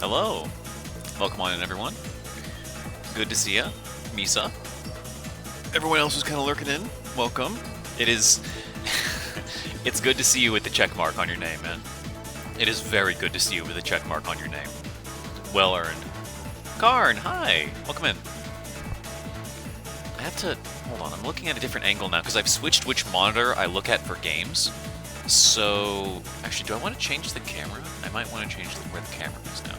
Hello. Welcome on in, everyone. Good to see ya. Misa. Everyone else who's kind of lurking in, welcome. It is... it's good to see you with the check mark on your name, man. It is very good to see you with a check mark on your name. Well earned. Karn, hi. Welcome in. I have to... Hold on, I'm looking at a different angle now, because I've switched which monitor I look at for games. So... Actually, do I want to change the camera? I might want to change where the camera is now.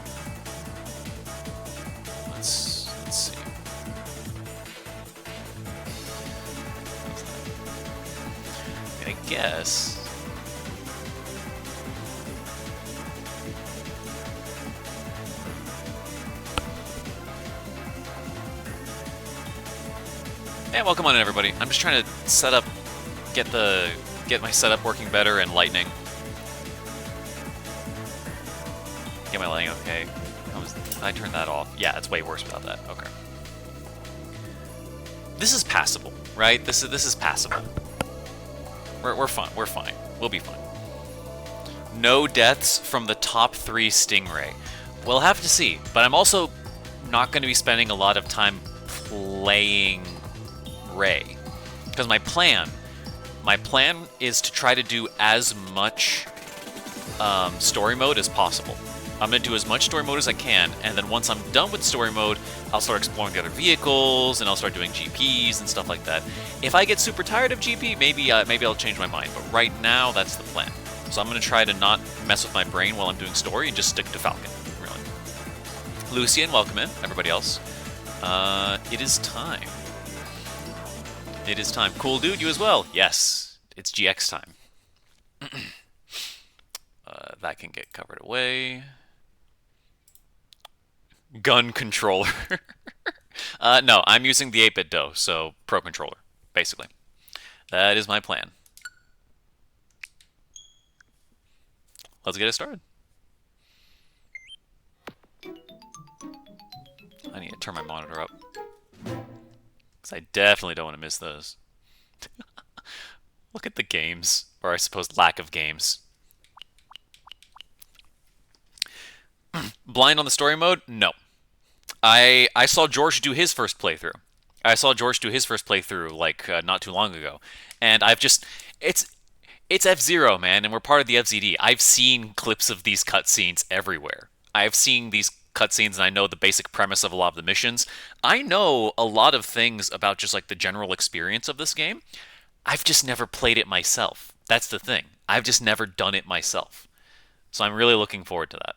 Let's see. I guess... Hey, welcome on in, everybody. I'm just trying to set up, get my setup working better and lightning. Get my lighting okay. I turned that off. Yeah, it's way worse without that. Okay. This is passable, right? This is passable. We're fine. We're fine. We'll be fine. No deaths from the top 3 Stingray. We'll have to see. But I'm also not going to be spending a lot of time playing Ray, because my plan is to try to do as much story mode as possible. I'm going to do as much story mode as I can, and then once I'm done with story mode, I'll start exploring the other vehicles, and I'll start doing GPs and stuff like that. If I get super tired of GP, maybe I'll change my mind, but right now, that's the plan. So I'm going to try to not mess with my brain while I'm doing story and just stick to Falcon, really. Lucian, welcome in. Everybody else. It is time. It is time. Cool dude, you as well. Yes, it's GX time. That can get covered away. Gun controller. No, I'm using the 8-bit dough, so Pro Controller, basically. That is my plan. Let's get it started. I need to turn my monitor up, because I definitely don't want to miss those. Look at the games, or I suppose lack of games. Blind on the story mode? No. I saw George do his first playthrough. Like not too long ago, and I've just it's F-Zero, man, and we're part of the FZD. I've seen clips of these cutscenes everywhere. I've seen these cutscenes, and I know the basic premise of a lot of the missions. I know a lot of things about just like the general experience of this game. I've just never played it myself. That's the thing. I've just never done it myself. So I'm really looking forward to that.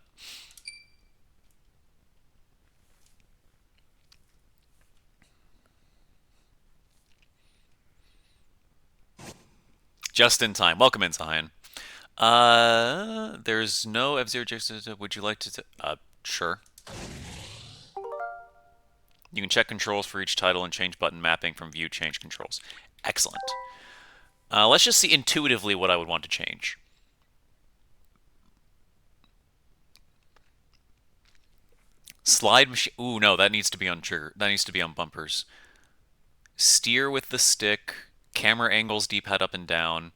Just in time. Welcome in, Zion. There's no F-Zero. Would you like to... sure. You can check controls for each title and change button mapping from view change controls. Excellent. Let's just see intuitively what I would want to change. Slide machine... Ooh, no, that needs to be on trigger. That needs to be on bumpers. Steer with the stick. Camera angles, D-pad up and down.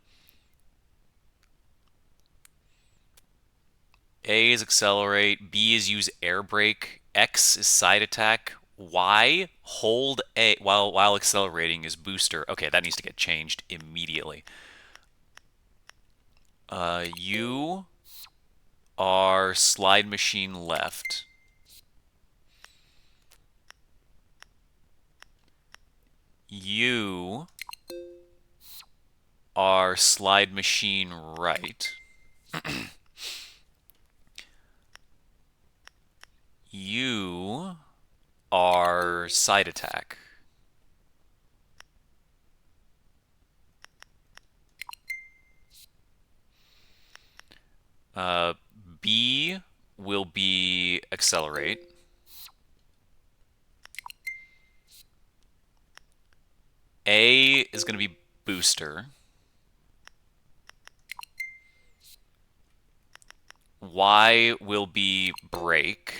A is accelerate. B is use air brake. X is side attack. Y, hold A while accelerating is booster. Okay, that needs to get changed immediately. U are slide machine left. U are slide machine right. U are side attack. B will be accelerate. A is going to be booster. Y will be brake.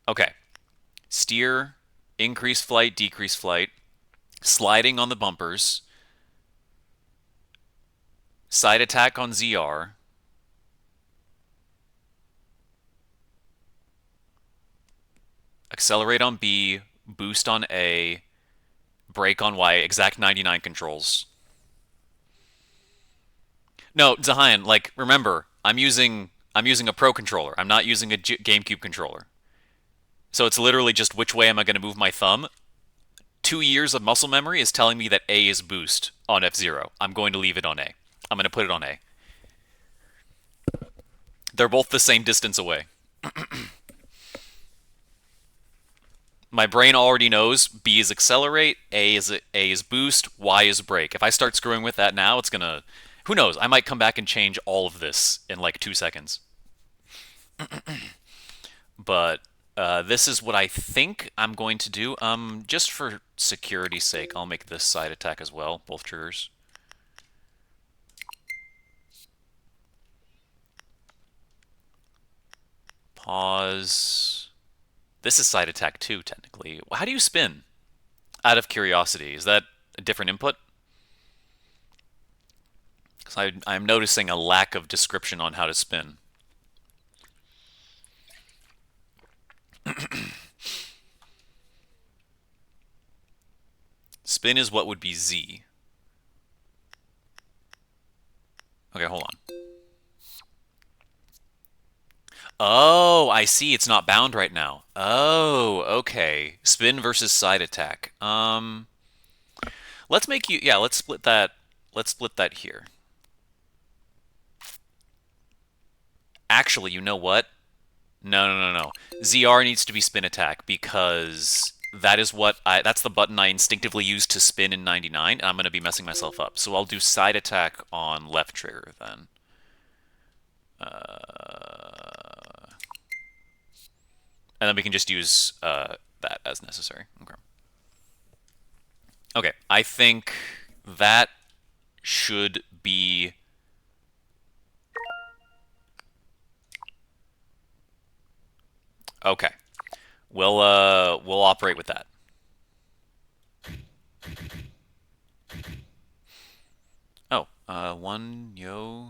Okay. Steer, increase flight, decrease flight. Sliding on the bumpers. Side attack on ZR. Accelerate on B, boost on A, brake on Y, exact 99 controls. No, Zahian, like remember, I'm using a Pro controller. I'm not using a GameCube controller. So it's literally just which way am I going to move my thumb. 2 years of muscle memory is telling me that A is boost on F-Zero. I'm going to leave it on A. I'm going to put it on A. They're both the same distance away. My brain already knows B is accelerate, A is boost, Y is brake. If I start screwing with that now, it's gonna... Who knows? I might come back and change all of this in like 2 seconds. But this is what I think I'm going to do. Just for security's sake, I'll make this side attack as well, both triggers. Pause. This is side attack too, technically. How do you spin? Out of curiosity, is that a different input? Because I'm noticing a lack of description on how to spin. Spin is what would be Z. Okay, hold on. Oh, I see. It's not bound right now. Oh, okay. Spin versus side attack. Let's make you... Yeah, let's split that. Let's split that here. Actually, you know what? No. ZR needs to be spin attack because that is what that's the button I instinctively use to spin in 99, and I'm going to be messing myself up. So I'll do side attack on left trigger then. And then we can just use that as necessary. Okay. Okay, I think that should be... Okay. We'll operate with that. Oh, one Yoshi&IKE.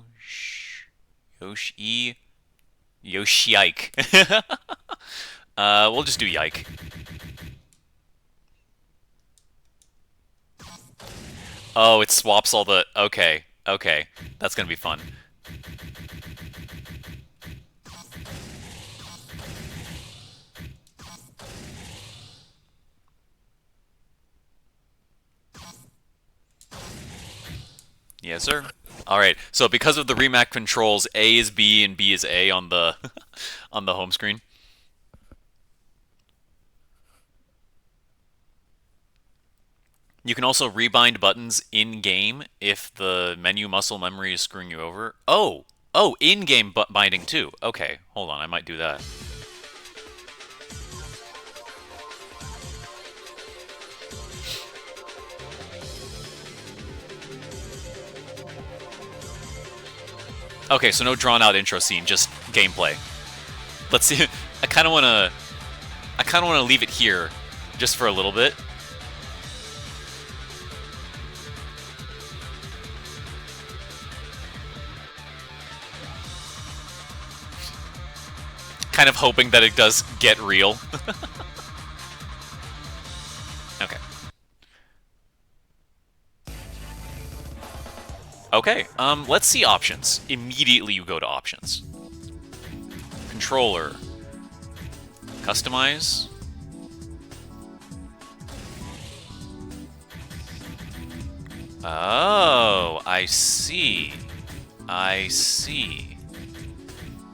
We'll just do Yike. Oh, it swaps all the... Okay. That's gonna be fun. Yes, sir. All right. So because of the remap controls, A is B and B is A on the on the home screen. You can also rebind buttons in-game if the menu muscle memory is screwing you over. Oh, in-game binding too. Okay, hold on. I might do that. Okay, so no drawn-out intro scene, just gameplay. Let's see. I kind of want to leave it here, just for a little bit. Kind of hoping that it does get real. Okay. Okay, let's see options. Immediately you go to options. Controller. Customize. Oh, I see.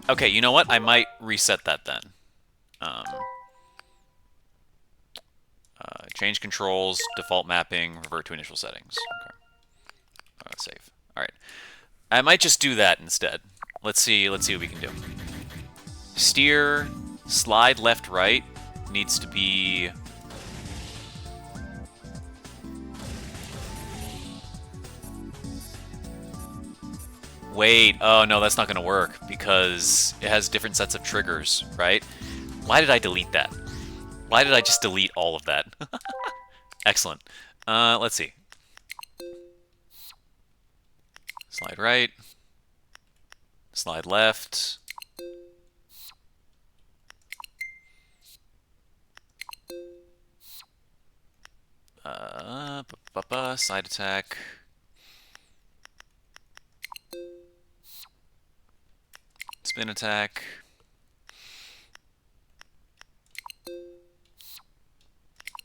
Okay, you know what? I might reset that then. Change controls, default mapping, revert to initial settings. Okay. Oh, that's safe. All right. I might just do that instead. Let's see what we can do. Steer, slide left, right needs to be... Wait, oh no, that's not going to work because it has different sets of triggers, right? Why did I delete that? Why did I just delete all of that? Excellent. Let's see. Slide right. Slide left. Side attack. Spin attack.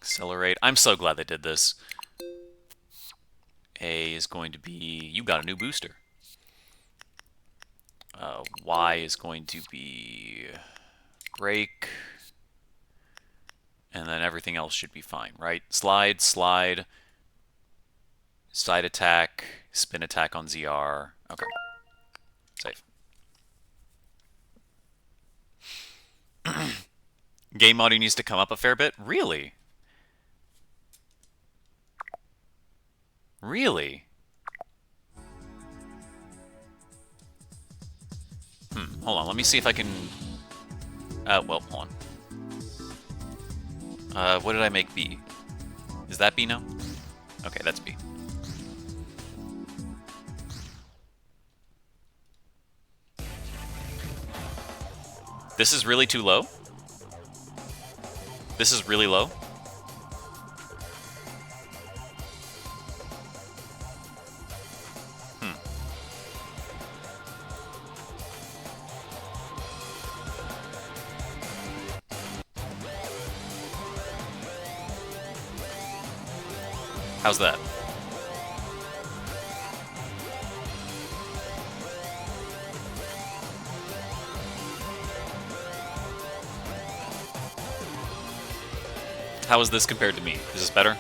Accelerate. I'm so glad they did this. A is going to be... You got a new booster. Y is going to be... Break. And then everything else should be fine, right? Slide, slide. Side attack. Spin attack on ZR. Okay. Safe. Game audio needs to come up a fair bit? Really? Really? Hold on, let me see if I can... well, hold on. What did I make B? Is that B now? Okay, that's B. This is really too low? This is really low? How's that? How is this compared to me? Is this better?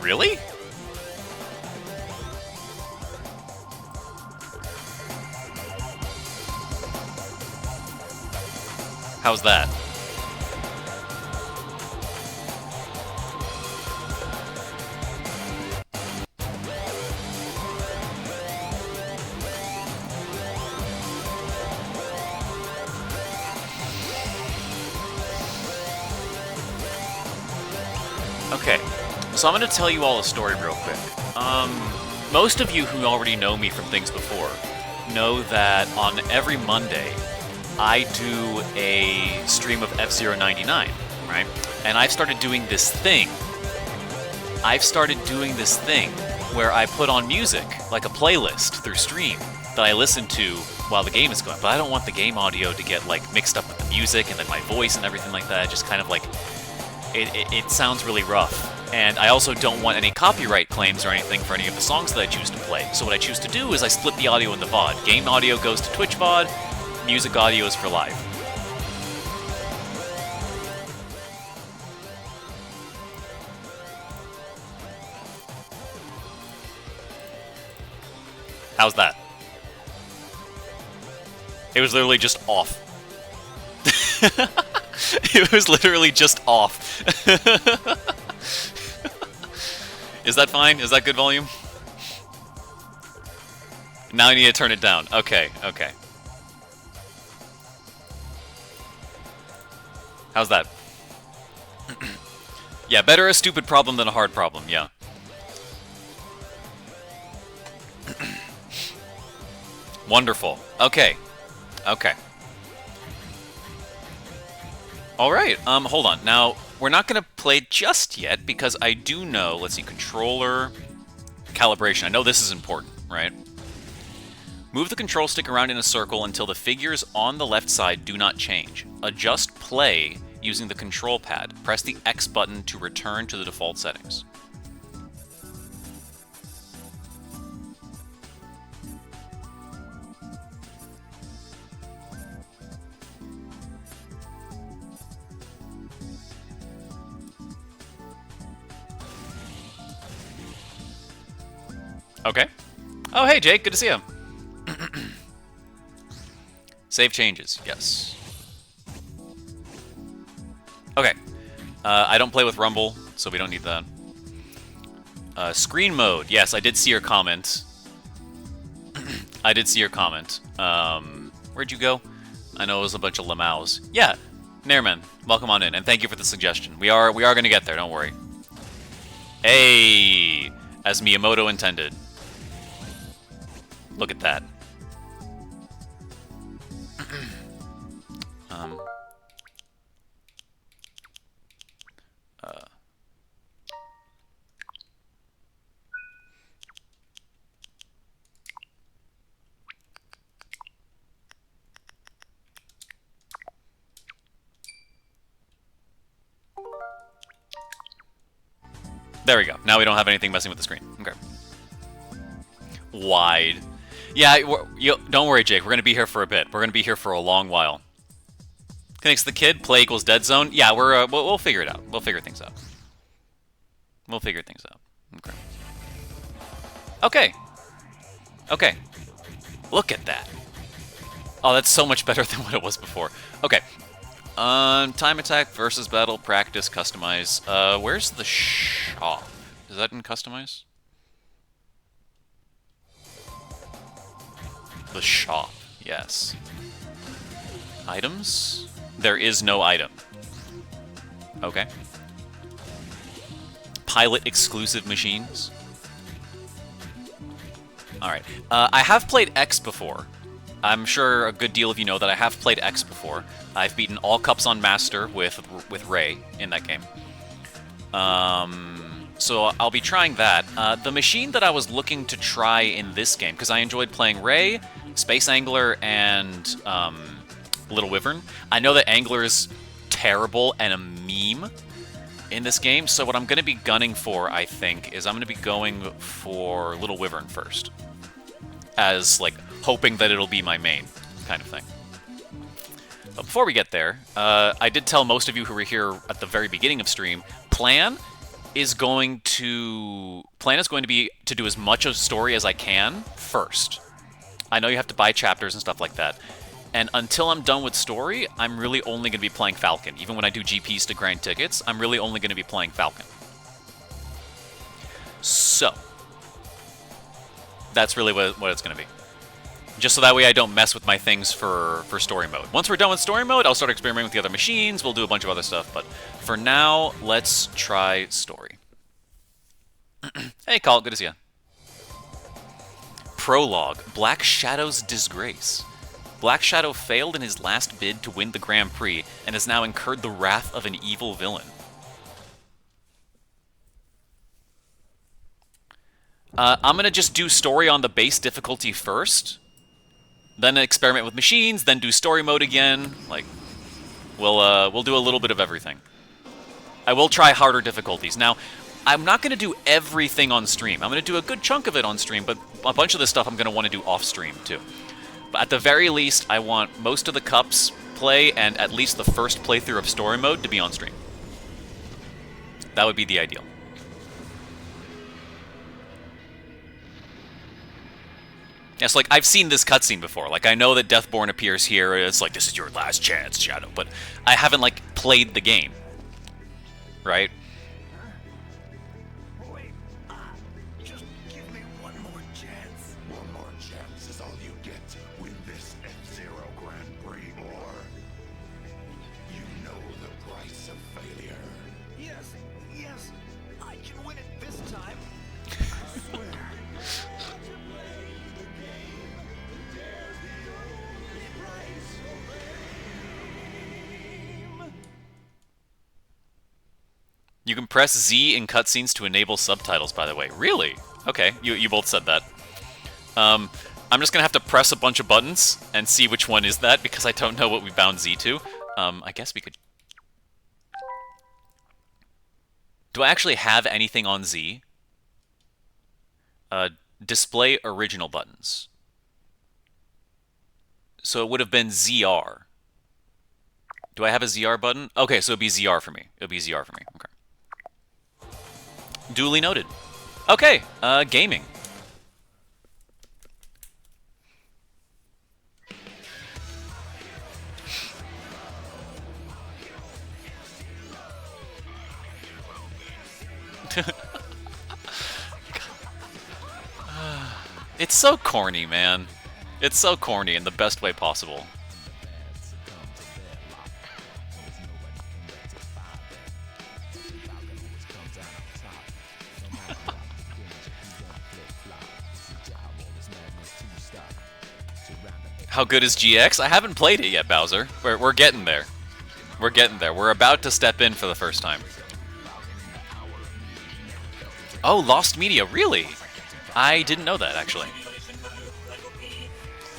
Really? How's that? Okay, so I'm going to tell you all a story real quick. Most of you who already know me from things before know that on every Monday, I do a stream of F-Zero 99, right? And I've started doing this thing. Where I put on music, like a playlist through stream, that I listen to while the game is going. But I don't want the game audio to get like mixed up with the music and then my voice and everything like that. Just kind of like, it sounds really rough. And I also don't want any copyright claims or anything for any of the songs that I choose to play. So what I choose to do is I split the audio in the VOD. Game audio goes to Twitch VOD, music audio is for live. How's that? It was literally just off. It was literally just off. Is that fine? Is that good volume? Now I need to turn it down. Okay, okay. How's that? Yeah, better a stupid problem than a hard problem, yeah. Wonderful. Okay. Okay. Alright, hold on. Now, we're not going to play just yet, because I do know, let's see, controller calibration. I know this is important, right? Move the control stick around in a circle until the figures on the left side do not change. Adjust play using the control pad. Press the X button to return to the default settings. Okay. Oh, hey, Jake. Good to see you. Save changes. Yes. Okay. I don't play with Rumble, so we don't need that. Screen mode. Yes, I did see your comment. I did see your comment. Where'd you go? I know it was a bunch of lamaus. Yeah. Nairman, welcome on in, and thank you for the suggestion. We are gonna get there, don't worry. Hey, as Miyamoto intended. Look at that. There we go. Now we don't have anything messing with the screen. Okay. Wide. Yeah, don't worry, Jake. We're going to be here for a bit. We're going to be here for a long while. Connects the kid. Play equals dead zone. Yeah, we'll figure it out. We'll figure things out. We'll figure things out. Okay. Okay. Okay. Look at that. Oh, that's so much better than what it was before. Okay. Time attack versus battle, practice, customize. Where's the shop? Is that in customize? The shop, yes. Items? There is no item. Okay. Pilot exclusive machines. Alright. I have played X before. I'm sure a good deal of you know that I have played X before. I've beaten all cups on Master with Ray in that game. So I'll be trying that. The machine that I was looking to try in this game, because I enjoyed playing Ray, Space Angler, and Little Wyvern. I know that Angler is terrible and a meme in this game, so what I'm going to be gunning for, I think, is I'm going to be going for Little Wyvern first. As, like, hoping that it'll be my main kind of thing. But before we get there, I did tell most of you who were here at the very beginning of stream, plan is going to be to do as much of story as I can first. I know you have to buy chapters and stuff like that. And until I'm done with story, I'm really only going to be playing Falcon. Even when I do GPs to grind tickets, I'm really only going to be playing Falcon. So, that's really what it's going to be. Just so that way I don't mess with my things for story mode. Once we're done with story mode, I'll start experimenting with the other machines, we'll do a bunch of other stuff, but for now, let's try story. Hey, Call, good to see ya. Prologue, Black Shadow's Disgrace. Black Shadow failed in his last bid to win the Grand Prix, and has now incurred the wrath of an evil villain. I'm gonna just do story on the base difficulty first, then experiment with machines, then do story mode again. Like, we'll do a little bit of everything. I will try harder difficulties. Now, I'm not going to do everything on stream. I'm going to do a good chunk of it on stream, but a bunch of this stuff I'm going to want to do off stream too. But at the very least, I want most of the cups play and at least the first playthrough of story mode to be on stream. That would be the ideal. Yeah, so, like, I've seen this cutscene before. Like, I know that Deathborn appears here. It's like, this is your last chance, Shadow. But I haven't, like, played the game. Right? Wait, just give me one more chance. One more chance is all you get to win this F-Zero Grand Prix, or you know the price of failure. Yes, yes, I can win it this time. I swear. You can press Z in cutscenes to enable subtitles, by the way. Really? Okay, you both said that. I'm just gonna have to press a bunch of buttons and see which one is that, because I don't know what we bound Z to. I guess we could... Do I actually have anything on Z? Display original buttons. So it would have been ZR. Do I have a ZR button? Okay, so it'd be ZR for me. It'll be ZR for me. Okay. Duly noted. Okay, gaming. It's so corny, man. It's so corny in the best way possible. How good is GX? I haven't played it yet, Bowser. We're getting there. We're getting there. We're about to step in for the first time. Oh, Lost Media, really? I didn't know that, actually.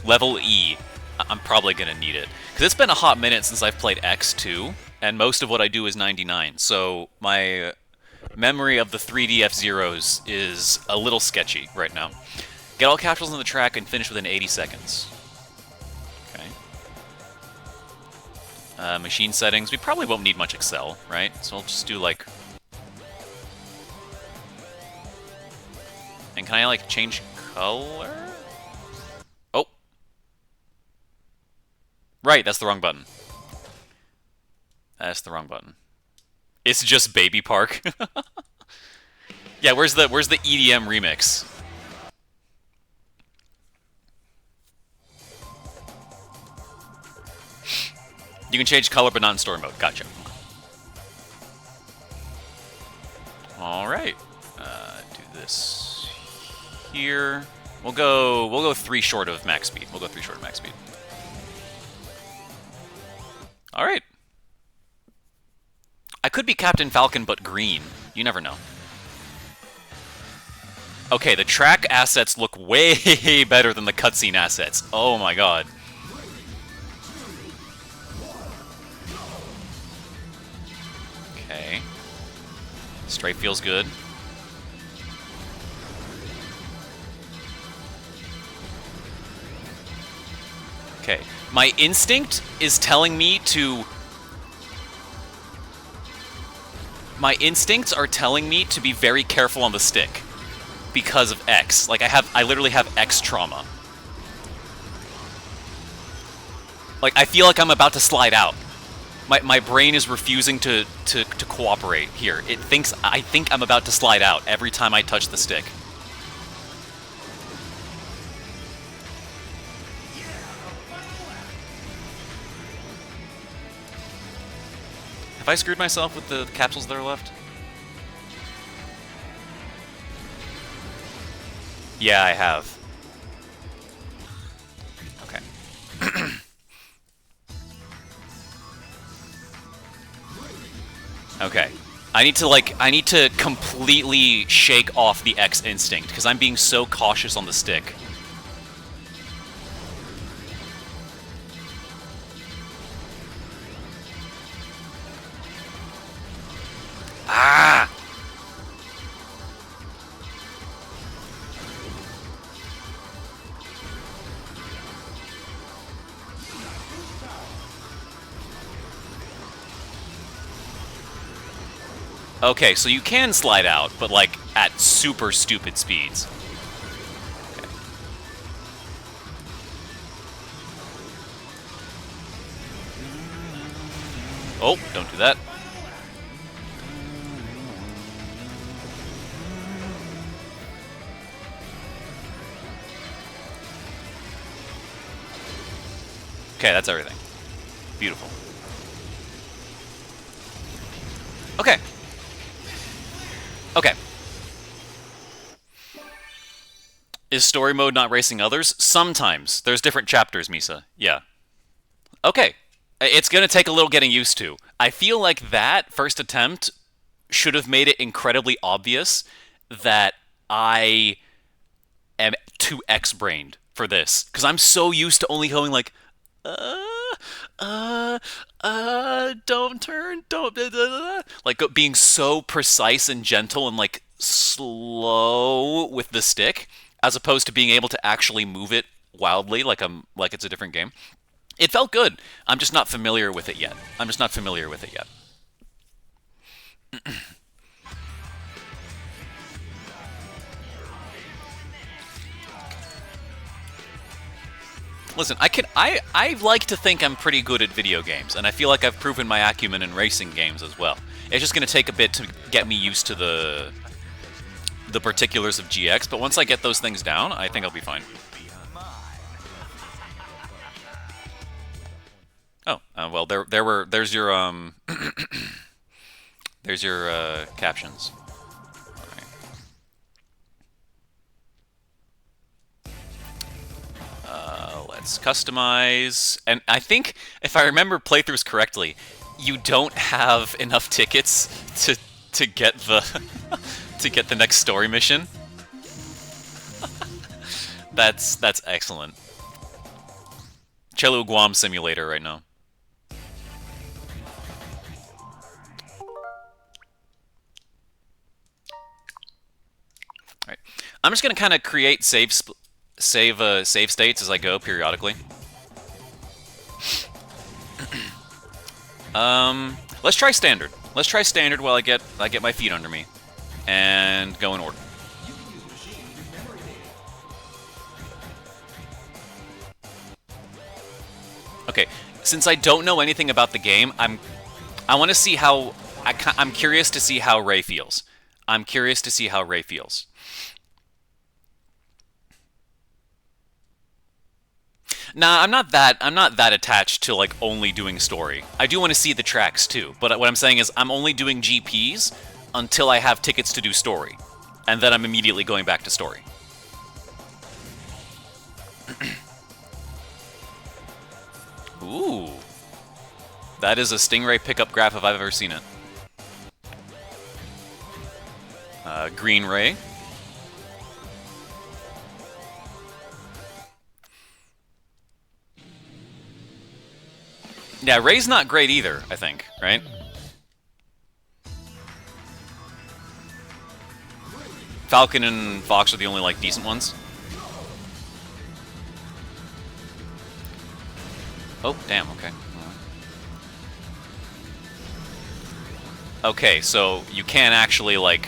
Level E. I'm probably going to need it. Because it's been a hot minute since I've played X2, and most of what I do is 99, so my memory of the 3D F-Zeros is a little sketchy right now. Get all capsules on the track and finish within 80 seconds. Okay. Machine settings. We probably won't need much Excel, right? So I'll just do, like... And can I, like, change color? Oh. Right, that's the wrong button. That's the wrong button. It's just Baby Park. Yeah, where's the EDM remix? You can change color, but not in story mode. Gotcha. All right. Do this here. We'll go 3 short of max speed. We'll go 3 short of max speed. All right. I could be Captain Falcon, but green. You never know. Okay, the track assets look way better than the cutscene assets. Oh my god. Okay. Straight feels good. Okay. My instinct is telling me to... My instincts are telling me to be very careful on the stick. Because of X. Like, I literally have X trauma. Like, I feel like I'm about to slide out. My brain is refusing to cooperate here. I think I'm about to slide out every time I touch the stick. Have I screwed myself with the capsules that are left? Yeah, I have. Okay. Okay. I need to completely shake off the X instinct, because I'm being so cautious on the stick. Ah! Okay, so you can slide out, but like at super stupid speeds. Okay. Oh, don't do that. Okay, that's everything. Beautiful. Okay. Okay. Is story mode not racing others? Sometimes. There's different chapters, Misa. Yeah. Okay. It's going to take a little getting used to. I feel like that first attempt should have made it incredibly obvious that I am too X-brained for this. Because I'm so used to only going like, don't turn, don't, like being so precise and gentle and like slow with the stick, as opposed to being able to actually move it wildly like it's a different game. It felt good. I'm just not familiar with it yet. Listen, I like to think I'm pretty good at video games, and I feel like I've proven my acumen in racing games as well. It's just going to take a bit to get me used to the particulars of GX, but once I get those things down, I think I'll be fine. Oh, well, there's your there's your captions. let's customize. And I think, if I remember playthroughs correctly, you don't have enough tickets to get the to get the next story mission. That's excellent. Chelu Guam Simulator right now. Alright. I'm just gonna kind of create save states as I go periodically. Let's try standard. Let's try standard while I get my feet under me, and go in order. Okay, since I don't know anything about the game, I want to see how I'm curious to see how Ray feels. I'm curious to see how Ray feels. Nah, I'm not that attached to like only doing story. I do want to see the tracks too, but what I'm saying is I'm only doing GPs until I have tickets to do story, and then I'm immediately going back to story. Ooh. That is a Stingray pickup graph if I've ever seen it. Green Ray. Yeah, Ray's not great either, I think, right? Falcon and Fox are the only, like, decent ones. Oh, damn, okay. Okay, so you can't actually, like...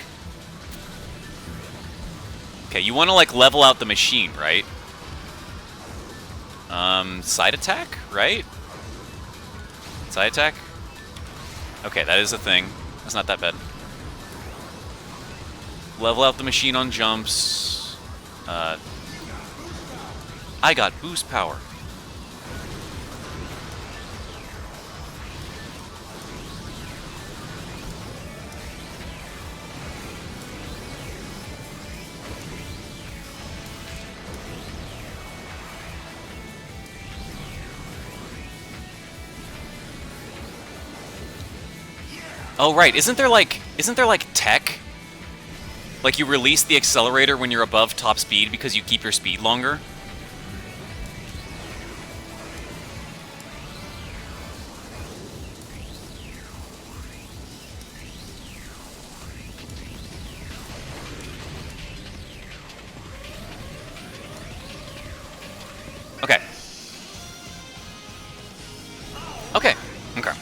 Okay, you want to, like, level out the machine, right? Side attack, right? Side attack? Okay, that is a thing. That's not that bad. Level out the machine on jumps. I got boost power. Oh right, isn't there like tech? Like you release the accelerator when you're above top speed because you keep your speed longer? Okay. Okay. Okay.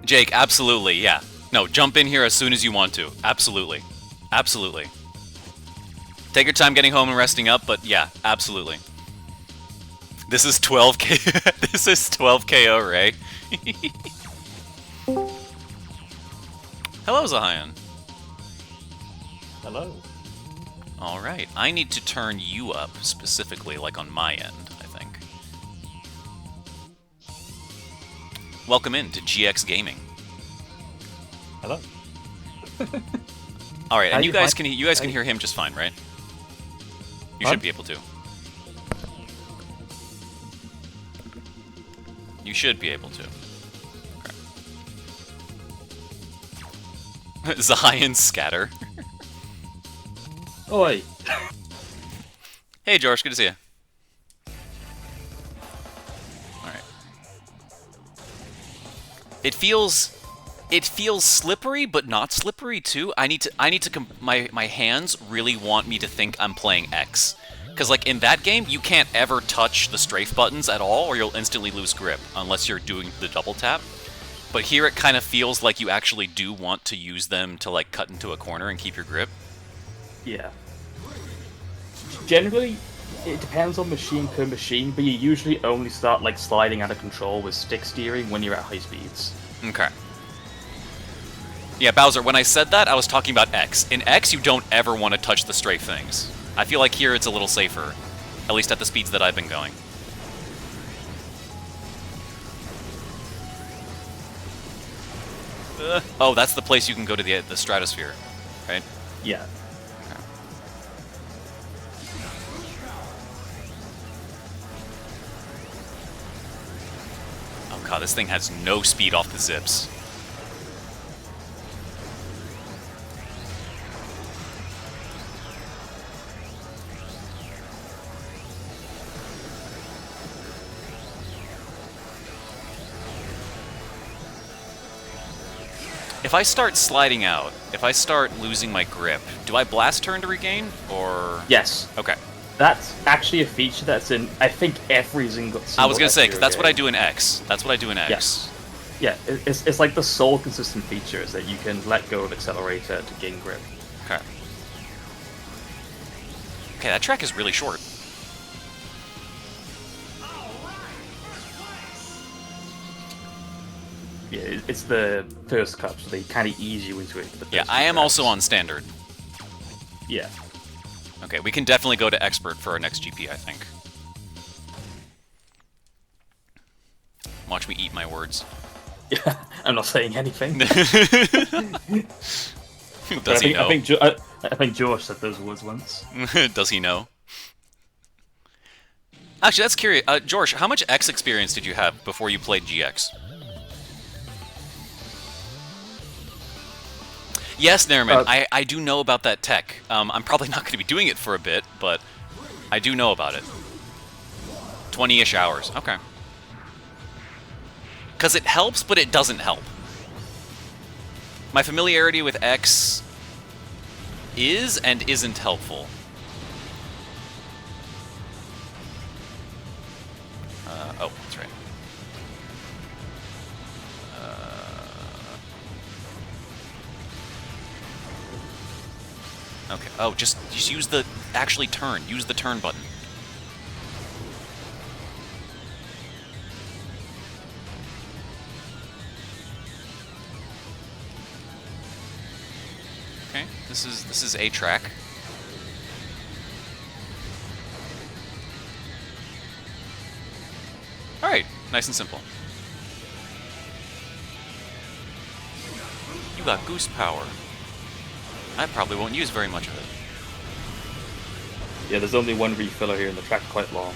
Jake, absolutely, yeah. No, jump in here as soon as you want to. Absolutely. Absolutely. Take your time getting home and resting up, but yeah, absolutely. This is 12K. This is 12 KO, Ray. Hello, Zahian. Hello. Alright, I need to turn you up, specifically, like on my end, I think. Welcome in to GX Gaming. Hello. Alright, and you guys can hear him just fine, right? You should be able to. You should be able to. Okay. Zion scatter. Oi. Hey, George, good to see you. Alright. It feels slippery, but not slippery too. My hands really want me to think I'm playing X. Because like in that game, you can't ever touch the strafe buttons at all, or you'll instantly lose grip, unless you're doing the double tap. But here it kind of feels like you actually do want to use them to like cut into a corner and keep your grip. Yeah. Generally, it depends on machine per machine, but you usually only start like sliding out of control with stick steering when you're at high speeds. Okay. Yeah, Bowser, when I said that, I was talking about X. In X, you don't ever want to touch the strafe things. I feel like here it's a little safer, at least at the speeds that I've been going. Oh, that's the place you can go to the stratosphere, right? Yeah. God, this thing has no speed off the zips. If I start sliding out, if I start losing my grip, do I blast turn to regain, or...? Yes. Okay. That's actually a feature that's in, I think, every single I was gonna say, because that's game. what I do in X. That's what I do in X. Yeah, it's like the sole consistent feature is that you can let go of accelerator to gain grip. Okay. Okay, that track is really short. Yeah, it's the first cup, so they kind of ease you into it. For the Yeah, first I few am tracks. also on standard. Yeah. Okay, we can definitely go to expert for our next GP, I think. Watch me eat my words. Yeah, I'm not saying anything. Does he know? I think George said those words once. Does he know? Actually, that's curious. George, how much X experience did you have before you played GX? Yes, Nairman, I do know about that tech. I'm probably not going to be doing it for a bit, but I do know about it. 20-ish hours. Okay. Because it helps, but it doesn't help. My familiarity with X is and isn't helpful. Oh, that's right. Okay. Oh, just use the actually turn. Use the turn button. Okay. This is a track. All right. Nice and simple. You got goose power. I probably won't use very much of it. Yeah, there's only one refiller here, and the track's quite long.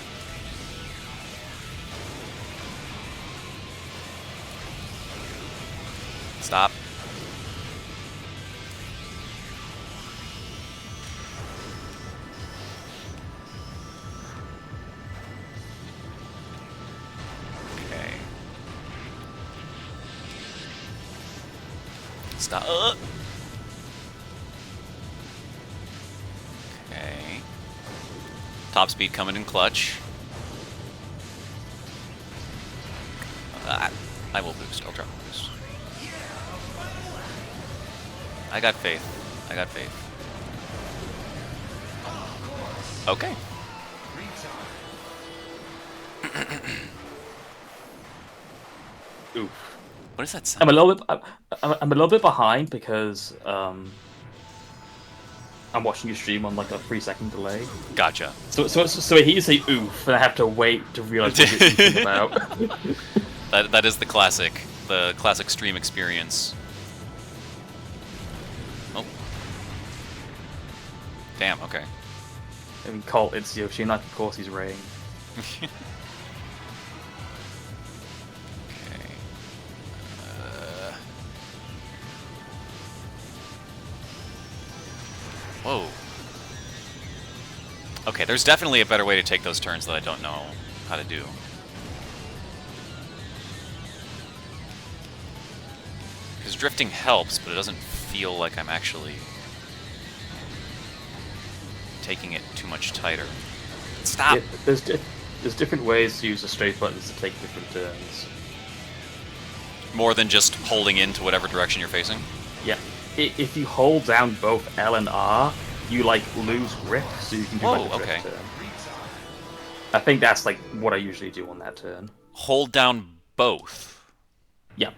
Stop. Okay. Stop. Okay. Top speed coming in clutch. I will boost. I'll drop a boost. I got faith. I got faith. Okay. Oof. What does that sound? I'm a little bit behind because I'm watching your stream on like a 3-second delay. Gotcha. So I hear you say oof, and I have to wait to realize what you're thinking about. That is the classic stream experience. Oh. Damn, okay. I mean, Colt, it's Yoshi, and of course he's Rain. Okay. Whoa. Okay, there's definitely a better way to take those turns that I don't know how to do. Because drifting helps, but it doesn't feel like I'm actually taking it too much tighter. Stop! Yeah, there's different ways to use the straight buttons to take different turns. More than just holding into whatever direction you're facing? Yeah. If you hold down both L and R, you like lose grip, so you can do like a drift okay. turn. I think that's like what I usually do on that turn. Hold down both. Yeah.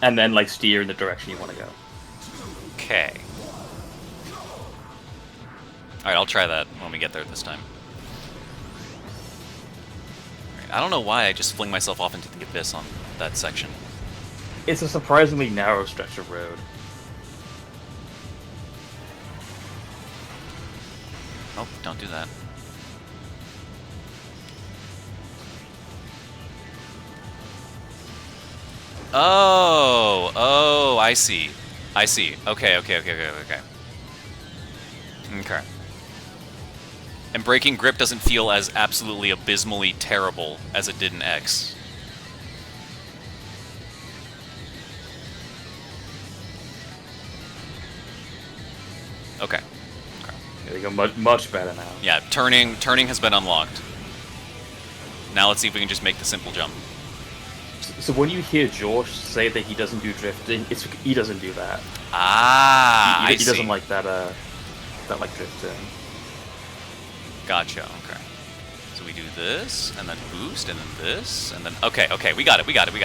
And then like steer in the direction you want to go. Okay. Alright, I'll try that when we get there this time. Right, I don't know why I just fling myself off into the abyss on that section. It's a surprisingly narrow stretch of road. Oh, don't do that. Oh, I see. I see. Okay. Okay. And breaking grip doesn't feel as absolutely abysmally terrible as it did in X. Okay. There you go, much better now. Yeah, turning has been unlocked. Now let's see if we can just make the simple jump. So when you hear Josh say that he doesn't do drifting, he doesn't do that. Ah, He I see. doesn't like that like drifting. Gotcha. Okay. So we do this, and then boost, and then this, and then okay. We got it. We got it.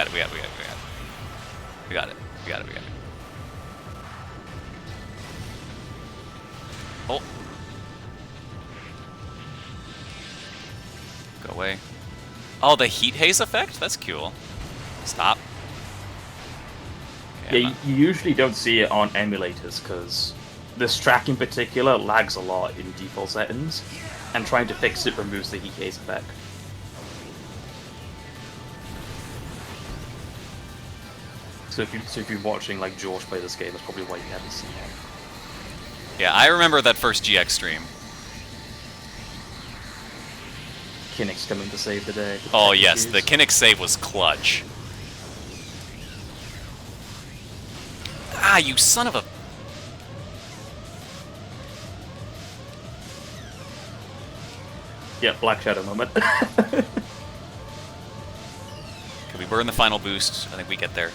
Oh. Go away. Oh, the heat haze effect? That's cool. Stop. Okay, Yeah, you usually don't see it on emulators because this track in particular lags a lot in default settings, and trying to fix it removes the heat haze effect. So if you're watching like George play this game, that's probably why you haven't seen it. Yeah, I remember that first GX stream. Kinnick's coming to save the day. Oh yes, the Kinnick save was clutch. Ah, you son of a... Yeah, Black Shadow moment. Can we burn the final boost? I think we get there.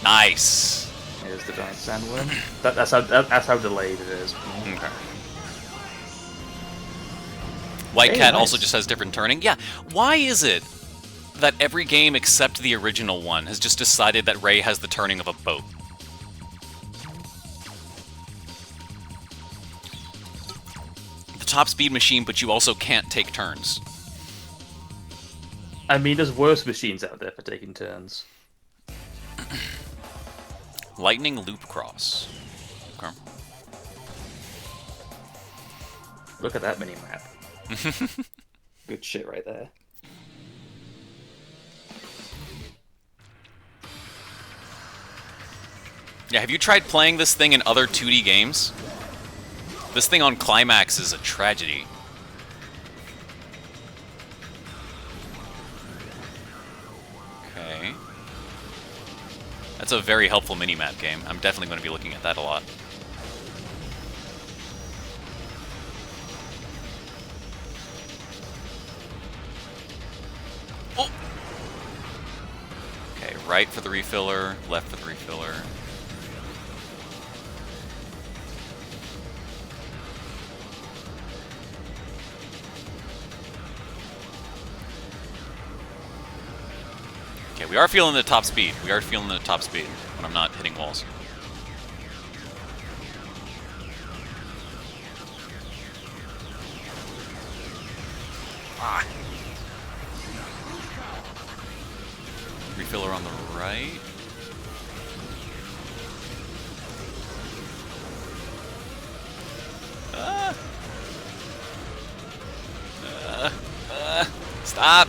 Nice. Here's the giant sandworm. That's how delayed it is. Okay. White Hey, Cat nice. also just has different turning. Yeah, why is it that every game except the original one has just decided that Ray has the turning of a boat? The top speed machine, but you also can't take turns. I mean, there's worse machines out there for taking turns. Lightning Loop Cross. Okay. Look at that mini map. Good shit right there. Yeah, have you tried playing this thing in other 2D games? This thing on Climax is a tragedy. Okay. That's a very helpful mini-map game. I'm definitely going to be looking at that a lot. Oh! Okay, right for the refiller, left for the refiller. Okay, we are feeling the top speed. When I'm not hitting walls. Ah. Refiller on the right. Stop.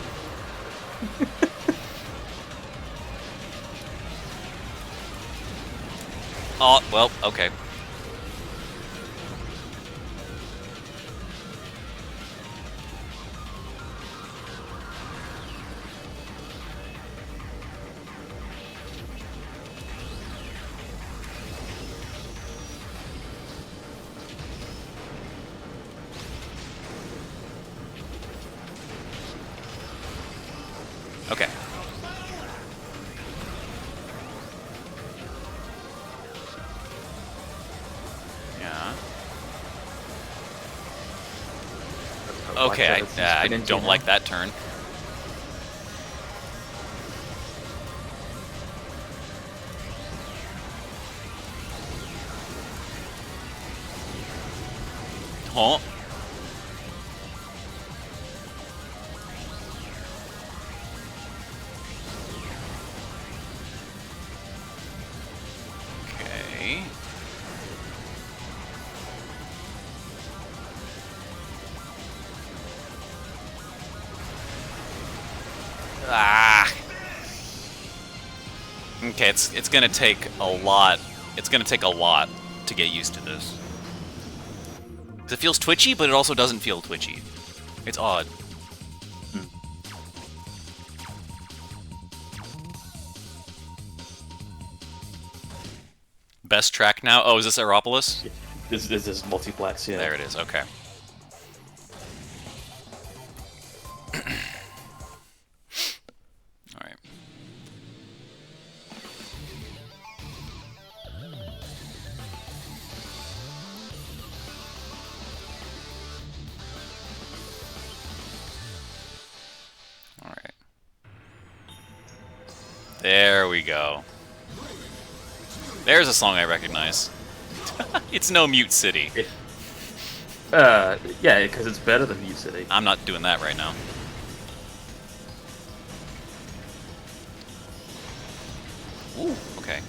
Oh, well, okay. Okay. Yeah. Okay, I don't like that turn. Huh? Okay. Ah. Okay, it's gonna take a lot. It's gonna take a lot to get used to this. It feels twitchy, but it also doesn't feel twitchy. It's odd. Best track now? Oh, is this Aeropolis? This is multiplex, yeah. There it is, okay. Alright. Alright. There we go. There's a song I recognize. It's No Mute City. Yeah, because it's better than Mute City. I'm not doing that right now. Ooh, okay.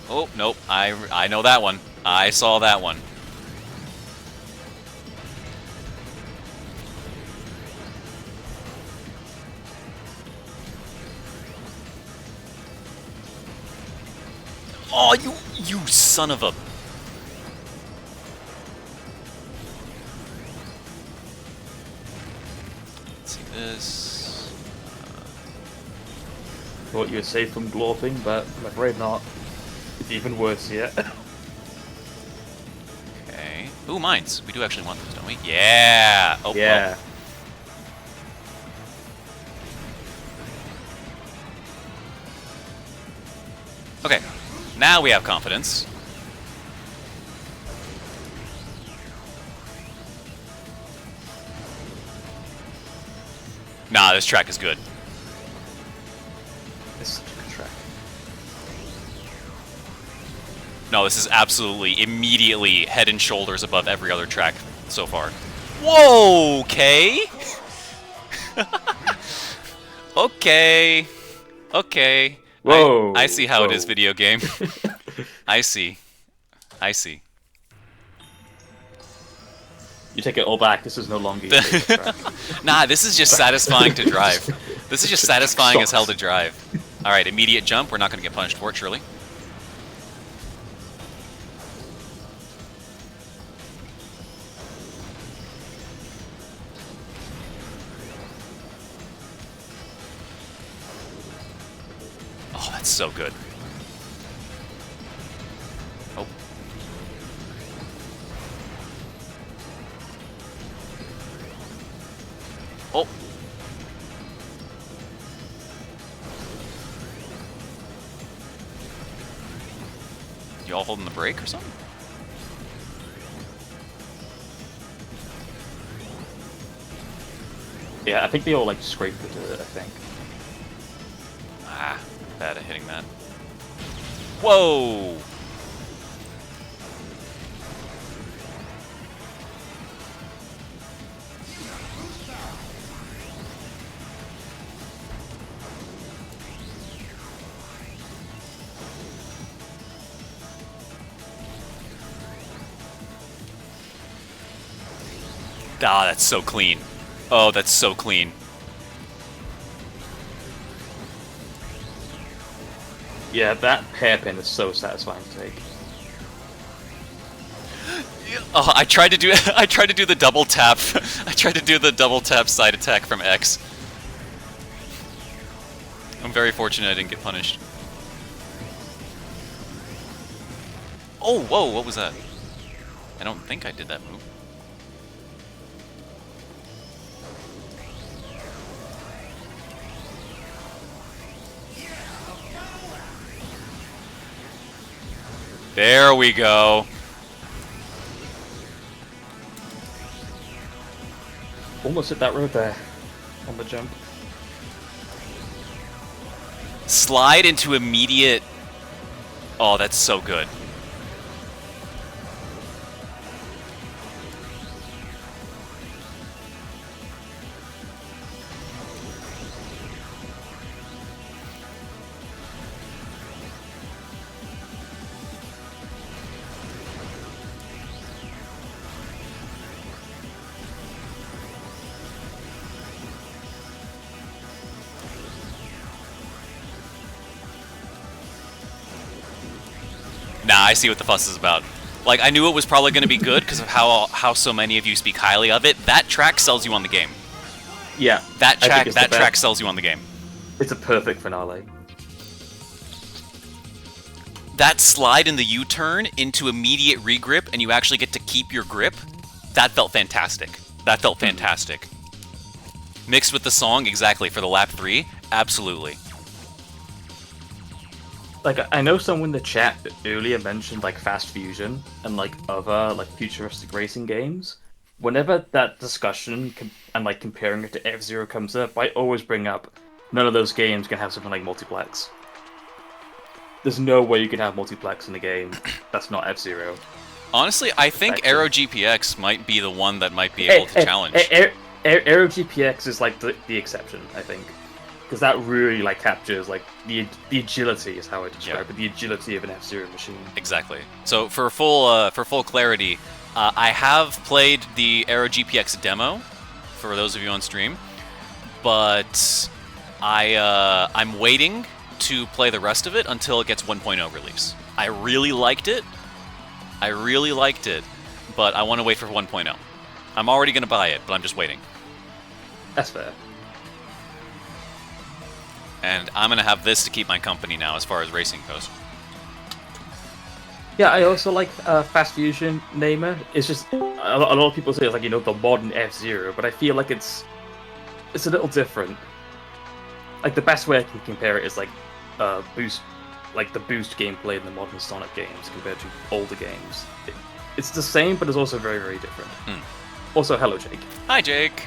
Oh, nope. I know that one. I saw that one. Oh, you son of a... Let's see this. Thought you were safe from glorping, but I'm afraid not. It's even worse yet. Okay. Ooh, mines. We do actually want those, don't we? Yeah. Oh, yeah. oh. Okay. Now we have confidence. Nah, this track is good. It's such a good track. No, this is absolutely, immediately head and shoulders above every other track so far. Whoa, okay. Okay. Okay. Whoa. I see how whoa. it is, video game. I see. I see. You take it all back. This is no longer your favorite track. Nah, this is just satisfying to drive. This is just satisfying as hell to drive. Alright, immediate jump. We're not going to get punished for it, surely. Oh, that's so good. Oh. Oh. Y'all holding the brake or something? Yeah, I think they all like scraped the dirt, I think. Ah, bad at hitting that. Whoa! Ah, that's so clean. Oh, that's so clean. Yeah, that hairpin is so satisfying to take. Oh, I tried to do the double tap. I tried to do the double tap side attack from X. I'm very fortunate I didn't get punished. Oh, whoa, what was that? I don't think I did that move. There we go. Almost hit that road there on the jump. Slide into immediate... Oh, that's so good. Nah, I see what the fuss is about. Like, I knew it was probably going to be good because of how so many of you speak highly of it. That track sells you on the game. Yeah. That track sells you on the game. It's a perfect finale. That slide in the U-turn into immediate regrip, and you actually get to keep your grip, that felt fantastic. That felt fantastic. Mixed with the song, exactly, for the lap 3, absolutely. Like, I know someone in the chat earlier mentioned, like, Fast Fusion and, like, other, like, futuristic racing games. Whenever that discussion and, like, comparing it to F-Zero comes up, I always bring up, none of those games can have something like multiplex. There's no way you can have multiplex in a game that's not F-Zero. Honestly, I think Aero GPX might be the one that might be able to challenge. Aero GPX is, like, the exception, I think. Because that really, like, captures, like, the agility is how I describe it, the agility of an F-Zero machine. Exactly. So for full clarity, I have played the Aero GPX demo for those of you on stream, but I'm waiting to play the rest of it until it gets 1.0 release. I really liked it, but I want to wait for 1.0. I'm already going to buy it, but I'm just waiting. That's fair. And I'm going to have this to keep my company now as far as racing goes. Yeah, I also like Fast Fusion Namer. It's just, a lot of people say it's like, you know, the modern F-Zero, but I feel like it's a little different. Like, the best way I can compare it is like boost, like the boost gameplay in the modern Sonic games compared to older games. It's the same, but it's also very, very different. Also, hello, Jake. Hi, Jake.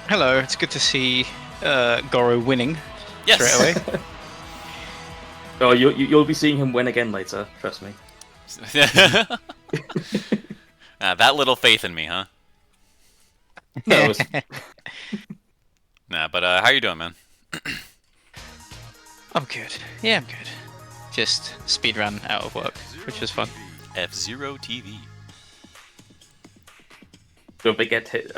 Hello, it's good to see Goro winning. Yes. Straight away. Oh, you'll be seeing him win again later. Trust me. That little faith in me, huh? No. Nah, but how you doing, man? I'm good. Yeah, I'm good. Just speedrun out of work, which was fun. F-Zero TV. Don't forget to hit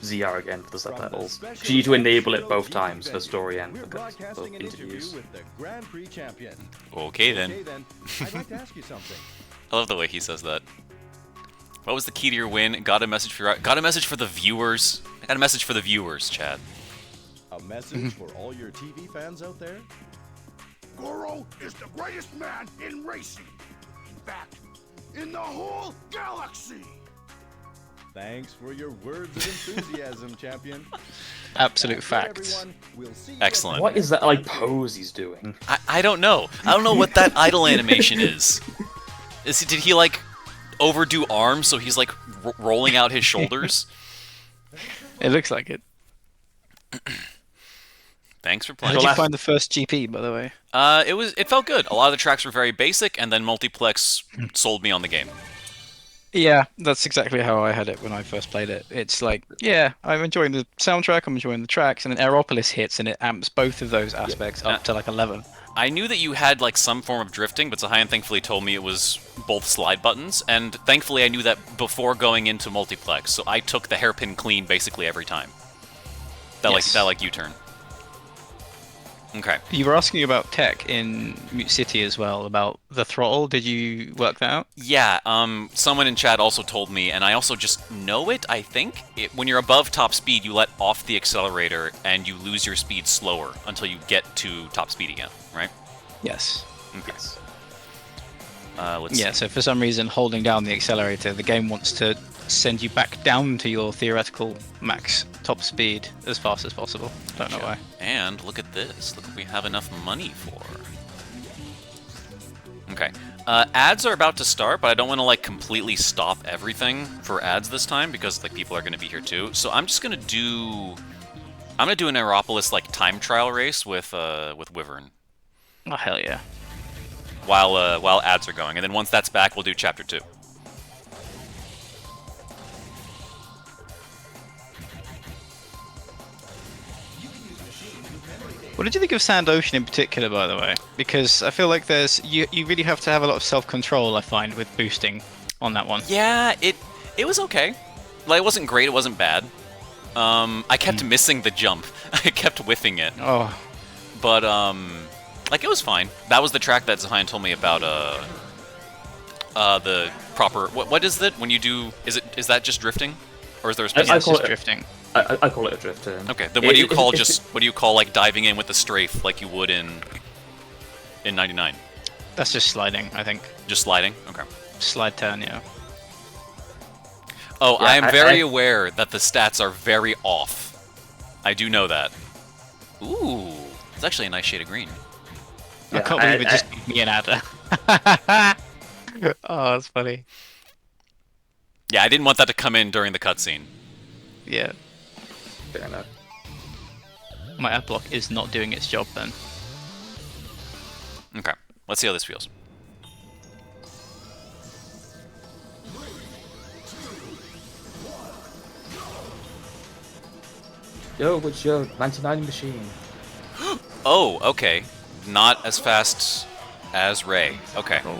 ZR again for the subtitles. You need to enable it both times for story and for both interviews. Okay then. I'd like to ask you something. I love the way he says that. What was the key to your win? Got a message for the viewers. I got a message for the viewers, Chad. A message for all your TV fans out there? Goro is the greatest man in racing. In fact, in the whole galaxy. Thanks for your words of enthusiasm, champion. Absolute That's it, facts. everyone. We'll see you Excellent. What is that, like, pose he's doing? I don't know. I don't know what that idle animation is. Did he like overdo arms so he's like rolling out his shoulders? It looks like it. Thanks for How playing. did you find the first GP, by the way? It felt good. A lot of the tracks were very basic, and then multiplex sold me on the game. Yeah, that's exactly how I had it when I first played it. It's like, yeah, I'm enjoying the soundtrack, I'm enjoying the tracks, and then Aeropolis hits and it amps both of those aspects up to like 11. I knew that you had like some form of drifting, but Zahian thankfully told me it was both slide buttons, and thankfully I knew that before going into multiplex, so I took the hairpin clean basically every time. That U-turn. Okay. You were asking about tech in Mute City as well, about the throttle. Did you work that out? Yeah, someone in chat also told me, and I also just know it, I think. When you're above top speed, you let off the accelerator, and you lose your speed slower until you get to top speed again, right? Yes. Okay. Let's see. So for some reason, holding down the accelerator, the game wants to send you back down to your theoretical max top speed as fast as possible. Don't know why. And look at this. Look what we have enough money for. Okay. Ads are about to start, but I don't want to like completely stop everything for ads this time because like people are going to be here too. So I'm just going to do an Aeropolis like time trial race with Wyvern. Oh hell yeah. While ads are going. And then once that's back, we'll do chapter 2. What did you think of Sand Ocean in particular, by the way? Because I feel like you really have to have a lot of self-control, I find, with boosting on that one. Yeah, it was okay. Like, it wasn't great, it wasn't bad. I kept missing the jump. I kept whiffing it. Oh. But, like, it was fine. That was the track that Zahian told me about, the proper. What is that when you do? Is that just drifting, or is there a I specific? It's call just it- drifting. I call it a drift turn. Okay, then what do you call It's- what do you call like diving in with the strafe like you would in 99? That's just sliding, I think. Just sliding. Okay. Slide turn, yeah. Oh, Yeah, I am very I- aware that the stats are very off. I do know that. Ooh, it's actually a nice shade of green. I Yeah, can't believe it just gave me an adder. Oh, that's funny. Yeah, I didn't want that to come in during the cutscene. Yeah. Fair enough. My ad block is not doing its job then. Okay, let's see how this feels. Yo, what's your 99 machine? Oh, okay. Not as fast as Ray. Okay. Oh.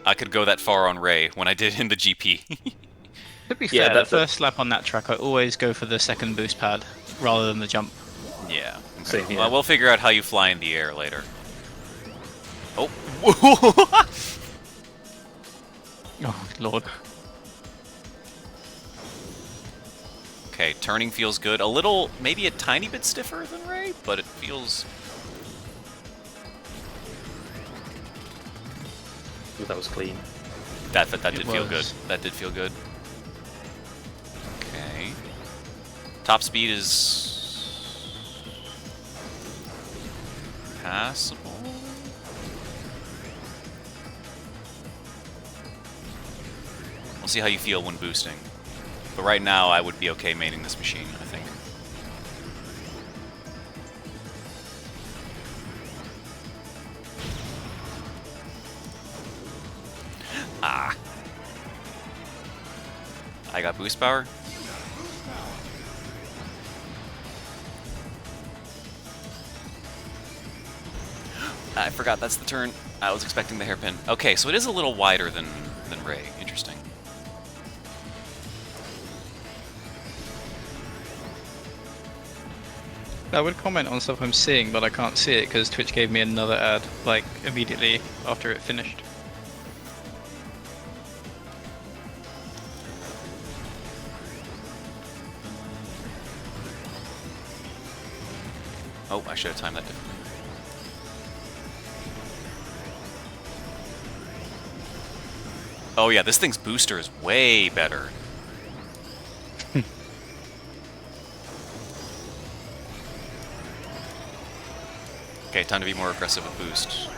I could go that far on Ray when I did in the GP. To be Yeah, fair, that's the first lap on that track, I always go for the second boost pad rather than the jump. Yeah. Okay. Same here. Well, we'll figure out how you fly in the air later. Oh. Oh, Lord. Okay, turning feels good. A little, maybe a tiny bit stiffer than Ray, but it feels... Ooh, that was clean. That did feel good. was. That did feel good. Okay. Top speed is... passable? We'll see how you feel when boosting. But right now, I would be okay maining this machine, I think. Ah. I got boost power. I forgot that's the turn. I was expecting the hairpin. Okay, so it is a little wider than Ray. Interesting. I would comment on stuff I'm seeing, but I can't see it because Twitch gave me another ad, like, immediately after it finished. Oh, I should have timed that differently. Oh yeah, this thing's booster is way better. Okay, time to be more aggressive with boost.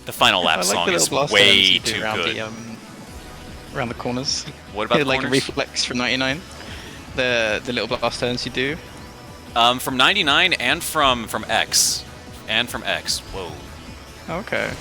The final lap I like song the is little blast way turns you do too around good. around the corners. What about the like corners? a reflex from 99. The little blast turns you do. From 99 and from X. And from X. Whoa. Okay.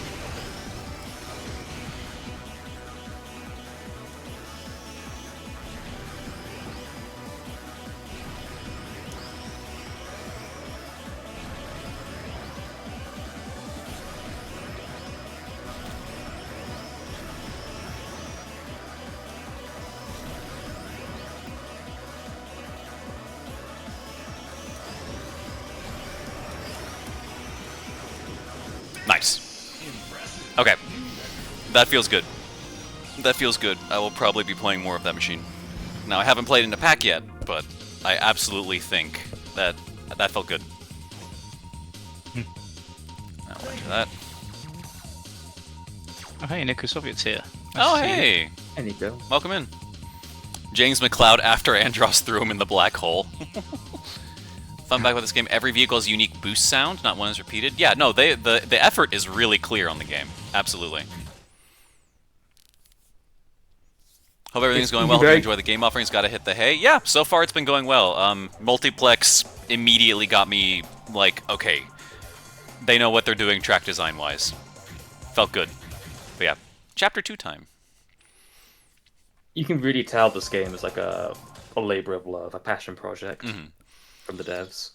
Nice. Okay. That feels good. That feels good. I will probably be playing more of that machine. Now, I haven't played in a pack yet, but I absolutely think that that felt good. I'll enter that. Oh, hey, Nico Soviet's here. Oh, Nice to see you. hey! There you go. Welcome in. James McLeod after Andros threw him in the black hole. Fun fact about this game, every vehicle has a unique boost sound, not one is repeated. Yeah, no, the effort is really clear on the game. Absolutely. Hope everything's going well. Hope you enjoy the game offerings. Gotta hit the hay. Yeah, so far it's been going well. Multiplex immediately got me, like, okay, they know what they're doing track design-wise. Felt good. But yeah, Chapter 2 time. You can really tell this game is like a labor of love, a passion project Mhm. from the devs.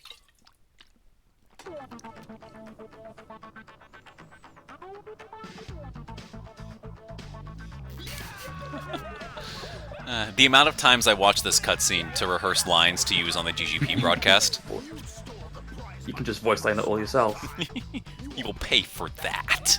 The amount of times I watched this cutscene to rehearse lines to use on the GGP broadcast. You can just voice line it all yourself. You will pay for that.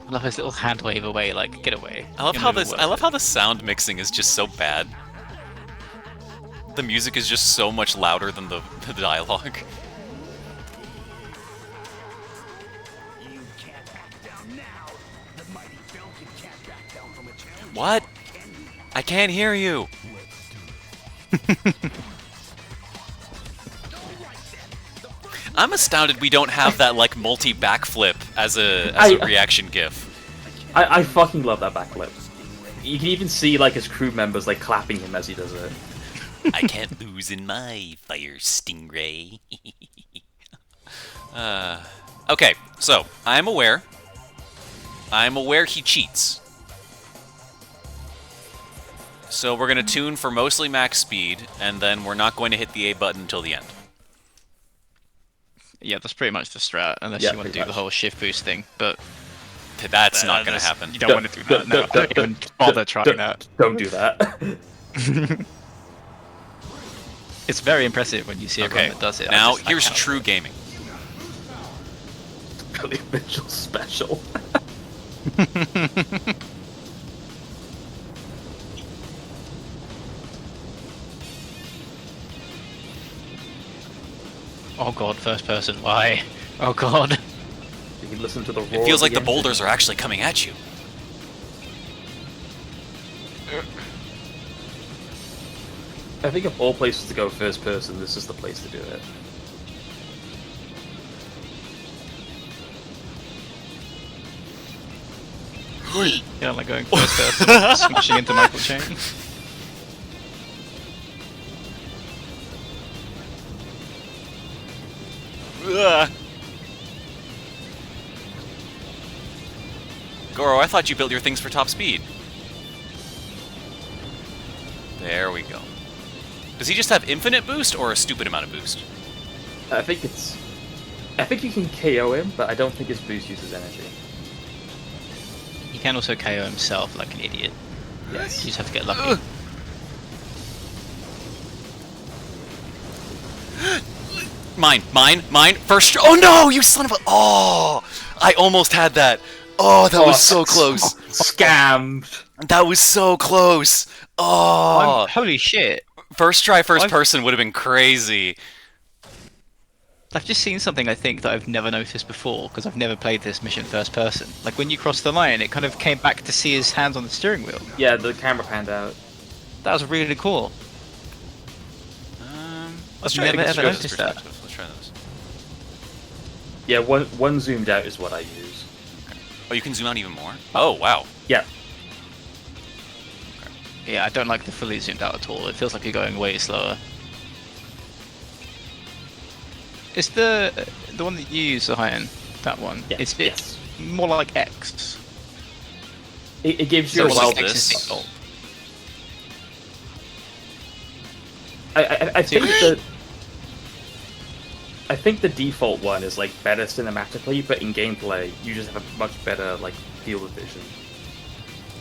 I love his little hand wave away, like, get away. I love You're how not even this. worth I love it. how the sound mixing is just so bad. The music is just so much louder than the dialogue. What? I can't hear you. I'm astounded we don't have that like multi backflip as a reaction GIF. I fucking love that backflip. You can even see like his crew members like clapping him as he does it. I can't lose in my fire stingray. Okay, so I'm aware. I'm aware he cheats. So we're gonna tune for mostly max speed, and then we're not going to hit the A button until the end. Yeah, that's pretty much the strat, unless Yeah, you want to pretty do the much. whole shift boost thing. But That's not gonna happen. You don't want to do that. No, don't even bother trying that. Don't do that. It's very impressive when you see everyone Okay, that does it. now I here's can't. true gaming. Billy Mitchell special. Oh god, first person, why? Oh god. You can listen to the roar. It feels of like the engine. boulders are actually coming at you. I think of all places to go first person, this is the place to do it. Yeah, like going first person, smashing into Michael Chain. Ugh. Goro, I thought you built your things for top speed. There we go. Does he just have infinite boost or a stupid amount of boost? I think you can KO him, but I don't think his boost uses energy. He can also KO himself like an idiot. Yes. You just have to get lucky. Mine. First. Oh no, you son of a. Oh, I almost had that. Oh, that was so close. Scammed. That was so close. Oh, Holy shit. first try, first person would have been crazy. I've just seen something I think that I've never noticed before, because I've never played this mission first person. Like when you crossed the line, it kind of came back to see his hands on the steering wheel. Yeah, the camera panned out. That was really cool. Let's I've try never the ever constructor's noticed that. perspective. Let's try this. Yeah, one zoomed out is what I use. Oh, you can zoom out even more. Oh wow. Yeah. Yeah, I don't like the fully zoomed out at all. It feels like you're going way slower. Is the one that you use, the high end, that one? Yeah, It's yes. more like X. It gives you So a like wild this? X is default. I think I think the default one is like better cinematically, but in gameplay you just have a much better like field of vision.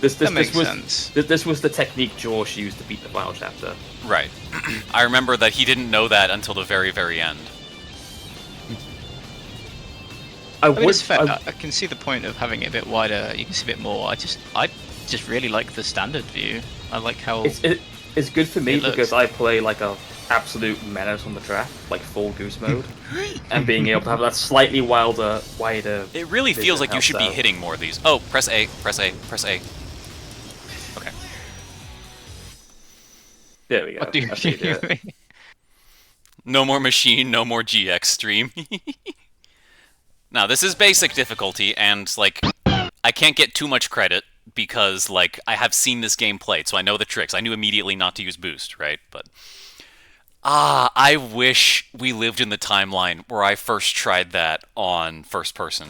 That makes was sense. this was the technique Josh used to beat the final chapter. Right. I remember that he didn't know that until the very, very end. I I mean, would. it's fair. I can see the point of having it a bit wider. You can see a bit more. I just really like the standard view. I like how it's good for me it looks. because I play like a absolute menace on the track, like full goose mode, and being able to have that slightly wider. It really vision feels like you helps should be out. hitting more of these. Oh, press A, press A, press A. Okay. There we go. What do you That's how you do it. mean? No more machine, no more GX stream. Now, this is basic difficulty, and, like, I can't get too much credit because, like, I have seen this game played, so I know the tricks. I knew immediately not to use boost, right? But, I wish we lived in the timeline where I first tried that on first person.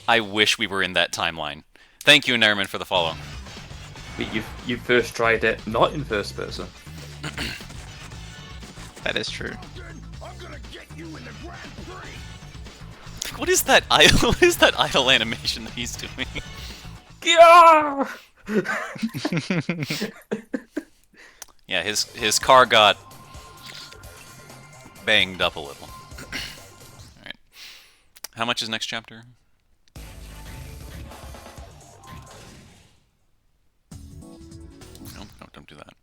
I wish we were in that timeline. Thank you, Nerman, for the follow. But you first tried it not in first person. That is true. I'm gonna get you in the Grand Prix. What is that idle? What is that idle animation that he's doing? Yeah! Yeah, his car got banged up a little. Alright. How much is next chapter? Nope, don't do that.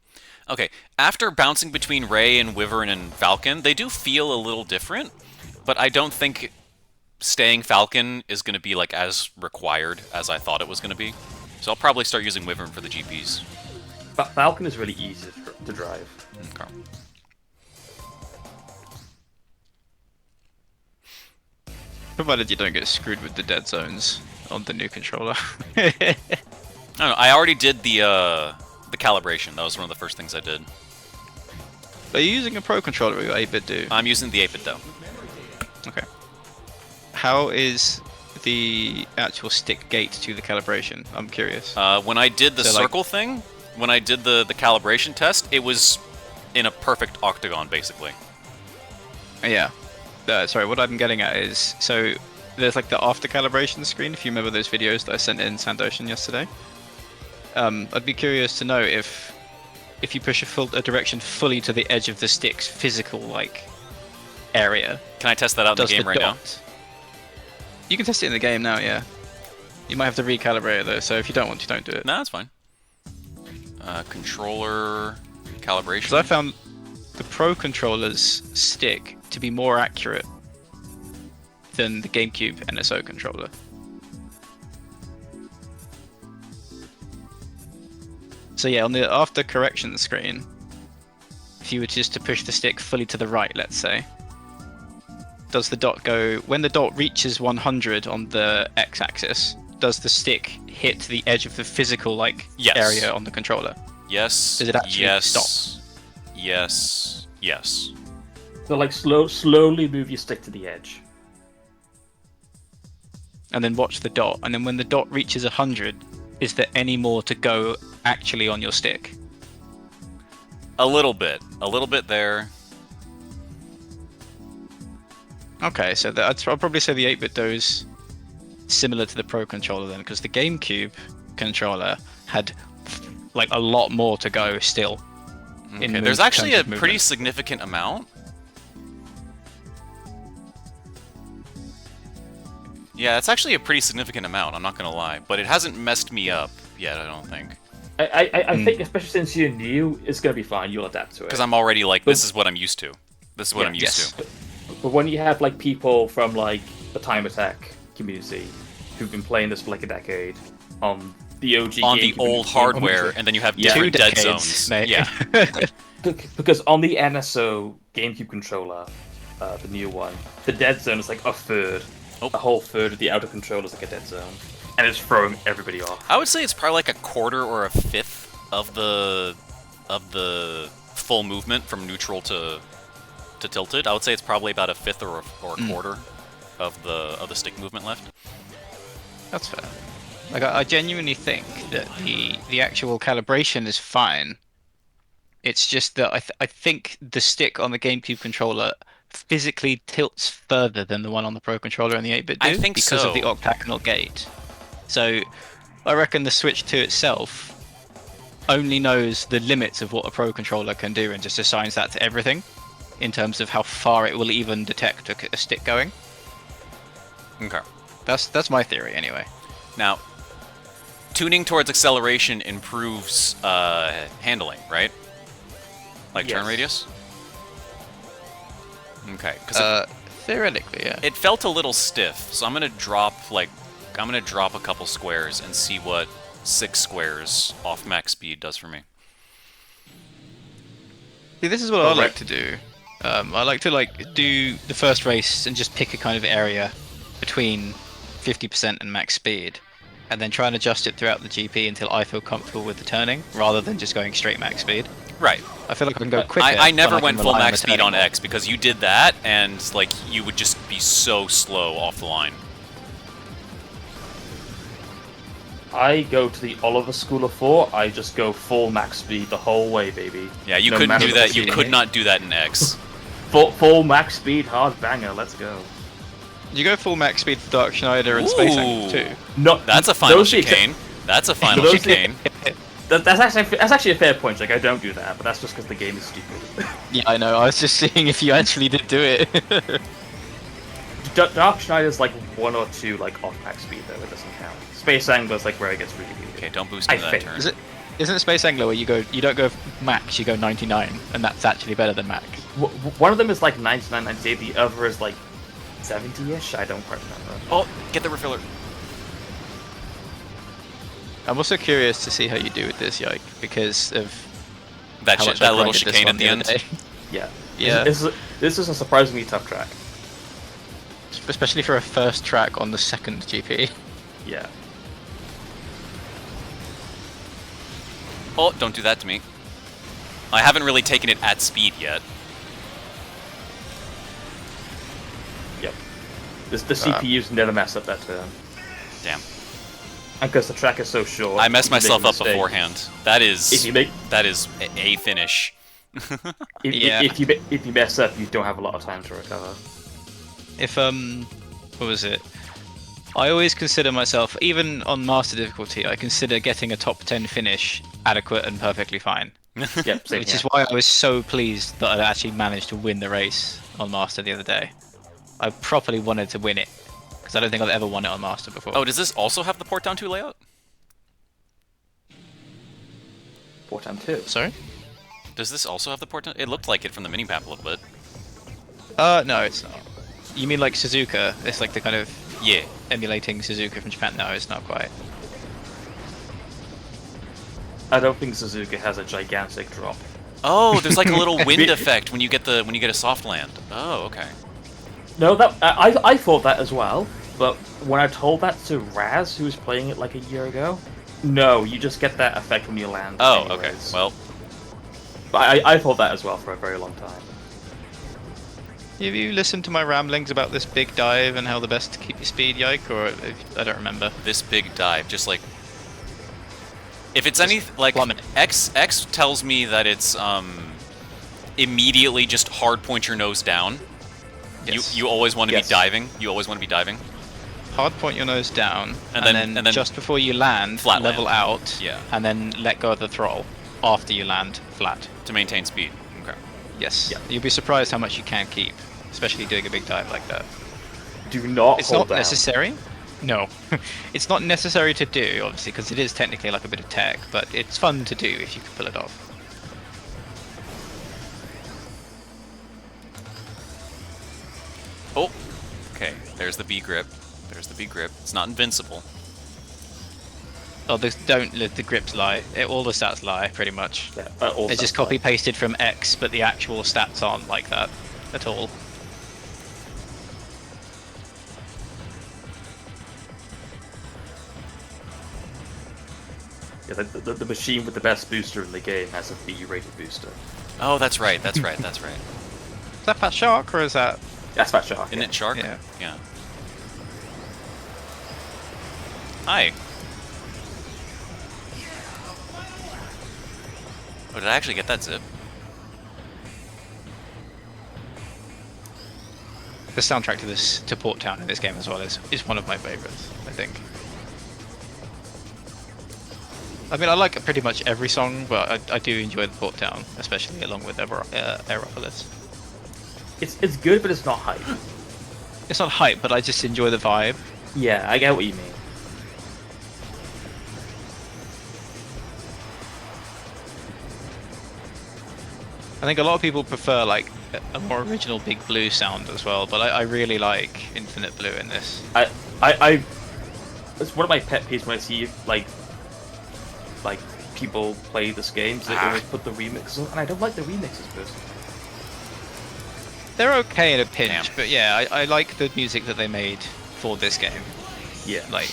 Okay, after bouncing between Ray and Wyvern and Falcon, they do feel a little different, but I don't think staying Falcon is going to be like as required as I thought it was going to be. So I'll probably start using Wyvern for the GPs. Falcon is really easy to drive. Okay. Provided you don't get screwed with the dead zones on the new controller. I don't know, I already did the calibration. That was one of the first things I did. Are you using a Pro controller or your 8-bit do? I'm using the 8-bit though. Okay. How is the actual stick gate to the calibration? I'm curious. When I did the So, circle thing, when I did the calibration test, it was in a perfect octagon, basically. Yeah. Sorry, what I'm getting at is, so there's like the after calibration screen, if you remember those videos that I sent in Sandoshan yesterday. I'd be curious to know if you push a direction fully to the edge of the stick's physical like area. Can I test that out in the Does game right now? You can test it in the game now, yeah. You might have to recalibrate it though, so if you don't want to, don't do it. No, that's fine. Controller calibration. Because I found the Pro controller's stick to be more accurate than the GameCube NSO controller. So yeah, on the after correction screen, if you were just to push the stick fully to the right, let's say, does the dot go, when the dot reaches 100 on the x-axis, does the stick hit the edge of the physical like Yes. area on the controller? Yes. Does it actually yes. stop? Yes. Yes. So like slowly move your stick to the edge. And then watch the dot, and then when the dot reaches 100, is there any more to go actually on your stick? A little bit there. Okay, so I'll probably say the 8-bit does similar to the Pro controller then, because the GameCube controller had like a lot more to go still. Okay, there's actually a pretty significant amount. Yeah, it's actually a pretty significant amount, I'm not gonna lie. But it hasn't messed me up yet, I don't think. I think, especially since you're new, it's gonna be fine. You'll adapt to it. Because I'm already like, this is what I'm used to. This is what Yeah, I'm used to. But when you have like people from like the Time Attack community who've been playing this for like a decade on the OG On the GameCube old hardware, and then you have Yeah. different 2 dead decades, zones. mate. Yeah. because on the NSO GameCube controller, the new one, the dead zone is like a third. Oh. A whole third of the outer controller is like a dead zone, and it's throwing everybody off. I would say it's probably like a quarter or a fifth of the full movement from neutral to tilted. I would say it's probably about a fifth or a quarter of the stick movement left. That's fair. Like I genuinely think that the actual calibration is fine. It's just that I think the stick on the GameCube controller physically tilts further than the one on the Pro controller and the 8-bit do I think because of the so. octagonal gate. So I reckon the Switch 2 itself only knows the limits of what a Pro controller can do and just assigns that to everything in terms of how far it will even detect a stick going. Okay. That's my theory anyway. Now, tuning towards acceleration improves handling, right? Like turn Yes. radius? Okay, because Theoretically, yeah. it felt a little stiff, so I'm gonna drop a couple squares and see what 6 squares off max speed does for me. See, this is what I like to do. I like to do the first race and just pick a kind of area between 50% and max speed, and then try and adjust it throughout the GP until I feel comfortable with the turning, rather than just going straight max speed. Right. I feel like I can go quicker. I never when went can full rely max the speed turning on more. X because you did that, and like you would just be so slow off the line. I go to the Oliver School of Thought. I just go full max speed the whole way, baby. Yeah, you No couldn't matter do what that. the You speed. could not do that in X. Full max speed, hard banger. Let's go. You go full max speed for Dark Schneider and Space Angle Ooh. too. No, That's a final those are the chicane. That's a final those are the- chicane. That's actually a fair point. Like I don't do that, but that's just because the game is stupid. Yeah, I know. I was just seeing if you actually did do it. Dark Schneider's like 1 or 2 like off-pack speed though. It doesn't count. Space Angler's like where it gets really weird. Okay, don't boost I into that think. turn. Isn't it Space Angler where you don't go max, you go 99, and that's actually better than max? One of them is like 99, 98. The other is like 70-ish. I don't quite remember. Oh, get the refiller. I'm also curious to see how you do with this, Yike, because of That how much that I little grinded this chicane one at the end. other day. Yeah. Yeah. This is a surprisingly tough track. Especially for a first track on the second GP. Yeah. Oh, don't do that to me. I haven't really taken it at speed yet. Yep. The CPUs never mess up that turn. Damn. And because the track is so short. I messed if you make myself a up mistake- beforehand. That If is you make a finish. Yeah. if you mess up, you don't have a lot of time to recover. If what was it? I always consider myself, even on master difficulty, I consider getting a top 10 finish adequate and perfectly fine. Yep. Same Which here. is why I was so pleased that I actually managed to win the race on master the other day. I properly wanted to win it because I don't think I've ever won it on master before. Oh, does this also have the port down 2 layout? Four time 2. Sorry? Does this also have the port down? It looked like it from the mini map a little bit. No, it's not. You mean like Suzuka? It's like the kind of Yeah. emulating Suzuka from Japan. No, it's not quite. I don't think Suzuka has a gigantic drop. Oh, there's like a little wind effect when you get a soft land. Oh, okay. No, that I thought that as well, but when I told that to Raz, who was playing it like a year ago, no, you just get that effect when you land. Oh, okay. anyways. Well, But I thought that as well for a very long time. Have you listened to my ramblings about this big dive and how the best to keep your speed, Yike? Or I don't remember. this big dive, just like if it's any like plummet. X tells me that it's immediately just hard point your nose down. Yes. You always want to Yes. be diving. You always want to be diving. Hard point your nose down, And and then then just before you land, flat level land. out, Yeah. and then let go of the throttle after you land flat. To maintain speed. Okay. Yes. Yeah. You'll be surprised how much you can keep, especially doing a big dive like that. Do not It's hold not down. necessary. No, it's not necessary to do, obviously, because it is technically like a bit of tech, but it's fun to do if you can pull it off. Oh. Okay. There's the B grip. There's the B grip. It's not invincible. Oh, don't let the grips lie. All the stats lie, pretty much. Yeah, all They're just stuff copy like- pasted from X, but the actual stats aren't like that at all. Yeah, the machine with the best booster in the game has a B-rated booster. Oh, that's right. That's right. That's right. Is that Fat Shark or is that? That's Fat Shark. Isn't yeah. it Shark? Yeah. Yeah. Hi. Oh, did I actually get that zip? The soundtrack to Port Town in this game as well is one of my favorites, I think. I mean, I like pretty much every song, but I do enjoy the Port Town, especially along with Aeropolis. It's good, but it's not hype. It's not hype, but I just enjoy the vibe. Yeah, I get what you mean. I think a lot of people prefer like a more original Big Blue sound as well, but I really like Infinite Blue in this. I it's one of my pet peeves when I see like people play this game. So they always put the remixes on, and I don't like the remixes personally. They're okay in a pinch, Damn. but yeah, I like the music that they made for this game. Yeah, Like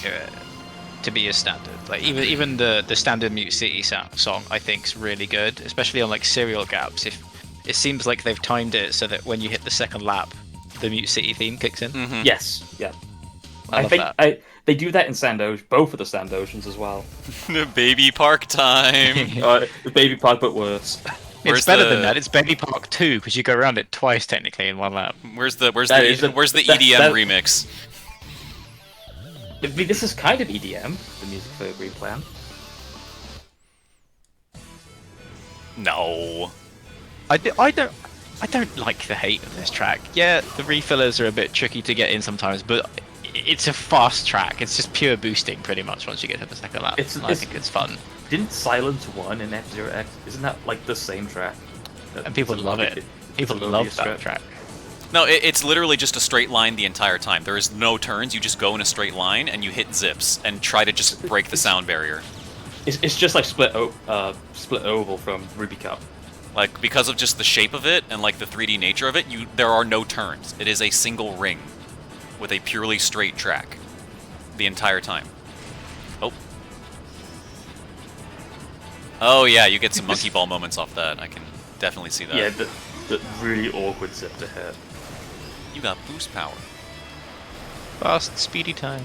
to be a standard. Like even the standard Mute City song I think's really good, especially on like serial gaps. If it seems like they've timed it so that when you hit the second lap, the Mute City theme kicks in. Mm-hmm. yes, yeah. I love think that. they do that in Sand Ocean, both of the Sand Oceans as well. Baby park time. The Baby Park, but worse. Where's It's better the- than that. It's Baby Park 2 because you go around it twice technically in one lap. Where's the That is the- where's the that- EDM that- remix? I mean, this is kind of EDM, the music for Green Plan. No. I don't like the hate of this track. Yeah, the refillers are a bit tricky to get in sometimes, but it's a fast track. It's just pure boosting pretty much once you get to the second lap. I think it's fun. Didn't Silence 1 in F-Zero X? Isn't that like the same track? And people love it. People love that track. No, it's literally just a straight line the entire time. There is no turns. You just go in a straight line and you hit zips and try to just break the sound barrier. It's just like split oval from Ruby Cup. Like, because of just the shape of it and like the 3D nature of it, there are no turns. It is a single ring with a purely straight track the entire time. Oh. Oh yeah, you get some monkey ball moments off that. I can definitely see that. Yeah, the really awkward zip to hit. You got boost power. Fast, speedy time.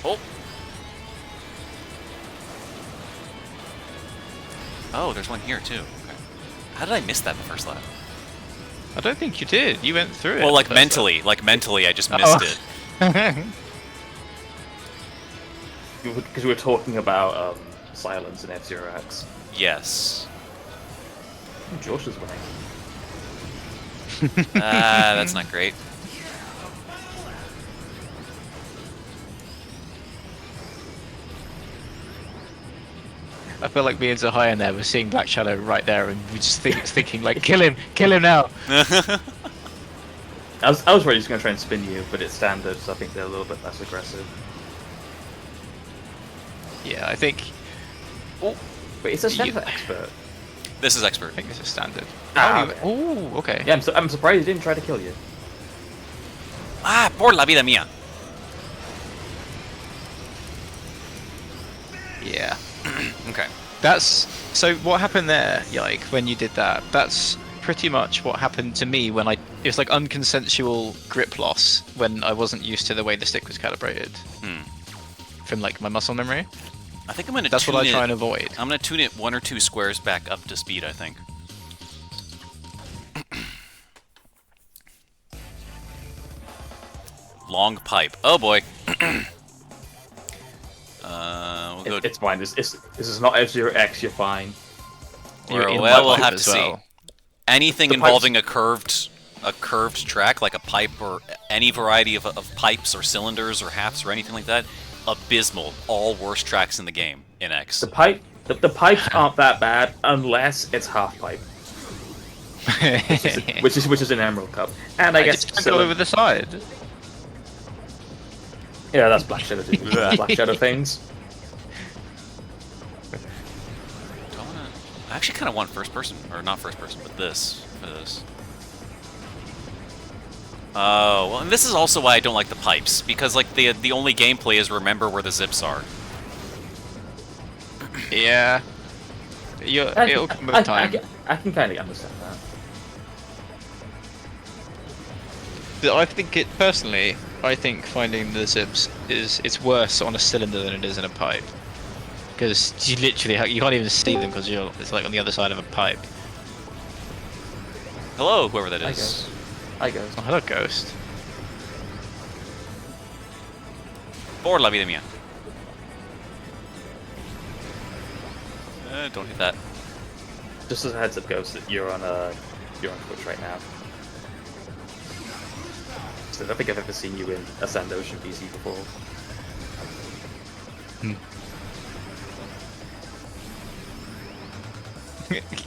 Oh. Oh, there's one here too. Okay. How did I miss that in the first lap? I don't think you did. You went through it. Well, like mentally, I just missed it. Because we were talking about Silence in F-Zero X. Yes. Josh is winning. That's not great. I feel like me and Zahai in there were seeing Black Shadow right there, and we just thinking like, kill him now. I was really just going to try and spin you, but it's standard, so I think they're a little bit less aggressive. Yeah, I think. Oh, wait, is this standard expert? This is expert. I think this is standard. Ah, oh, okay. Yeah, I'm surprised he didn't try to kill you. Ah, por la vida mía. Yeah. Okay. That's so. What happened there, Yike, when you did that? That's pretty much what happened to me when it was like unconsensual grip loss when I wasn't used to the way the stick was calibrated. From like my muscle memory. I think I'm gonna. That's what I try and avoid. I'm gonna tune it 1 or 2 squares back up to speed. I think. Long pipe. Oh boy. We'll go. It's fine. This is not F-Zero X. You're fine. Well, we'll have to see. Anything The involving a curved track, like a pipe or any variety of pipes or cylinders or halves or anything like that, abysmal. All worst tracks in the game in X. The pipes aren't that bad unless it's half pipe, which is an Emerald Cup, and I guess just go over the side. Yeah, that's Black Shadow. Black Shadow things. I actually kind of want first person, or not first person, but this. Oh, well, and this is also why I don't like the pipes, because like the only gameplay is remember where the zips are. Yeah. It'll come with time. I can kind of understand that. But I think personally, I think finding the zips it's worse on a cylinder than it is in a pipe. Because you literally you can't even see them because it's like on the other side of a pipe. Hello, whoever that is. Hi guys. Oh, hello, Ghost. Por la vida mía. Don't hit that. Just as a heads up, Ghost, that you're on Twitch right now. So I don't think I've ever seen you in a Sand Ocean PC before.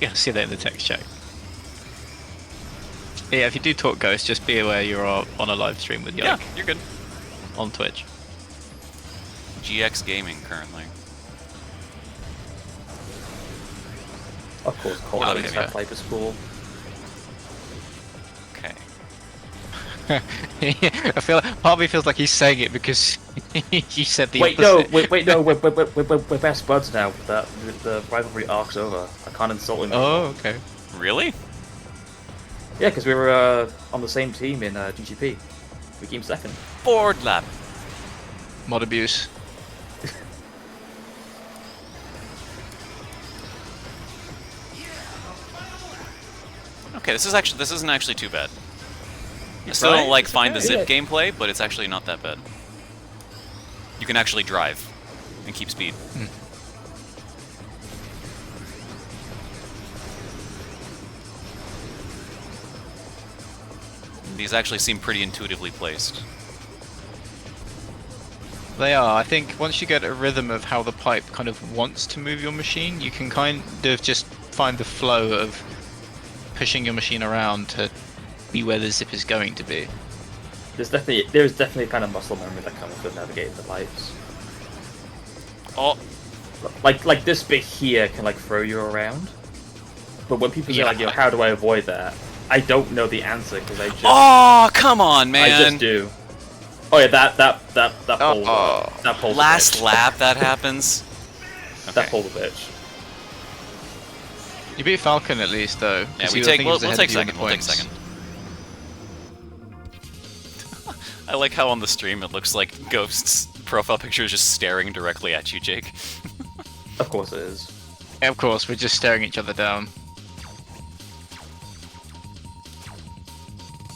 You'll see that in the text chat. Yeah, if you do talk Ghost, just be aware you're on a live stream with Yoke. Yeah, you're good. On Twitch. GX Gaming currently. Of course, Cold okay, that yeah. pipe is cool. Okay. I feel part of me feels like he's saying it because you said the Wait, opposite. no, we're best buds now. The rivalry arc's over. I can't insult him. Oh, okay. Really? Yeah, because we were on the same team in GGP. We came second. Board lap. Mod abuse. Okay, this isn't actually too bad. I still don't like find the zip gameplay, but it's actually not that bad. You can actually drive and keep speed. These actually seem pretty intuitively placed. They are. I think once you get a rhythm of how the pipe kind of wants to move your machine, you can kind of just find the flow of pushing your machine around to be where the zip is going to be. There's definitely kind of muscle memory that comes with navigating the pipes. Oh, Like this bit here can like throw you around, but when people say Yeah. like, you know, how do I avoid that? I don't know the answer because I just oh, come on, man! I just do. Oh yeah, that pole, Oh. that pole. Last lap that happens. That pole the bitch. You beat Falcon at least, though. Yeah, 'cause we he- I take. think he We'll, was we'll ahead take of you on the second. We'll take points. second. I like how on the stream it looks like Ghost's profile picture is just staring directly at you, Jake. Of course it is. Yeah, of course, we're just staring each other down.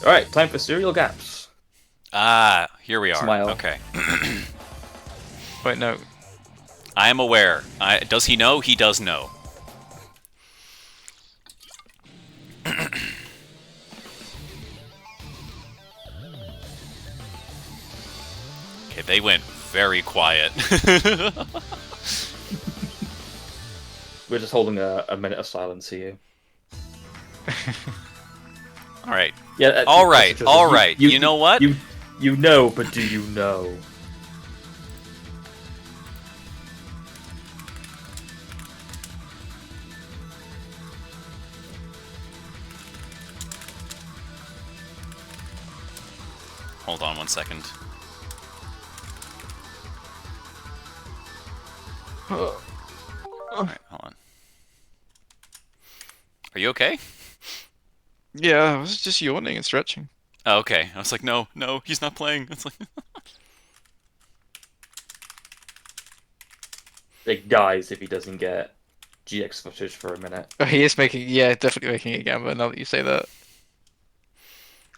All right, time for serial gaps. Ah, here we are. Smile. Okay. Wait, no. I am aware. Does he know? He does know. Okay, they went very quiet. We're just holding a minute of silence here. All right. Yeah. All right. All right. You know what? You know, but do you know? Hold on 1 second. Alright, hold on. Are you okay? Yeah, I was just yawning and stretching. Oh, okay. I was like, no, no, he's not playing. It's like It dies if he doesn't get GX footage for a minute. Oh, he is making, yeah, definitely making a gamble now that you say that.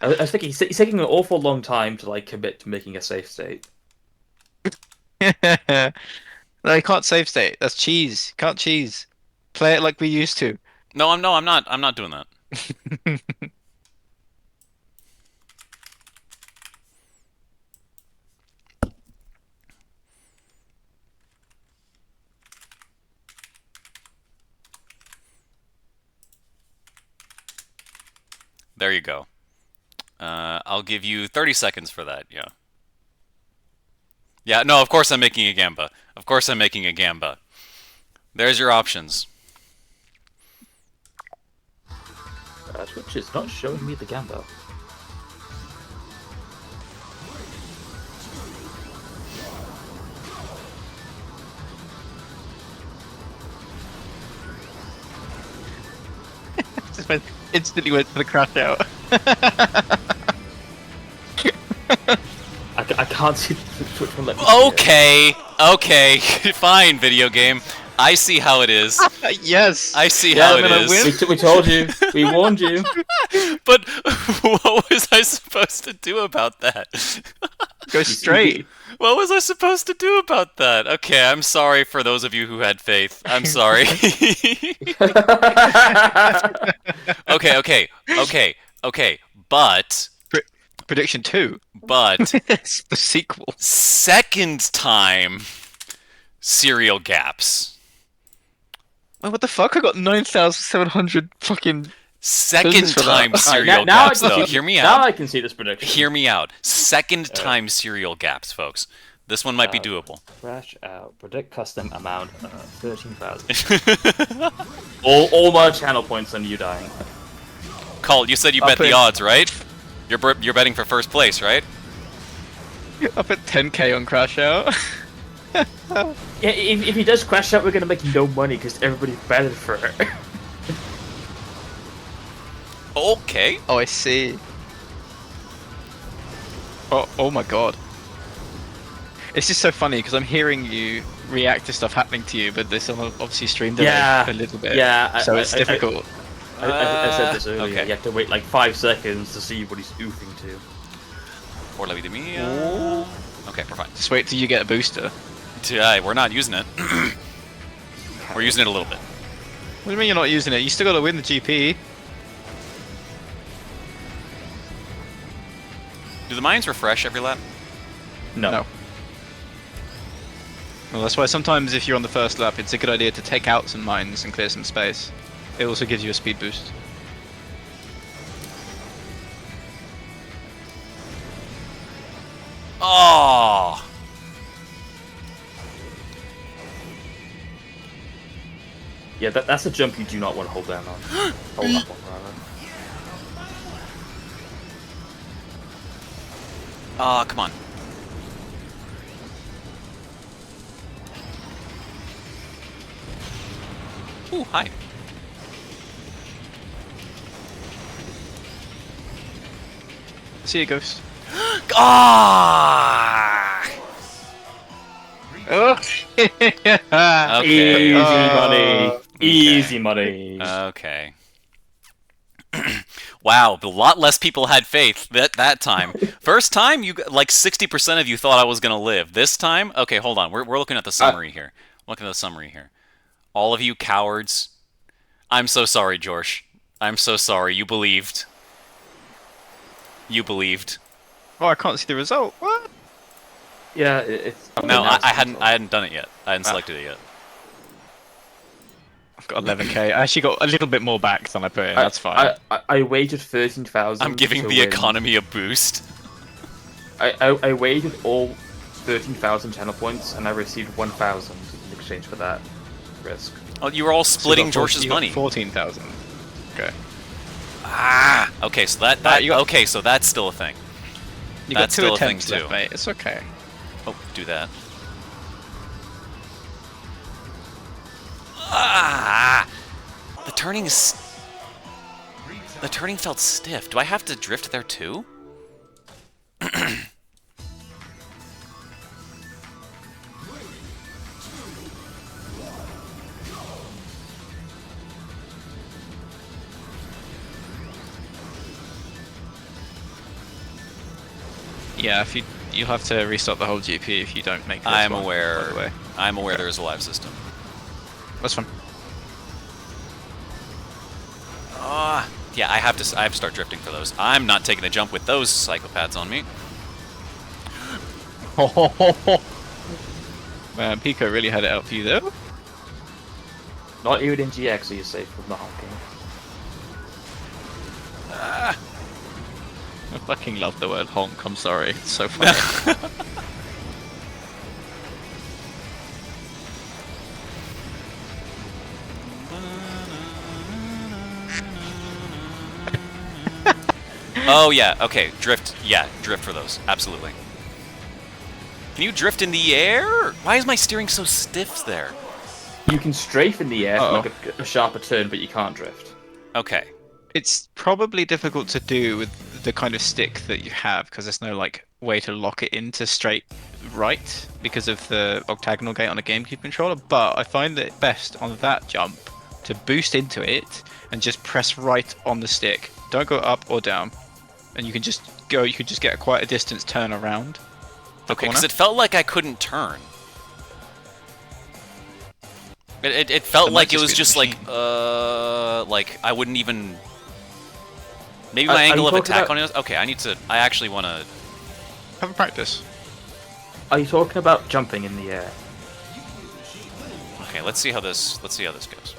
I was thinking he's taking an awful long time to like commit to making a safe state. No, you can't save state. That's cheese. Can't cheese. Play it like we used to. no, I'm not. I'm not doing that. There you go. I'll give you 30 seconds for that, yeah. Yeah, no, of course I'm making a gamba. Of course I'm making a gamba. There's your options. Twitch is not showing me the gamba. Instantly went for the crash out. I can't see the Twitch one. Let me Okay, okay, fine, video game. I see how it is. Yes. I see Yeah, how I mean, it is. we told you. We warned you. But what was I supposed to do about that? Go straight. What was I supposed to do about that? Okay, I'm sorry for those of you who had faith. I'm sorry. Okay. But Prediction 2. but It's the sequel. second time serial gaps. Wait, what the fuck? I got 9,700 fucking... Second Business for that. time Alright, serial now gaps I can though. see, Hear me Now out. I can see this prediction. Hear me out. Second time serial gaps, folks. This one might be doable. Crash out. Predict custom amount 13,000. all my channel points on you dying. Colt, you said you I'll bet the put- odds, right? You're betting for first place, right? I put 10k on crash out. Yeah, if he does crash out, we're gonna make no money because everybody betted for it. Okay. Oh, I see. Oh my god. It's just so funny because I'm hearing you react to stuff happening to you, but this obviously streamed delay Yeah, a little bit. yeah, So it's difficult. I said this earlier. okay. You have to wait like 5 seconds to see what he's oofing to. Por la vida mía. Okay, we're fine. Just wait till you get a booster. We're not using it. We're using it a little bit. What do you mean you're not using it? You still got to win the GP. Do the mines refresh every lap? No. Well, that's why sometimes if you're on the first lap, it's a good idea to take out some mines and clear some space. It also gives you a speed boost. Oh! Yeah, that's a jump you do not want to hold down on. Hold up on, rather. Oh, come on. Ooh, hi. See you, Ghost. Ah! Oh! Okay. Easy money. Okay. Easy money. Okay. Wow, a lot less people had faith that time. First time, like 60% of you thought I was gonna live. This time, okay, hold on. We're looking at the summary here. Looking at the summary here. All of you cowards. I'm so sorry, Jorsh. I'm so sorry. You believed. You believed. Oh, I can't see the result. What? Yeah, it's. No, I hadn't done it yet. I hadn't selected it yet. I've got 11k. I actually got a little bit more back than I put in. That's fine. I waited 13,000. I'm giving the economy a boost. I waited all 13,000 channel points, and I received 1,000 in exchange for that risk. Oh, you were all splitting So Jorsh's money. 14,000. Okay. Ah, okay, so okay, so that's still a thing. You That's got two still a thing attempts too. left, mate. It's okay. Oh, do that. Ah! The turning is... The turning felt stiff. Do I have to drift there too? Yeah, if you'll have to restart the whole GP if you don't make this I'm one, aware. by the way. I'm aware there is a live system. That's fine. Yeah, I have to start drifting for those. I'm not taking the jump with those psychopaths on me. Man, Pico really had it out for you though. Not even in GX are you safe from the honking. I fucking love the word honk. I'm sorry. It's so funny. Oh yeah, okay, drift. Yeah, drift for those. Absolutely. Can you drift in the air? Why is my steering so stiff there? You can strafe in the air Uh-oh. for like a sharper turn, but you can't drift. Okay. It's probably difficult to do with the kind of stick that you have because there's no like way to lock it into straight right because of the octagonal gate on a GameCube controller. But I find it best on that jump to boost into it and just press right on the stick. Don't go up or down, and you can just go. You could just get quite a distance turn around. Okay, because it felt like I couldn't turn. It felt That might like it just was be the just like I wouldn't even. Maybe my Are angle you of talking attack about- on it. Okay, I need to. I actually want to. Have a practice. Are you talking about jumping in the air? Okay, let's see how this. Let's see how this goes.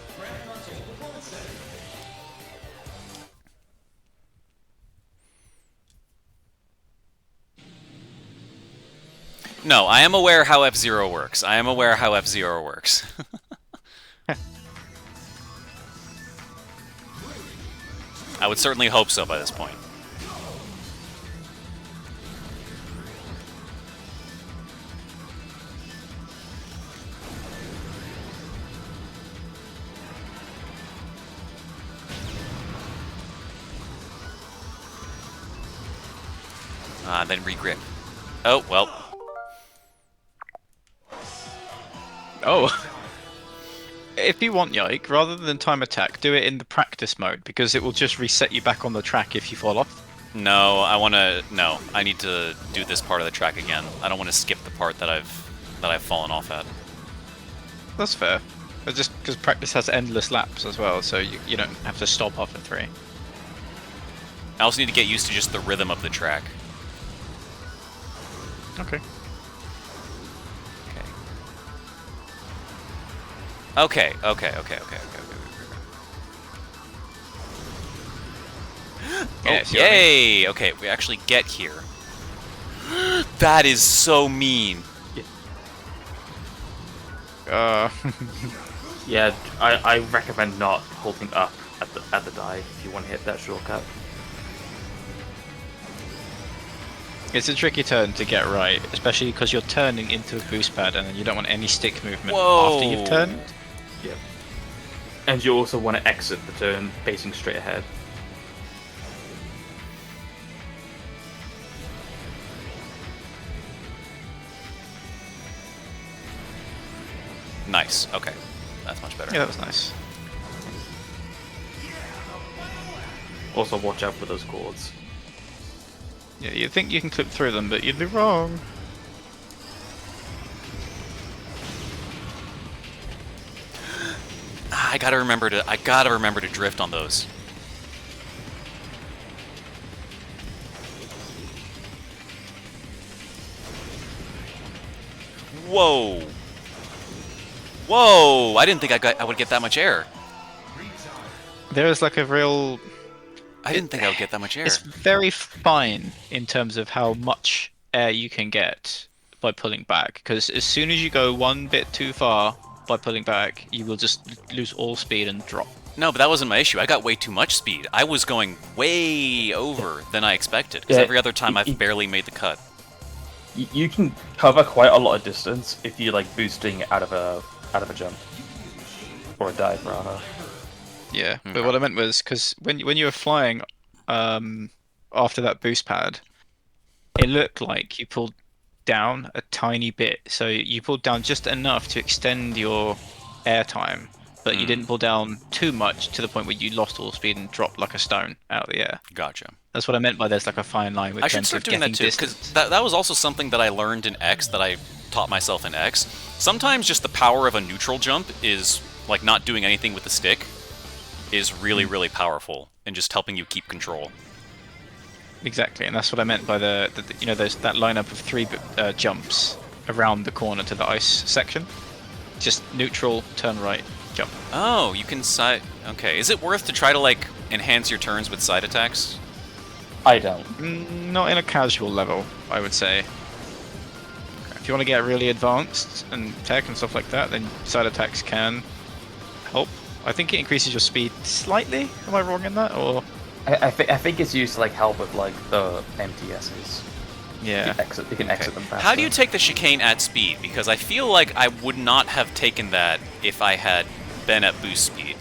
No, I am aware how F-Zero works. I am aware how F-Zero works. I would certainly hope so by this point. Then regrip. Oh, well. Oh. If you want, Yike, rather than time attack, do it in the practice mode because it will just reset you back on the track if you fall off. No, I want to. No, I need to do this part of the track again. I don't want to skip the part that I've fallen off at. That's fair. But just because practice has endless laps as well, so you don't have to stop after 3. I also need to get used to just the rhythm of the track. Okay. Okay. Yeah, Oh, see what I mean? yay! Okay, we actually get here. That is so mean. Yeah, I recommend not holding up at the die if you want to hit that shortcut. It's a tricky turn to get right, especially because you're turning into a boost pad and then you don't want any stick movement after you've turned. Yep. And you also want to exit the turn facing straight ahead. Nice. Okay, that's much better. Yeah, that was nice. Also, watch out for those cords. Yeah, you'd think you can clip through them, but you'd be wrong. I gotta remember to drift on those. Whoa! Whoa! I didn't think I would get that much air. There is like a real... I didn't think I would get that much air. It's very fine in terms of how much air you can get by pulling back, because as soon as you go one bit too far by pulling back, you will just lose all speed and drop. No, but that wasn't my issue. I got way too much speed. I was going way over than I expected, because Yeah, every other time I've barely made the cut. You can cover quite a lot of distance if you're like boosting out of a jump or a dive rather. Yeah, but what I meant was, because when you were flying after that boost pad, it looked like you pulled down a tiny bit. So you pulled down just enough to extend your air time, but you didn't pull down too much to the point where you lost all speed and dropped like a stone out of the air. Gotcha. That's what I meant by there's like a fine line with I should terms start of doing that getting too, because distance. that was also something that I learned in X that I taught myself in X. Sometimes just the power of a neutral jump is, like not doing anything with the stick, is really, really powerful in just helping you keep control. Exactly, and that's what I meant by the you know, there's that lineup of three jumps around the corner to the ice section. Just neutral, turn right, jump. Oh, you can side... Okay, is it worth to try to, like, enhance your turns with side attacks? I don't. Not in a casual level, I would say. If you want to get really advanced and tech and stuff like that, then side attacks can help. I think it increases your speed slightly. Am I wrong in that, or? I think it's used to like help with like the MTSs. Yeah. You can exit them faster. How do you take the chicane at speed? Because I feel like I would not have taken that if I had been at boost speed.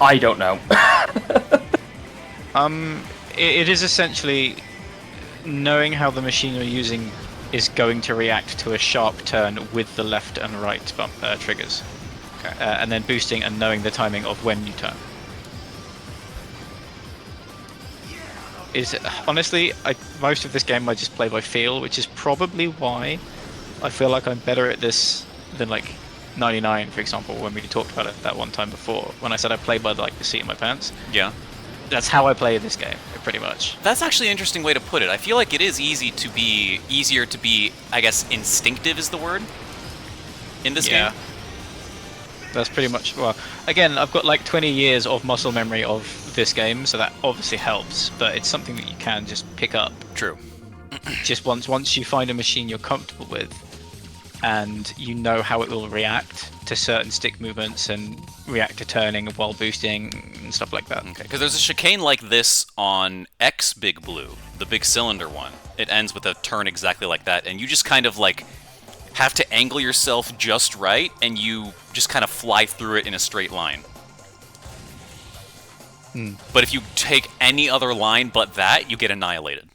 I don't know. It is essentially knowing how the machine you're using is going to react to a sharp turn with the left and right bump triggers. Okay. And then boosting and knowing the timing of when you turn. Honestly, most of this game I just play by feel, which is probably why I feel like I'm better at this than like 99, for example, when we talked about it that one time before. When I said I play by like the seat in my pants. Yeah. That's how I play this game, pretty much. That's actually an interesting way to put it. I feel like it is easier to be, I guess, instinctive is the word in this game. That's pretty much, well, again, I've got like 20 years of muscle memory of this game, so that obviously helps, but it's something that you can just pick up. True. Just once you find a machine you're comfortable with, and you know how it will react to certain stick movements and react to turning while boosting and stuff like that. Okay, because there's a chicane like this on X Big Blue, the big cylinder one. It ends with a turn exactly like that, and you just kind of like have to angle yourself just right, and you just kind of fly through it in a straight line. But if you take any other line but that, you get annihilated.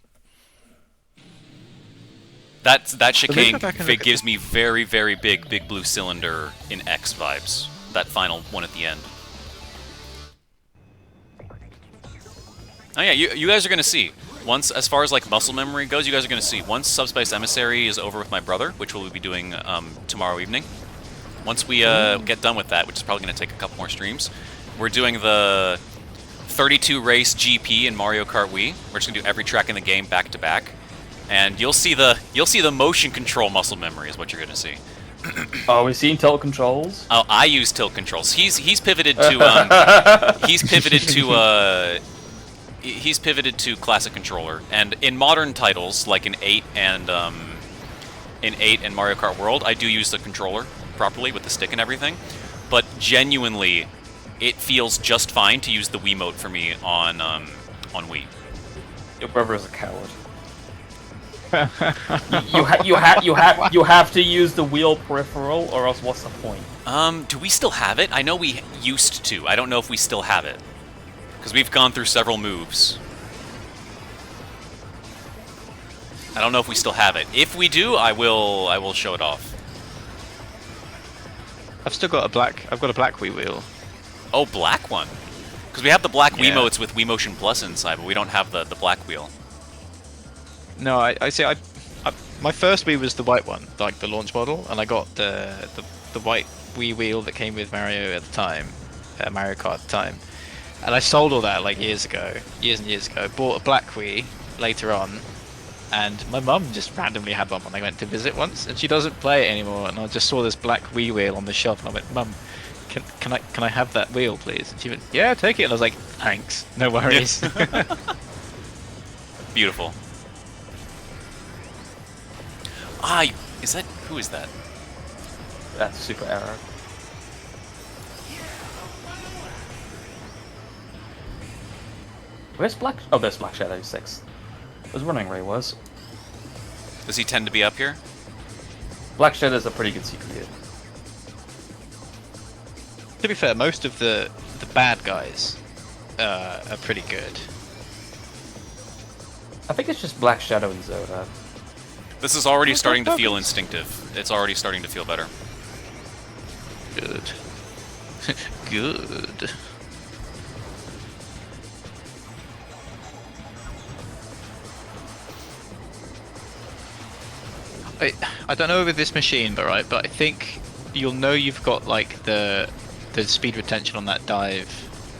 That chicane gives me very, very big blue cylinder in X vibes. That final one at the end. Oh yeah, you guys are gonna see. Once, as far as like muscle memory goes, you guys are gonna see. Once Subspace Emissary is over with my brother, which we'll be doing tomorrow evening. Once we get done with that, which is probably gonna take a couple more streams, we're doing the 32 race GP in Mario Kart Wii. We're just gonna do every track in the game back to back. And you'll see the motion control muscle memory is what you're gonna see. Oh, we've seen tilt controls. Oh, I use tilt controls. He's pivoted to he's pivoted to classic controller. And in modern titles like in 8 and Mario Kart World, I do use the controller properly with the stick and everything. But genuinely, it feels just fine to use the Wiimote for me on Wii. Your brother is a coward. you have to use the wheel peripheral, or else what's the point? Do we still have it? I know we used to. I don't know if we still have it. Because we've gone through several moves. I don't know if we still have it. If we do, I will show it off. I've got a black Wii wheel. Oh, black one. Because we have the black Yeah. Wiimotes with Wii Motion Plus inside, but we don't have the black wheel. No, I see. My first Wii was the white one, like the launch model, and I got the white Wii wheel that came with Mario at the time, Mario Kart at the time. And I sold all that like years and years ago. Bought a black Wii later on, and my mum just randomly had one when I went to visit once, and she doesn't play it anymore. And I just saw this black Wii wheel on the shelf, and I went, "Mum, can I have that wheel, please?" And she went, "Yeah, take it." And I was like, "Thanks, no worries." Beautiful. Who is that? That's super error. Where's Black? Oh, there's Black Shadow 6. I was wondering where he was. Does he tend to be up here? Black Shadow's a pretty good CPU. To be fair, most of the bad guys are pretty good. I think it's just Black Shadow and Zoda. This is already starting to feel instinctive. It's already starting to feel better. Good. Good. I don't know with this machine, but I think you'll know you've got like the speed retention on that dive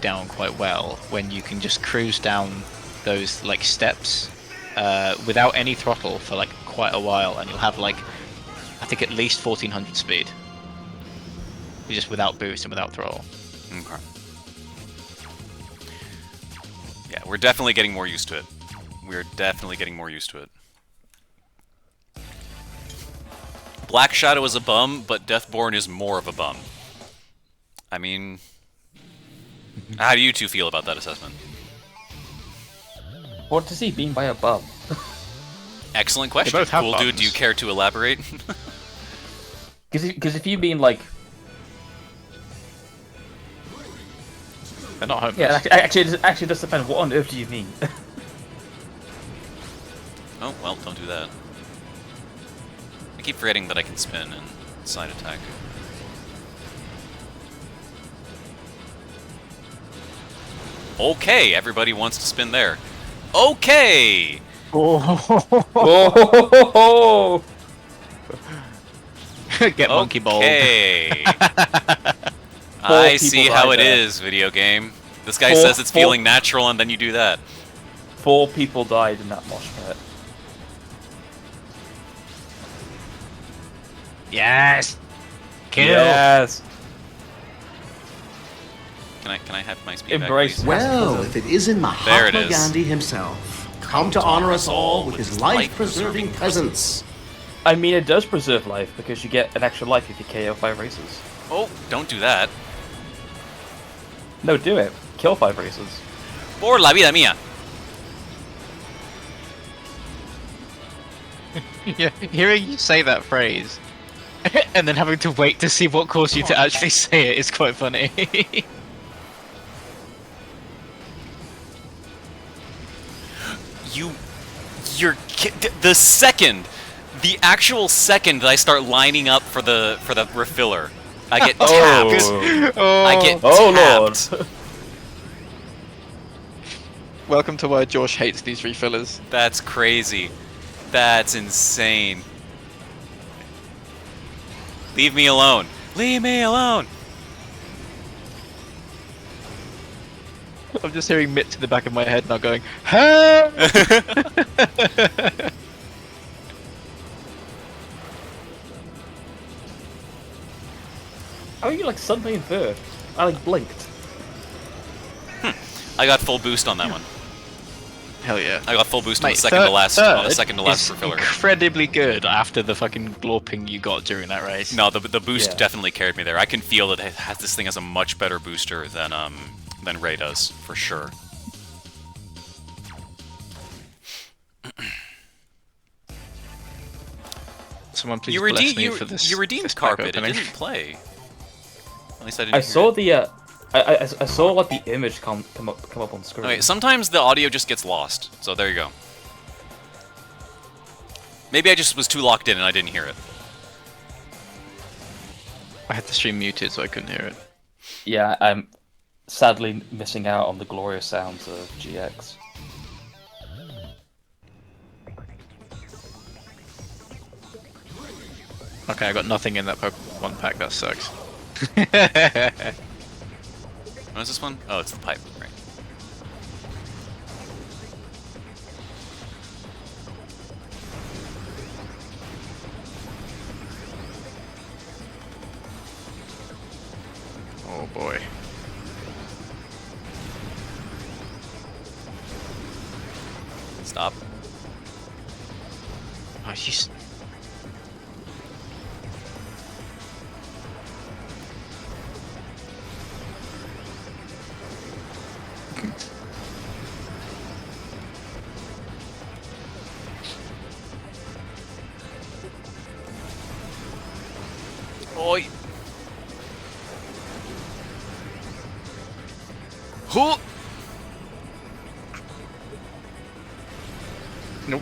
down quite well when you can just cruise down those like steps without any throttle for like quite a while, and you'll have like I think at least 1400 speed. Just without boost and without throttle. Okay. Yeah, we're definitely getting more used to it. We're definitely getting more used to it. Black Shadow is a bum, but Deathborn is more of a bum. I mean, how do you two feel about that assessment? What does he mean by a bum? Excellent question. both have Cool dude, bums. do you care to elaborate? Because if you mean like... They're not homeless. Yeah, actually it does depend. What on earth do you mean? Oh, well, don't do that. I keep forgetting that I can spin and side attack. Okay, everybody wants to spin there. Okay! Oh! Get monkey ball. Okay. I see people how died it there. is, video game. This guy Four- says it's four- feeling natural and then you do that. 4 people died in that mosh pit. Yes. Kill. Yes. Can I have my speed Embrace. back, please? Well, if it isn't There it Mahatma is. Gandhi himself, come to honor us all with his life-preserving presence. I mean, it does preserve life because you get an extra life if you KO 5 races. Oh, don't do that. No, do it. Kill 5 races. Por la vida mía. Yeah, hearing you say that phrase and then having to wait to see what caused you to actually say it is quite funny. The actual second that I start lining up for the refiller, I get tapped. Oh. I get Oh, tapped. Lord. Welcome to why Josh hates these refillers. That's crazy. That's insane. Leave me alone. Leave me alone. I'm just hearing Mitch in the back of my head now going, "Help!" like suddenly in third. I like blinked. I got full boost on that one. Hell yeah. I got full boost on Mate, the second to last. On the third second to last is for filler. incredibly good after the fucking glorping you got during that race. No, the boost Yeah. definitely carried me there. I can feel that this thing has a much better booster than Ray does for sure. Someone please You bless me for this. redeemed this pack carpet. It opening. didn't play. At least I didn't. I hear saw it. the I saw like the image come up on screen. Okay, sometimes the audio just gets lost. So there you go. Maybe I just was too locked in and I didn't hear it. I had the stream muted so I couldn't hear it. Yeah, I'm sadly missing out on the glorious sounds of GX. Okay, I got nothing in that Pokemon pack. That sucks. What is this one? Oh, it's the pipe. Right. Oh boy. Stop. Oh, he's... Oi. Who? Nope.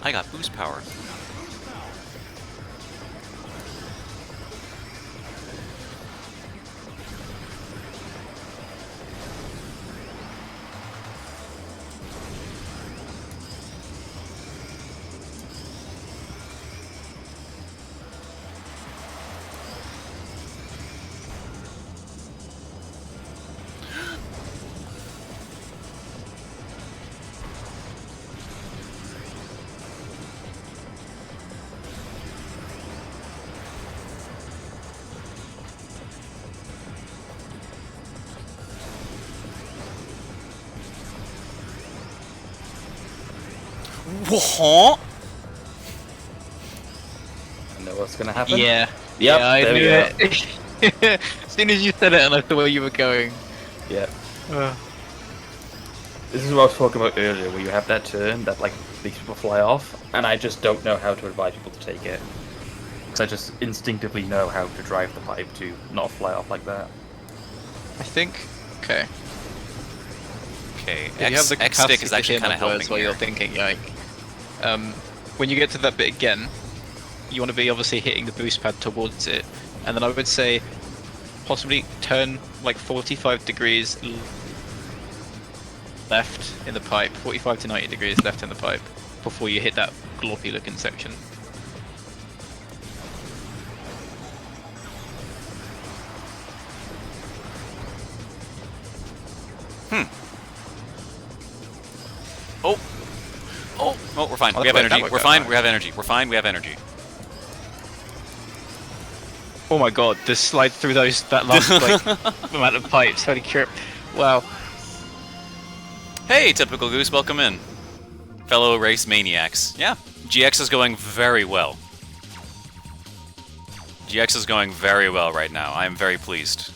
I got boost power. What? I know what's gonna happen. Yeah. Yep, Yeah, I there we knew go. it. As soon as you said it, and I thought where you were going. Yeah. This is what I was talking about earlier, where you have that turn that like these people fly off, and I just don't know how to advise people to take it. Because I just instinctively know how to drive the pipe to not fly off like that. I think. Okay. Okay, If you have the X stick capacity is to actually hear kind of my words helping while here. you're thinking, like, when you get to that bit again, you want to be obviously hitting the boost pad towards it, and then I would say possibly turn like 45 degrees left in the pipe, 45 to 90 degrees left in the pipe before you hit that gloppy looking section. Oh. Oh. Oh, we're fine. Oh, We have that energy. worked We're out fine. nice. We have energy. We're fine. We have energy. Oh my god, the slide through that last like amount of pipes, holy crap. Wow. Hey, typical goose, welcome in. Fellow race maniacs. Yeah, GX is going very well. GX is going very well right now. I am very pleased.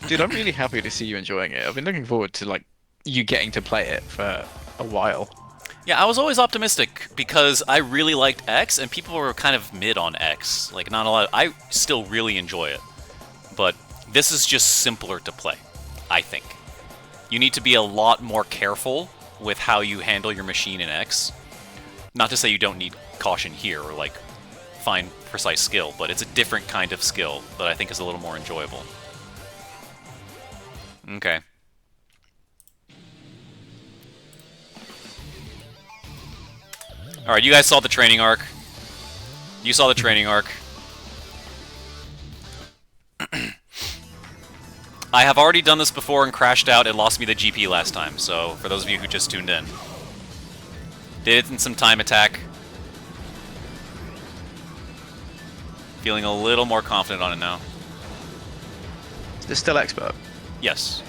Dude, I'm really happy to see you enjoying it. I've been looking forward to like you getting to play it for a while. Yeah, I was always optimistic because I really liked X, and people were kind of mid on X. Like, not a lot. I still really enjoy it, but this is just simpler to play, I think. You need to be a lot more careful with how you handle your machine in X. Not to say you don't need caution here or like fine, precise skill, but it's a different kind of skill that I think is a little more enjoyable. Okay. Alright, you guys saw the training arc. You saw the training arc. I have already done this before and crashed out. It lost me the GP last time, so for those of you who just tuned in. Did it in some time attack. Feeling a little more confident on it now. It's still expert. Yes.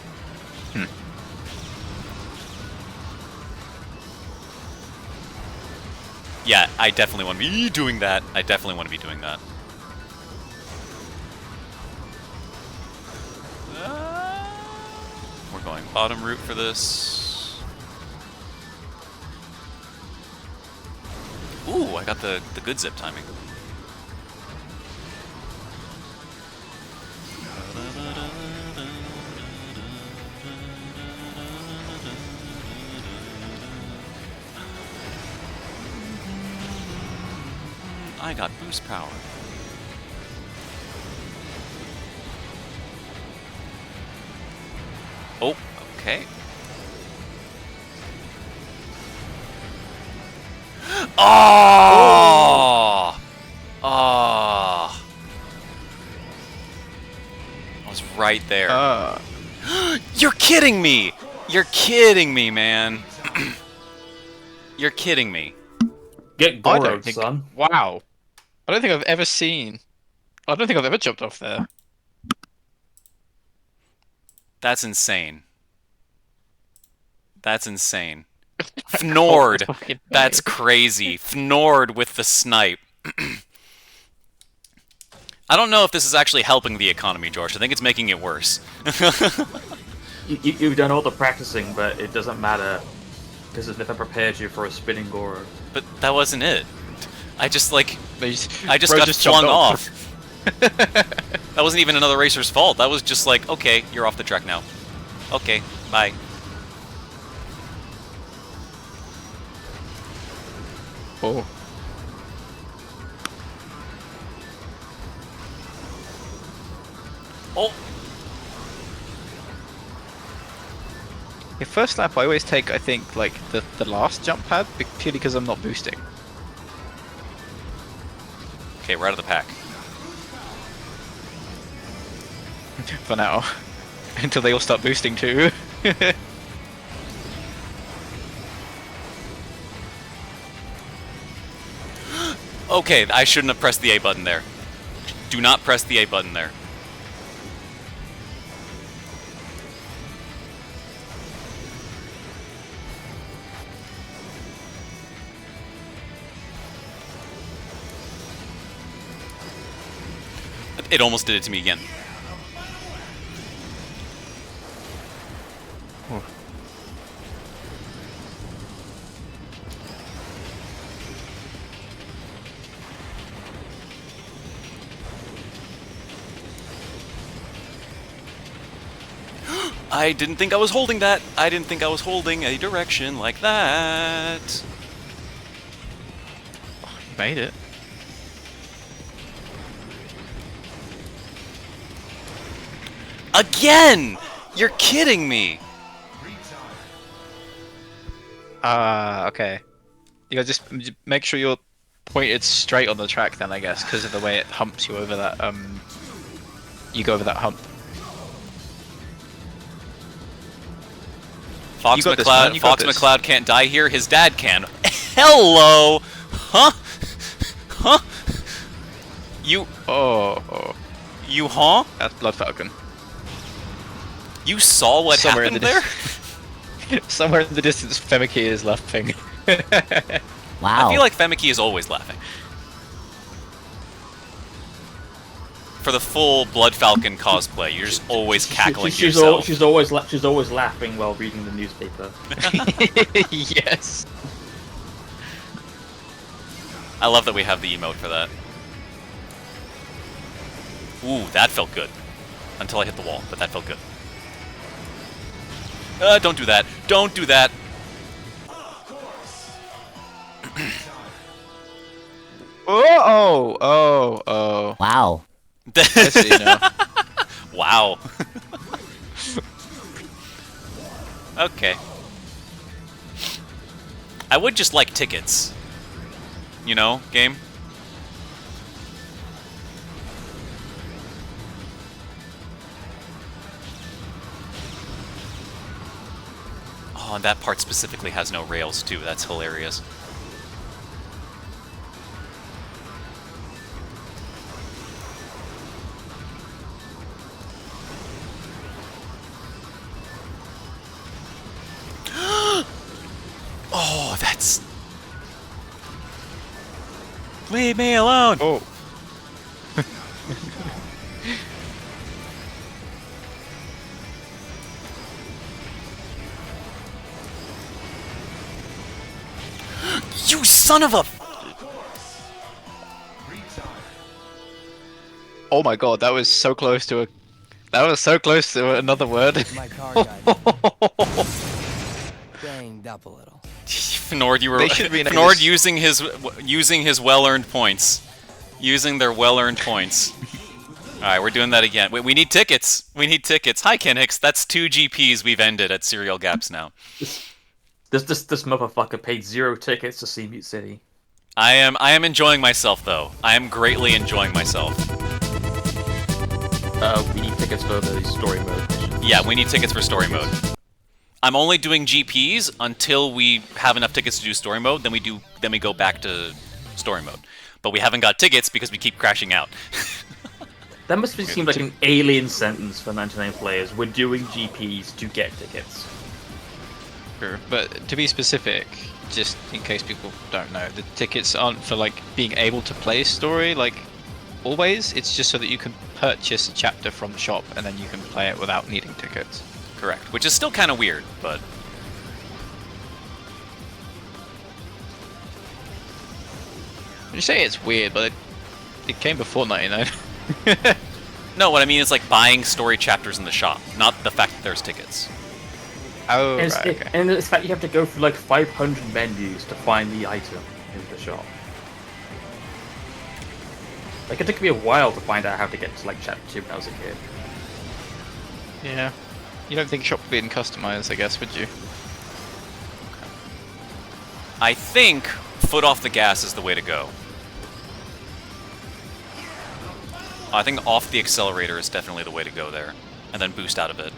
Yeah, I definitely want to be doing that. I definitely want to be doing that. We're going bottom route for this. Ooh, I got the good zip timing. I got boost power. Oh, okay. Oh! Oh! I was right there. You're kidding me! You're kidding me, man. You're kidding me. Get I Goro, don't think. son. Wow. I don't think I've ever seen. I don't think I've ever jumped off there. That's insane. That's insane. Fnord! Fucking That's way. crazy. Fnord with the snipe. I don't know if this is actually helping the economy, George. I think it's making it worse. You've done all the practicing, but it doesn't matter because it never prepared you for a spinning Goro. But that wasn't it. I just, like... Bro I just got jumped flung off. That wasn't even another racer's fault. That was just like, okay, you're off the track now. Okay, bye. Oh. Oh! Your first lap, I always take, I think, like, the last jump pad, purely because I'm not boosting. Okay, we're out of the pack. For now. Until they all start boosting too. Okay, I shouldn't have pressed the A button there. Do not press the A button there. It almost did it to me again. I didn't think I was holding that. I didn't think I was holding a direction like that. You made it. Again! You're kidding me! Okay. You gotta just make sure you're pointed straight on the track then, I guess, because of the way it humps you over that, you go over that hump. Fox You got this, man. McCloud, You got Fox this. McCloud can't die here. His dad can. Hello! Huh? Huh? You, Oh. you huh? That's Blood Falcon. You saw what Somewhere in happened the there? Somewhere in the distance, Femike is laughing. Wow. I feel like Femike is always laughing. For the full Blood Falcon cosplay, you're just always cackling to yourself. She's always laughing while reading the newspaper. Yes. I love that we have the emote for that. Ooh, that felt good. Until I hit the wall, but that felt good. Don't do that. Don't do that. Oh. Wow. I see now. Wow. Okay. I would just like tickets. You know, game? Oh, and that part specifically has no rails, too. That's hilarious. Leave me alone! Oh. You son of a... Oh my god, that was so close to a... That was so close to another word. My car got banged up a little. Fnord, you were... They should rename Fnord this- using his well-earned points. Using their well-earned points. Alright, we're doing that again. Wait, we need tickets! We need tickets. Hi, Kenhix. That's 2 GPs we've ended at Serial Gaps now. This motherfucker paid 0 tickets to see Mute City. I am enjoying myself, though. I am greatly enjoying myself. We need tickets for the story mode mission. Yeah, we need tickets for story mode. I'm only doing GPs until we have enough tickets to do story mode, then we go back to story mode. But we haven't got tickets because we keep crashing out. That must seem like an alien sentence for 99 players. We're doing GPs to get tickets. Sure. But to be specific, just in case people don't know, the tickets aren't for like being able to play story like always. It's just so that you can purchase a chapter from the shop and then you can play it without needing tickets. Correct. Which is still kind of weird, but... You say it's weird, but it came before 99. No, what I mean is like buying story chapters in the shop, not the fact that there's tickets. Oh, And right, okay. and it's fact you have to go through like 500 menus to find the item in the shop. Like it took me a while to find out how to get to like chapter 2 when I was a kid. Yeah. You don't think shop being customized, I guess, would you? I think foot off the gas is the way to go. I think off the accelerator is definitely the way to go there, and then boost out a bit.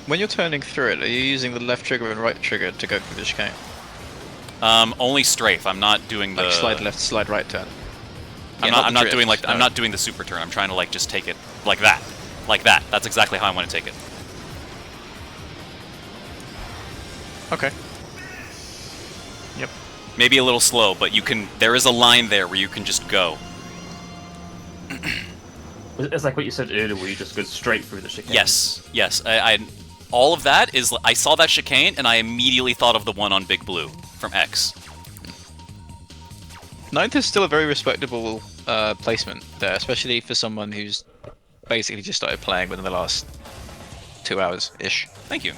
When you're turning through it, are you using the left trigger and right trigger to go through the chicane? Only strafe. I'm not doing the Like slide left, slide right turn. I'm Yeah, not the doing drift, like I'm no. not doing the super turn. I'm trying to like just take it like that. Like that. That's exactly how I want to take it. Okay. Yep. Maybe a little slow, but you can there is a line there where you can just go. It's like what you said earlier, where you just go straight through the chicane. Yes. Yes. I all of that is I saw that chicane and I immediately thought of the one on Big Blue from X. Ninth is still a very respectable placement there, especially for someone who's basically just started playing within the last 2 hours-ish. Thank you.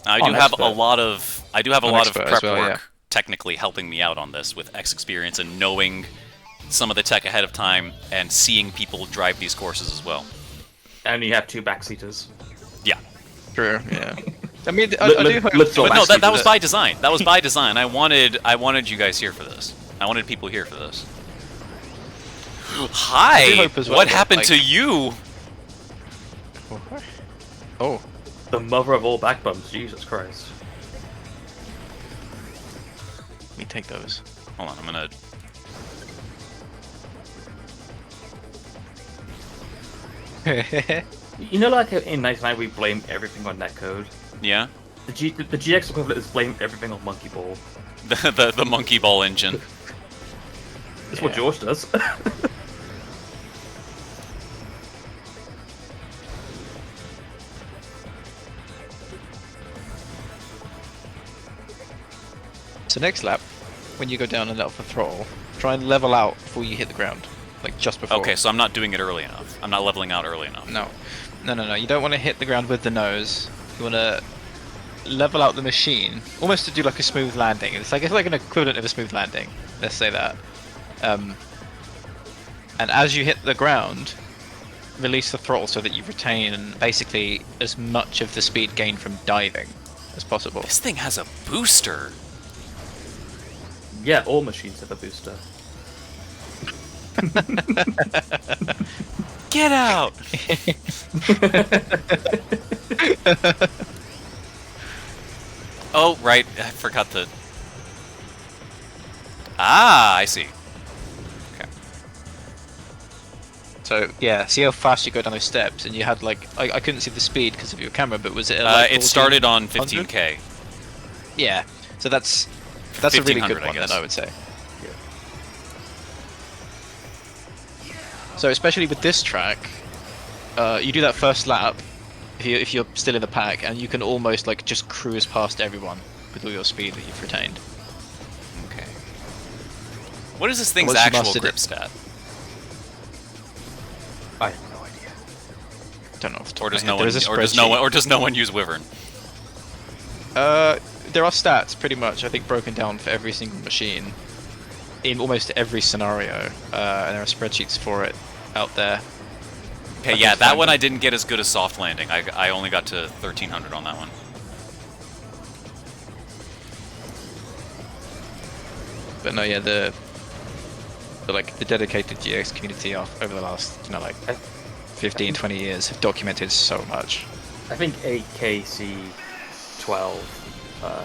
I Oh, do an have expert. a lot of expert as prep well, work yeah. technically helping me out on this with X experience and knowing some of the tech ahead of time and seeing people drive these courses as well. And you have 2 backseaters. Yeah. True, yeah. I mean, I do hope... Let's go But no, backseater that was it. by design. That was by design. I wanted you guys here for this. I wanted people here for this. I do Hi! hope as well What that, happened like- to you? Oh, The mother of all backbumps, Jesus Christ. let me take those. Hold on, I'm gonna... You know, like in 99 we blame everything on netcode? Yeah? The GX equivalent is blame everything on Monkey Ball. The monkey ball engine. That's what George does. So next lap, when you go down and let off the throttle, try and level out before you hit the ground. Like just before. Okay, so I'm not doing it early enough. I'm not leveling out early enough. No. No. You don't want to hit the ground with the nose. You want to level out the machine, almost to do like a smooth landing. It's like an equivalent of a smooth landing. Let's say that. And as you hit the ground, release the throttle so that you retain basically as much of the speed gained from diving as possible. This thing has a booster. Yeah, all machines have a booster. Get out! Oh, right. I forgot the... Ah, I see. Okay. So yeah, see how fast you go down those steps, and you had like I couldn't see the speed because of your camera, but was it? At, like, It started on 1400? 15k. Yeah, so that's a really good 1500, I one then guess. I would say. So especially with this track, you do that first lap if you're still in the pack, and you can almost like just cruise past everyone with all your speed that you've retained. Okay. What is this thing's Once you actual mastered grip it- stat? I have no idea. Don't know. Off the top Or of does my no head. one? There is a Or does no one? spreadsheet. Or does no one use Wyvern? There are stats pretty much, I think, broken down for every single machine in almost every scenario, and there are spreadsheets for it out there. Okay, I yeah, can that find one them. I didn't get as good as soft landing. I only got to 1300 on that one. But no, yeah, the dedicated GX community over the last, 15, 20 years have documented so much. I think 8KC12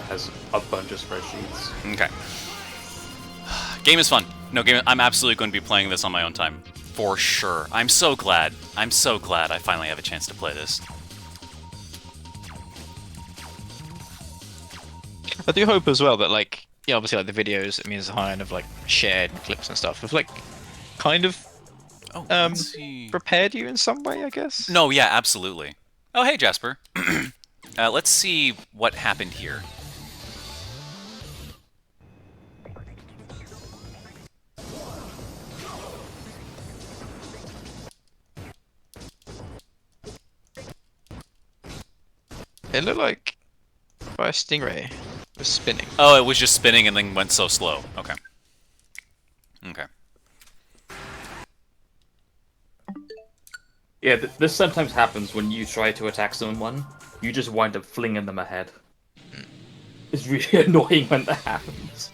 has a bunch of spreadsheets. Okay. Game is fun. No game. I'm absolutely going to be playing this on my own time, for sure. I'm so glad. I'm so glad I finally have a chance to play this. I do hope as well that, obviously, the videos that me and Zahian have, shared clips and stuff have, kind of Oh, let's see. prepared you in some way, I guess? No, yeah, absolutely. Oh, hey, Jasper. Let's see what happened here. It looked like by a stingray was spinning. Oh, it was just spinning and then went so slow. Okay. Okay. Yeah, this sometimes happens when you try to attack someone. You just wind up flinging them ahead. It's really annoying when that happens.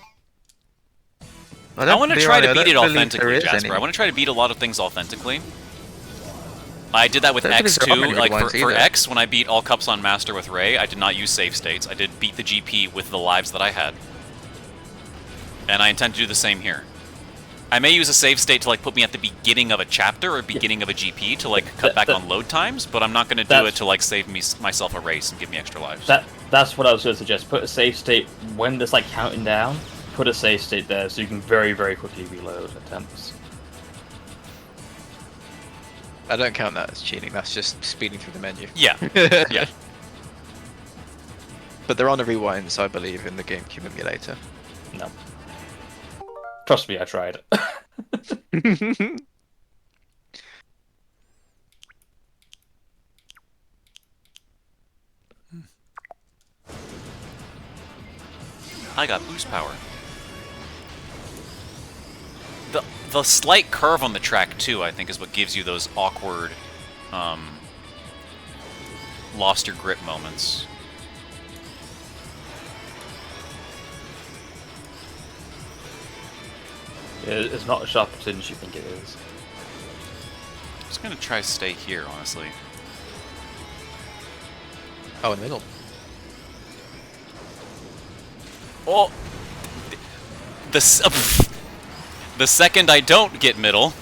I want to try to beat it authentically, Jasper. I want to try to beat a lot of things authentically. I did that with X too. Like for X, when I beat all cups on Master with Ray, I did not use save states. I did beat the GP with the lives that I had, and I intend to do the same here. I may use a save state to put me at the beginning of a chapter or beginning of a GP to cut back on load times, but I'm not going to do it to save myself a race and give me extra lives. That's what I was going to suggest. Put a save state when there's counting down. Put a save state there so you can very, very quickly reload attempts. I don't count that as cheating, that's just speeding through the menu. Yeah. Yeah. But there are no rewinds, I believe, in the GameCube emulator. No. Trust me, I tried. I got boost power. The slight curve on the track too, I think, is what gives you those awkward, lost your grip moments. It's not as sharp as you think it is. I'm just gonna try stay here, honestly. Oh, in the middle. Oh, the second I don't get middle,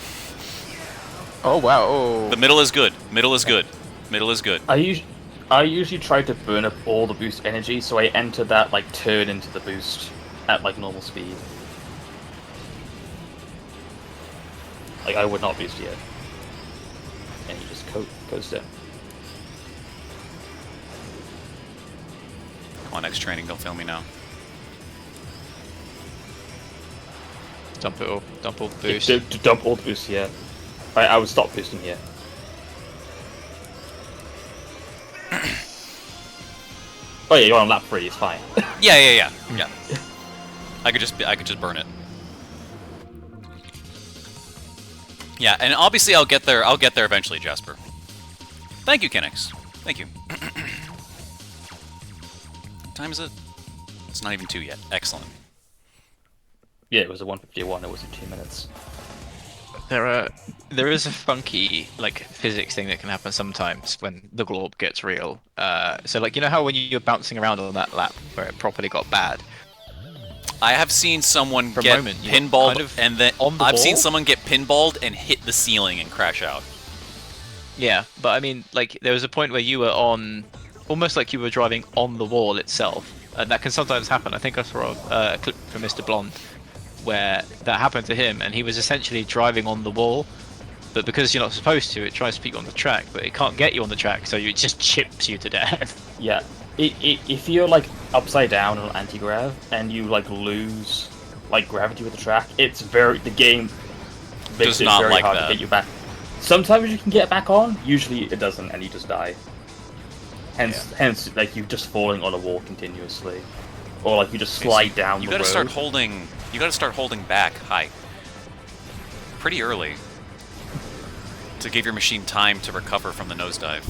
Oh, wow. Oh. the middle is good. Middle is good. Middle is good. I usually try to burn up all the boost energy, so I enter that turn into the boost at normal speed. I would not boost yet. And you just coast it. Come on, X training, don't fail me now. Dump it all. Dump all the boost. Dump all the boost here. I would stop boosting here. Oh yeah, you're on lap 3, it's fine. Yeah. I could just burn it. Yeah, and obviously I'll get there eventually, Jasper. Thank you, Kenix. Thank you. What time is it? It's not even 2 yet. Excellent. Yeah, it was a 151, it was in 2 minutes. There is a funky physics thing that can happen sometimes when the glorb gets real. So you know how when you're bouncing around on that lap where it properly got bad. I have seen someone For a get moment, you pinballed, kind of and then on the I've seen ball? someone get pinballed and hit the ceiling and crash out. Yeah, but I mean, there was a point where you were on, almost like you were driving on the wall itself, and that can sometimes happen. I think I saw a clip from Mr. Blonde where that happened to him, and he was essentially driving on the wall, but because you're not supposed to, it tries to put you on the track, but it can't get you on the track, so it just chips you to death. Yeah. If you're like upside down on anti-grav and you like lose like gravity with the track, the game makes Does it not very like hard that. to get you back. Sometimes you can get back on, usually it doesn't, and you just die. Hence, like you just falling on a wall continuously, or like you just slide down. You the gotta road. start holding. You gotta start holding back high. Pretty early. To give your machine time to recover from the nosedive.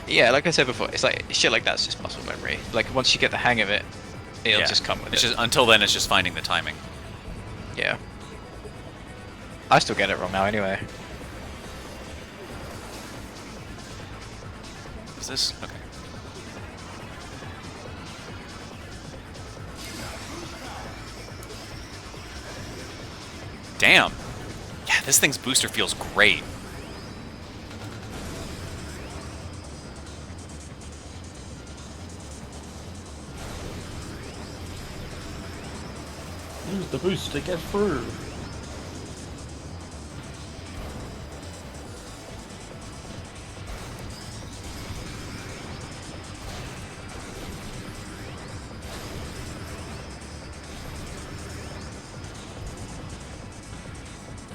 Yeah, like I said before, it's like shit like that's just muscle memory. Like once you get the hang of it, it'll just come with It's it. just, until then, it's just finding the timing. Yeah. I still get it wrong now anyway. Is this okay? Damn. Yeah, this thing's booster feels great. Use the boost to get through.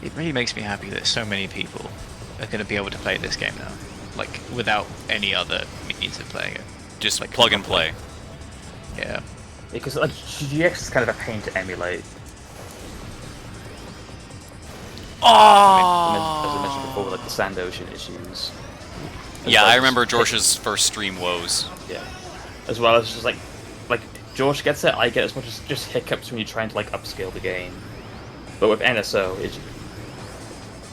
It really makes me happy that so many people are going to be able to play this game now, like without any other means of playing it. Just Like, plug and play. Yeah. Because like GX is kind of a pain to emulate. As I mentioned before, like the Sand Ocean issues. As Yeah, well I as remember just- George's first stream woes. Yeah. As well as just like George gets it, I get as much as just hiccups when you're trying to like upscale the game. But with NSO, it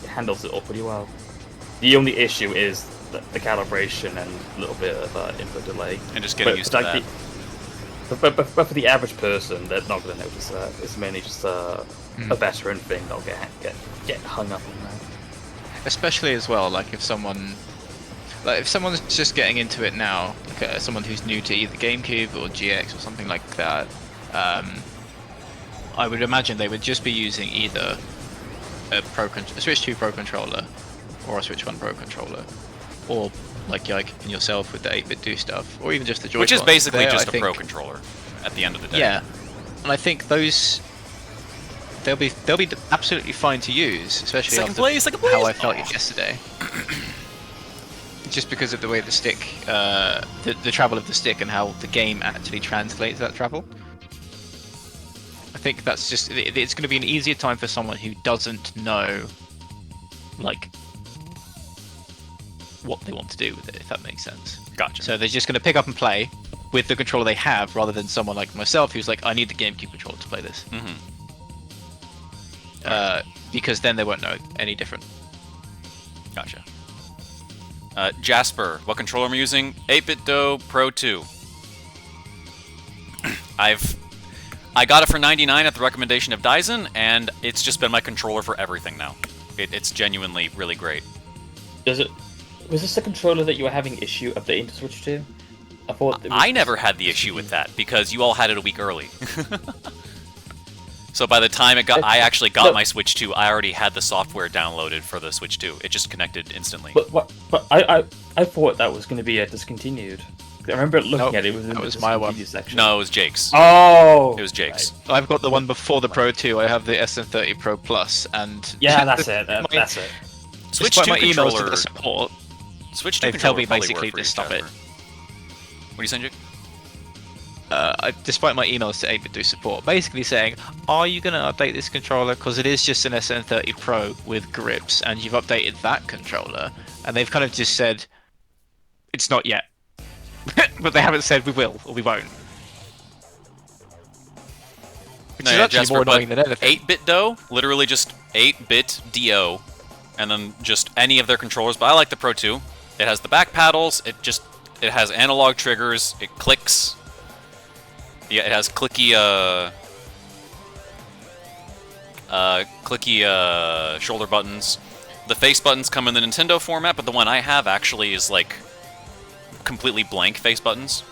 handles it all pretty well. The only issue is the calibration and a little bit of input delay. And just getting used to that. But for the average person, they're not going to notice that. It's mainly just a veteran thing that'll get hung up on that. Especially as well, like if someone's just getting into it now, like someone who's new to either GameCube or GX or something like that, I would imagine they would just be using either a Switch 2 Pro controller or a Switch 1 Pro controller, or like Yike and yourself with the 8-bit do stuff, or even just the Joy-Con. Which is basically There, just I a think- pro controller at the end of the day. Yeah, and I think those they'll be absolutely fine to use, especially Second after place, second how place! I felt Oh. yesterday. Just because of the way the stick, the travel of the stick, and how the game actually translates that travel. I think that's just it's going to be an easier time for someone who doesn't know, like, what they want to do with it, if that makes sense. Gotcha. So they're just going to pick up and play with the controller they have, rather than someone like myself who's like, I need the GameCube controller to play this. Because then they won't know any different. Gotcha. Jasper, what controller am I using? 8-bit Do Pro 2. I got it for $99 at the recommendation of Dyson, and it's just been my controller for everything now. It's genuinely really great. Was this the controller that you were having issue updating to Switch to? I thought I never had the issue with that because you all had it a week early. So by the time I actually got my Switch 2, I already had the software downloaded for the Switch 2. It just connected instantly. But I thought that was going to be discontinued. I remember looking Nope, at it. It was in that the was my one. discontinued section. No, it was Jake's. Oh. It was Jake's. I've got the one before the Pro 2. I have the SM30 Pro Plus, and Yeah, that's it. That's it. Switch despite 2 my emails to controller. the support, Switch 2 they tell controller me probably basically work for to you, stop it. Jasper. What are you saying, Jake? despite my emails to 8-bit do support, basically saying, are you going to update this controller? Because it is just an SM30 Pro with grips, and you've updated that controller. And they've kind of just said, it's not yet. But they haven't said we will, or we won't. Which is actually more annoying than anything. 8-bit Do, literally just 8-bit DO, and then just any of their controllers. But I like the Pro 2. It has the back paddles. It has analog triggers. It clicks. Yeah, it has clicky shoulder buttons. The face buttons come in the Nintendo format, but the one I have actually is like completely blank face buttons.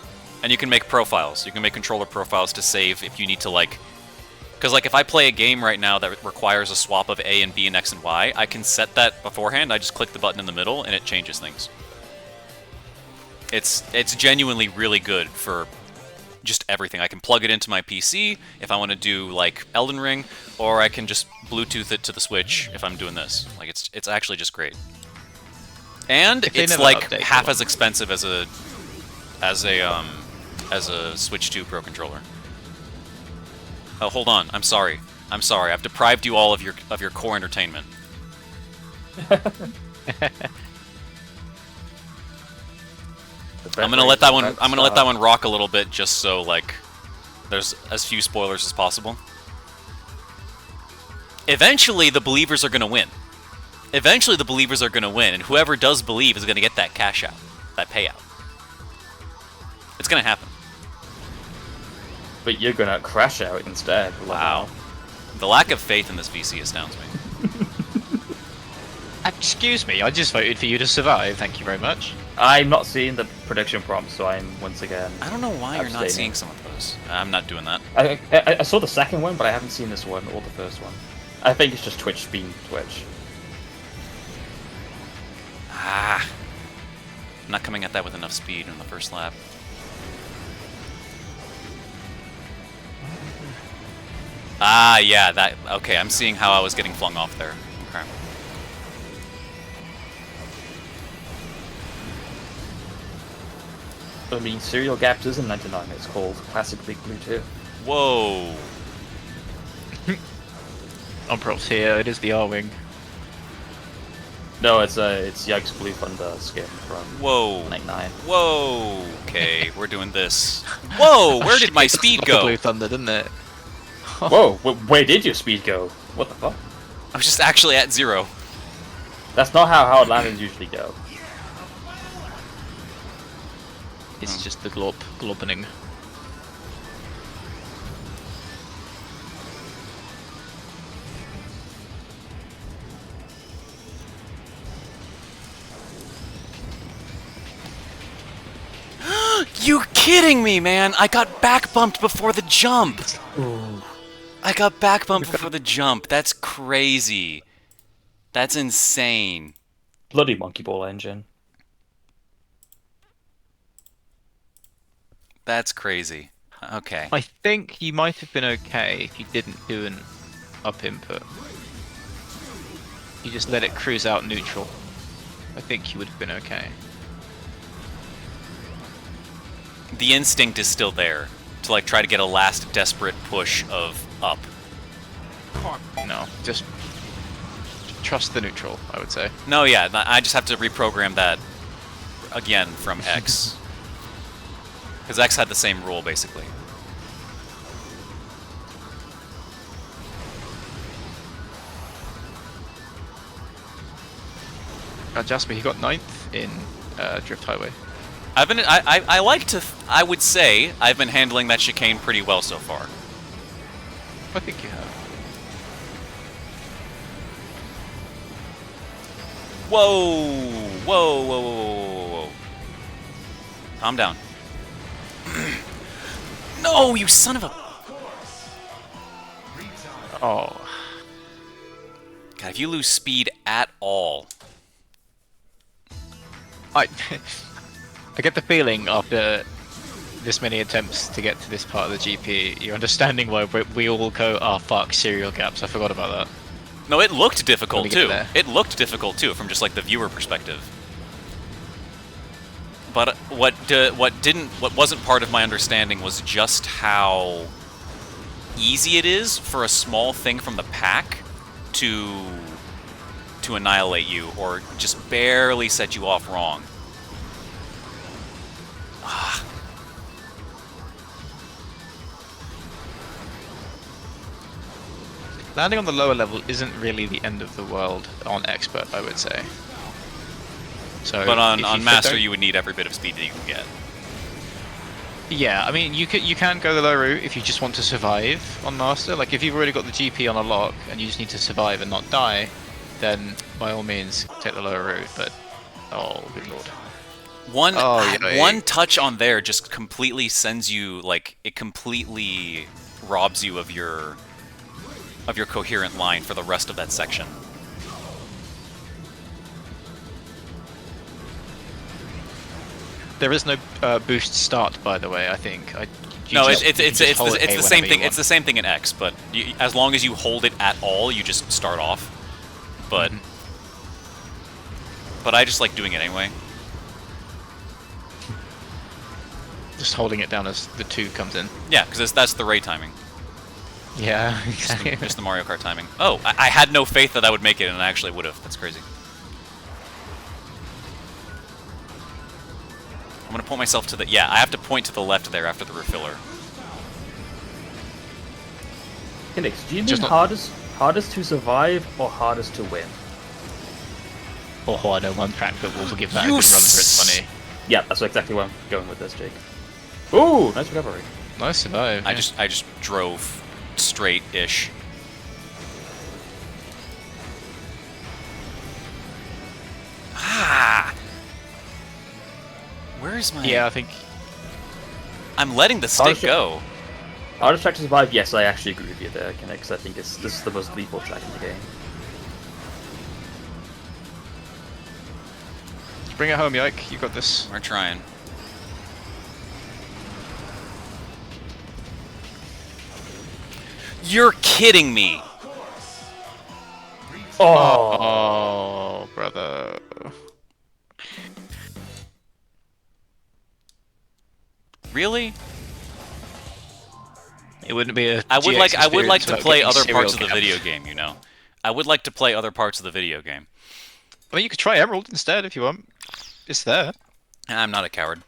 And you can make profiles. You can make controller profiles to save if you need to like Because like if I play a game right now that requires a swap of A and B and X and Y, I can set that beforehand. I just click the button in the middle and it changes things. It's genuinely really good for just everything. I can plug it into my PC if I want to do like Elden Ring, or I can just Bluetooth it to the Switch if I'm doing this. Like it's actually just great. And it's like half as expensive as a Switch 2 Pro controller. Oh, hold on. I'm sorry. I've deprived you all of your core entertainment. I'm gonna let that one. I'm gonna let that one rock a little bit, just so like there's as few spoilers as possible. Eventually, the believers are gonna win. Eventually, the believers are gonna win, and whoever does believe is gonna get that cash out, that payout. It's gonna happen. But you're gonna crash out instead. Wow. The lack of faith in this VC astounds me. Excuse me, I just voted for you to survive. Thank you very much. I'm not seeing the prediction prompt, so I'm once again. I don't know why you're not abstaining. seeing some of those. I'm not doing that. I saw the second one, but I haven't seen this one or the first one. I think it's just Twitch being Twitch. Ah. I'm not coming at that with enough speed in the first lap. Ah, yeah, that... Okay, I'm seeing how I was getting flung off there. Okay. I mean, Serial Gaps isn't 99, it's called Classic Big Blue 2. Whoa. On props here, it is the R-Wing. No, it's Yikes Blue Thunder skin from Whoa. 99. Whoa. Okay, we're doing this. Whoa, where did my speed go? Blue Thunder, didn't it? Whoa, where did your speed go? What the fuck? I was just actually at 0. That's not how hard landings usually go. It's just the globbening. You kidding me, man? I got back bumped before the jump. I got back bumped before the jump. That's crazy. That's insane. Bloody Monkey Ball engine. That's crazy. Okay. I think you might have been okay if you didn't do an up input. You just let it cruise out neutral. I think you would have been okay. The instinct is still there to like try to get a last desperate push of up. No, just trust the neutral, I would say. No, yeah, I just have to reprogram that again from X. Because X had the same rule, basically. Jasper, he got 9th in Drift Highway. I like to, I would say, I've been handling that chicane pretty well so far. I think you have. Whoa! Whoa, whoa, whoa, whoa, whoa, whoa. Calm down. No, you son of a... Oh. God, if you lose speed at all... I get the feeling after this many attempts to get to this part of the GP, you're understanding why we all go, oh fuck, serial gaps, I forgot about that. No, it looked difficult too. There. It looked difficult too, from just like the viewer perspective. But what wasn't part of my understanding was just how easy it is for a small thing from the pack to annihilate you or just barely set you off wrong. Ah. Landing on the lower level isn't really the end of the world on Expert, I would say. So, but on Master, you would need every bit of speed that you can get. Yeah, I mean, you can go the low route if you just want to survive on Master. Like, if you've already got the GP on a lock and you just need to survive and not die, then by all means, take the lower route, but... Oh, good lord. One touch on there just completely sends you, like, it completely robs you of your of your coherent line for the rest of that section. There is no boost start, by the way. I think. No, it's the same thing. It's the same thing in X, but as long as you hold it at all, you just start off. But but I just like doing it anyway. Just holding it down as the 2 comes in. Yeah, because that's the Ray timing. Yeah, Just the Mario Kart timing. Oh, I had no faith that I would make it, and I actually would have. That's crazy. I'm gonna point myself to the... Yeah, I have to point to the left there after the refiller. Phoenix, do you mean hardest to survive or hardest to win? Oh, I know one track that will give that a good run for its money. Yeah, that's exactly where I'm going with this, Jake. Ooh, nice recovery. Nice survive. I just drove straight-ish. Ah! Where is my... Yeah, I think... I'm letting the stick go. Hardest track to survive, yes, I actually agree with you there, because I think this is the most lethal track in the game. Bring it home, Yike. You got this. We're trying. You're kidding me! Oh, brother. Really? It wouldn't be a. I would like to play other serial parts of the gap. video game, you know. I would like to play other parts of the video game. Well, you could try Emerald instead if you want. It's there. I'm not a coward.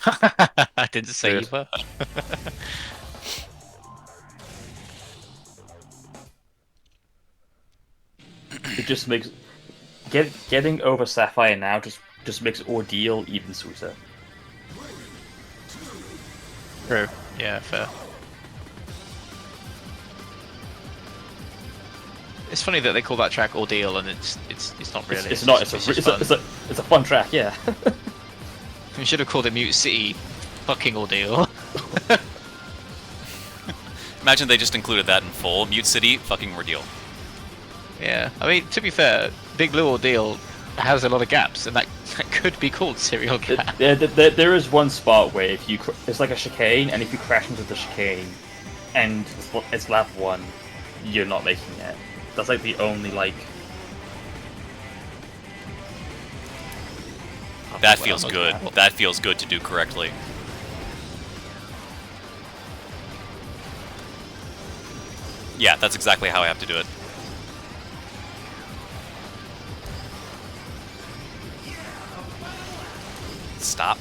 I didn't say you were. It just makes getting over Sapphire now just makes Ordeal even sweeter. True. Yeah, fair. It's funny that they call that track Ordeal, and it's not really. It's not. just It's a fun track, yeah. We should have called it Mute City fucking Ordeal. Imagine they just included that in full. Mute City, fucking Ordeal. Yeah, I mean, to be fair, Big Blue Ordeal has a lot of gaps, and that could be called Serial Gap. There is one spot where if you it's like a chicane, and if you crash into the chicane, and it's lap 1, you're not making it. That's like the only like. That feels good. That feels good to do correctly. Yeah, that's exactly how I have to do it. Stop.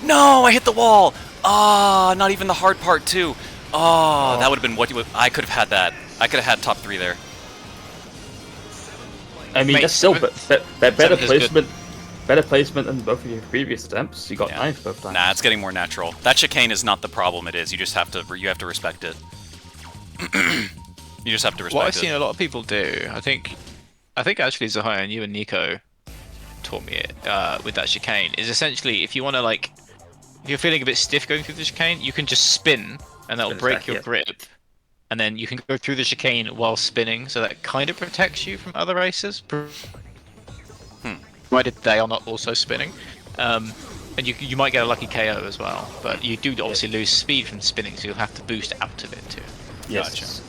No, I hit the wall. Ah, not even the hard part too. Oh, that would have been what you would. I could have had that. I could have had top 3 there. I mean, Mate, that's still better placement. good. Better placement than both of your previous attempts. You got 9th both times. Nah, it's getting more natural. That chicane is not the problem. It is. You just have to. You have to respect it. You just have to respect What I've it. seen a lot of people do, I think actually Zahaya and you and Nico taught me it with that chicane, is essentially if you want to like, if you're feeling a bit stiff going through the chicane, you can just spin and that'll break your grip, and then you can go through the chicane while spinning, so that kind of protects you from other racers, provided they are not also spinning. And you might get a lucky KO as well, but you do obviously lose speed from spinning, so you'll have to boost out of it too. Yes,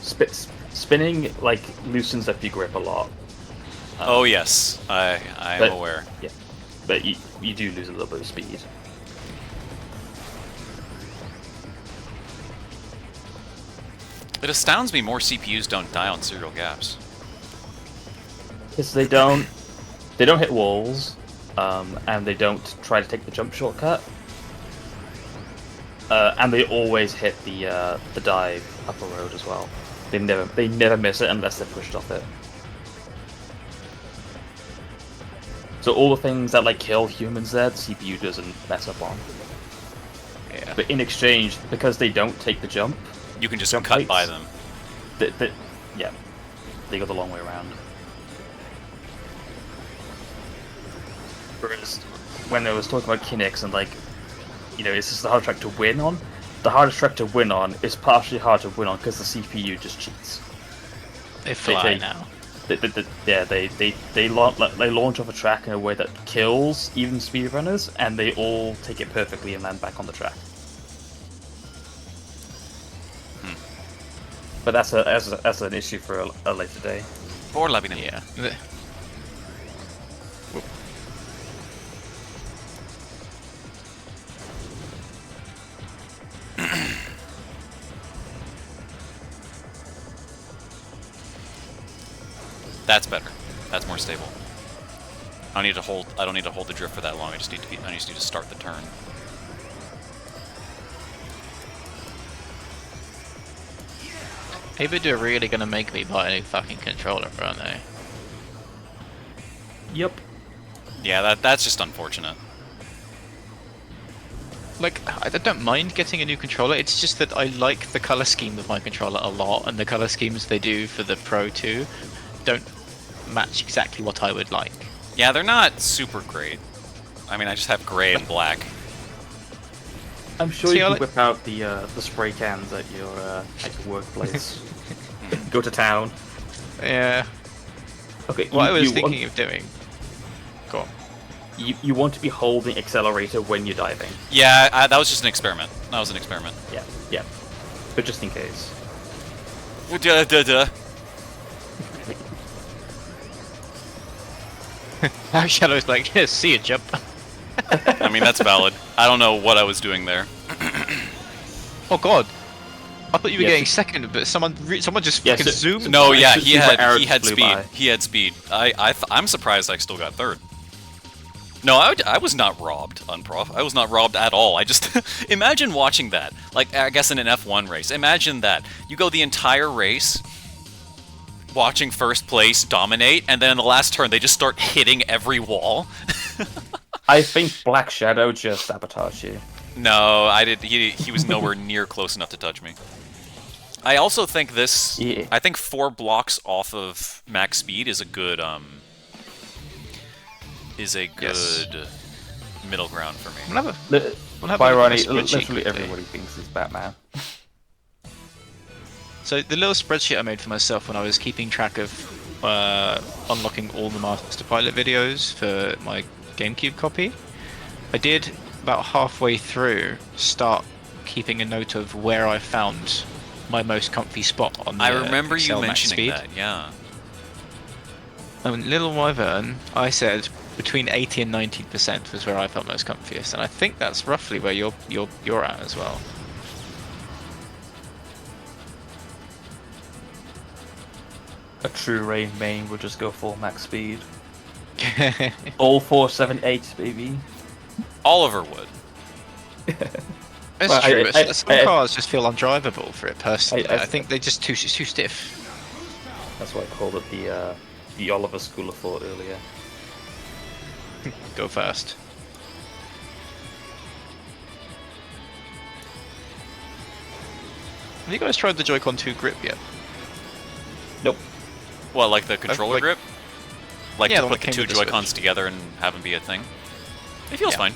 spinning like loosens up your grip a lot. Oh yes, I am aware. Yeah, but you do lose a little bit of speed. It astounds me more CPUs don't die on serial gaps. Because they don't hit walls, and they don't try to take the jump shortcut, and they always hit the dive upper road as well. They never miss it unless they're pushed off it. So all the things that like kill humans there, the CPU doesn't mess up on. Yeah. But in exchange, because they don't take the jump, You can just Jump cut heights. by them. Yeah, they go the long way around. Whereas when I was talking about Kinects and like, is this the hard track to win on? The hardest track to win on is partially hard to win on because the CPU just cheats. They fly now. They launch off a track in a way that kills even speedrunners, and they all take it perfectly and land back on the track. But that's an issue for a later day. For Labyrinth. Yeah. That's better. That's more stable. I don't need to hold the drift for that long. I just need to start the turn. AkeVODs are really gonna make me buy a new fucking controller, aren't they? Yep. Yeah, that's just unfortunate. Like, I don't mind getting a new controller, it's just that I like the color scheme of my controller a lot, and the color schemes they do for the Pro 2 don't match exactly what I would like. Yeah, they're not super great. I mean, I just have gray and black. I'm sure you can whip out the spray cans at your workplace. Go to town. Yeah. Okay. What I was thinking of doing. Go on. You want to be holding accelerator when you're diving. Yeah, that was just an experiment. That was an experiment. Yeah. But just in case. Shadow's like, yeah, see you, jump. I mean, that's valid. I don't know what I was doing there. Oh god. I thought you were getting second, but someone just fucking zoomed. No, yeah, he had flew speed. by. He had speed. I'm surprised I still got third. No, I was not robbed, Unprof. I was not robbed at all. I just imagine watching that. Like, I guess in an F1 race. Imagine that you go the entire race watching first place dominate, and then in the last turn they just start hitting every wall. I think Black Shadow just sabotaged you. No, I did. He was nowhere near close enough to touch me. I also think this. Yeah. I think 4 blocks off of max speed is a good middle ground for me. Literally everybody thinks he's Batman. So the little spreadsheet I made for myself when I was keeping track of unlocking all the Master Pilot videos for my GameCube copy, I did about halfway through start keeping a note of where I found my most comfy spot on the I remember you Excel max mentioning speed. that, yeah. And Little Wyvern, I said between 80 and 90% was where I felt most comfiest, and I think that's roughly where you're at as well. A true Rain main would just go full max speed. All 478, baby. Oliver would. It's Well, true, but some cars just feel undrivable for it personally. I I think they're just too stiff. That's why I called it the Oliver School of Thought earlier. Go fast. Have you guys tried the Joy-Con 2 grip yet? Nope. What, like the controller like- grip? Like Yeah, to the one put that the came two with the Joy-Cons Switch. together and have them be a thing? It feels Yeah. fine.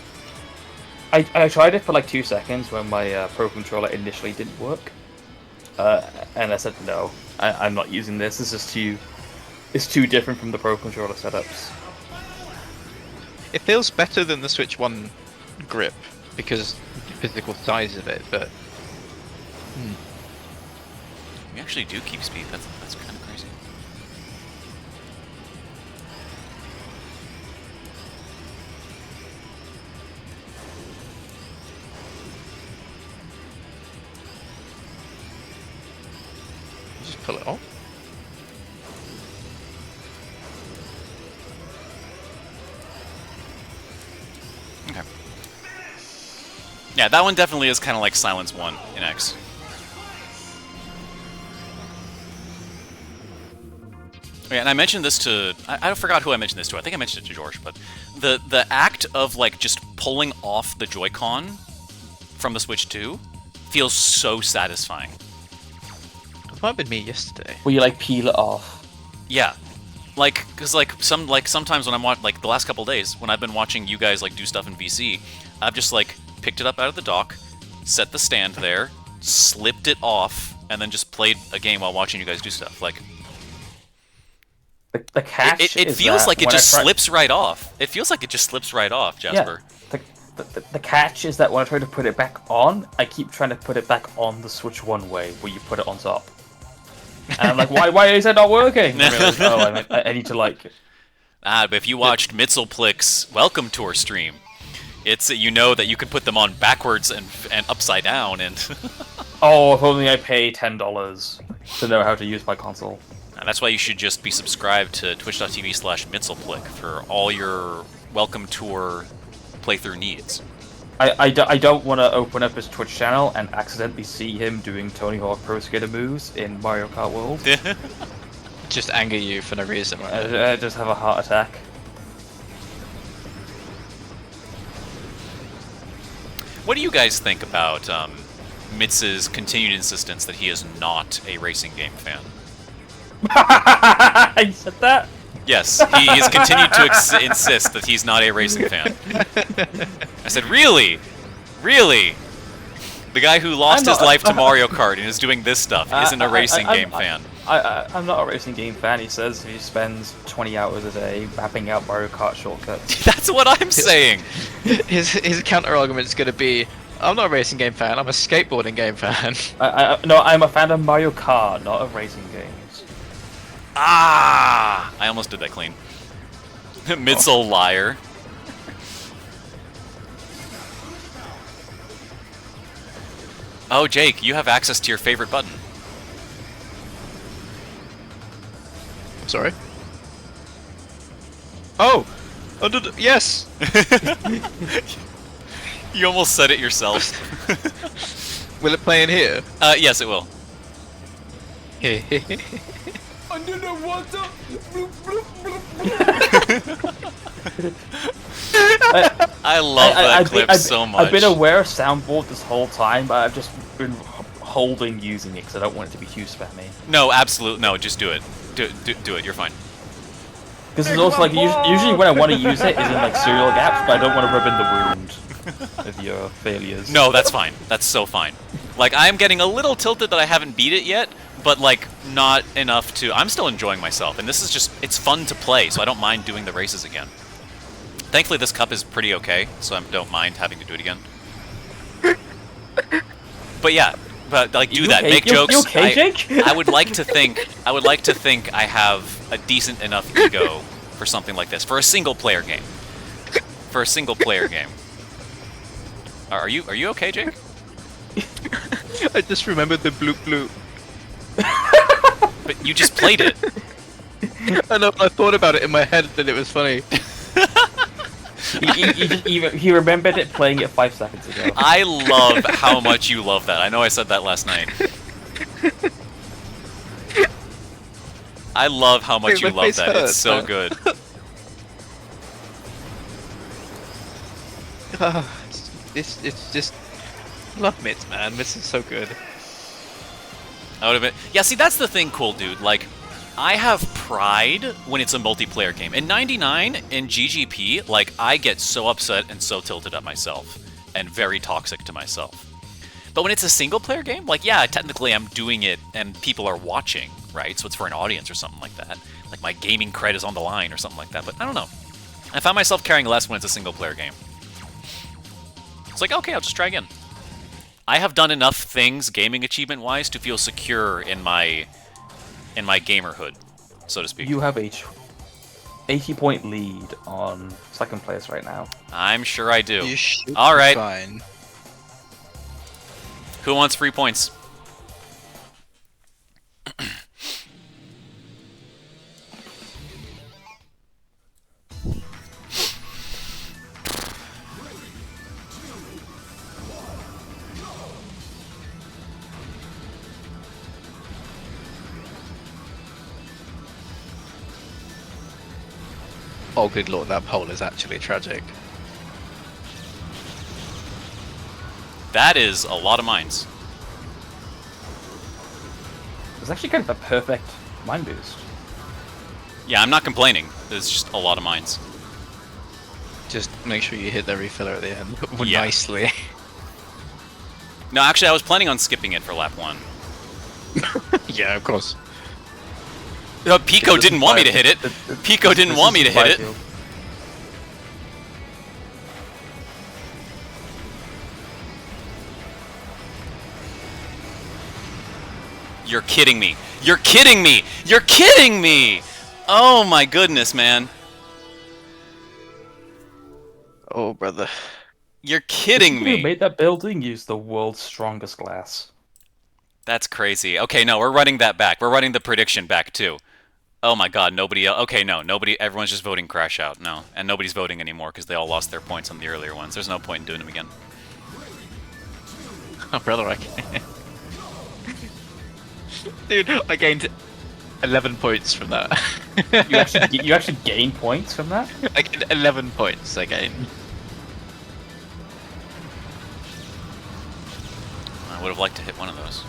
I tried it for like 2 seconds when my Pro Controller initially didn't work. And I said, no, I'm not using this. This is it's too different from the Pro Controller setups. It feels better than the Switch 1 grip because of the physical size of it, but We actually do keep speed. That's kind of crazy. just pull it off. Okay. Yeah, that one definitely is kind of like Silence 1 in X. Yeah, and I mentioned this to... I forgot who I mentioned this to. I think I mentioned it to George, but the act of, like, just pulling off the Joy-Con from the Switch 2 feels so satisfying. might have been me yesterday. Where you like peel it off. Yeah. Like, cause sometimes when I'm like the last couple days when I've been watching you guys like do stuff in VC, I've just like picked it up out of the dock, set the stand there, slipped it off, and then just played a game while watching you guys do stuff. Like, The catch it is feels that like it when I just try- slips right off. It feels like it just slips right off, Jasper. Yeah. The catch is that when I try to put it back on, I keep trying to put it back on the Switch one way, where you put it on top. And I'm like, why is that not working? I realize, I need to like... But if you watched Mitzelplick's Welcome Tour stream, it's you know that you can put them on backwards and upside down, and Oh, if only I pay $10 to know how to use my console. and that's why you should just be subscribed to twitch.tv/Mitzelplick for all your Welcome Tour playthrough needs. I don't want to open up his Twitch channel and accidentally see him doing Tony Hawk Pro Skater moves in Mario Kart World. Just anger you for no reason, right? I just have a heart attack. What do you guys think about Mitz's continued insistence that he is not a racing game fan? I said that? Yes, he has continued to insist that he's not a racing fan. I said, really? Really? The guy who lost his life to Mario Kart and is doing this stuff isn't a racing game fan. I'm not a racing game fan. He says he spends 20 hours a day mapping out Mario Kart shortcuts. That's what I'm saying. His counter argument is going to be, I'm not a racing game fan, I'm a skateboarding game fan. No, I'm a fan of Mario Kart, not of racing games. Ah! I almost did that clean. Mitzel liar. Oh, Jake, you have access to your favorite button. Sorry? Oh! Yes! You almost said it yourself. Will it play in here? Yes, it will. Under the water. I love that clip so much. I've been aware of soundboard this whole time, but I've just been holding using it because I don't want it to be too spammy. No, absolutely. No, just do it. Do it. You're fine. Because it's also like usually when I want to use it is in like serial gaps, but I don't want to rub in the wound of your failures. No, that's fine. That's so fine. Like, I'm getting a little tilted that I haven't beat it yet, but like not enough to. I'm still enjoying myself, and this is just it's fun to play, so I don't mind doing the races again. Thankfully, this cup is pretty okay, so I don't mind having to do it again. But yeah, but like do that, okay? make You jokes. okay, Jake? I would like to think I have a decent enough ego for something like this, for a single player game. For a single player game. Are you okay, Jake? I just remembered the bloop bloop. But you just played it. I know, I thought about it in my head that it was funny. He remembered it playing it 5 seconds ago. I love how much you love that. I know I said that last night. I love how much you love that. It's so good. It's just love Mitz, man. Mitz is so good. I would have been. Yeah, see, that's the thing, cool dude. Like, I have pride when it's a multiplayer game. In 99, in GGP, like, I get so upset and so tilted at myself. And very toxic to myself. But when it's a single-player game, like, yeah, technically I'm doing it and people are watching, right? So it's for an audience or something like that. Like, my gaming cred is on the line or something like that. But I don't know. I find myself caring less when it's a single-player game. It's like, okay, I'll just try again. I have done enough things, gaming achievement-wise, to feel secure in my gamerhood, so to speak. You have a 80-point lead on second place right now. I'm sure I do. You should All right. be fine. Who wants free points? Oh, good lord, that poll is actually tragic. That is a lot of mines. It's actually kind of a perfect mind boost. Yeah, I'm not complaining. There's just a lot of mines. Just make sure you hit the refiller at the end Yeah. nicely. No, actually, I was planning on skipping it for lap 1. Yeah, of course. Pico didn't want me to hit it. Pico didn't want me to hit it. You're kidding me. You're kidding me. You're kidding me. Oh my goodness, man. Oh, brother. You're kidding Who me. made that building use the world's strongest glass? That's crazy. Okay, no, we're running that back. We're running the prediction back too. Oh my god, nobody else. Okay, no, nobody. Everyone's just voting crash out. No, and nobody's voting anymore because they all lost their points on the earlier ones. There's no point in doing them again. Oh, brother, I can't. Dude, I gained 11 points from that. You actually gain points from that? I gained 11 points, I gained. I would have liked to hit one of those.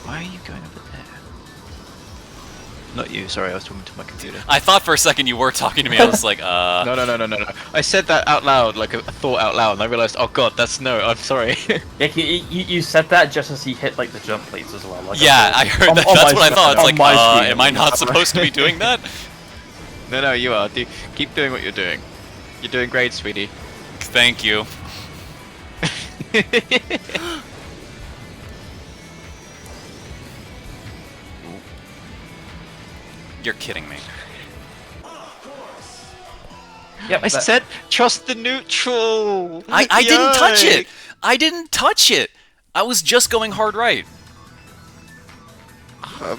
Why are you going over there? Not you, sorry, I was talking to my computer. I thought for a second you were talking to me. I was like, No. I said that out loud, like a thought out loud, and I realized, oh god, that's no, I'm sorry. Yeah, you said that just as he hit like the jump plates as well. Like, Yeah, I heard that. That's what I thought. It's like, am I not supposed to be doing that? No, you are. Keep doing what you're doing. You're doing great, sweetie. Thank you. You're kidding me. Yep, I said trust the neutral. I didn't touch it. Yikes. I didn't touch it. I was just going hard right.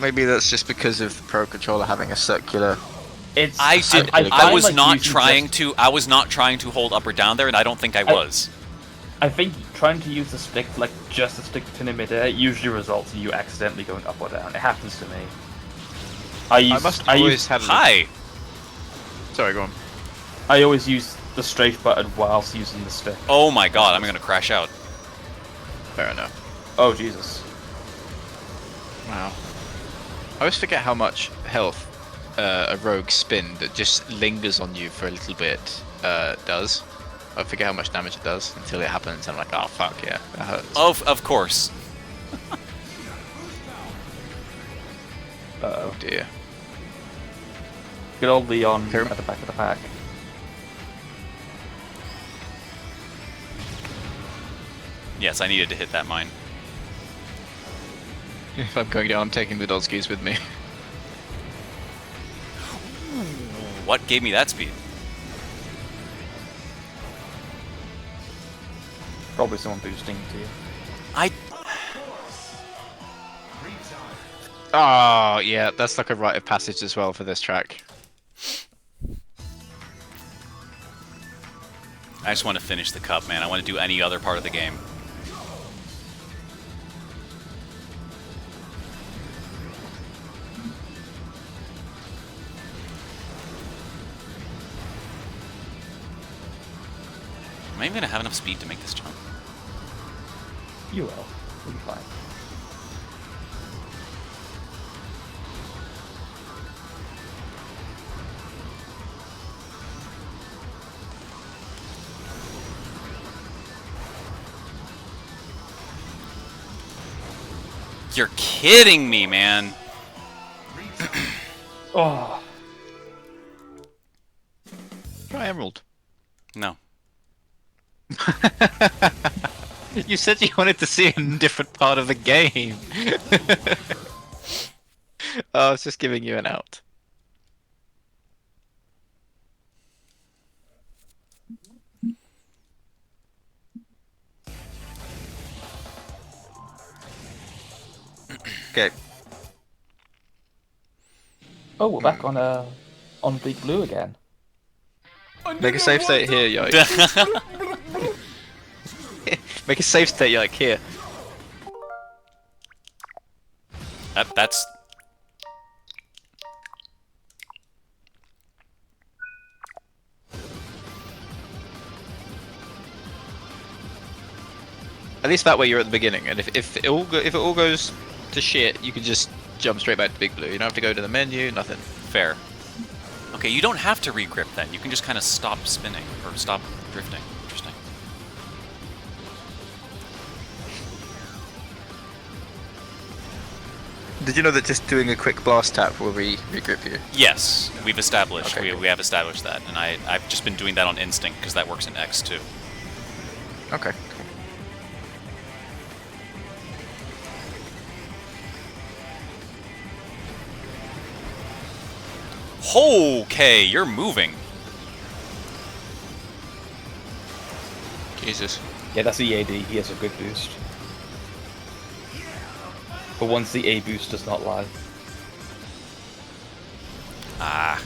Maybe that's just because of the Pro Controller having a circular. It's. I was find, like, not using trying just- to. I was not trying to hold up or down there, and I don't think I was. I think trying to use the stick, like just the stick to pin in midair, usually results in you accidentally going up or down. It happens to me. I Hi. Sorry, go on. I always use the strafe button whilst using the stick. Oh my god, I'm gonna crash out. Fair enough. Oh Jesus. Wow. I always forget how much health a rogue spin that just lingers on you for a little bit does. I forget how much damage it does until it happens, and I'm like, oh fuck yeah, that hurts. Of course. Oh dear. Good old Leon Here. at the back of the pack. Yes, I needed to hit that mine. If I'm going down, I'm taking the Dodskis with me. What gave me that speed? Probably someone boosting to you. Oh yeah, that's like a rite of passage as well for this track. I just want to finish the cup, man. I want to do any other part of the game. Am I even gonna have enough speed to make this jump? You will. You'll be fine. You're kidding me, man. Oh. Try Emerald. No. You said you wanted to see a different part of the game. I was just giving you an out. Okay. Oh, we're back on Big Blue again. Make a safe state here, Yoke. Make a safe state, Yoke, here. That's... At least that way you're at the beginning, and if it all goes to shit, you can just jump straight back to Big Blue. You don't have to go to the menu, nothing. Fair. Okay, you don't have to regrip then. You can just kind of stop spinning or stop drifting. Interesting. Did you know that just doing a quick blast tap will regrip you? Yes, we've established. Okay, We have established that, and I've just been doing that on instinct because that works in X too. Okay. Okay, you're moving. Jesus. Yeah, that's the AD. He has a good boost. But once the A boost does not lie. Ah.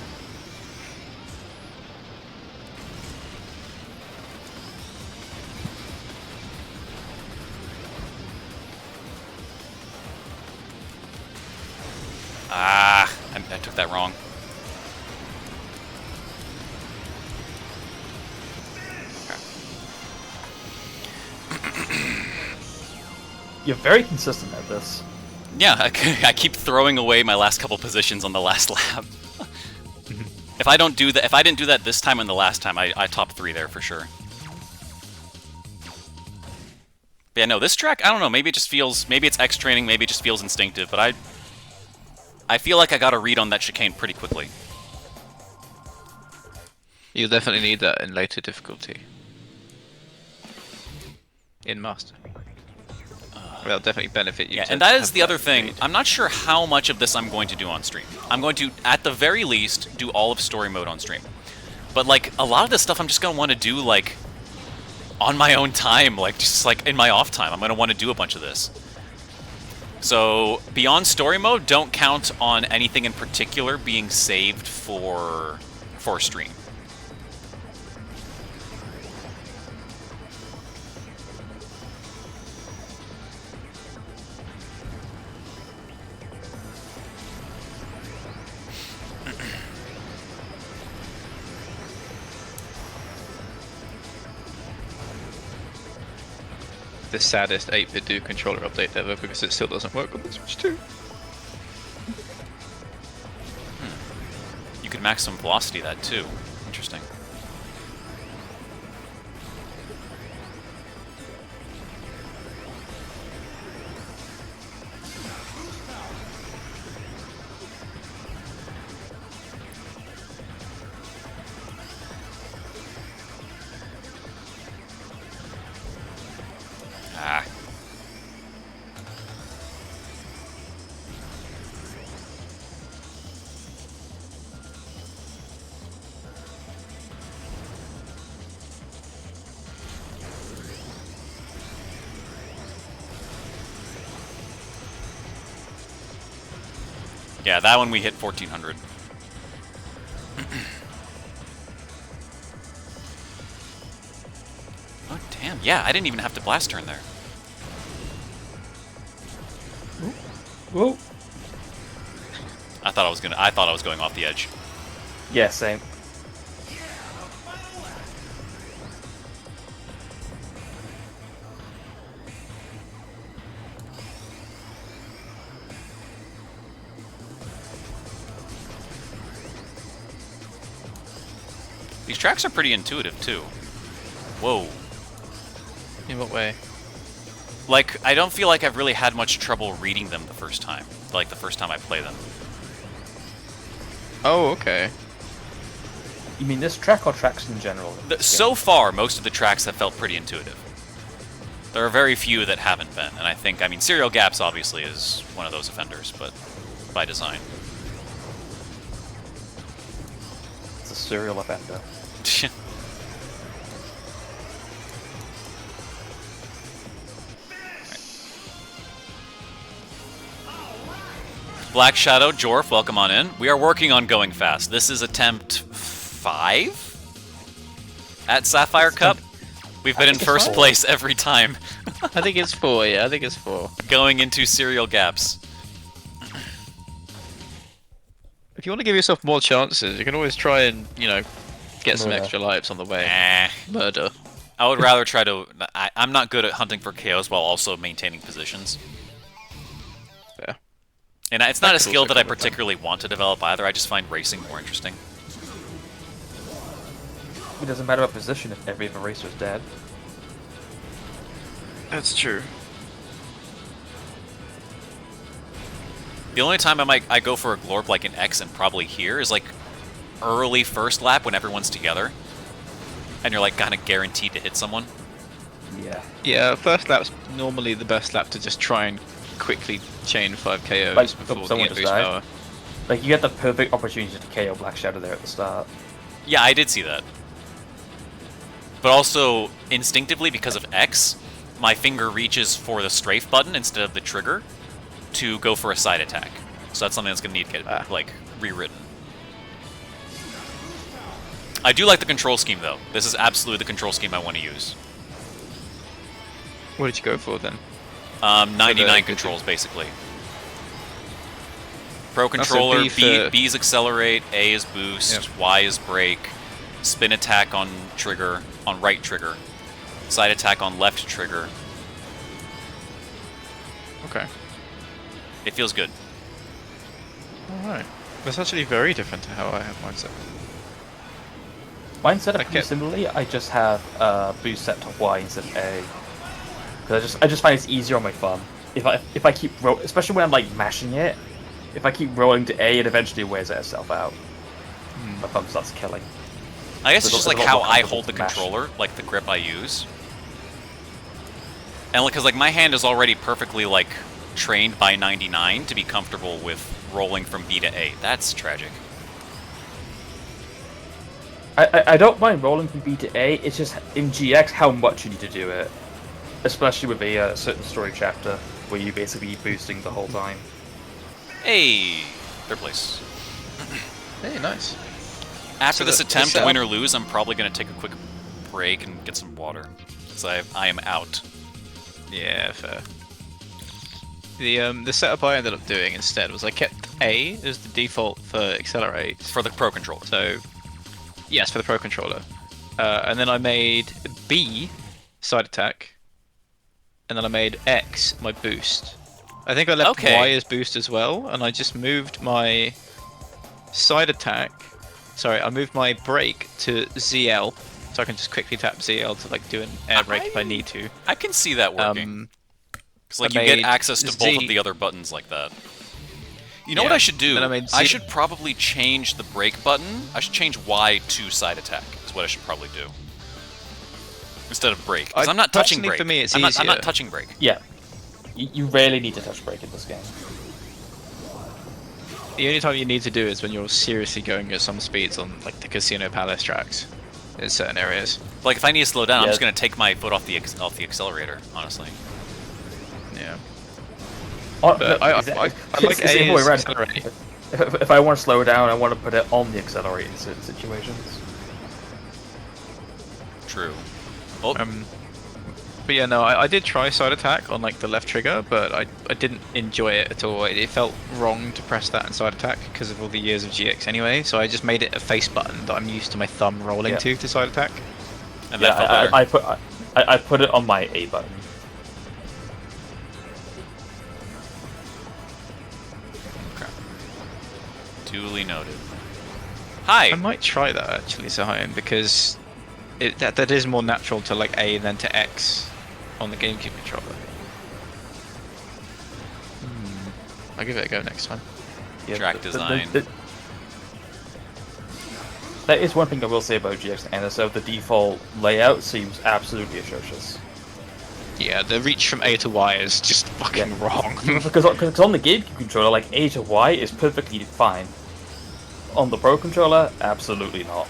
Ah, I took that wrong. You're very consistent at this. Yeah, I keep throwing away my last couple positions on the last lap. If I don't do that, if I didn't do that this time and the last time, I top 3 there for sure. But yeah, no, this track, I don't know, maybe it just feels, maybe it's X training, maybe it just feels instinctive, but I feel like I got a read on that chicane pretty quickly. You'll definitely need that in later difficulty. In Master. That'll definitely benefit you. Yeah, to and that is have the other thing. read. I'm not sure how much of this I'm going to do on stream. I'm going to, at the very least, do all of story mode on stream. But, like, a lot of this stuff I'm just going to want to do, like, on my own time, like, just, like, in my off time. I'm going to want to do a bunch of this. So, beyond story mode, don't count on anything in particular being saved for stream. The saddest 8-bit do controller update ever because it still doesn't work on the Switch 2. You could maximum velocity that, too. Interesting. Ah. Yeah, that one we hit 1400. Oh damn! Yeah, I didn't even have to blast turn there. Whoa. I thought I was going off the edge. Yeah, same. These tracks are pretty intuitive too. Whoa. In what way? Like, I don't feel like I've really had much trouble reading them the first time. Like, the first time I play them. Oh, okay. You mean this track or tracks in general? So far, most of the tracks have felt pretty intuitive. There are very few that haven't been, and I think, I mean, Serial Gaps obviously is one of those offenders, but by design. It's a serial offender. Black Shadow, Jorf, welcome on in. We are working on going fast. This is attempt 5 at Sapphire Cup. We've been in first place every time. I think it's 4, yeah, I think it's 4. Going into Serial Gaps. If you want to give yourself more chances, you can always try and, you know, get some Murder. extra lives on the way. Eh. Murder. I would rather try to... I'm not good at hunting for KOs while also maintaining positions. Yeah. And it's That not a could skill also that I come with particularly want to develop either. I just find racing more interesting. It doesn't matter what position if every other racer's dead. That's true. The only time I go for a glorp like an X and probably here is like early first lap when everyone's together. And you're like kind of guaranteed to hit someone. Yeah. Yeah, first lap's normally the best lap to just try and quickly chain 5 KOs Like, before they someone get just boost died. power. Like, you get the perfect opportunity to KO Black Shadow there at the start. Yeah, I did see that. But also, instinctively, because of X, my finger reaches for the strafe button instead of the trigger to go for a side attack. So that's something that's going to need to get, like, rewritten. I do like the control scheme, though. This is absolutely the control scheme I want to use. What did you go for then? 99 controls, basically. Pro controller, B for- B is accelerate, A is boost, Yep. Y is brake, spin attack on trigger, on right trigger, side attack on left trigger. Okay. It feels good. Alright. That's actually very different to how I have mine set. Mine set up Okay. pretty similarly. I just have boost set to Y instead of A. Because I just find it's easier on my thumb. If I keep especially when I'm like mashing it, if I keep rolling to A, it eventually wears itself out. My thumb starts killing. I guess it's There's just a- like there's a how lot I more hold the mash. controller, like the grip I use. And because like my hand is already perfectly like trained by 99 to be comfortable with rolling from B to A. That's tragic. I don't mind rolling from B to A. It's just in GX how much you need to do it, especially with a certain story chapter where you basically be boosting the whole time. Hey, third place. Hey, nice. After So this the attempt, setup- win or lose, I'm probably going to take a quick break and get some water. Because I am out. Yeah, fair. The setup I ended up doing instead was I kept A as the default for accelerate. For the Pro Controller. So, yes, for the Pro Controller. And then I made B side attack. And then I made X my boost. I think I left Okay. Y as boost as well, and I just moved my side attack. Sorry, I moved my brake to ZL, so I can just quickly tap ZL to like do an air brake if I need to. I can see that working. Because like I you get made access to both Z- of the other buttons like that. You know what Yeah, I should do? then I made I Z- should probably change the brake button. I should change Y to side attack. Is what I should probably do. Instead of brake. Because I'm not touching personally, brake. for me, it's I'm not easier. touching brake. Yeah, you rarely need to touch brake in this game. The only time you need to do is when you're seriously going at some speeds on like the Casino Palace tracks in certain areas. Like if I need to slow down, I'm Yeah. just gonna take my foot off the accelerator. Honestly. Yeah. Oh, But no, I it's- like it's the A other way as around. accelerate. If I want to slow down, I want to put it on the accelerator in certain situations. True. Oh, But yeah, no, I did try side attack on like the left trigger, but I didn't enjoy it at all. It felt wrong to press that in side attack because of all the years of GX anyway. So I just made it a face button that I'm used to my thumb rolling Yeah. to side attack. and that felt better. I put it on my A button. Duly noted. Hi. I might try that actually, Sahayim, because that is more natural to like A than to X on the GameCube controller. I'll give it a go next time. Yeah, Track design. That is one thing I will say about GX and NSO. The default layout seems absolutely atrocious. Yeah, the reach from A to Y is just fucking wrong. because on the GameCube controller, like A to Y is perfectly fine. On the Pro controller, absolutely not.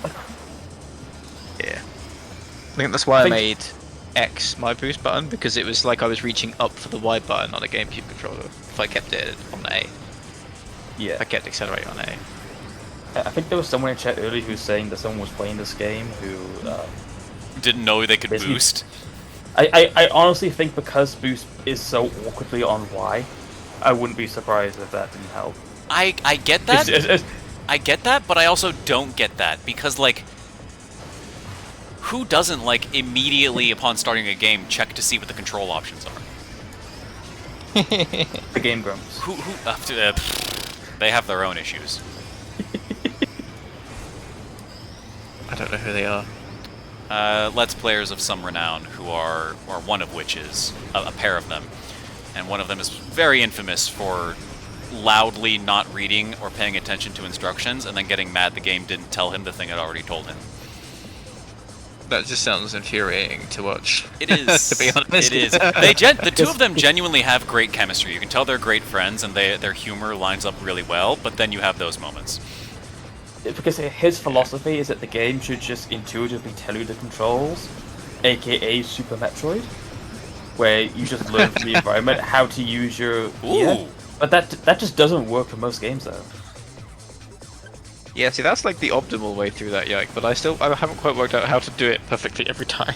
Yeah. I think that's why I made X my boost button, because it was like I was reaching up for the Y button on a GameCube controller if I kept it on A. Yeah. If I kept accelerate on A. I think there was someone in chat earlier who was saying that someone was playing this game who Didn't know they could basically- boost. I honestly think because boost is so awkwardly on Y, I wouldn't be surprised if that didn't help. I get that. It's- I get that, but I also don't get that because like who doesn't, like, immediately upon starting a game check to see what the control options are? The Game Grumps. They have their own issues. I don't know who they are. Let's players of some renown who are, or one of which is, a pair of them. And one of them is very infamous for loudly not reading or paying attention to instructions and then getting mad the game didn't tell him the thing it already told him. That just sounds infuriating to watch. It is. To be honest. It is. The two of them genuinely have great chemistry. You can tell they're great friends and their humor lines up really well, but then you have those moments. Because his philosophy is that the game should just intuitively tell you the controls, aka Super Metroid, where you just learn from the environment how to use your gear. But that just doesn't work for most games, though. Yeah, see, that's like the optimal way through that yike, but I haven't quite worked out how to do it perfectly every time.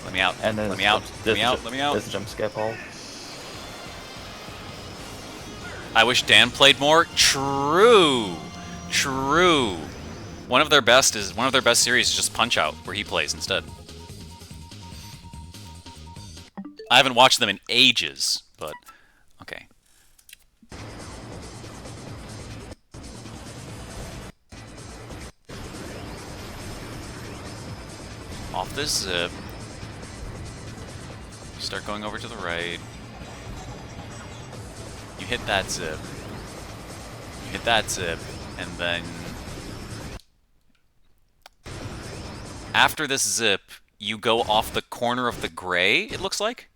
Let me out. And then Let me out. Let me out. Let me out. There's the jump scare, Paul. I wish Dan played more. True. True. One of their best series is just Punch Out, where he plays instead. I haven't watched them in ages, but okay. Off this zip. Start going over to the right. You hit that zip. You hit that zip, and then after this zip, you go off the corner of the gray, it looks like?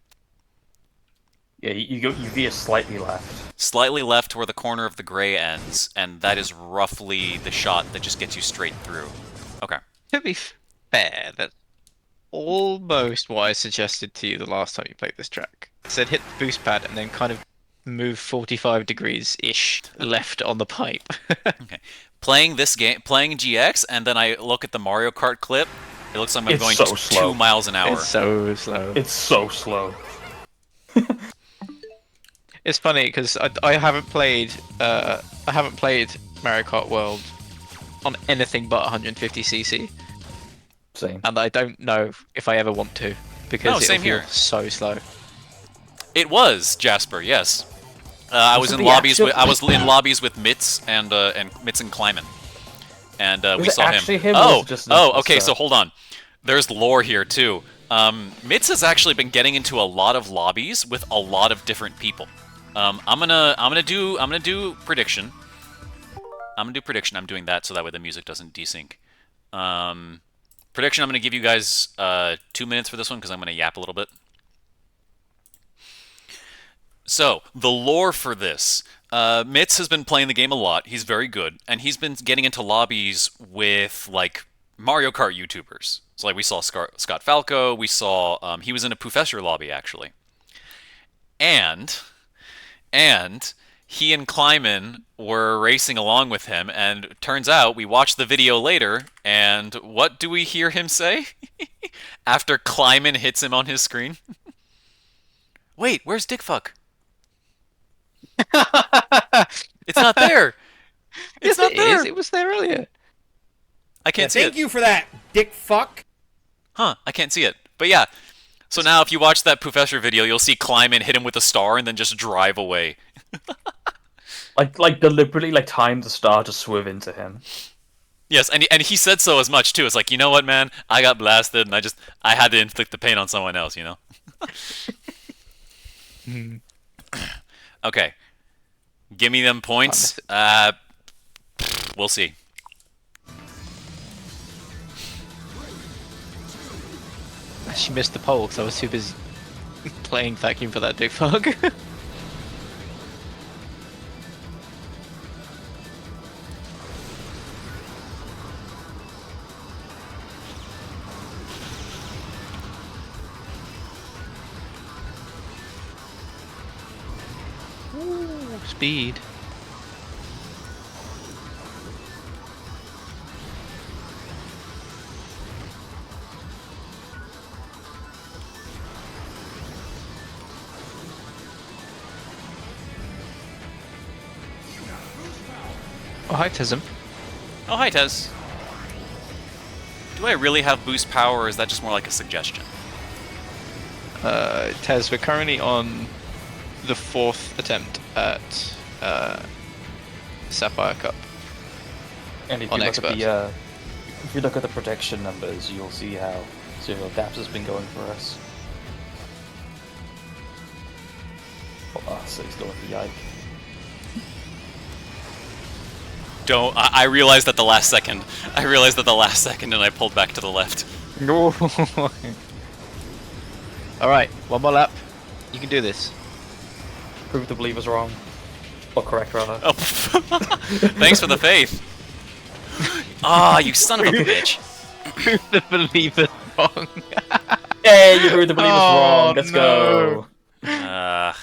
Yeah, you veer slightly left. Slightly left to where the corner of the gray ends, and that is roughly the shot that just gets you straight through. Okay. To be fair, that's almost what I suggested to you the last time you played this track. I said hit the boost pad and then kind of move 45 degrees-ish left on the pipe. Okay. Playing this game, playing GX, and then I look at the Mario Kart clip, it looks like I'm going so slow. 2 miles an hour. It's so slow. It's so slow. It's funny because I haven't played Mario Kart World on anything but 150cc, Same. and I don't know if I ever want to because same it'll here. feel so slow. It was Jasper, yes. I was in the lobbies actual- with Mitz and Kleiman, and we it saw him. actually him, or was it just Okay. So hold on. There's lore here too. Mitz has actually been getting into a lot of lobbies with a lot of different people. I'm gonna do prediction. I'm doing that so that way the music doesn't desync. Prediction. I'm gonna give you guys 2 minutes for this one because I'm gonna yap a little bit. So, the lore for this. Mitz has been playing the game a lot. He's very good. And he's been getting into lobbies with, like, Mario Kart YouTubers. So, like, we saw Scott Falco. We saw... he was in a Professor lobby, actually. And he and Kleiman were racing along with him. And it turns out, we watched the video later. And what do we hear him say? After Kleiman hits him on his screen? Wait, where's Dickfuck? It's not there. It's not there. It was there earlier. I can't see it. Thank you for that, dick fuck. Huh? I can't see it. But yeah. So now, if you watch that Professor video, you'll see Kleiman hit him with a star and then just drive away. like deliberately time the star to swerve into him. Yes, and he said so as much too. It's like, you know what, man? I got blasted, and I had to inflict the pain on someone else. You know. Okay. Give me them points. We'll see. She missed the pole because I was too busy playing vacuum for that dick fuck. Ooh, speed. Oh, hi, Tism. Oh, hi, Tez. Do Do I really have boost power, or is that just more like a suggestion? Tez, we're currently on the 4th attempt at Sapphire Cup. And if On you look expert. at the if you look at the protection numbers, you'll see how Zero Daps has been going for us. Oh, so he's going for Yike. Don't. I realized at the last second. I realized at the last second, and I pulled back to the left. No. Alright, one more lap. You can do this. Prove the believers wrong. Or correct, rather. Oh, thanks for the faith. Ah, you son of a bitch. The believer wrong. Hey, you proved the believers Oh, wrong. Let's no. go.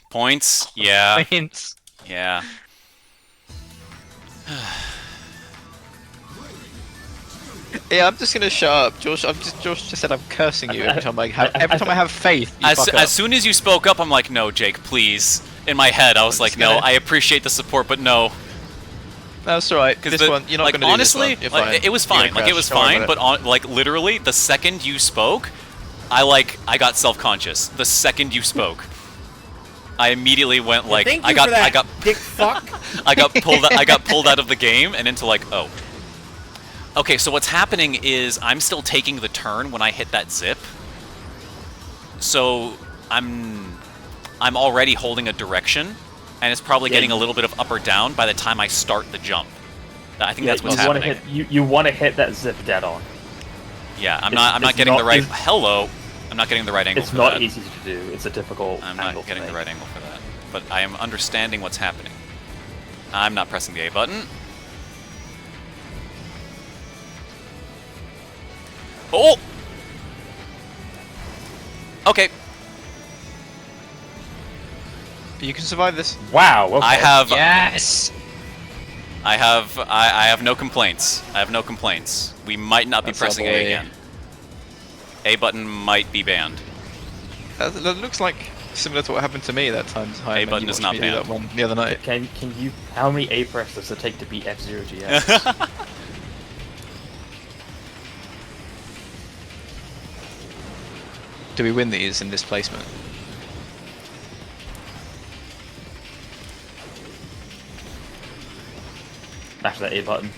Points? Yeah. Hints. Yeah. Yeah, I'm just gonna shut up, Josh. Josh just said I'm cursing you every time I have faith. You fuck up. As soon as you spoke up, I'm like, no, Jake, please. In my head, I was like, no, gonna- I appreciate the support, but no. That's alright. This one, you're not like, gonna do honestly, this one. You're like, fine. it was You're gonna fine. Like, it crash. was Don't worry fine, about but like literally, the second you spoke, I got self-conscious. The second you spoke, I immediately went like, Thank I you got, for that, I got, dick fuck. I got pulled out of the game and into like, oh. Okay, so what's happening is I'm still taking the turn when I hit that zip. So I'm already holding a direction, and it's probably getting a little bit of up or down by the time I start the jump. I think that's what's you wanna happening. you want to hit that zip dead on. Yeah, I'm It's not getting the right. it's- Hello, I'm not getting the right angle It's for not that. easy to do. It's a difficult I'm angle not to getting the make. right angle for that, but I am understanding what's happening. I'm not pressing the A button. Oh! Okay, You can survive this. Wow. Okay. I have Yes. I have no complaints. I have no complaints. We might not be That's our pressing A boy. again. A button might be banned. That looks like similar to what happened to me that time. A button you is watched not me do banned. that one the other night. Can you? How many A press does it take to beat F-Zero GX? Do we win these in displacement? Mash that A button.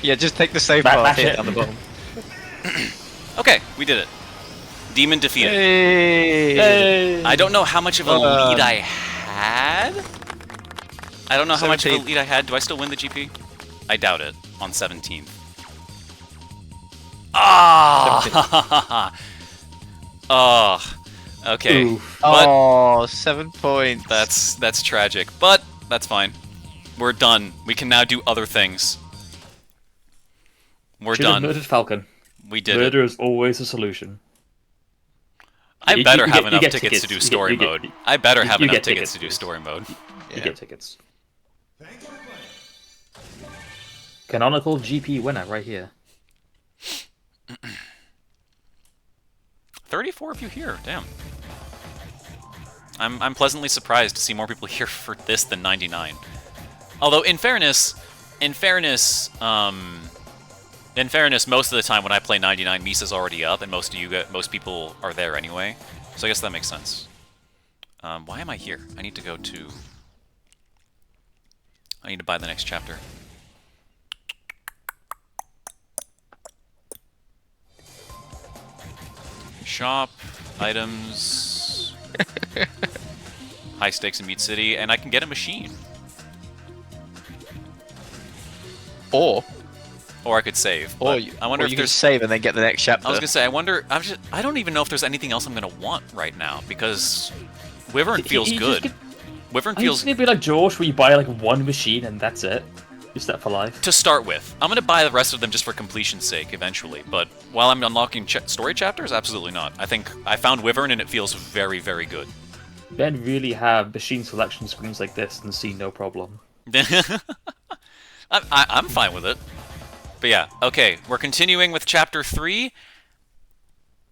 Yeah, just take the save Mash bar hit it. on the bottom. Okay, we did it. Demon defeated. Hey. I don't know how much of a lead I had. I don't know how much of a 17th. lead I had. Do I still win the GP? I doubt it. On 17th. Ah! Oh. Okay. Oof. But Oh, 7 points. that's tragic. But that's fine. We're done. We can now do other things. We're Should have done. murdered Falcon. We did it. Murder is always a solution. I You- better you have get- enough you get tickets to tickets. do You get- story you get- mode. I better have you enough get tickets to do tickets. story mode. You Yeah. get tickets. Canonical GP winner right here. 34 of you here. Damn. I'm pleasantly surprised to see more people here for this than 99. Although in fairness, most of the time when I play 99, Misa's already up, and most people are there anyway. So I guess that makes sense. Why am I here? I need to go to. I need to buy the next chapter. Shop items. High stakes in Meat City, and I can get a machine. Or Or I could save. But I wonder or if you can there's. save and then get the next chapter. I was gonna say, I wonder. I don't even know if there's anything else I'm gonna want right now because Wyvern feels You good. just get- Wyvern I feels just need to be like Josh, where you buy like one machine and that's it. You're set for life. to start with. I'm gonna buy the rest of them just for completion's sake eventually. But while I'm unlocking story chapters, absolutely not. I think I found Wyvern and it feels very, very good. Ben really have machine selection screens like this and see no problem. I'm fine with it. But yeah, okay, we're continuing with chapter 3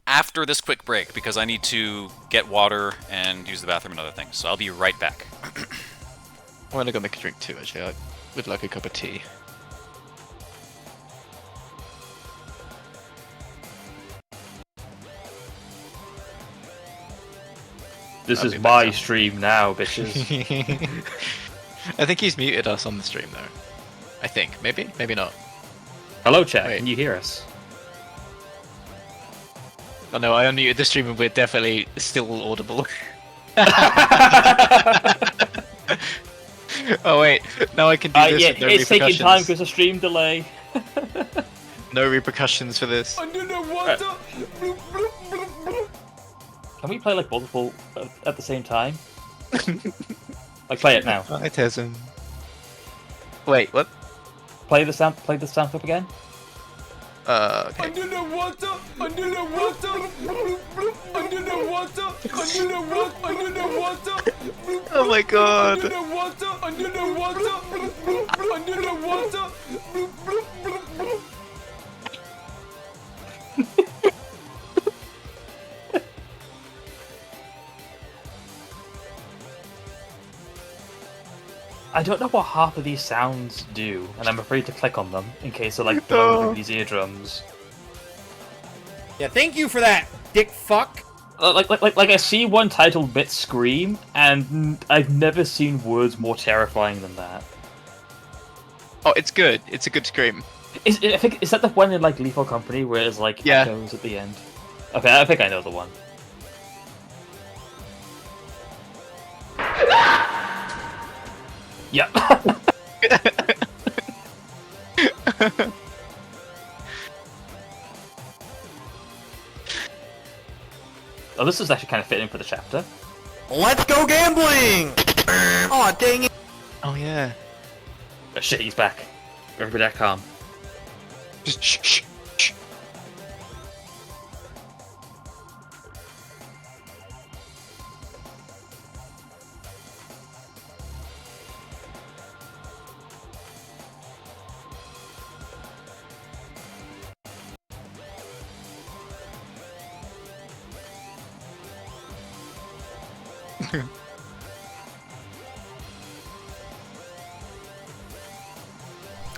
after this quick break because I need to get water and use the bathroom and other things. So I'll be right back. I'm gonna go make a drink too, actually. I would like a cup of tea. This That'd is be my better. stream now, bitches. I think he's muted us on the stream though. I think. Maybe? Maybe not. Hello, chat. Wait. Can you hear us? Oh no, I unmuted the stream and we're definitely still audible. Oh wait, now I can do this Yeah, with no it's taking repercussions. time because of stream delay. No repercussions for this. Under the water. Can we play like multiple at the same time? Like play it now. Autism. Wait, what? Play the sound clip again. Okay. Under the water. Under the water. Under the water. Under the water. Under the water. Oh my god. Under the water. Under the water. Under the water. I don't know what half of these sounds do, and I'm afraid to click on them in case they're like blowing through these eardrums. Yeah, thank you for that, dick fuck. Like I see one titled "Bit Scream," and I've never seen words more terrifying than that. Oh, it's good. It's a good scream. Is that the one in like Lethal Company where it's like Yeah. echoes at the end? Okay, I think I know the one. Yep. Oh, this is actually kind of fitting for the chapter. Let's go gambling! Aw, dang it. Oh yeah. Oh, shit, he's back. Everybody calm. Just shh, shh, shh.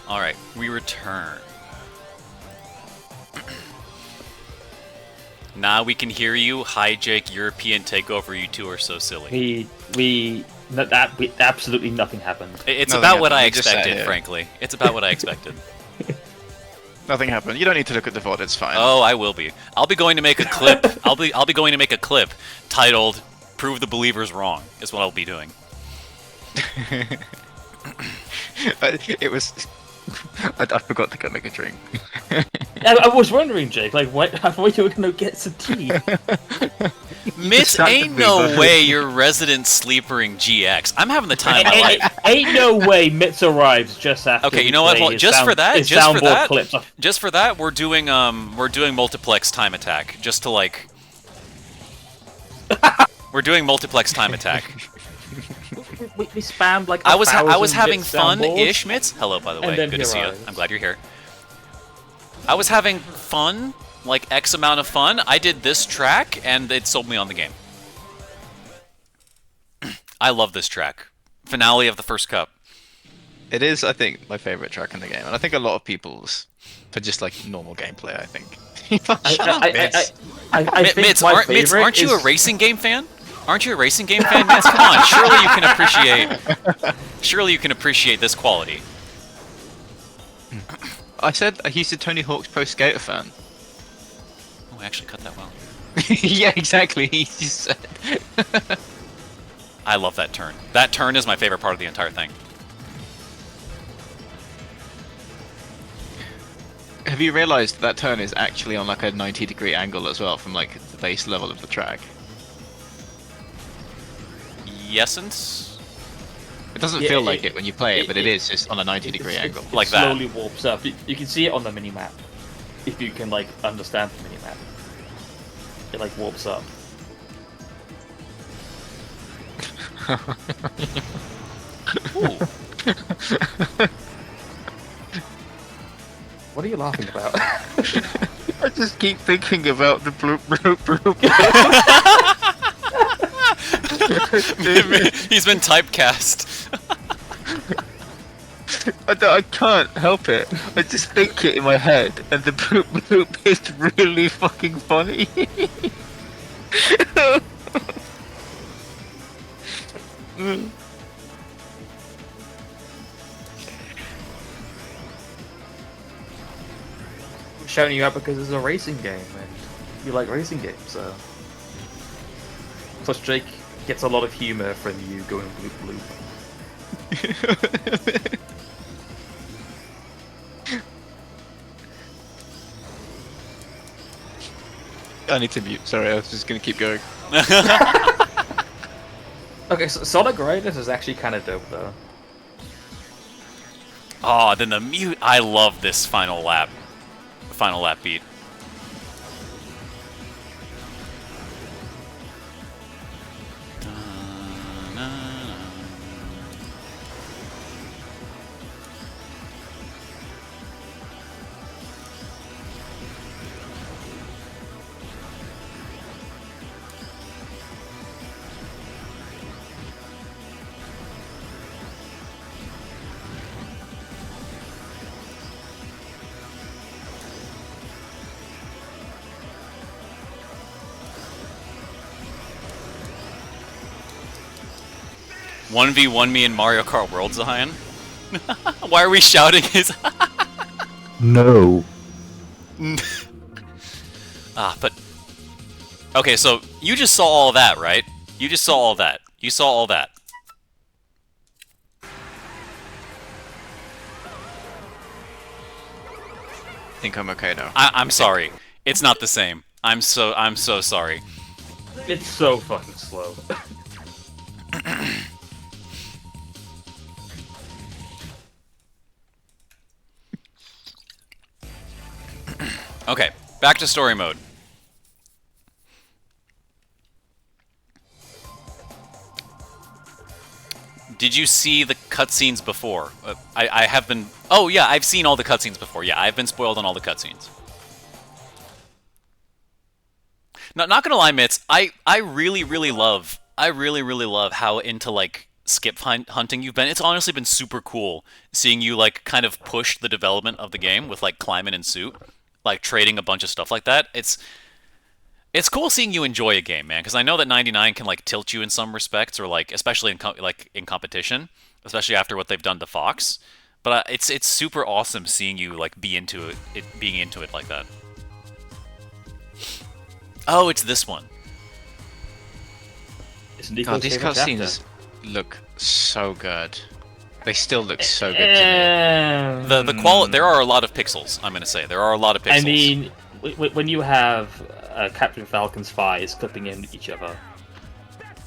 Alright, we return. Now we can hear you. Hi, Jake. European takeover. You two are so silly. We absolutely nothing happened. It's Nothing about what I happened, we just sat expected, here. frankly. It's about what I expected. Nothing happened. You don't need to look at the VOD. It's fine. Oh, I will be. I'll be going to make a clip. I'll be going to make a clip titled "Prove the Believers Wrong." Is what I'll be doing. It was. I forgot to go make a drink. I was wondering, Jake, like, what? I thought you were gonna get some tea. Miss, distracted ain't me, no but- way you're resident sleepering GX. I'm having the time of my life. Ain't no way Mitz arrives just after. Okay, you we know what? play Hold- his just sound- for that, his just for soundboard that, clips. just for that, we're doing multiplex time attack, just to like. We're doing multiplex time attack. We spammed like. I was 1,000 having Mitz fun-ish, soundboards. Mitz. Hello, by the And way. then Good he to see you. arrives. I'm glad you're here. I was having fun, like X amount of fun. I did this track, and it sold me on the game. I love this track. Finale of the first cup. It is, I think, my favorite track in the game, and I think a lot of people's for just like normal gameplay. I think. Shut up, Mitz. I think Mitz, my Mitz, favorite aren't you is... a racing game fan? Aren't you a racing game fan, Mitz? Come on, surely you can appreciate. Surely you can appreciate this quality. I said he's a Tony Hawk's Pro Skater fan. Oh, I actually cut that well. Yeah, exactly. He just said. I love that turn. That turn is my favorite part of the entire thing. Have you realised that turn is actually on like a 90-degree angle as well from like the base level of the track? Yesence? It doesn't Yeah, feel like it when you play it, but it it- is just on a 90-degree angle. It Like that. slowly warps up. You can see it on the minimap. If you can like understand the minimap. It like warps up. Ooh. What are you laughing about? I just keep thinking about the bloop bloop bloop. He's been typecast. I can't help it. I just think it in my head, and the bloop bloop is really fucking funny. Shouting you out because it's a racing game and you like racing games, so. Plus, Jake gets a lot of humor from you going bloop bloop. I need to mute. Sorry, I was just gonna keep going. Okay, so Sonic Riders is actually kind of dope, though. Oh, then the mute. I love this final lap beat. One v one me in Mario Kart World, Zion. Why are we shouting his? No. But okay, so you just saw all that, right? You just saw all that. You saw all that. I think I'm okay now. I'm sorry. It's not the same. I'm so sorry. It's so fucking slow. Okay, back to story mode. Did you see the cutscenes before? I have been... Oh, yeah, I've seen all the cutscenes before. Yeah, I've been spoiled on all the cutscenes. Not gonna lie, Mitz, I really love how into, like, skip hunting you've been. It's honestly been super cool seeing you, like, kind of push the development of the game with, like, climbing in suit. Like, trading a bunch of stuff like that. It's cool seeing you enjoy a game, man, because I know that 99 can, like, tilt you in some respects, or, like, especially in competition, especially after what they've done to Fox. But it's super awesome seeing you, like, being into it like that. Oh, it's this one. God, these cutscenes look so good. They still look so good to me. The quality. There are a lot of pixels. I'm gonna say there are a lot of pixels. I mean, when you have Captain Falcon's thighs clipping in each other.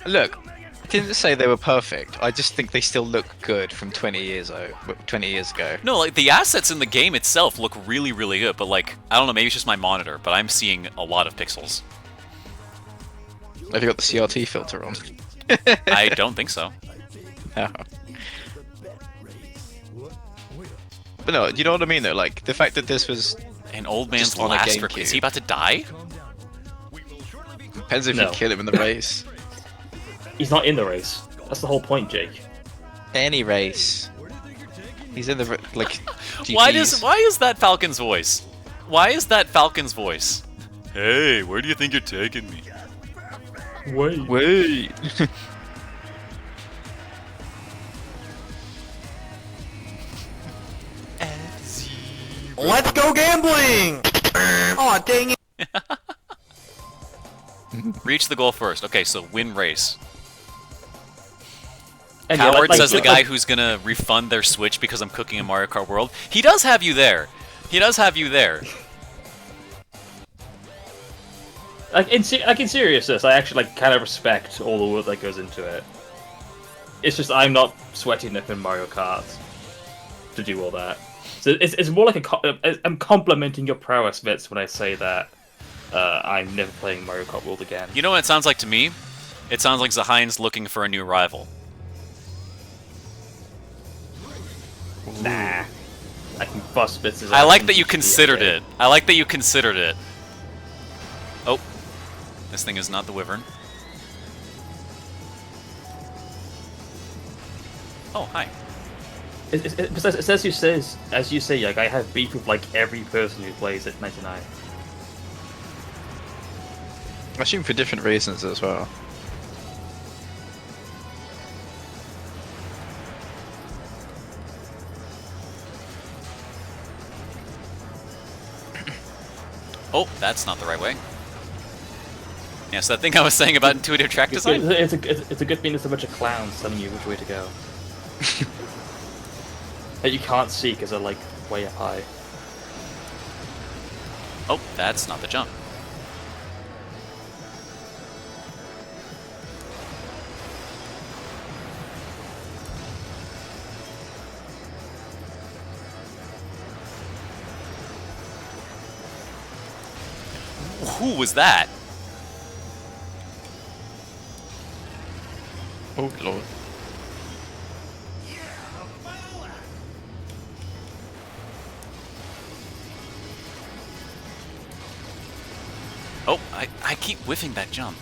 Look, I didn't say they were perfect. I just think they still look good from 20 years ago. No, like the assets in the game itself look really good. But like, I don't know, maybe it's just my monitor, but I'm seeing a lot of pixels. Have you got the CRT filter on? I don't think so. Oh. But no, you know what I mean though? Like, the fact that this was an old man's just on a last for... GameCube. Is he about to die? Depends if No. you kill him in the race. He's not in the race. That's the whole point, Jake. Any race. He's in the like. Why GTs. is that Falcon's voice? Why is that Falcon's voice? Hey, where do you think you're taking me? Wait. Let's go gambling! Aw, dang it. Reach the goal first. Okay, so win race. And yeah, Howard like- says the like- guy who's gonna refund their Switch because I'm cooking in Mario Kart World. He does have you there. He does have you there. Like in seriousness, I actually like kind of respect all the work that goes into it. It's just I'm not sweating up in Mario Kart to do all that. So it's more like I'm complimenting your prowess, Vitz, when I say that I'm never playing Mario Kart World again. You know what it sounds like to me? It sounds like Zahine's looking for a new rival. Nah, I can bust Vitz's. I like that you considered it. I like that you considered it. Oh, this thing is not the Wyvern. Oh, hi. It says, as you say, like I have beef with like every person who plays at 99. I assume for different reasons as well. Oh, that's not the right way. Yeah, so that thing I was saying about intuitive track design? It's a good thing there's a bunch of clowns telling you which way to go. That you can't see because they're like way up high. Oh, that's not the jump. Who was that? Oh lord. Oh, I keep whiffing that jump.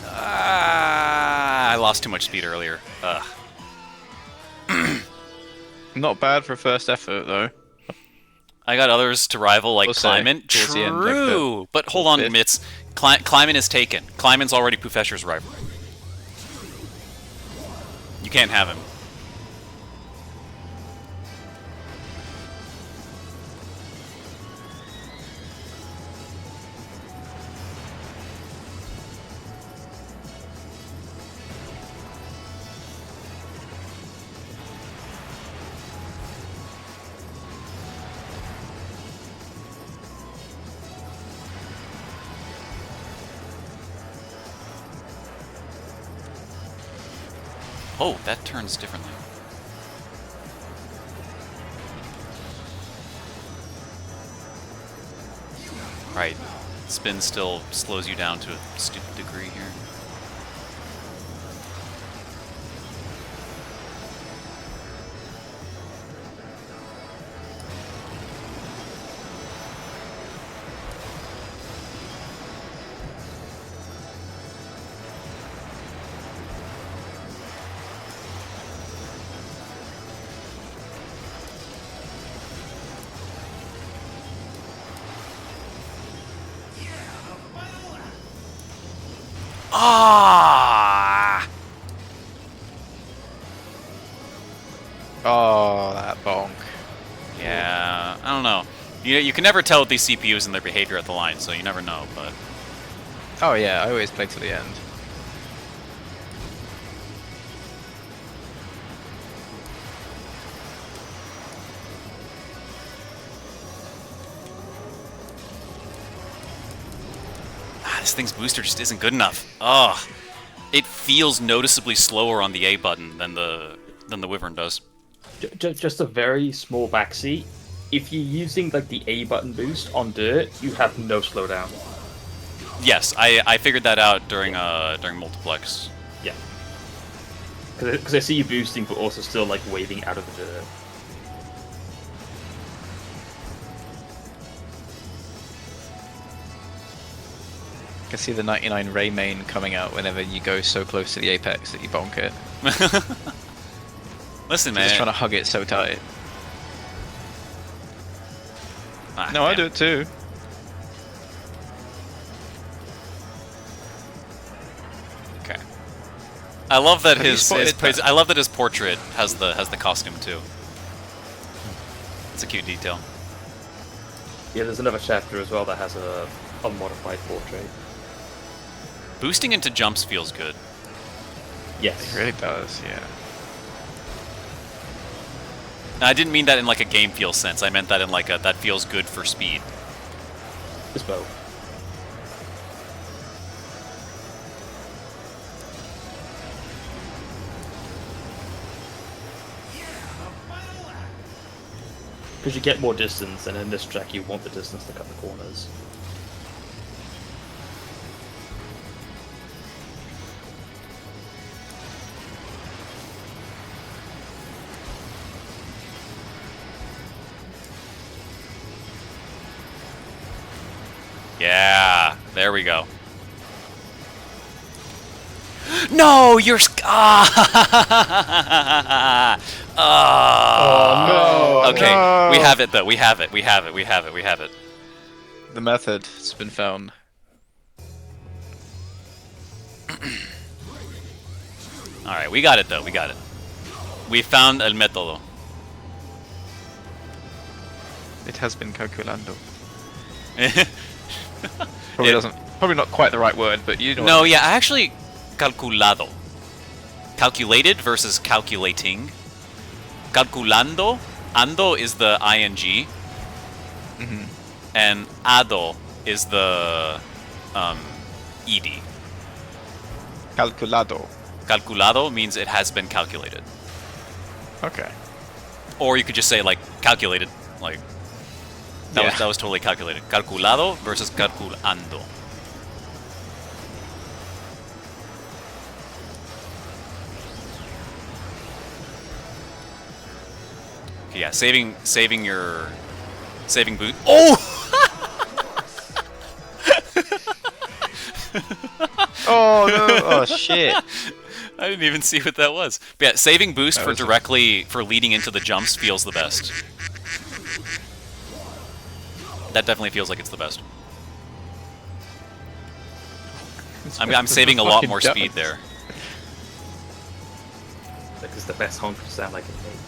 I lost too much speed earlier. Ugh. Not bad for first effort though. I got others to rival, like We'll say, Kleiman. towards the end, like True! But hold on, fifth. Mitz. Kleiman is taken. Kleiman's already Pufescher's rival. You can't have him. Oh, that turns differently. Right. Spin still slows you down to a stupid degree here. Ah! Oh, that bonk. Yeah, I don't know. You can never tell with these CPUs and their behavior at the line, so you never know, but... Oh yeah, I always play to the end. This thing's booster just isn't good enough. Ugh. It feels noticeably slower on the A button than the Wyvern does. Just a very small backseat. If you're using like the A button boost on dirt, you have no slowdown. Yes, I figured that out during multiplex. Yeah. Because I see you boosting, but also still like waving out of the dirt. I can see the 99 Ray main coming out whenever you go so close to the apex that you bonk it. Listen, Just trying man. to hug it so tight. Ah, No, I damn do it too. Okay. I love that Have you his spotted that? I love that his portrait has the costume too. It's a cute detail. Yeah, there's another chapter as well that has a modified portrait. Boosting into jumps feels good. Yes. It really does, yeah. And I didn't mean that in like a game feel sense. I meant that in like a that feels good for speed. It's both. Because you get more distance, and in this track you want the distance to cut the corners. Yeah, there we go. No, you're Oh, okay, no. we have it though. We have it. We have it. We have it. We have it. The method has been found. All right, we got it though. We got it. We found el método. It has been calculando. It- Probably not quite the right word, but you know. No, yeah, actually, calculado. Calculated versus calculating. Calculando. Ando is the ing. And ado is the ed. Calculado. Calculado means it has been calculated. Okay. Or you could just say like calculated, like that was totally calculated. Calculado versus calculando. Okay, yeah, saving boost. Oh! Oh no! Oh shit! I didn't even see what that was. But yeah, saving boost for leading into the jumps feels the best. That definitely feels like it's the best. I'm saving a lot more speed there. That is the best honk sound I can make.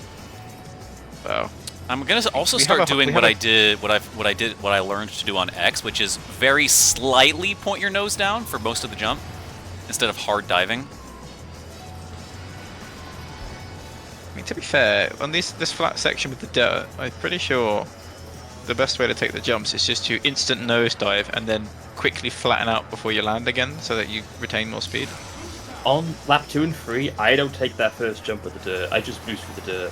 Wow. I'm gonna also start doing what I learned to do on X, which is very slightly point your nose down for most of the jump, instead of hard diving. I mean, to be fair, on this flat section with the dirt, I'm pretty sure the best way to take the jumps is just to instant nosedive and then quickly flatten out before you land again, so that you retain more speed. On lap 2 and 3, I don't take that first jump with the dirt. I just boost with the dirt.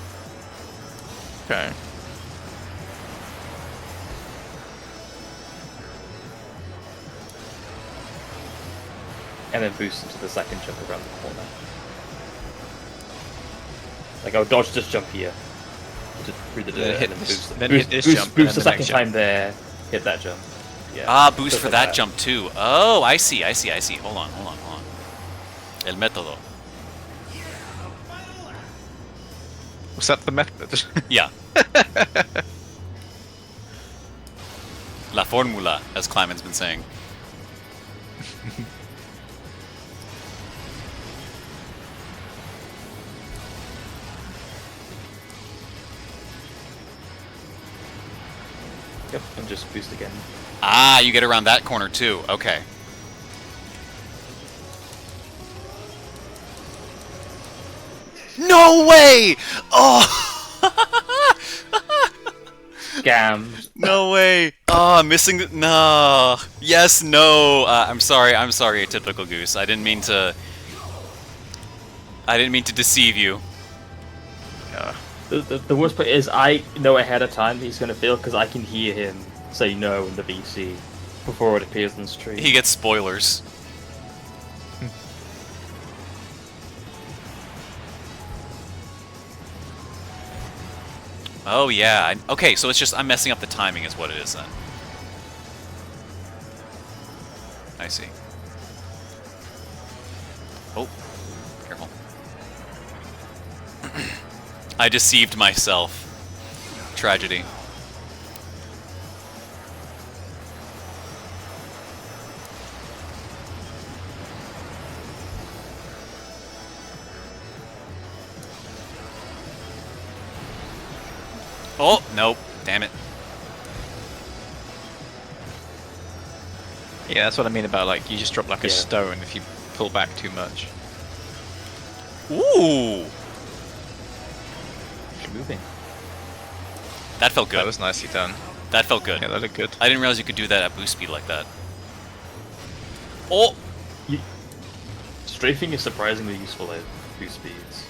Okay. And then boost into the second jump around the corner. Like, I'll dodge this jump here. Through the dirt, hit and this- boost, then boost, hit this boost, jump, and boost then the the second next time there, hit that jump. Yeah. Ah, boost Stuff for like that jump too. Oh, I see. Hold on. El método. Was that the method? Yeah. La fórmula, as Climate's been saying. Yep, and just boost again. Ah, you get around that corner too. Okay. No way! Oh! Scams. No way! Oh, missing the... No. Yes, no. I'm sorry, Atypical Goose. I didn't mean to deceive you. The worst part is I know ahead of time he's going to fail because I can hear him say no in the VC before it appears on the stream. He gets spoilers. Oh yeah. Okay, so it's just I'm messing up the timing is what it is then. I see. Oh, careful. I deceived myself. Tragedy. Oh, nope. Damn it. Yeah, that's what I mean about, like, you just drop like a Yeah. stone if you pull back too much. Ooh! You're moving. That felt good. That was nicely done. That felt good. Yeah, that looked good. I didn't realize you could do that at boost speed like that. Oh! Strafing is surprisingly useful at boost speeds.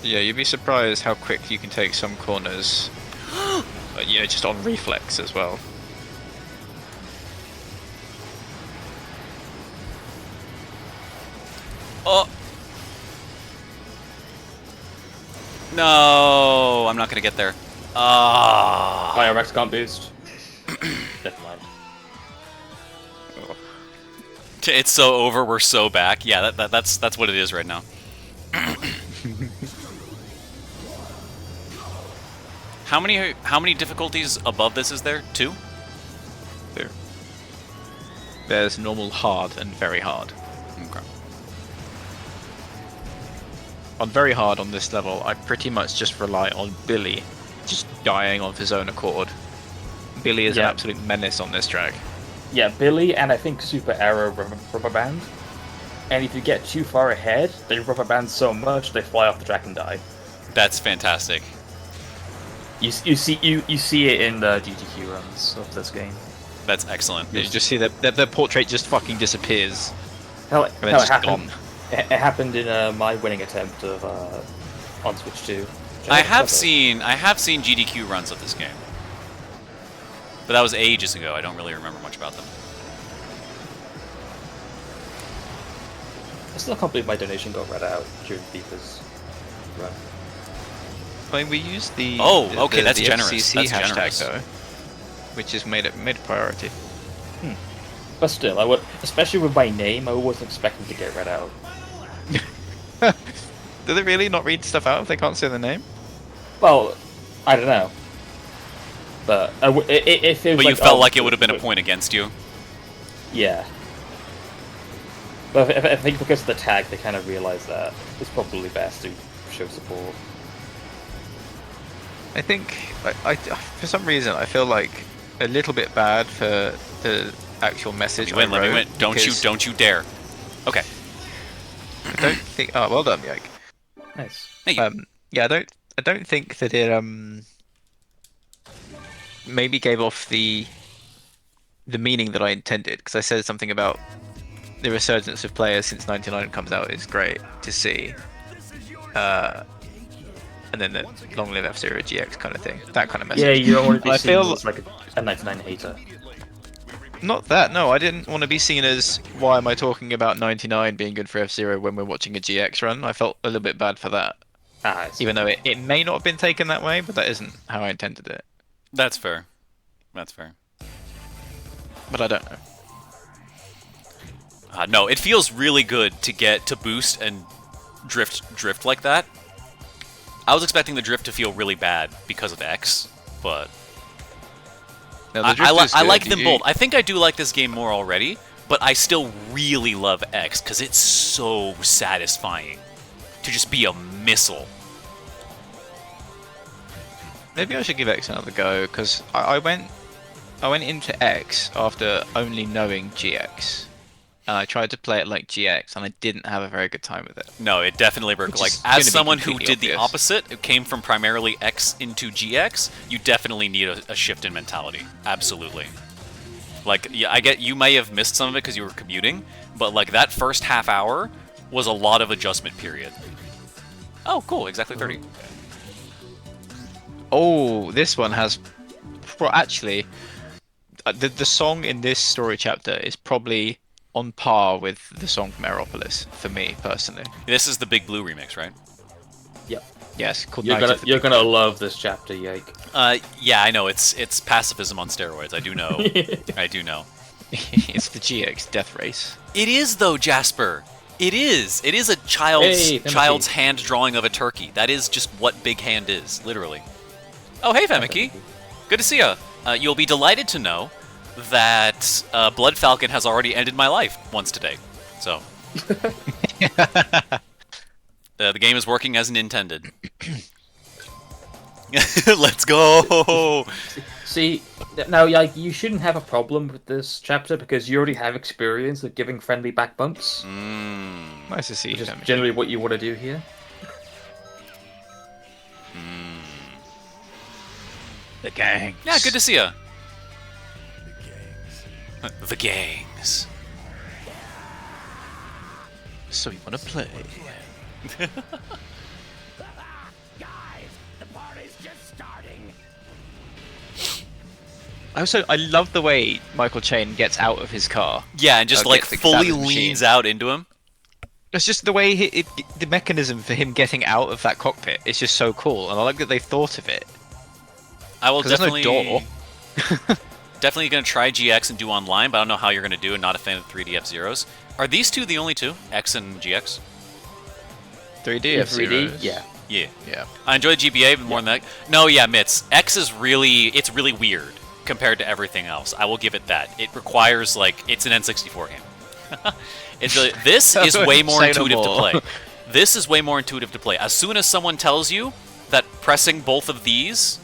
Yeah, you'd be surprised how quick you can take some corners. Yeah, just on reflex as well. Oh! No! I'm not gonna get there. Ah! Fire Rex can't boost. Never mind. It's so over. We're so back. Yeah, that's what it is right now. How many difficulties above this is there? 2? There. There's normal, hard, and very hard. Okay. On very hard on this level, I pretty much just rely on Billy just dying of his own accord. Billy is an absolute menace on this track. Yeah, Billy and I think Super Arrow rubber band. And if you get too far ahead, they rubber band so much they fly off the track and die. That's fantastic. You see it in the GTQ runs of this game. That's excellent. You just see that their portrait just fucking disappears. Hell, And then it just happened. gone. It happened in my winning attempt of on Switch 2. I have seen GDQ runs of this game, but that was ages ago. I don't really remember much about them. I still can't believe my donation got read out during FIFA's run. I mean, we used the okay, that's the generous. FCC That's hashtag generous. though, which has made it a priority. But still, I would, especially with my name, I wasn't expecting to get read out. Do they really not read stuff out if they can't say the name? Well, I don't know. But if it was But you felt like it would have been a point against you. Yeah. But I think because of the tag, they kind of realised that it's probably best to show support. I think I for some reason I feel like a little bit bad for the actual message. Let me win. Don't you dare. Okay. I don't think. Oh, well done, Yike. Nice. Thank you. Yeah, I don't think that it maybe gave off the meaning that I intended, because I said something about the resurgence of players since '99 comes out is great to see, and then the long live F-Zero GX kind of thing, that kind of message. Yeah, you don't want to be I seen feel as like a 99 hater. not that. No, I didn't want to be seen as why am I talking about 99 being good for F-Zero when we're watching a GX run. I felt a little bit bad for that. Even though it may not have been taken that way, but that isn't how I intended it. That's fair. That's fair. But I don't know. No, it feels really good to get to boost and drift like that. I was expecting the drift to feel really bad because of X, but No, the drift is I good. like them both. I think I do like this game more already, but I still really love X because it's so satisfying to just be a missile. Maybe I should give X another go, because I went into X after only knowing GX, and I tried to play it like GX, and I didn't have a very good time with it. No, it definitely worked. Which Like, is gonna as be someone who completely did the obvious. opposite, who came from primarily X into GX, you definitely need a shift in mentality. Absolutely. Like, yeah, I get you may have missed some of it because you were commuting, but like that first half hour was a lot of adjustment period. Oh, cool! Exactly 30. Oh, this one has... Well, actually, the song in this story chapter is probably on par with the song from Aeropolis, for me, personally. This is the Big Blue remix, right? Yep. Yes, called You're Night gonna of the you're Big gonna Blue. love this chapter, Yike. Yeah, I know. It's pacifism on steroids. I do know. I do know. It's the GX Death Race. It is though, Jasper. It is. It is a child's Hey, Femicky. child's hand drawing of a turkey. That is just what Big Hand is, literally. Oh, hey, Femicky. Good to see ya. You'll be delighted to know that Blood Falcon has already ended my life once today. So the game is working as intended. Let's go. See, now, Yike, you shouldn't have a problem with this chapter because you already have experience of giving friendly back bumps, Nice to see you, which is Femi. generally what you want to do here. The gang. Yeah, good to see ya. The gangs. So you want to play? I love the way Michael Chain gets out of his car. Yeah, and just like Gets the fully savage leans machine. out into him. It's just the way the mechanism for him getting out of that cockpit is just so cool, and I like that they thought of it. I will 'Cause there's no definitely. door. Definitely going to try GX and do online, but I don't know how you're going to do it. Not a fan of 3D F-Zeros. Are these two the only two? X and GX? 3D In F-Zeros. 3D, yeah. Yeah. Yeah. I enjoy GBA, but more than that. No, yeah, Mitz. X is it's really weird compared to everything else. I will give it that. It requires, like, it's an N64 game. It's really, this is way more Say no intuitive to more. play. This is way more intuitive to play. As soon as someone tells you that pressing both of these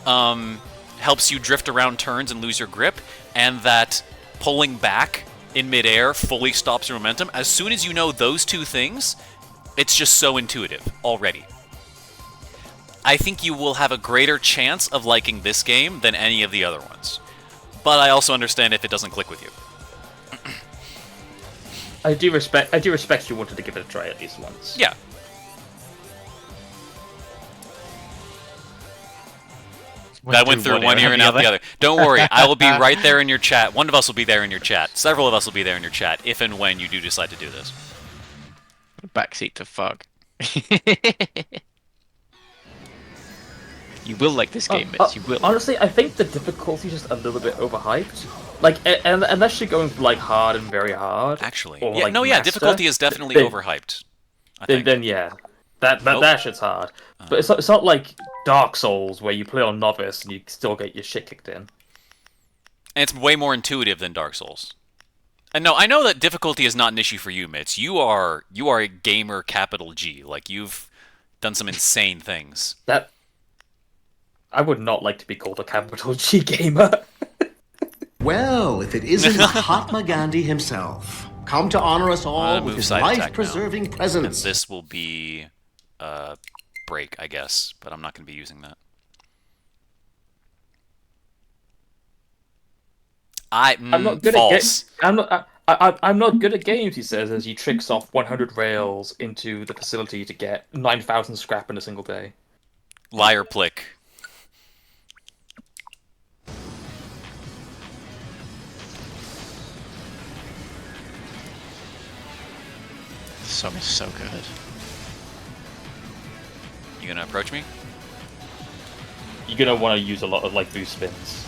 helps you drift around turns and lose your grip, and that pulling back in midair fully stops your momentum, as soon as you know those two things, it's just so intuitive already. I think you will have a greater chance of liking this game than any of the other ones. But I also understand if it doesn't click with you. I do respect you wanted to give it a try at least once. Yeah. That went through one ear and out the other. Don't worry, I will be right there in your chat. One of us will be there in your chat. Several of us will be there in your chat, if and when you do decide to do this. Backseat to fuck. You will like this game, Mitz. You will. Honestly, I think the difficulty is just a little bit overhyped. Like, and unless you're going for like hard and very hard. Actually, or, yeah, like, no, yeah, master, difficulty is definitely then- overhyped. I think. Then yeah, that shit's hard. But it's not like Dark Souls where you play on novice and you still get your shit kicked in. And it's way more intuitive than Dark Souls. And no, I know that difficulty is not an issue for you, Mitz. You are a gamer, capital G. Like, you've done some insane things. That I would not like to be called a capital G gamer. Well, if it isn't Mahatma Gandhi himself, come to honor us all with Move his side attack now. life-preserving And presence. this will be break, I guess, but I'm not going to be using that. I'm not good false. I'm not good at games, he says, as he tricks off 100 rails into the facility to get 9,000 scrap in a single day. Liar plick. This song is so good. You gonna approach me? You're gonna want to use a lot of like boost spins.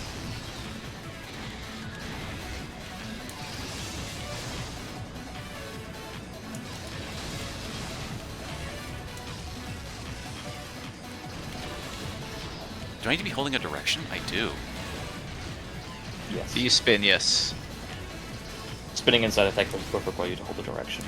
Do I need to be holding a direction? I do. Yes. Do you spin? Yes. Spinning inside attack will both require you to hold the direction.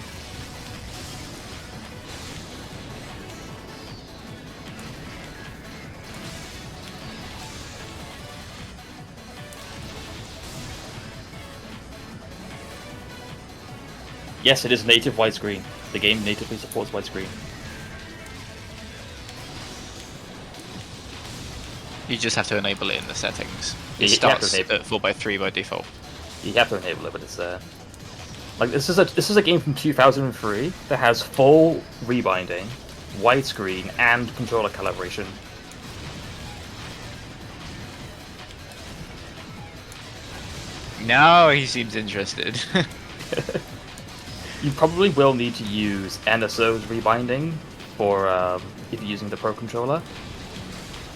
Yes, it is native widescreen. The game natively supports widescreen. You just have to enable it in the settings. Yeah, It you have to starts enable at 4x3 by default. You have to enable it, but it's there. Like this is a game from 2003 that has full rebinding, widescreen, and controller calibration. Now he seems interested. You probably will need to use NSO's rebinding for if you're using the Pro controller.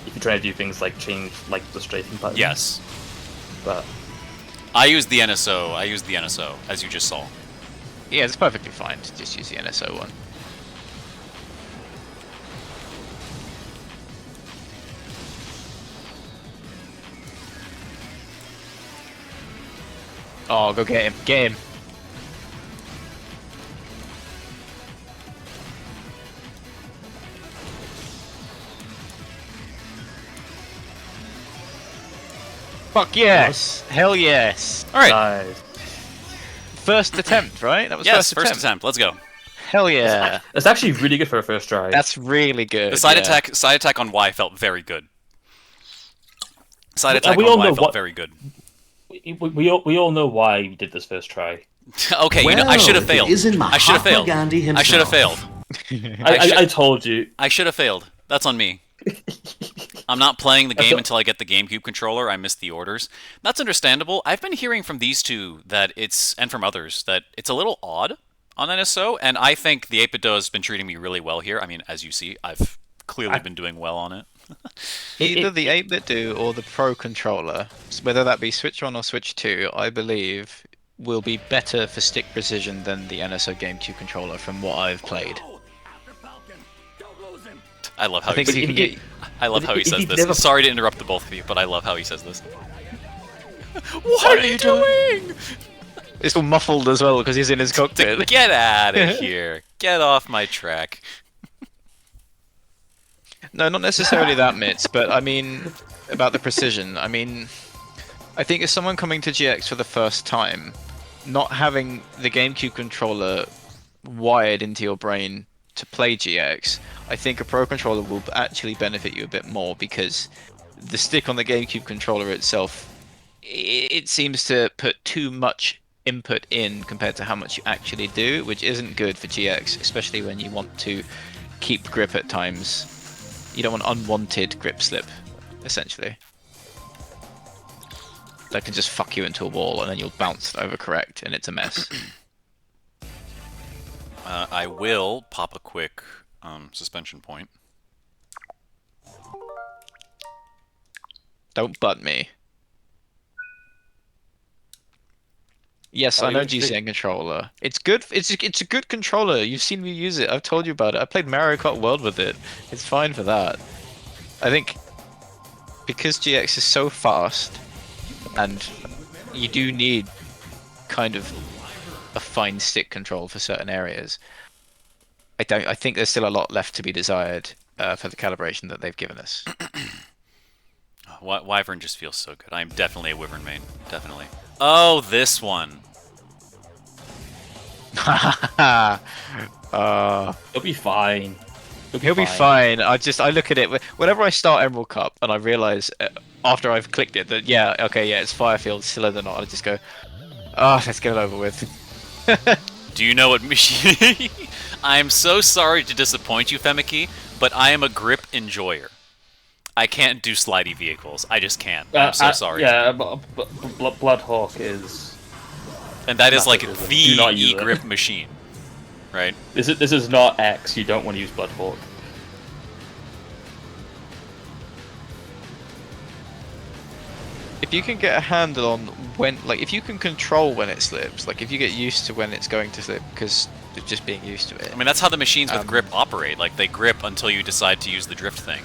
If you're trying to do things like change like the strafing button. Yes. But I used the NSO. I used the NSO, as you just saw. Yeah, it's perfectly fine to just use the NSO one. Oh, go get him. Get him. Fuck yes! Hell yes! All right. nice. First attempt, right? That was Yes, first first attempt. Let's go. Hell yeah! It's actually really good for a first try. That's really good. The side yeah. attack on Y felt very good. Side We- attack we on all Y know felt what- very good. We all know why we did this first try. Okay, you know, I should have Well, if it failed. isn't I should have Mahatma failed. Gandhi I should have himself. failed. I told you. I should have failed. That's on me. I'm not playing the game until I get the GameCube controller. I missed the orders. That's understandable. I've been hearing from these two that it's, and from others, that it's a little odd on NSO, and I think the 8BitDo has been treating me really well here. I mean, as you see, I've clearly been doing well on it. Either the 8-bit do or the Pro controller, whether that be Switch 1 or Switch 2, I believe will be better for stick precision than the NSO GameCube controller from what I've played. I love how I think he if you can get... I love how he if says you've this. never- Sorry to interrupt the both of you, but I love how he says this. What are you doing? It's all muffled as well because he's in his cockpit. Get out of here. Get off my track. No, not necessarily that, Mitz, but I mean, about the precision. I mean, I think as someone coming to GX for the first time, not having the GameCube controller wired into your brain to play GX, I think a Pro controller will actually benefit you a bit more because the stick on the GameCube controller itself, it seems to put too much input in compared to how much you actually do, which isn't good for GX, especially when you want to keep grip at times. You don't want unwanted grip slip, essentially. That can just fuck you into a wall and then you'll bounce and overcorrect and it's a mess. I will pop a quick suspension point. Don't butt me. Yes, I know GCN controller. It's good. It's a good controller. You've seen me use it. I've told you about it. I played Mario Kart World with it. It's fine for that. I think because GX is so fast, and you do need kind of a fine stick control for certain areas. I think there's still a lot left to be desired for the calibration that they've given us. Wyvern just feels so good. I'm definitely a Wyvern main. Definitely. Oh, this one. He'll be fine. He'll be fine. I look at it whenever I start Emerald Cup and I realize after I've clicked it that it's Firefield still or not. I just go, let's get it over with. Do you know what machine? I'm so sorry to disappoint you, Femiki, but I am a grip enjoyer. I can't do slidey vehicles. I just can't. I'm so sorry. Yeah, but Bloodhawk is... And that is like Do the not use it. E-grip machine, right? This is not X. You don't want to use Bloodhawk. If you can get a handle on when, like, if you can control when it slips, like, if you get used to when it's going to slip, because it's just being used to it. I mean, that's how the machines with grip operate. Like, they grip until you decide to use the drift thing.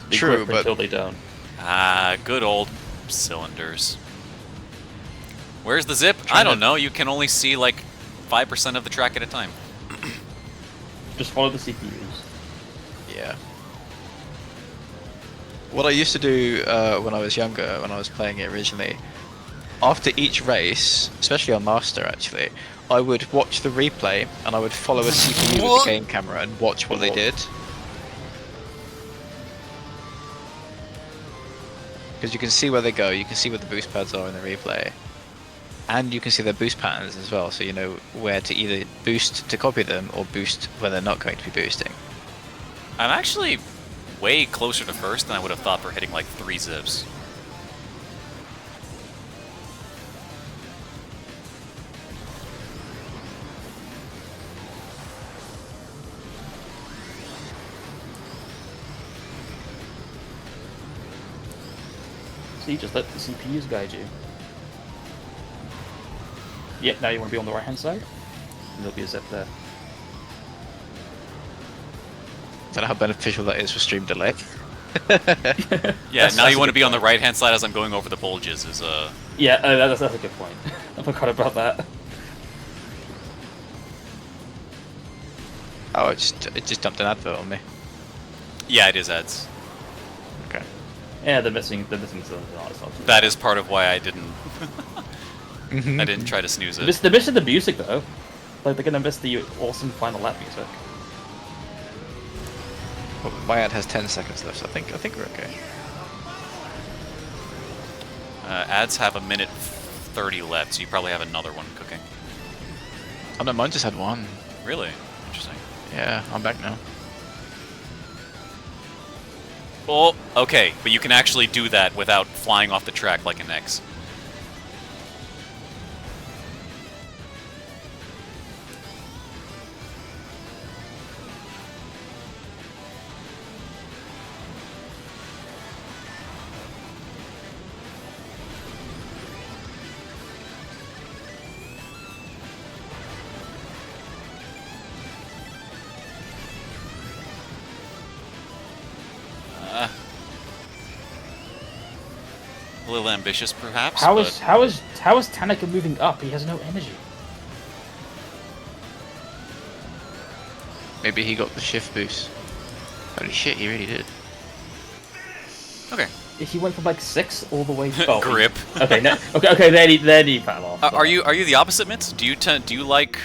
They True, grip but until they don't. Ah, good old cylinders. Where's the zip? I don't know. You can only see, like, 5% of the track at a time. Just follow the CPUs. Yeah. What I used to do when I was younger, when I was playing it originally, after each race, especially on Master actually, I would watch the replay and I would follow a CPU with the game camera and watch what they did. Because you can see where they go, you can see where the boost pads are in the replay. And you can see their boost patterns as well, so you know where to either boost to copy them or boost when they're not going to be boosting. I'm actually way closer to first than I would have thought for hitting like 3 zips. See, just let the CPUs guide you. Yep, now you want to be on the right hand side. And there'll be a zip there. I don't know how beneficial that is for stream delay. Yeah, now you want to be on the right-hand side as I'm going over the bulges is Yeah, that's a good point. I forgot about that. Oh, it just dumped an advert on me. Yeah, it is ads. Okay. Yeah, they're missing something. That is part of why I didn't I didn't try to snooze it. They're missing the music though. Like they're gonna miss the awesome final lap music. Well, my ad has 10 seconds left, so I think we're okay. Ads have a minute 30 left, so you probably have another one cooking. Oh no, mine just had one. Really? Interesting. Yeah, I'm back now. Oh, okay, but you can actually do that without flying off the track like an X. A little ambitious, perhaps. How but... is Tanaka moving up? He has no energy. Maybe he got the shift boost. Holy shit, he really did. Okay. He went from like 6 all the way. Oh, Grip. Okay, no, okay. Then he fell off. Are you the opposite, Mitz? Do you like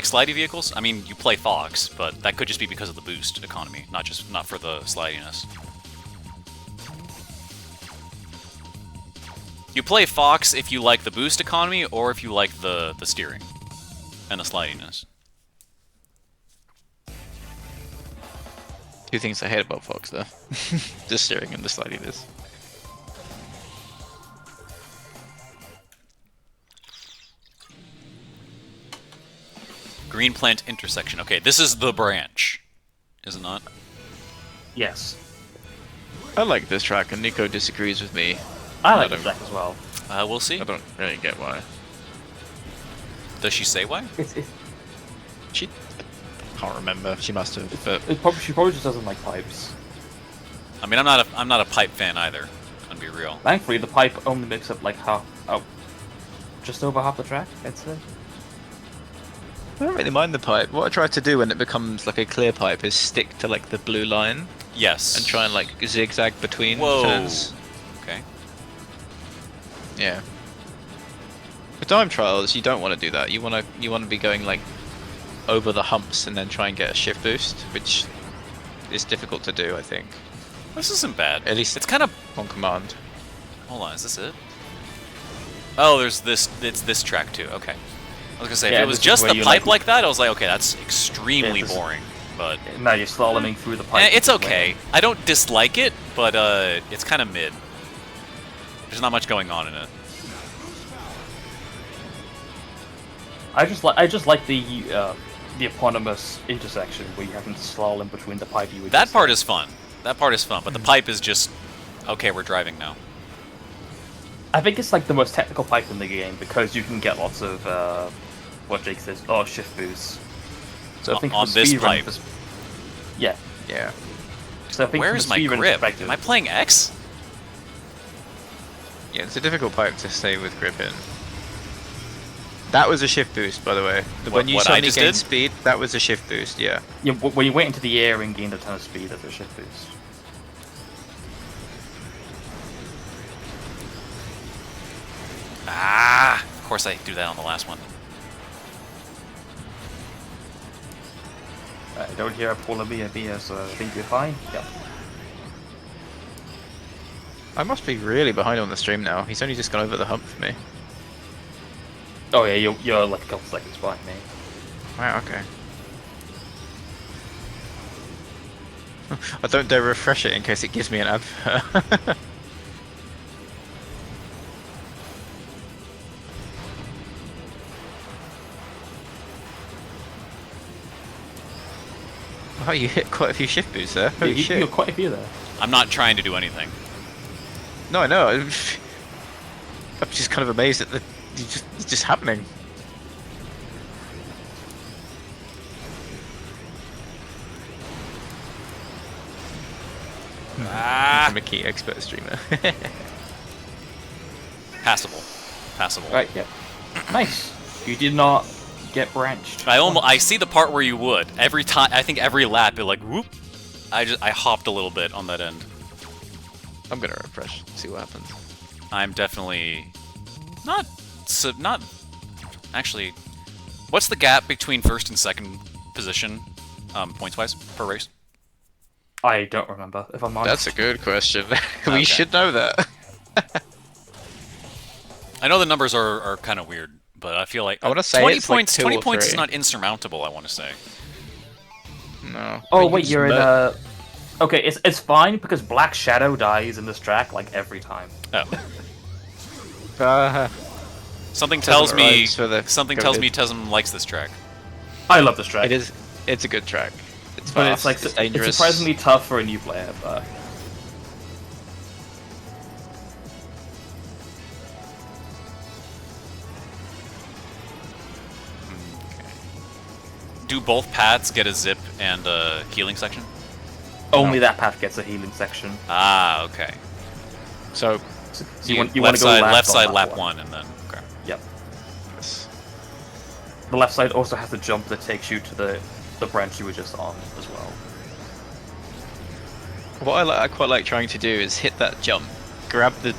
slidey vehicles? I mean, you play Fox, but that could just be because of the boost economy, not for the slidiness. You play Fox if you like the boost economy, or if you like the steering and the slidiness. Two things I hate about Fox, though. The steering and the slidiness. Green plant intersection. Okay, this is the branch, is it not? Yes. I like this track, and Nico disagrees with me. I like don't- that as well. We'll see. I don't really get why. Does she say why? It's She can't remember. She must have. But she probably just doesn't like pipes. I mean, I'm not a pipe fan either. Gonna be real. Thankfully, the pipe only makes up like just over half the track. I'd say. I don't really mind the pipe. What I try to do when it becomes like a clear pipe is stick to like the blue line Yes. and try and like zigzag between Whoa. turns. Okay. Yeah. For time trials, you don't want to do that. You want to be going like over the humps and then try and get a shift boost, which is difficult to do, I think. This isn't bad. At least it's kind of. on command. Hold on, is this it? Oh, there's this. It's this track too. Okay. I was gonna say, Yeah, if it was this is just where the you, pipe like- like that, I was like, okay, that's extremely Yeah, this- boring. But Now you're slaloming through the pipe. it's okay. I don't dislike it, but it's kind of mid. There's not much going on in it. I just like the eponymous intersection where you have to slalom between the pipe. That part is fun. That part is fun, but the pipe is just okay. We're driving now. I think it's like the most technical pipe in the game because you can get lots of what Jake says, shift boosts. So I think On from this speedrun pipe. Yeah. Yeah. So I think Where from is a my speedrun grip? perspective- Am I playing X? Yeah, it's a difficult pipe to stay with grip in. That was a shift boost, by the way. When you what I suddenly just gained did? speed, that was a shift boost, yeah. Yeah, when you went into the air and gained a ton of speed, that's a shift boost. Ah! Of course I do that on the last one. I don't hear a polar beer, so I think you're fine. Yeah. I must be really behind on the stream now. He's only just gone over the hump for me. Oh yeah, you're like a couple seconds behind me. Wow, okay. I don't dare refresh it in case it gives me an advert. Oh, you hit quite a few shift boosts there. Holy shit. You're quite a few there. I'm not trying to do anything. No, I know. I'm just kind of amazed at it's just happening. Ah! I'm a key expert streamer. Passable. Passable. Right, yeah. Nice. You did not get branched. I see the part where you would. Every time, I think every lap, it like, whoop. I hopped a little bit on that end. I'm gonna refresh, see what happens. I'm definitely not actually. What's the gap between first and second position, points wise per race? I don't remember, if I'm honest. That's a good question. We Okay. should know that. I know the numbers are kind of weird, but I feel like I wanna say 20 it's like points. 2 20 or points is 3. not insurmountable. I want to say. No. Oh But wait, just you're in met- Okay, it's fine because Black Shadow dies in this track like every time. Oh, something tells me arrives for the something tells coded. me Tesm likes this track. I love this track. It's a good track. It's but fast, it's like it's dangerous. it's surprisingly tough for a new player. But Do both paths get a zip and a healing section? only that path gets a healing section. Ah, okay. So So you want to go left on side, that lap one, and then okay. Yep. The left side also has the jump that takes you to the branch you were just on as well. What I quite like trying to do is hit that jump, grab the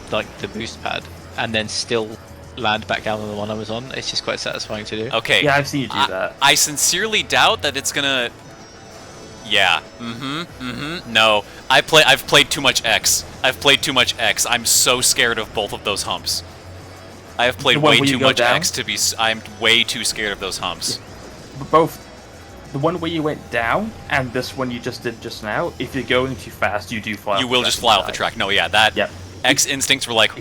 boost pad, and then still land back down on the one I was on. It's just quite satisfying to do. Okay. Yeah, I've seen you do that. I sincerely doubt that it's gonna. Yeah. No, I've played too much X. I've played too much X. I'm so scared of both of those humps. I have played way too much X to be. I'm way too scared of those humps. Yeah. Both the one where you went down and this one you just did just now. If you're going too fast, you do fly. You will just fly off the track. No, yeah, that. Yep. X instincts were like,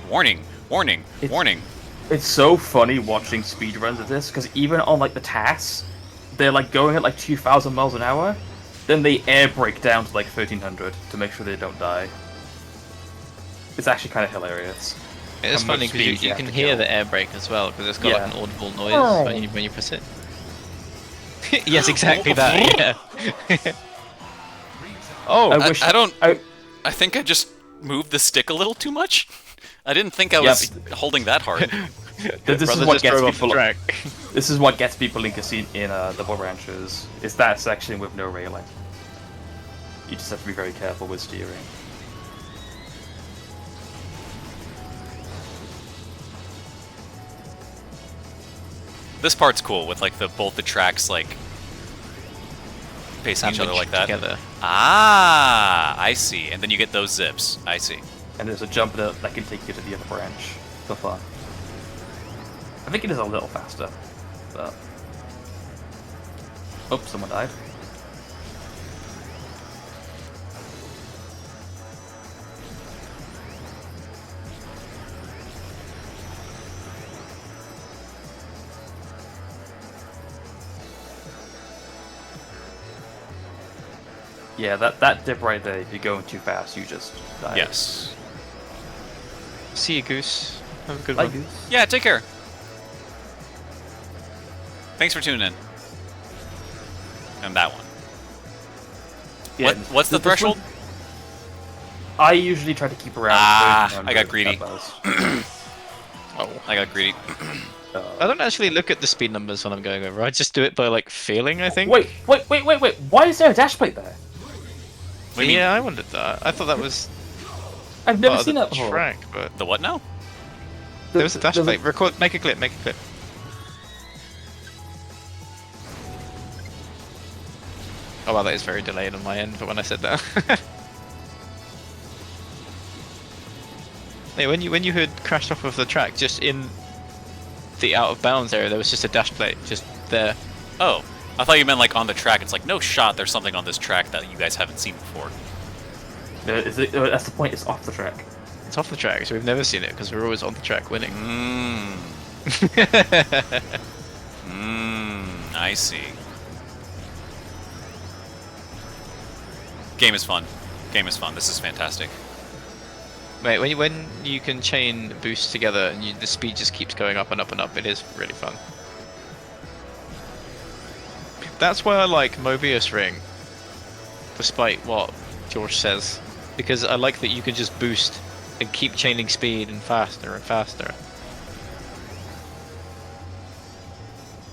warning, warning, warning. It's so funny watching speedruns of this because even on like the tasks, they're like going at like 2,000 miles an hour, then they air brake down to like 1,300 to make sure they don't die. It's actually kind of hilarious. It's funny because you can hear the air brake as well because it's got like an audible noise when you press it. Yes, exactly that. Yeah. Oh, I think I just moved the stick a little too much. I didn't think I was holding that hard. This is what gets people. This is what gets people in double ranches. Is that section with no railing. You just have to be very careful with steering. This part's cool with like both the tracks like facing each other like that. Together. Ah, I see. And then you get those zips. I see. And there's a jump that can take you to the other branch. So far. I think it is a little faster. But... Oh, someone died. Yeah, that dip right there, if you're going too fast, you just die. Yes. See you, Goose. Have a good Bye, one. Goose. Yeah, take care. Thanks for tuning in. And that one. Yeah, what's the threshold? I usually try to keep around. I got greedy. Oh, I got greedy. I don't actually look at the speed numbers when I'm going over. I just do it by like feeling, I think. Wait. Why is there a dash plate there? Yeah, I wondered that. I thought that was. I've never seen that before. Track, but the what now? There was a dash plate. Record. Make a clip. Make a clip. Oh wow, that is very delayed on my end for when I said that. Yeah, when you had crashed off of the track, just in the out of bounds area, there was just a dash plate just there. Oh, I thought you meant like on the track. It's like no shot. There's something on this track that you guys haven't seen before. That's the point. It's off the track. It's off the track, so we've never seen it because we're always on the track winning. I see. Game is fun. Game is fun. This is fantastic. Mate, when you can chain boosts together and the speed just keeps going up and up and up, it is really fun. That's why I like Mobius Ring, despite what George says, because I like that you can just boost and keep chaining speed and faster and faster.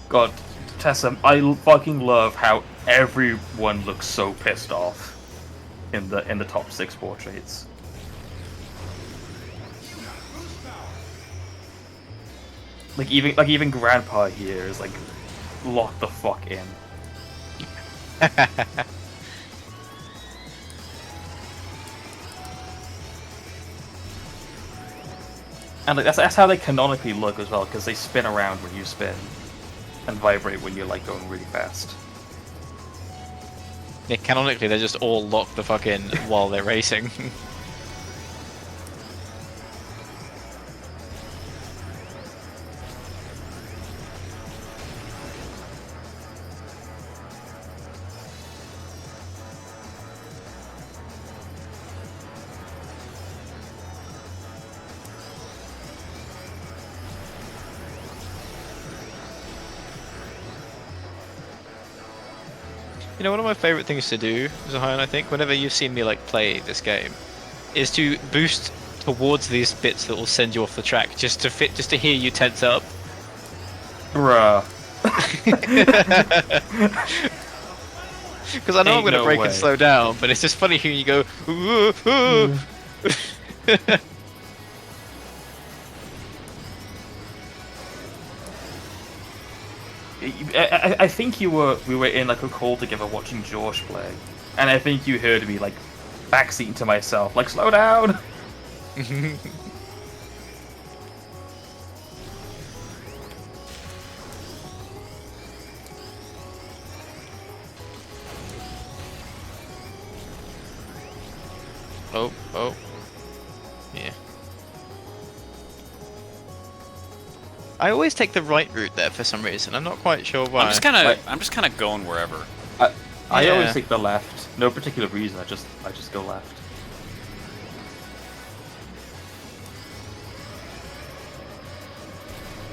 God, Tessa, I fucking love how everyone looks so pissed off in the top 6 portraits. Like even Grandpa here is like locked the fuck in. And like that's how they canonically look as well, because they spin around when you spin and vibrate when you're like going really fast. Yeah, canonically they're just all locked the fuck in while they're racing. You know, one of my favorite things to do, Zahan, I think, whenever you've seen me like play this game, is to boost towards these bits that will send you off the track, just to hear you tense up. Bruh. Because I know I'm Ain't gonna no brake way. and slow down, but it's just funny hearing you go. Ooh, ooh. I think we were in like a call together watching Josh play, and I think you heard me like backseating to myself, like slow down. Oh, yeah. I always take the right route there for some reason. I'm not quite sure why. I'm just kind of going wherever. I Yeah. always take the left. No particular reason. I just go left.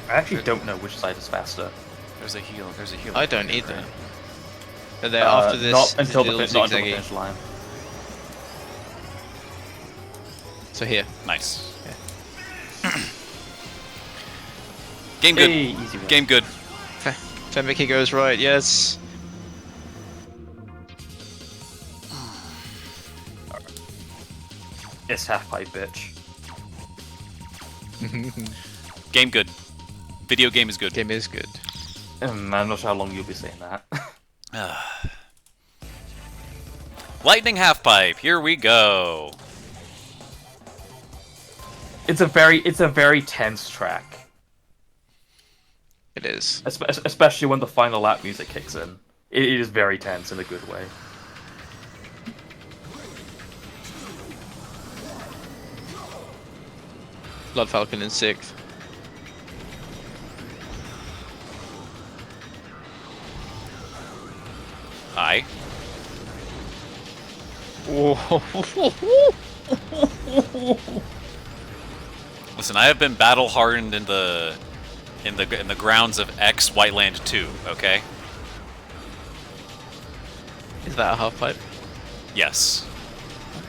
I actually don't know which side is faster. There's a heal. There's a heal. I don't either. But then after this, not until the little not until the zigzaggy. finish line. So here. Nice. Game good. Hey, easy win. Game good. Femiki goes right, yes. It's half pipe, bitch. Game good. Video game is good. Game is good. I'm not sure how long you'll be saying that. Lightning half pipe. Here we go. It's a very tense track, It is. especially when the final lap music kicks in. It is very tense in a good way. Blood Falcon in 6th. Hi. Listen, I have been battle hardened in the grounds of X Whiteland 2. Okay. Is that a half pipe? Yes.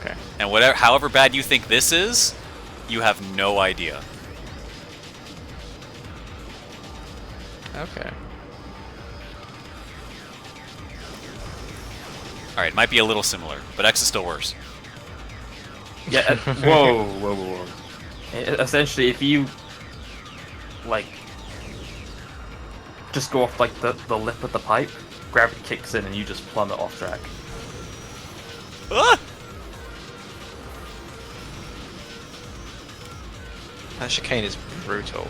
Okay. And however bad you think this is, you have no idea. Okay. All right, it might be a little similar, but X is still worse. Yeah. Whoa. Essentially, if you like just go off like the lip of the pipe, gravity kicks in and you just plummet off track. Ah! That chicane is brutal.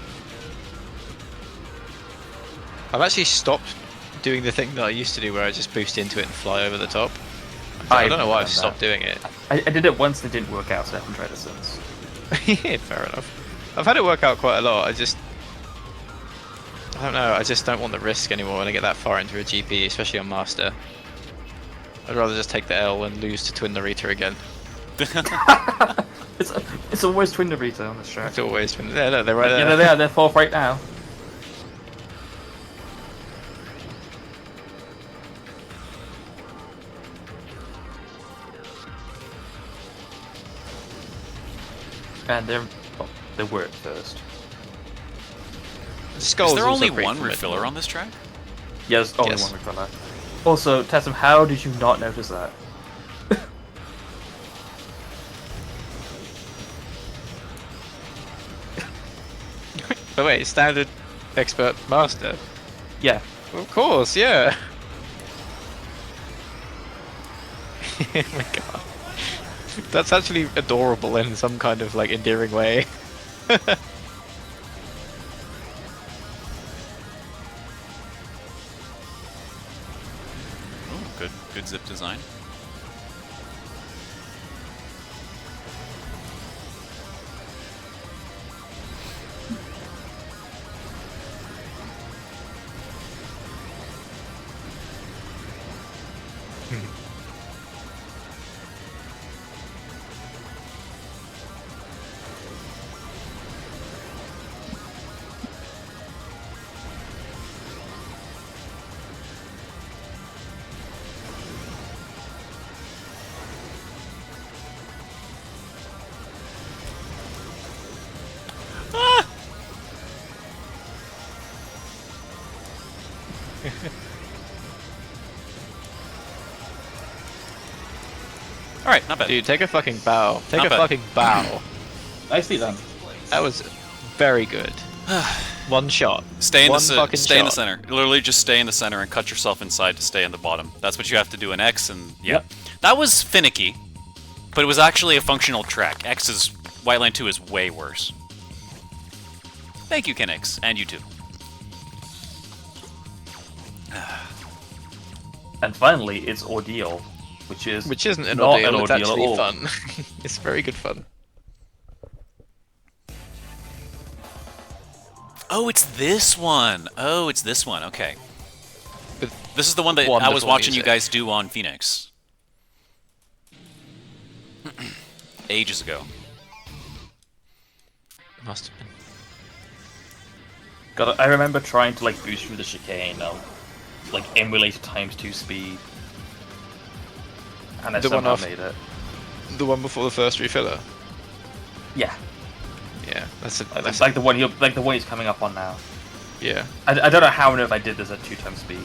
I've actually stopped doing the thing that I used to do where I just boost into it and fly over the top. I don't know why I've stopped doing it. I did it once and it didn't work out, so I haven't tried it since. Yeah, fair enough. I've had it work out quite a lot. I don't know, I just don't want the risk anymore when I get that far into a GP, especially on Master. I'd rather just take the L and lose to Twin Narita again. It's always Twin Narita on this track. It's always Twin. Yeah, no, they're right there. Yeah, they're there. They're fourth right now. And they were at first. Skull's Is there also only great one for mid refiller mode. on this track? Yeah, there's only Yes. one refiller. Also, Tassim, how did you not notice that? Oh wait, standard, expert, master. Yeah. Of course, yeah. Oh my god. That's actually adorable in some kind of like endearing way. Ooh, good zip design. All right, not bad. Dude, take a fucking bow. Take Not a bad. fucking bow. Nicely done. That was very good. One shot. Stay in One the fucking stay in the shot. center. Literally, just stay in the center and cut yourself inside to stay in the bottom. That's what you have to do in X, and yeah, Yep. that was finicky, but it was actually a functional track. X's White Line 2 is way worse. Thank you, Kinix, and you too. And finally, it's Ordeal, which Which isn't an not ordeal, an it's ordeal at actually all. fun. It's very good fun. Oh, it's this one. Oh, it's this one. Okay. With This is the one that I was wonderful watching you music. guys do on Phoenix. Ages ago. Must have been. God, I remember trying to like boost through the chicane, like emulate ×2 speed, and I The one somehow off- made it. The one before the first refiller. Yeah, Yeah, that's a like the one he's coming up on now. yeah. I don't know how and if I did this at 2 times speed.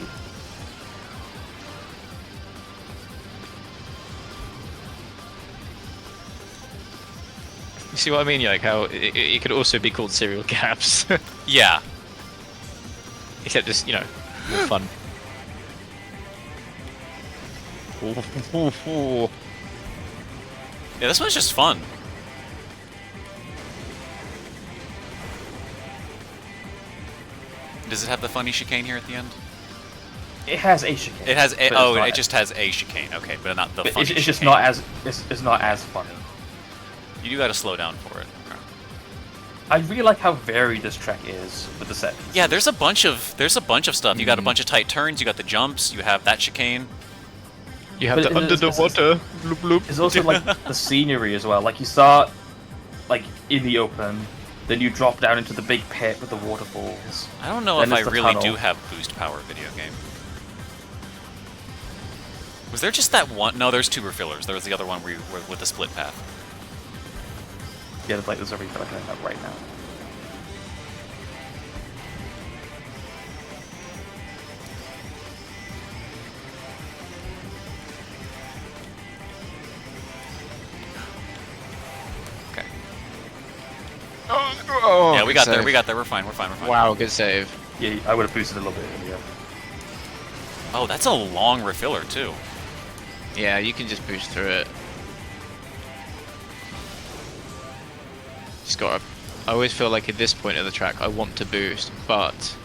You see what I mean? Like how it could also be called serial gaps, Yeah. except just more fun. Yeah, this one's just fun. Does it have the funny chicane here at the end? It has a chicane. It has but a, it's oh, not- it just has a chicane. Okay, but not the but funny it's just chicane. not as it's not as funny. You do gotta slow down for it. I really like how varied this track is with the set. Yeah, there's a bunch of stuff. You got a bunch of tight turns. You got the jumps. You have that chicane. You have But the under the it's- water. Bloop, bloop. There's also like the scenery as well. Like you start like in the open, then you drop down into the big pit with the waterfalls. I don't know Then if I there's the really tunnel. do have boost power video game. Was there just that one? No, there's two refillers. There was the other one where you were with the split path. Yeah, there's a refill coming up right now. Okay. Oh, Yeah, we good got there. save. We got there. We're fine. We're fine. We're fine. Wow, good save. Yeah, I would have boosted a little bit earlier. Oh, that's a long refiller too. Yeah, you can just boost through it. Just gotta. I always feel like at this point of the track, I want to boost, but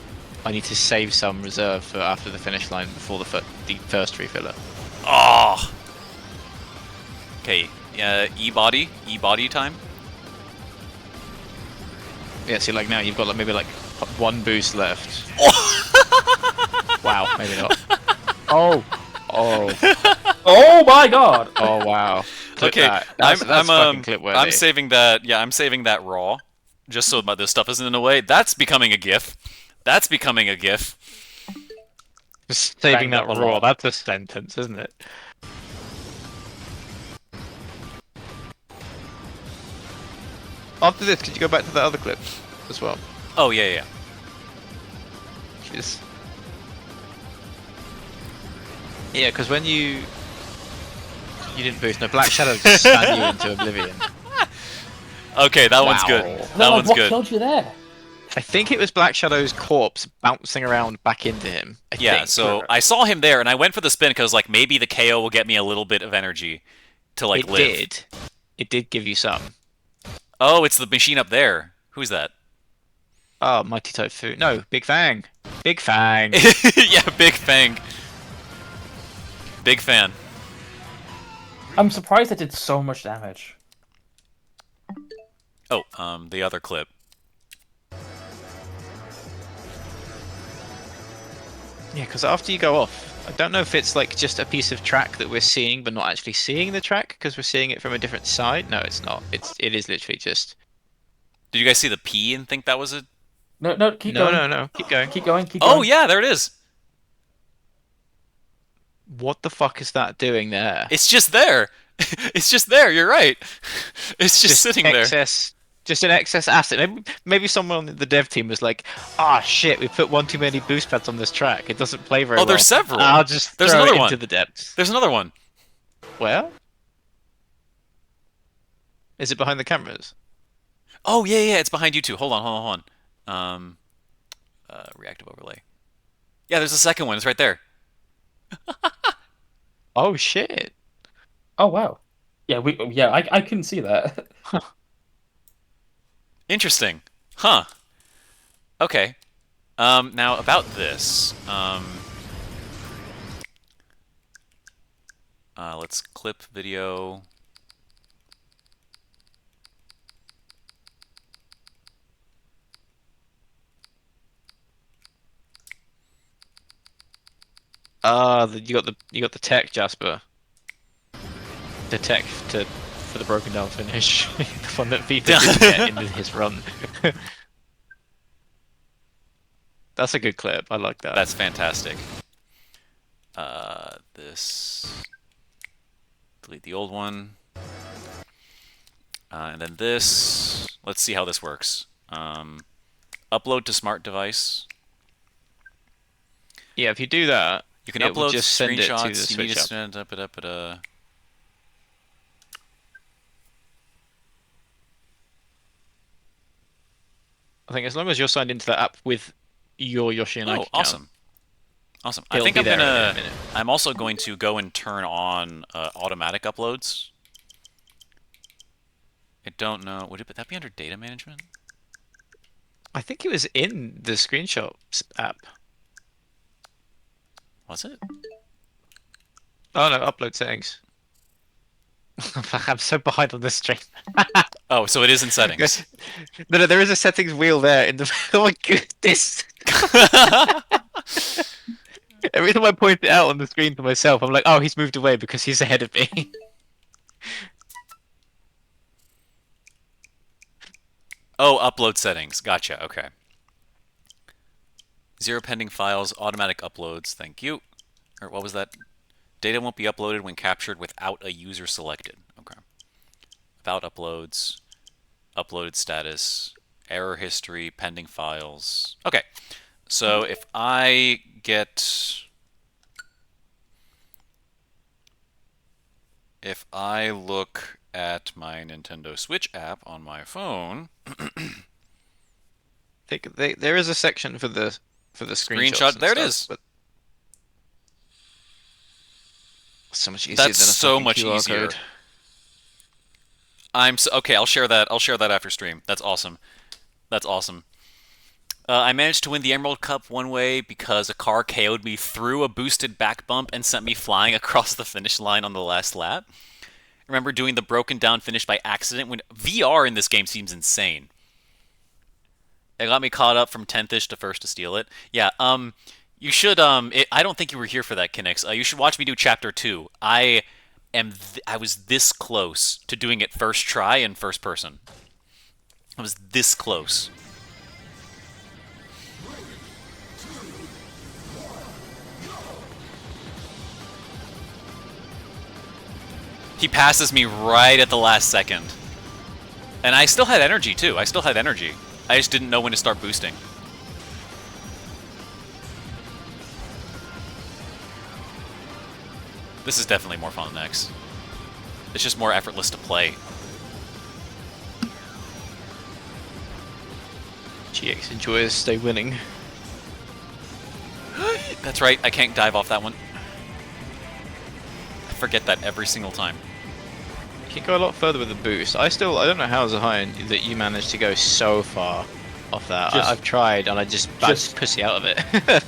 I need to save some reserve for after the finish line before the first refiller. Oh. Okay. E-body time. Yeah, see, like now you've got like maybe like one boost left. Wow, maybe not. Oh, Oh my god! oh wow. Clip Okay, that. That's fucking clip worthy. I'm saving that. Yeah, I'm saving that raw, just so this stuff isn't in the way. That's becoming a GIF. That's becoming a GIF. Just saving Banged that up a raw. lot. That's a sentence, isn't it? After this, could you go back to that other clip as well? Oh yeah. Jeez. Yeah, because when you didn't boost, no, Black Shadow just spat you into oblivion. Okay, that one's Wow. good. Like, That one's what good. killed you there? I think it was Black Shadow's corpse bouncing around back into him. I Yeah, think. so I saw him there, and I went for the spin because like maybe the KO will get me a little bit of energy to like it live. did. It did give you some. Oh, it's the machine up there. Who's that? Oh, Mighty Tofu. No, Big Fang. Big Fang. Yeah, Big Fang. Big fan. I'm surprised I did so much damage. Oh, the other clip. Yeah, because after you go off, I don't know if it's like just a piece of track that we're seeing, but not actually seeing the track because we're seeing it from a different side. No, it's not. It is literally just. Did you guys see the P and think that was a? No, keep No, going. no, no. Keep going. Keep going, keep going. Oh yeah, there it is. What the fuck is that doing there? It's just there. It's just there. You're right. It's just sitting there. excess Just an excess asset. Maybe someone on the dev team was like, "Ah, shit, we put one too many boost pads on this track. It doesn't play very Oh, well. there's several. I'll just There's throw another it into one. the depths." There's another one. Where? Is it behind the cameras? Oh, yeah, it's behind you two. Hold on. Reactive overlay. Yeah, there's a second one. It's right there. Oh shit. Oh wow. Yeah, I couldn't see that. Interesting. Huh. Okay. Now about this. Let's clip video. You got the tech, Jasper. The tech for the broken down finish. The one that FIFA didn't get into his run. That's a good clip. I like that. That's fantastic. This. Delete the old one. And then this. Let's see how this works. Upload to smart device. Yeah, if you do that, You can it will upload just send it to the screenshots. You need Switch to app. stand up it. I think as long as you're signed into the app with your Yoshi and Ike Oh, account. awesome. Awesome. I It'll think be I'm there in a gonna. minute. I'm also going to go and turn on automatic uploads. I don't know. Would that be under data management? I think it was in the screenshots app. Was it? Oh no, upload settings. I'm so behind on this stream. Oh, so it is in settings. No, there is a settings wheel there in the. Oh my goodness! Every time I point it out on the screen to myself, I'm like, oh, he's moved away because he's ahead of me. Oh, upload settings. Gotcha. Okay. 0 pending files, automatic uploads. Thank you. Or what was that? Data won't be uploaded when captured without a user selected. Okay. About uploads, uploaded status, error history, pending files. Okay. So if I look at my Nintendo Switch app on my phone, There is a section for the screenshots. Screenshot, and there it stuff, is. But so much easier That's than a so fucking much QR easier. code. Okay. I'll share that. I'll share that after stream. That's awesome. That's awesome. I managed to win the Emerald Cup one way because a car KO'd me through a boosted back bump and sent me flying across the finish line on the last lap. I remember doing the broken down finish by accident when VR in this game seems insane. It got me caught up from 10th-ish to first to steal it. Yeah, you should, I don't think you were here for that, Kinix. You should watch me do Chapter 2. I was this close to doing it first try in first person. I was this close. He passes me right at the last second. And I still had energy, too. I still had energy. I just didn't know when to start boosting. This is definitely more fun than X. It's just more effortless to play. GX enjoys stay winning. That's right, I can't dive off that one. I forget that every single time. You can go a lot further with the boost. I don't know how Zahian that you managed to go so far off that. I've tried and I just pussy out of it.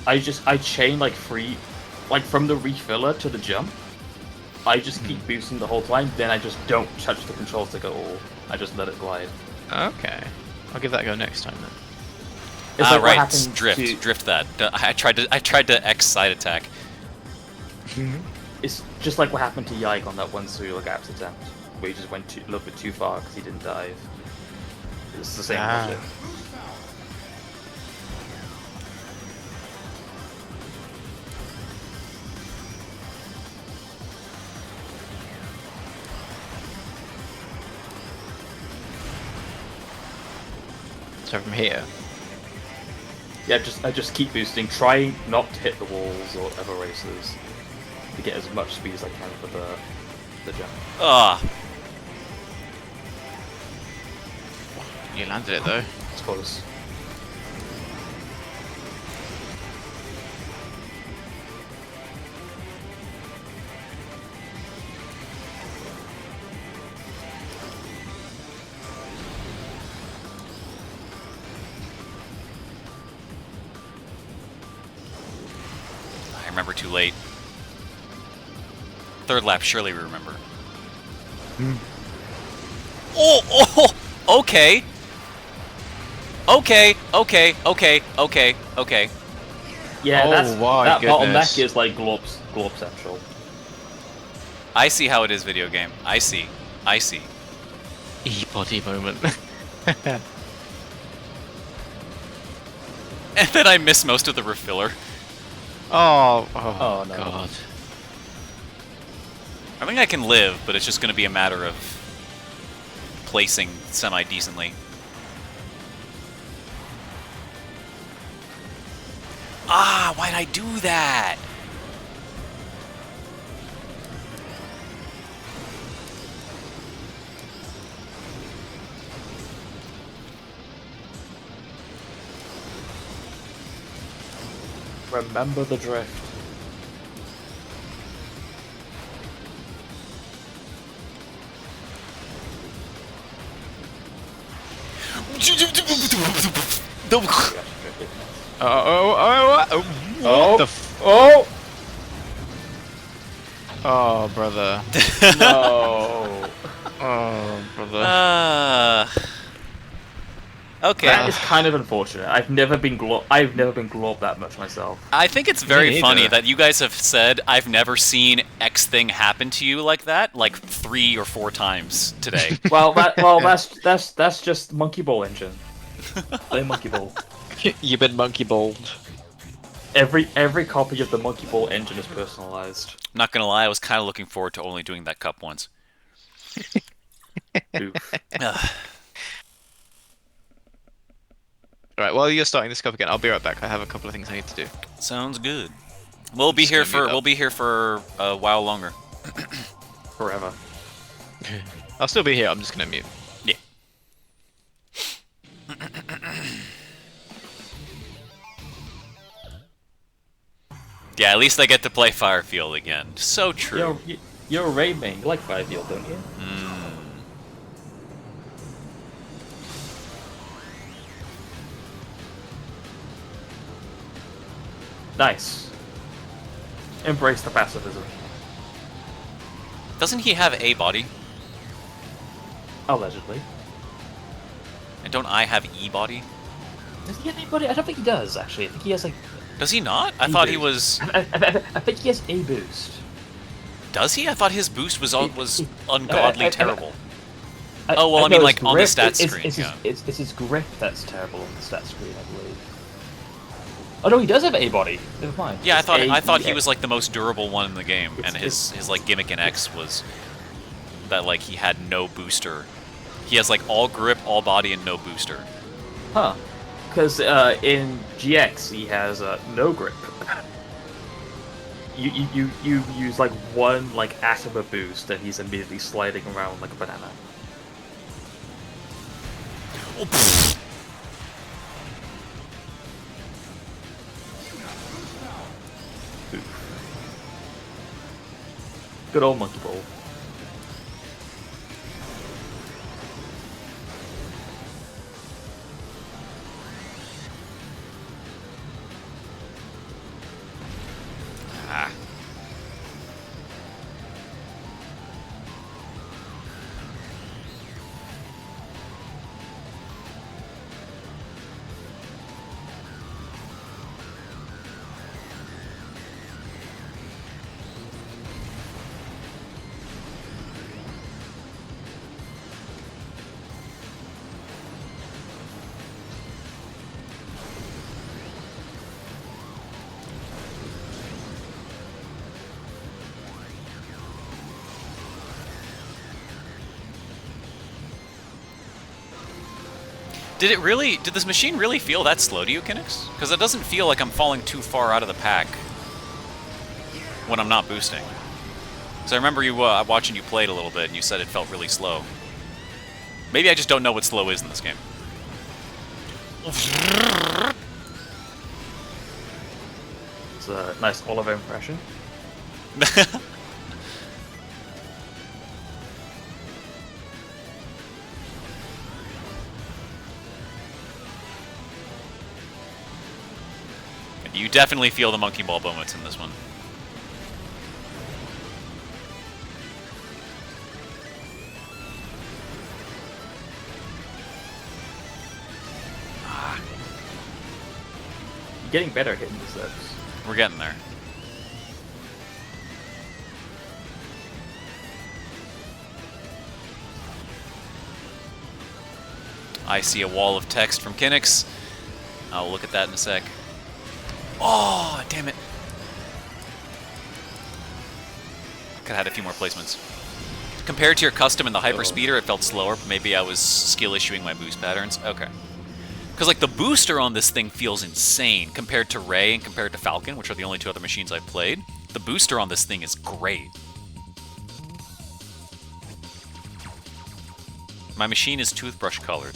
I chain like from the refiller to the jump. I just keep boosting the whole time, then I just don't touch the control stick at all. I just let it glide. Okay. I'll give that a go next time then. It's like what right, happened drift that. I tried to X side attack. It's just like what happened to Yike on that one solo gaps attempt, where he just went a little bit too far because he didn't dive. It's the same logic. So from here. Yeah, just keep boosting. Try not to hit the walls or other races to get as much speed as I can for the jump. Ah, You landed it though. It's close. I remember too late. Third lap, surely we remember. Oh, okay. Okay. Yeah, Oh, that's my that goodness. bottleneck is like glorp central. I see how it is, video game. I see. E-body moment. And then I miss most of the refiller. Oh Oh, no. god. I think I can live, but it's just going to be a matter of placing semi-decently. Ah, why'd I do that? Remember the drift. What the f- Oh Oh, brother. no! Oh, brother. Okay. That is kind of unfortunate. I've never been globbed that much myself. I think it's very Me funny neither. that you guys have said I've never seen X thing happen to you like that, like 3 or 4 times today. That's just Monkey Ball engine. Play Monkey Ball. You've been monkey balled. Every copy of the Monkey Ball engine is personalized. Not gonna lie, I was kind of looking forward to only doing that cup once. Oof. Ugh. Alright, while you're starting this cup again, I'll be right back. I have a couple of things I need to do. Sounds good. We'll be here for a while longer. Forever. I'll still be here, I'm just gonna mute. Yeah. Yeah, at least I get to play Firefield again. So true. You're a Raid main. You like Firefield, don't you? Nice. Embrace the pacifism. Doesn't he have a body? Allegedly. And don't I have E body? Does he have anybody? I don't think he does, actually. I think he has, like... Does he not? I E thought he boost. was. I think he has a boost. Does he? I thought his boost was He- ungodly I- terrible. Oh, well, I mean, know like, his on the grip- stats it's- screen, It's, yeah. it's his grip that's terrible on the stats screen, I believe. Oh no, he does have a body. Never mind. Yeah, It's I thought he A-E-X. was like the most durable one in the game, and It's- his like gimmick in X was that like he had no booster. He has like all grip, all body, and no booster. Huh. Because in GX he has no grip. You use like one like atom of boost and he's immediately sliding around like a banana. Oh, pfft. Good old monkey ball. Ah. Did this machine really feel that slow to you, Kinix? Because it doesn't feel like I'm falling too far out of the pack when I'm not boosting. So I remember you watching you play it a little bit, and you said it felt really slow. Maybe I just don't know what slow is in this game. It's a nice Oliver impression. You definitely feel the monkey ball moments in this one. You're getting better at hitting the steps. We're getting there. I see a wall of text from Kinix. I'll look at that in a sec. Oh, damn it. Could've had a few more placements. Compared to your custom and the hyper speeder, it felt slower. Maybe I was skill issuing my boost patterns. Okay. Because like the booster on this thing feels insane compared to Ray and compared to Falcon, which are the only two other machines I've played. The booster on this thing is great. My machine is toothbrush colored.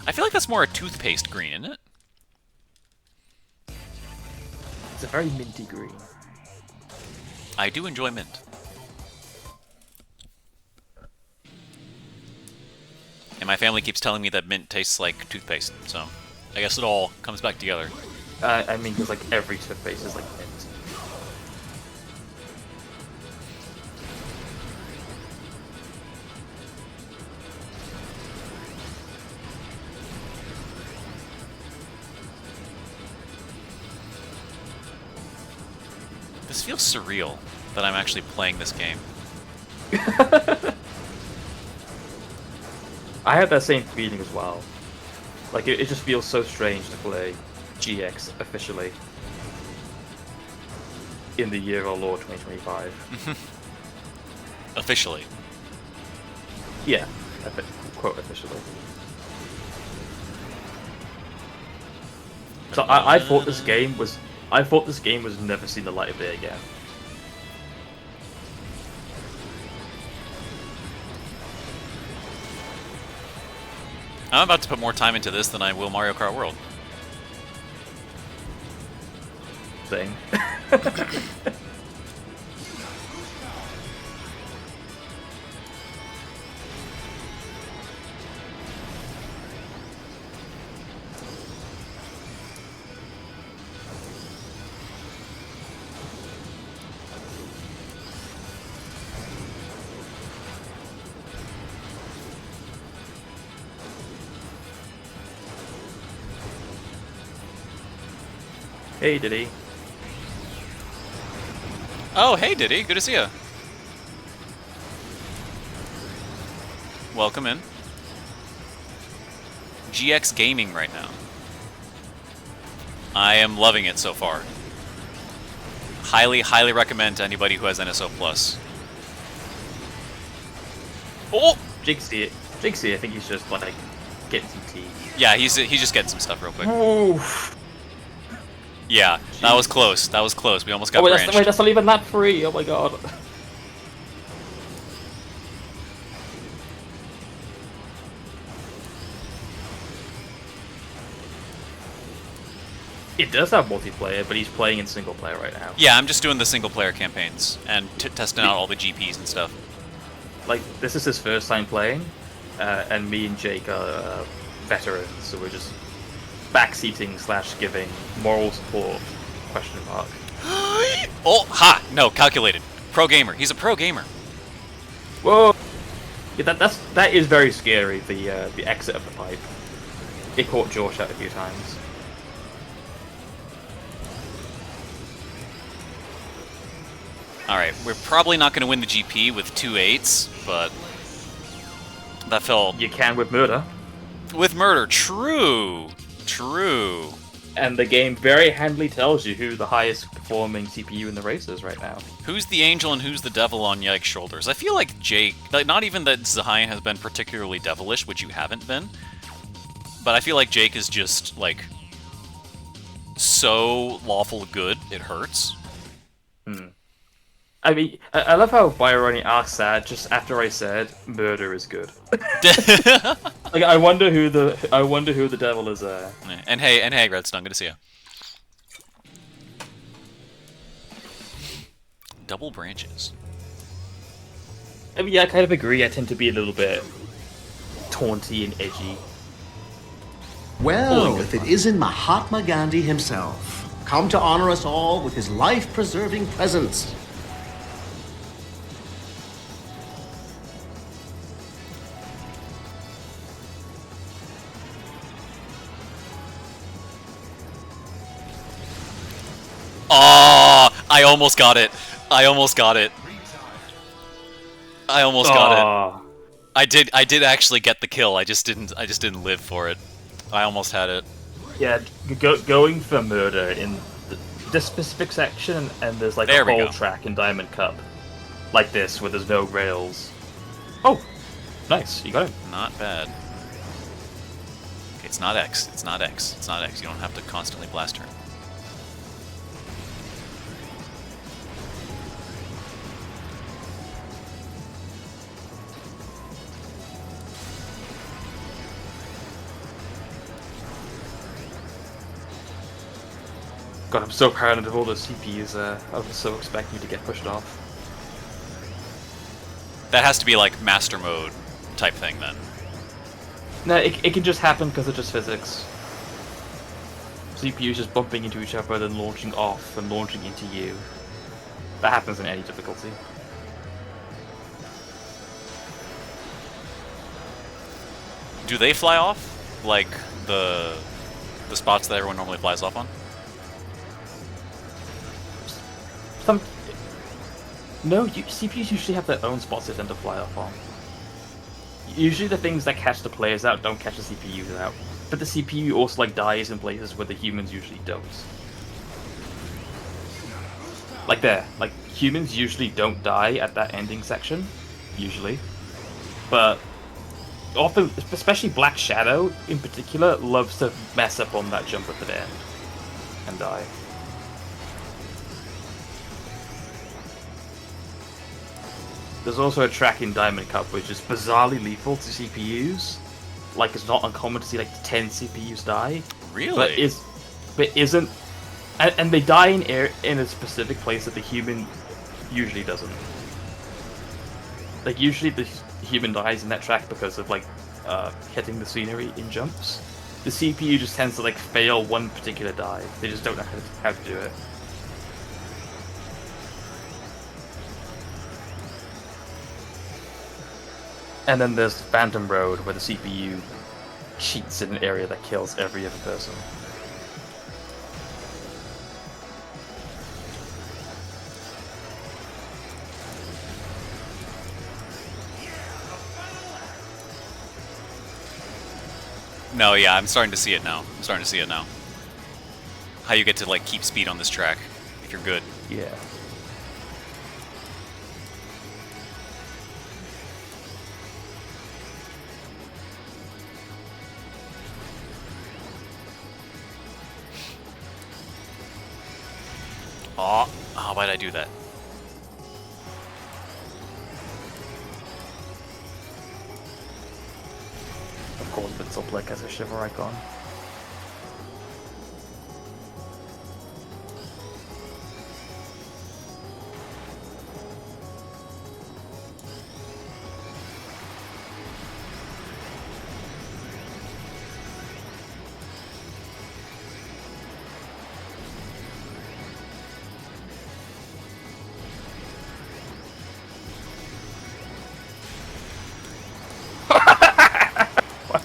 I feel like that's more a toothpaste green, isn't it? It's a very minty green. I do enjoy mint. And my family keeps telling me that mint tastes like toothpaste, so I guess it all comes back together. I mean, because like every toothpaste is like mint. This feels surreal that I'm actually playing this game. I had that same feeling as well. Like, it just feels so strange to play GX officially in the year of our Lord 2025. Officially. Yeah, quote officially. So I thought this game was never seen the light of day again. I'm about to put more time into this than I will Mario Kart World. Thing. Hey, Diddy. Oh, hey Diddy, good to see you. Welcome in. GX Gaming right now. I am loving it so far. Highly, highly recommend to anybody who has NSO Plus. Oh! Jigsy, I think he's just like getting some tea. Yeah, he's just getting some stuff real quick. Oof. Yeah, that was close. That was close. We almost got Wait, branched. that's not even that free. Oh my god. It does have multiplayer, but he's playing in single player right now. Yeah, I'm just doing the single player campaigns and testing out all the GPs and stuff. Like, this is his first time playing, and me and Jake are veterans, so we're just backseating / giving moral support, question mark. Oh, ha! No, calculated. Pro gamer. He's a pro gamer. Whoa! Yeah, that is very scary, the exit of the pipe. It caught Josh out a few times. Alright, we're probably not going to win the GP with 2 8s, but that felt... You can with murder. With murder, true! True. And the game very handily tells you who the highest performing CPU in the race is right now. Who's the angel and who's the devil on Yike's shoulders? I feel like Jake, like not even that Zahian has been particularly devilish, which you haven't been, but I feel like Jake is just, like, so lawful good, it hurts. I mean, I love how Byroni asks that just after I said murder is good. Like, I wonder who the devil is there. And hey, Redstone, good to see you. Double branches. I mean, yeah, I kind of agree. I tend to be a little bit taunty and edgy. Well, if it isn't Mahatma Gandhi himself, come to honor us all with his life-preserving presence. Oh, I almost got it. I almost got it. I almost got it. I did actually get the kill. I just didn't live for it. I almost had it. Yeah, going for murder in this specific section, and there's like There a we whole go. track in Diamond Cup, like this, where there's no rails. Oh, nice, you got it. Not bad. Okay, it's not X. It's not X. It's not X. You don't have to constantly blast her. God, I'm so paranoid of all those CPUs. I was so expecting you to get pushed off. That has to be like master mode type thing then. No, it can just happen because of just physics. CPUs just bumping into each other, then launching off and launching into you. That happens in any difficulty. Do they fly off like the spots that everyone normally flies off on? CPUs usually have their own spots they tend to fly off on. Usually the things that catch the players out don't catch the CPUs out. But the CPU also like dies in places where the humans usually don't. Like there, like humans usually don't die at that ending section, usually. But often, especially Black Shadow in particular, loves to mess up on that jump at the end and die. There's also a track in Diamond Cup which is bizarrely lethal to CPUs. Like, it's not uncommon to see like 10 CPUs die. Really? But isn't, and they die in a specific place that the human usually doesn't. Like, usually the human dies in that track because of like hitting the scenery in jumps. The CPU just tends to like fail one particular dive. They just don't know how to do it. And then there's Phantom Road, where the CPU cheats in an area that kills every other person. No, yeah, I'm starting to see it now. How you get to like keep speed on this track if you're good. Yeah. Oh, why'd I do that? Of course, Blitzolplick has a shiver icon.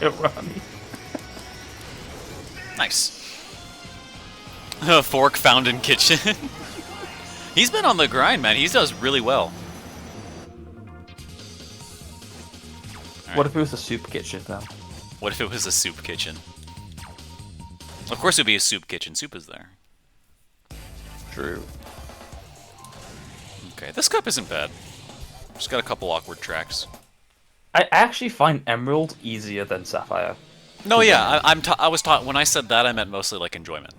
Ronnie. Nice. Fork found in kitchen. He's been on the grind, man. He does really well. What if it was a soup kitchen, though? What if it was a soup kitchen? Of course, it would be a soup kitchen. Soup is there. True. Okay, this cup isn't bad. Just got a couple awkward tracks. I actually find Emerald easier than Sapphire. No, yeah, I was taught when I said that I meant mostly like enjoyment.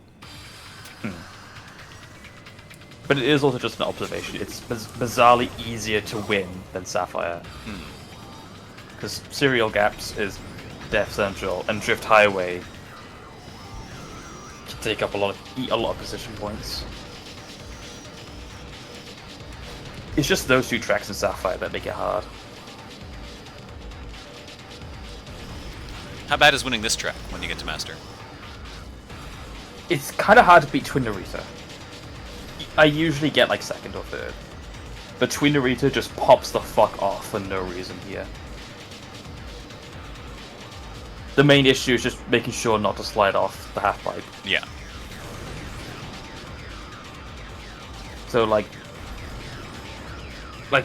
But it is also just an observation. It's bizarrely easier to win than Sapphire. Because Serial Gaps is Death Central, and Drift Highway can take up eat a lot of position points. It's just those two tracks in Sapphire that make it hard. How bad is winning this track when you get to Master? It's kind of hard to beat Twin Narita. I usually get like second or third. But Twin Narita just pops the fuck off for no reason here. The main issue is just making sure not to slide off the half pipe. Yeah. So like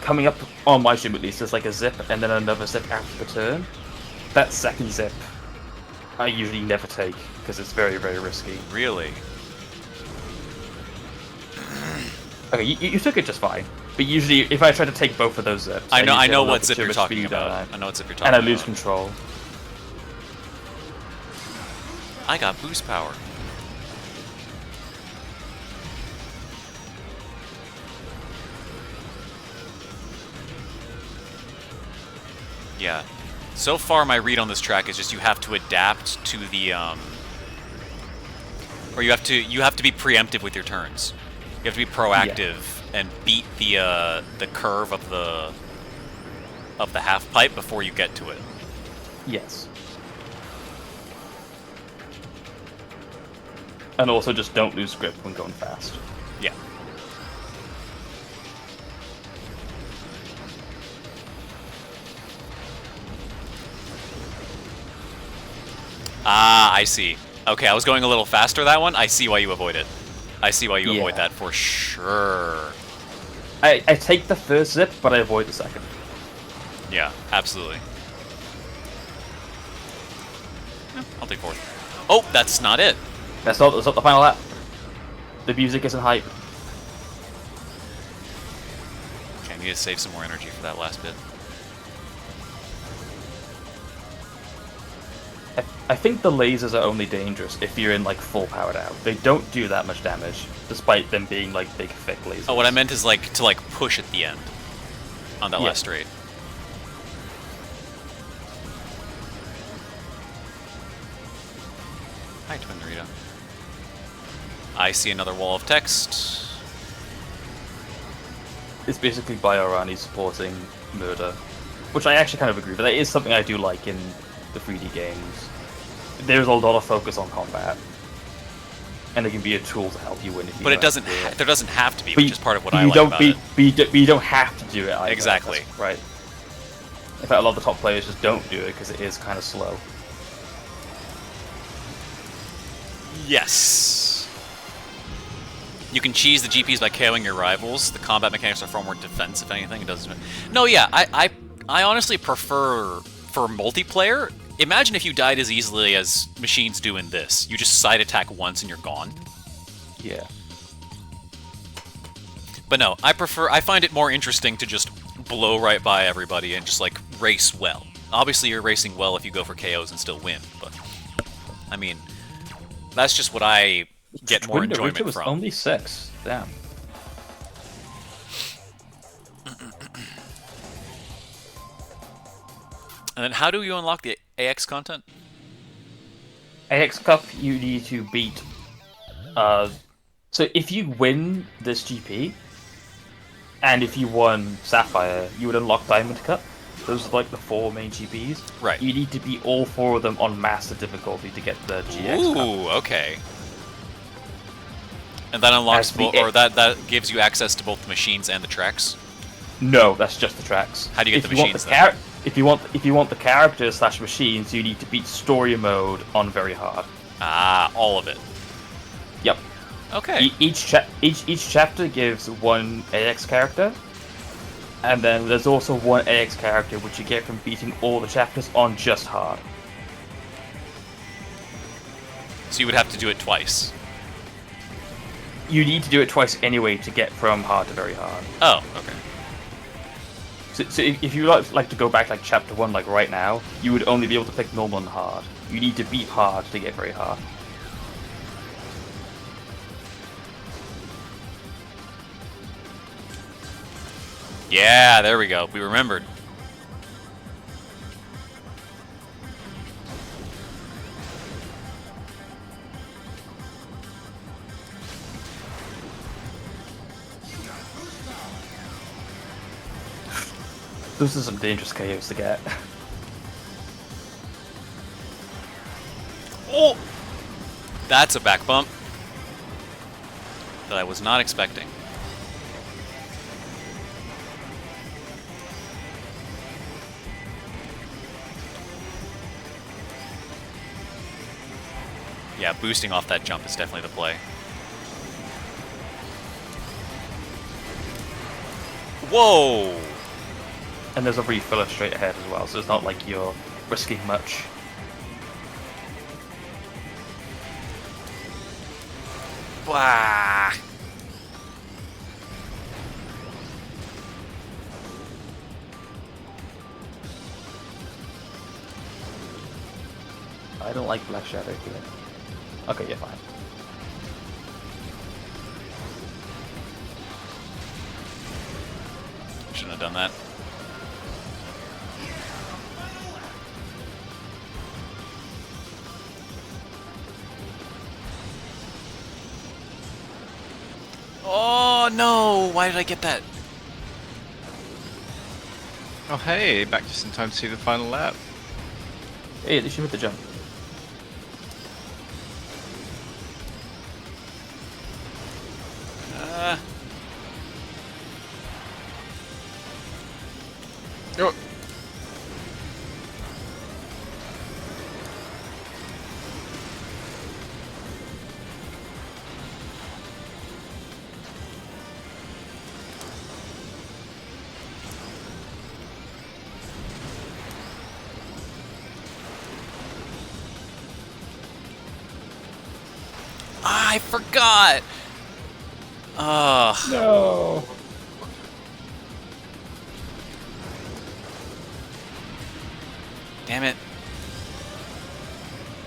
coming up on my stream at least, there's like a zip and then another zip after the turn. That second zip, I usually never take because it's very, very risky. Really? Okay, you took it just fine. But usually, if I try to take both of those zips, I know need to what zip you're talking speed, about. I know what zip you're talking and about. I lose control. I got boost power. Yeah. So far, my read on this track is just you have to adapt to the or you have to be preemptive with your turns. You have to be proactive and beat the curve of the half pipe before you get to it. Yes. And also just don't lose grip when going fast. Yeah. Ah, I see. Okay, I was going a little faster that one. I see why you avoid it. I see why you avoid that for sure. I take the first zip, but I avoid the second. Yeah, absolutely. Yeah, I'll take fourth. Oh, that's not it. That's not the final lap. The music isn't hype. Okay, I need to save some more energy for that last bit. I think the lasers are only dangerous if you're in like full powered out. They don't do that much damage, despite them being like big thick lasers. Oh, what I meant is like to like push at the end on that last straight. Hi, Twin Dorito. I see another wall of text. It's basically Biorani supporting murder, which I actually kind of agree with. That is something I do like in the 3D games. There's a lot of focus on combat, and it can be a tool to help you win. If you But it doesn't. There doesn't have to be, which is part of what I like about it. But you don't have to do it either. Exactly. That's right. In fact, a lot of the top players just don't do it because it is kind of slow. Yes. You can cheese the GPs by KOing your rivals. The combat mechanics are far more defense, if anything. It doesn't. No, yeah, I honestly prefer for multiplayer. Imagine if you died as easily as machines do in this. You just side attack once and you're gone. Yeah. But no, I find it more interesting to just blow right by everybody and just like race well. Obviously, you're racing well if you go for KOs and still win, but I mean, that's just what I get more enjoyment was from. Only 6. Damn. And then how do you unlock the AX content? AX Cup, you need to beat. So if you win this GP, and if you won Sapphire, you would unlock Diamond Cup. Those are like the 4 main GPs. Right. You need to beat all 4 of them on Master difficulty to get the GX Cup. Ooh, okay. And that unlocks or that gives you access to both the machines and the tracks. No, that's just the tracks. How do you get the machines then? If you want the characters / machines, you need to beat story mode on very hard. Ah, all of it. Yep. Okay. Each chapter gives 1 AX character, and then there's also 1 AX character which you get from beating all the chapters on just hard. So you would have to do it twice. You need to do it twice anyway to get from hard to very hard. Oh, okay. So if you like to go back like chapter 1 like right now, you would only be able to pick normal and hard. You need to beat hard to get very hard. Yeah, there we go. We remembered. Those are some dangerous KOs to get. Oh! That's a back bump that I was not expecting. Yeah, boosting off that jump is definitely the play. Whoa! And there's a refiller straight ahead as well, so it's not like you're risking much. Wah! I don't like Black Shadow here. Okay, yeah, fine. Shouldn't have done that. Oh no! Why did I get that? Oh hey, back just in time to see the final lap. Hey, at least you hit the jump. Oh. I forgot! Ugh. No! Damn it.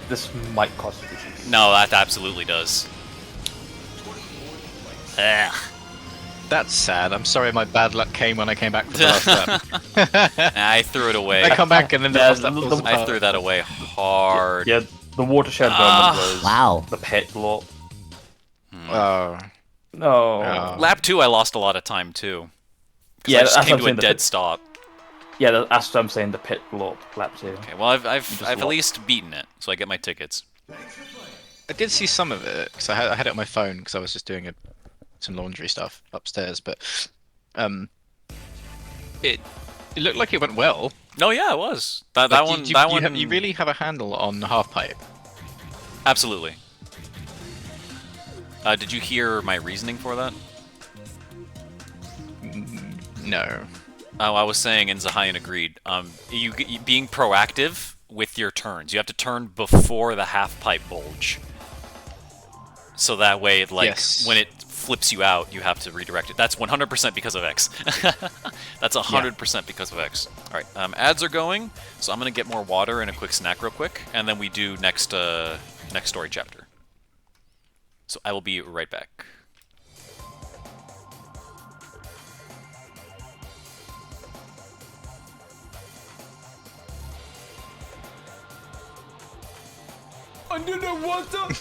This might cost you the GP. No, that absolutely does. Ugh. That's sad. I'm sorry my bad luck came when I came back for the last lap. I threw it away. I come back and then the Yeah, last lap falls I apart. threw that away hard. Yeah, the watershed moment was Wow. the pit block. Oh. No. Oh. Lap 2, I lost a lot of time too. 'Cause Yeah, I just that's came what to I'm a saying, the dead pit- stop. Yeah, that's what I'm saying, the pit block, lap 2. Okay, well I've just at lost. least beaten it, so I get my tickets. I did see some of it because I had it on my phone because I was just doing some laundry stuff upstairs, but it looked like it went well. No, yeah, it was. That Like, one. you, that you one. have- you really have a handle on half pipe. Absolutely. Did you hear my reasoning for that? No. Oh, I was saying, and Zahayan agreed. You being proactive with your turns. You have to turn before the half pipe bulge. So that way, like, Yes. when it flips you out, you have to redirect it. That's 100% because of X. That's 100% because of X. All right, ads are going, so I'm gonna get more water and a quick snack real quick, and then we do next story chapter. So I will be right back. Under the water.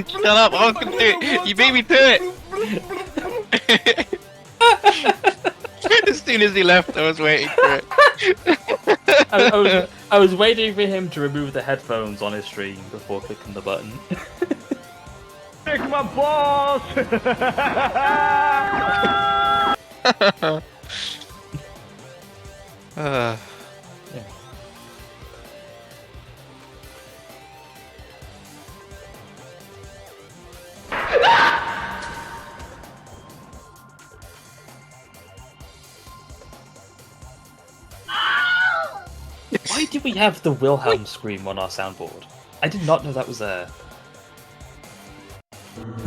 Shut up! I was gonna do it. You beat me to it. As soon as he left, I was waiting for it. I was waiting for him to remove the headphones on his stream before clicking the button. Kick my balls. Why do we have the Wilhelm scream on our soundboard? I did not know that was there.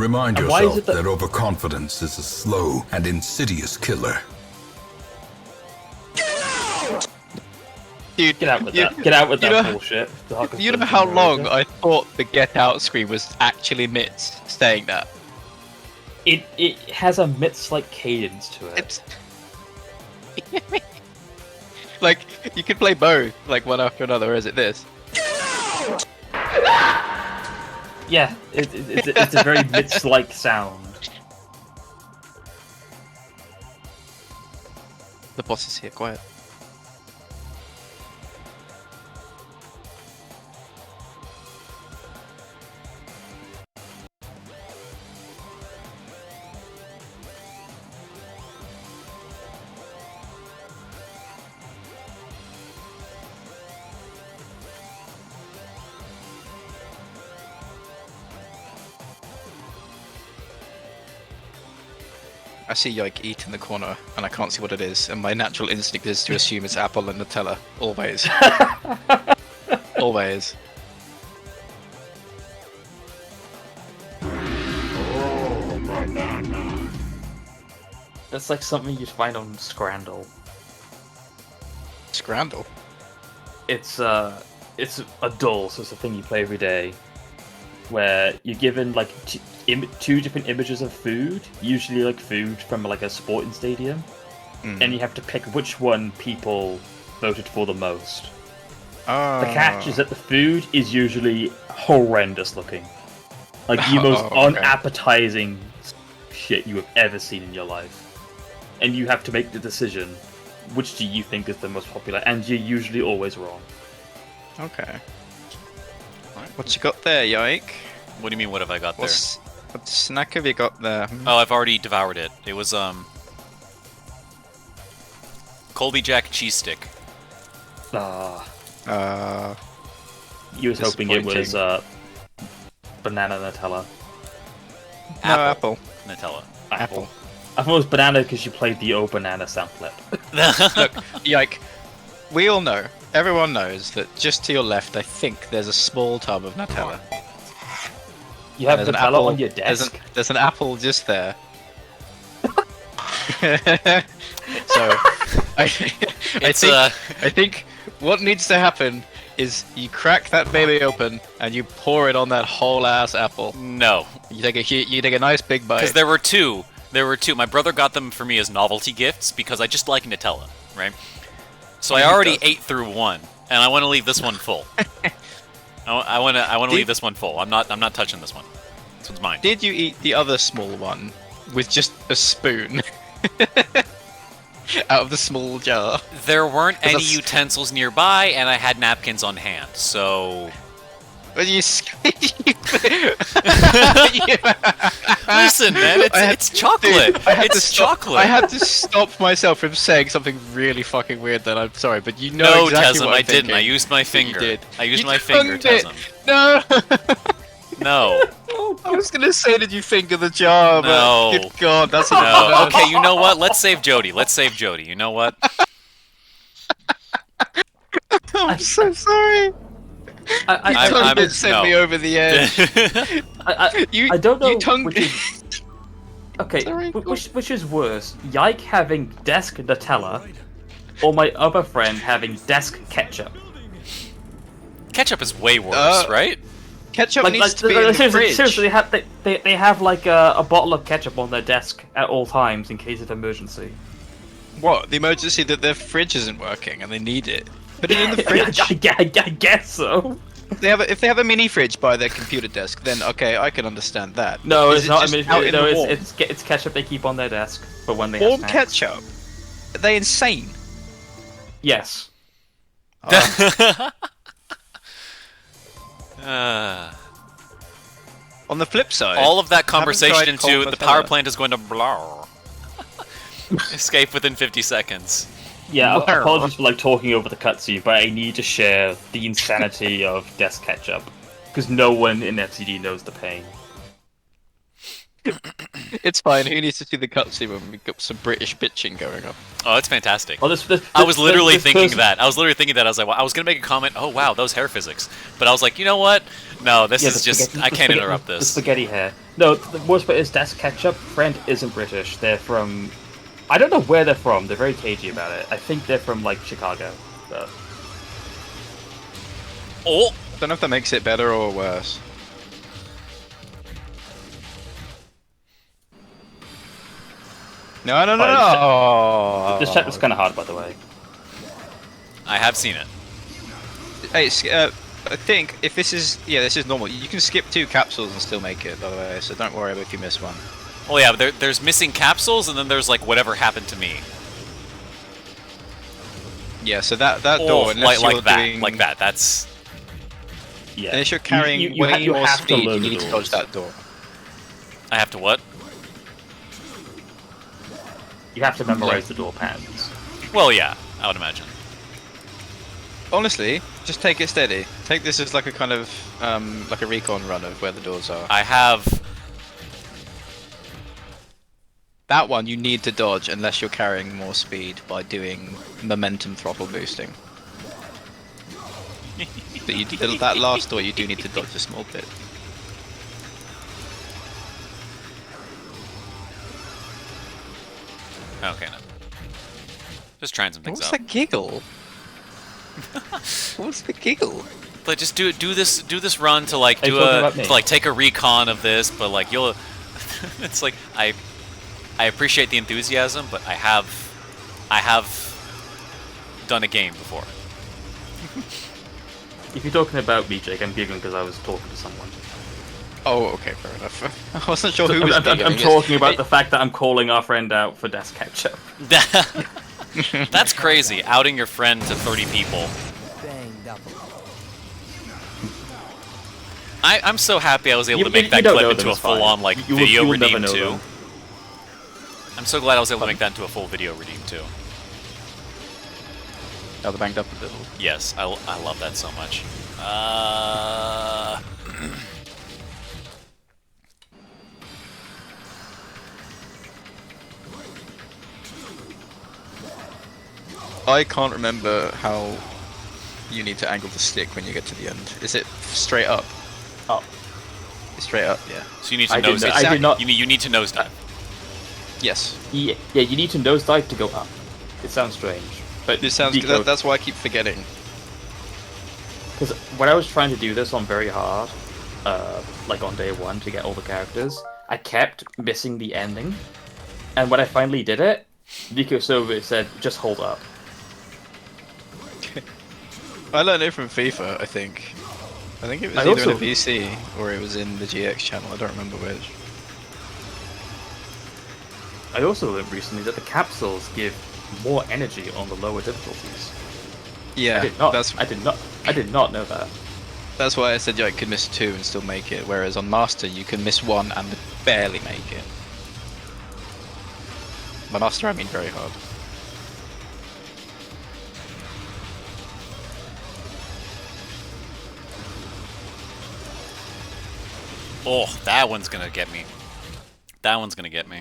Remind And why is yourself it that- that overconfidence is a slow and insidious killer. Dude, Get out with you- that. Get out with you that know- bullshit. You know how long I thought the Get Out screen was actually Mitz saying that? It has a Mitz-like cadence to it. It's... like, you could play both, like one after another, or is it this? Yeah, it's a very Mitz-like sound. The boss is here, quiet. I see Yoke eat in the corner, and I can't see what it is, and my natural instinct is to assume it's apple and Nutella. Always. Always. That's like something you'd find on Scrandle. Scrandle? It's a dull, so it's a thing you play every day, where you're given like two different images of food, usually like food from like a sporting stadium, and you have to pick which one people voted for the most. The catch is that the food is usually horrendous looking, like the most unappetizing shit you have ever seen in your life, and you have to make the decision which do you think is the most popular, and you're usually always wrong. Okay. What you got there, Yoke? What do you mean, what have I got there? What snack have you got there? Oh, I've already devoured it. It was, Colby Jack cheese stick. You was hoping it was disappointing. banana Nutella. No, apple. Nutella. Apple. I thought it was banana because you played the old banana sound clip. Look, Yoke, we all know, everyone knows that just to your left, I think there's a small tub of Nutella. You have There's an Nutella apple on your desk. There's an apple just there. So, I think what needs to happen is you crack that baby open and you pour it on that whole ass apple. No. You take a nice big bite. Because there were two. My brother got them for me as novelty gifts because I just like Nutella, right? So I already ate through one, and I want to leave this one full. I want to leave this one full. I'm not touching this one. This one's mine. Did you eat the other small one with just a spoon out of the small jar? There weren't any that's- utensils nearby, and I had napkins on hand, so... But you... Listen, man, it's chocolate. Dude, It's chocolate. I had to stop myself from saying something really fucking weird. Then I'm sorry, but you know No, exactly Tesm, what I I'm didn't. thinking. I used my finger. did. I used You my finger, tongued it. Tesm. No. No. I was gonna say, did you finger the jar? No. But good God, that's No. Okay, you know what? Let's save Jody. You know what? I'm so sorry. I'm- You sent no. me over the edge. I don't know You tongued which me. is... Okay, Sorry, which is worse? Yike having desk Nutella, or my other friend having desk ketchup? Ketchup is way worse, right? Ketchup needs to be in the fridge. seriously, they have like a bottle of ketchup on their desk at all times in case of emergency. What? The emergency that their fridge isn't working and they need it. Put it in the fridge. I guess so. If they have a mini fridge by their computer desk, then okay, I can understand that. No, Is it's it not. just I mean, out in no, the warm? it's ketchup they keep on their desk for when they have Warm snacks. ketchup. Are they insane? Yes. On the flip side, All of that I haven't tried conversation into cold the power Nutella. plant is going to blah. Escape within 50 seconds. Yeah. Where? Apologies for like talking over the cutscene, but I need to share the insanity of desk ketchup because no one in FCD knows the pain. It's fine. Who needs to see the cutscene when we've got some British bitching going on? Oh, it's fantastic. Oh, this I was literally this thinking person- that. I was literally thinking that. I was like, well, I was gonna make a comment. Oh wow, those hair physics. But I was like, you know what? No, this Yeah, is the just spaghetti- I the can't spaghetti- interrupt The this. spaghetti hair. No, the worst part is Das Ketchup. Friend isn't British. They're from. I don't know where they're from. They're very cagey about it. I think they're from like Chicago. But Oh, Don't know if that makes it better or worse. No, no, no, Alright, no! this chapter's kind of hard, by the way. I have seen it. Hey, I think if this is this is normal. You can skip 2 capsules and still make it, by the way. So don't worry about if you miss one. Oh yeah, but there's missing capsules, and then there's like whatever happened to me. Yeah, so that Oh, door, unless like you're that, doing, like that. That's Yeah. unless you're carrying You way more have to speed, you learn the need to doors. dodge that door. I have to what? You have to memorize the door patterns. Well, yeah, I would imagine. Honestly, just take it steady. Take this as like a kind of like a recon run of where the doors are. I have. That one you need to dodge unless you're carrying more speed by doing momentum throttle boosting. But that last door you do need to dodge a small bit. Okay, no. Just trying some things What's out. the giggle? What's the giggle? Like, just do this run to like Are you do talking a about me? to like take a recon of this, but like you'll. It's like I appreciate the enthusiasm, but I have done a game before. If you're talking about me, Jake, I'm giggling because I was talking to someone. Oh, okay, fair enough. I wasn't sure who was I'm giggling. talking about the fact that I'm calling our friend out for Das Ketchup. That's crazy, outing your friend to 30 people. Banged up. I'm so happy I was able You- to make you that don't clip know into them, a it's fine. full-on like You will- video you will never redeem know too. them. I'm so glad I was able to make that into a full video redeem too. Oh, the banged up a little. Yes, I love that so much. I can't remember how you need to angle the stick when you get to the end. Is it straight up? Oh, Straight up, yeah. So you need to I did nosedive. not- I did not- You need to nosedive. Yes. yeah, you need to nosedive to go up. It sounds strange, but This sounds. That's why I keep forgetting. because when I was trying to do this on very hard, like on day 1 to get all the characters, I kept missing the ending, and when I finally did it, Nico Silva said, "Just hold up." I learned it from FIFA, I think. I think it was I either in also- a VC or it was in the GX channel. I don't remember which. I also learned recently that the capsules give more energy on the lower difficulties. Yeah, I did not. that's I did not know that. that's why I said you could miss 2 and still make it. Whereas on Master you can miss 1 and barely make it. By Master I mean very hard. Oh, that one's gonna get me. That one's gonna get me.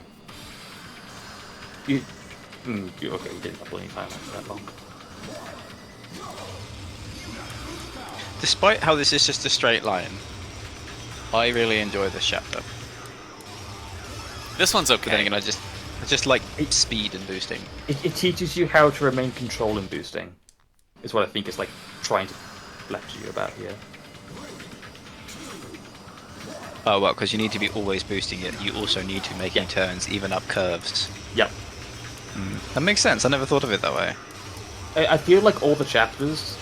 Okay, you didn't have any time after that long. Despite how this is just a straight line, I really enjoy this chapter. This one's But then okay. again, I just like speed and boosting. It teaches you how to remain control in boosting, is what I think is like trying to lecture you about here. Oh well, because you need to be always boosting it. You also need to making turns, even up curves. Yep. That makes sense. I never thought of it that way. I feel like all the chapters,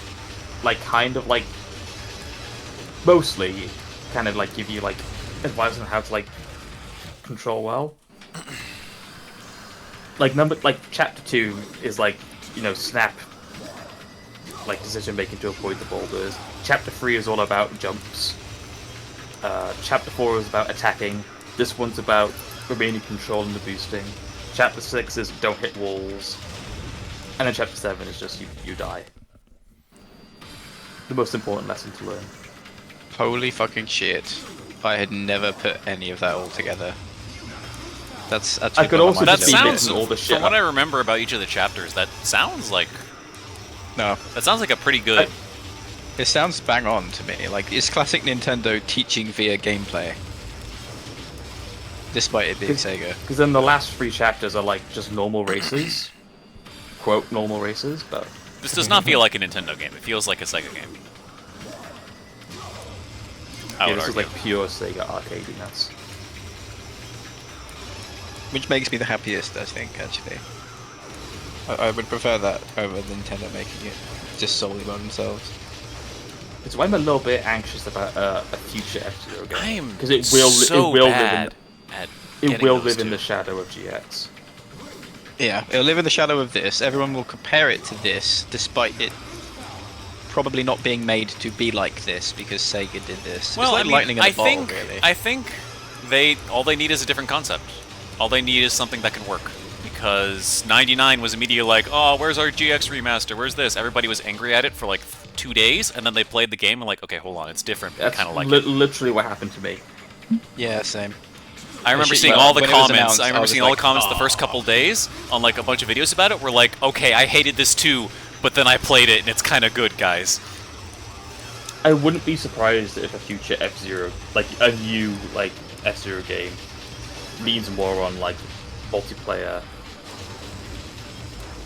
like kind of like, mostly, kind of like give you like advice on how to like control well. Like chapter 2 is like, snap, like decision making to avoid the boulders. Chapter 3 is all about jumps. Chapter 4 is about attacking. This one's about remaining control in the boosting. Chapter 6 is don't hit walls. And then chapter 7 is just you die. The most important lesson to learn. Holy fucking shit! I had never put any of that all together. That's actually. I could one of also my That just be favorites. sounds, mixing all the shit from what up. I remember about each of the chapters, that sounds like No, a pretty good. It sounds bang on to me. Like, it's classic Nintendo teaching via gameplay. Despite it being Sega. Because then the last 3 chapters are like just normal races. Quote, normal races, but... This does not feel like a Nintendo game. It feels like a Sega game. I Yeah, would this is argue. like pure Sega arcadiness. Which makes me the happiest, I think, actually. I would prefer that over Nintendo making it just solely by themselves. It's why I'm a little bit anxious about a future F-Zero game. I am Because it will so live bad at in, it getting will those live in two. the shadow of GX. Yeah, it'll live in the shadow of this. Everyone will compare it to this, despite it probably not being made to be like this because Sega did this. Well, it's like I mean, lightning in a I bottle, think really. I think all they need is a different concept. All they need is something that can work. Because 99 was immediately like, oh, where's our GX remaster? Where's this? Everybody was angry at it for like 2 days, and then they played the game and like, okay, hold on, it's different. But That's kind of like it. literally what happened to me. Yeah, same. I remember shit, seeing well, all the when it was comments. announced, I I remember was seeing all the like, comments the first couple days on like a bunch of videos about it. Were like, okay, I hated this too, but then I played it and it's kind of good, guys. I wouldn't be surprised if a future F-Zero, like a new like F-Zero game, leans more on like multiplayer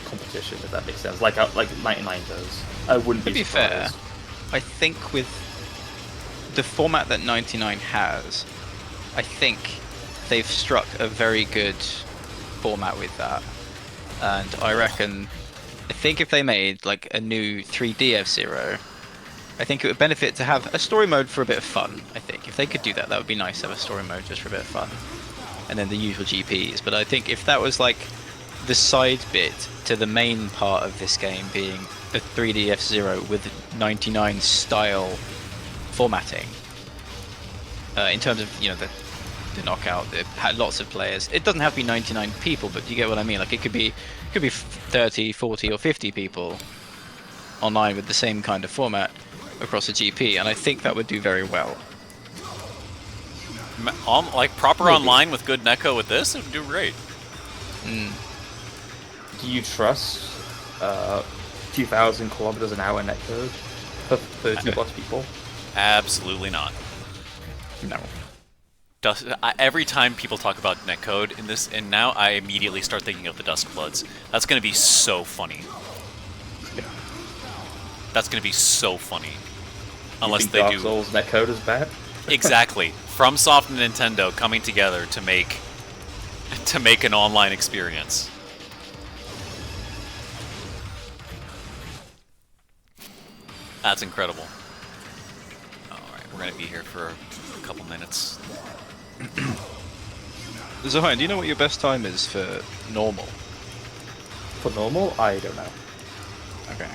competition, if that makes sense. Like 99 does. I wouldn't To be be fair, surprised. I think with the format that 99 has, I think they've struck a very good format with that. And I think if they made like a new 3D F-Zero, I think it would benefit to have a story mode for a bit of fun. I think if they could do that, that would be nice to have a story mode just for a bit of fun. And then the usual GPs. But I think if that was like the side bit to the main part of this game being a 3D F-Zero with 99 style formatting, in terms of, you know, the knockout, it had lots of players. It doesn't have to be 99 people, but you get what I mean. Like it could be 30, 40 or 50 people online with the same kind of format across a GP, and I think that would do very well. Like proper online with good netcode with this, it would do great. Do you trust 2,000 kilometers an hour netcode for 30 plus people? Absolutely not. No. Every time people talk about netcode in this, and now I immediately start thinking of the Duskbloods. That's gonna be so funny. That's gonna be so funny. Unless you think they Dark do Souls netcode is bad? exactly. FromSoft and Nintendo coming together to make an online experience. That's incredible. Alright, we're gonna be here for a couple minutes. Zohan, do you know what your best time is for normal? For normal, I don't know. Okay.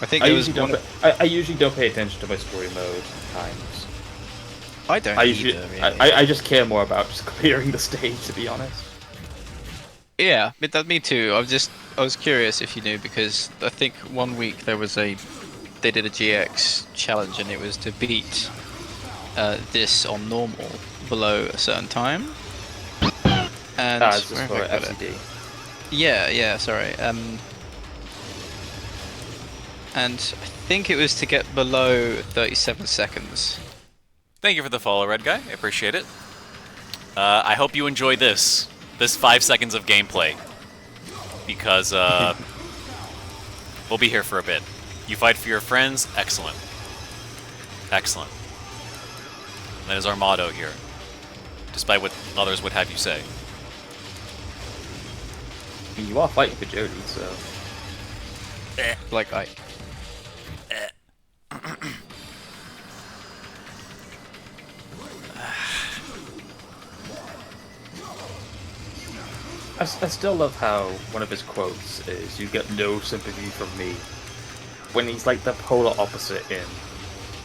I think I there was usually, one. I usually don't pay attention to my story mode times. I don't I usually, either, really. I just care more about just clearing the stage, to be honest. Yeah, me too. I was curious if you knew, because I think one week they did a GX challenge and it was to beat this on normal below a certain time. And It's just where for have I got it? FCD. Yeah, sorry. And I think it was to get below 37 seconds. Thank you for the follow, Red Guy. I appreciate it. I hope you enjoy this 5 seconds of gameplay, because we'll be here for a bit. You fight for your friends, excellent. Excellent. That is our motto here, despite what others would have you say. I mean, you are fighting for Jody, so... Like Ike. I still love how one of his quotes is, "You get no sympathy from me," when he's like the polar opposite in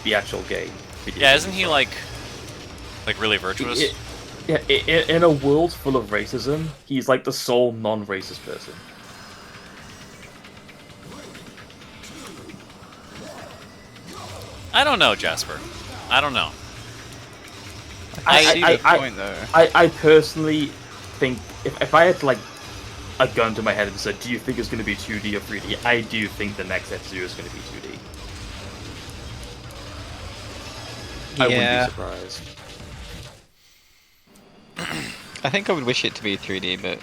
the actual game. Yeah, isn't he like really virtuous? In a world full of racism, he's like the sole non-racist person. I don't know, Jasper. I don't know. I see the point, though. I personally think if I had like a gun to my head and said, "Do you think it's going to be 2D or 3D?" I do think the next F-Zero is going to be 2D. I wouldn't Yeah. be surprised. I think I would wish it to be 3D, but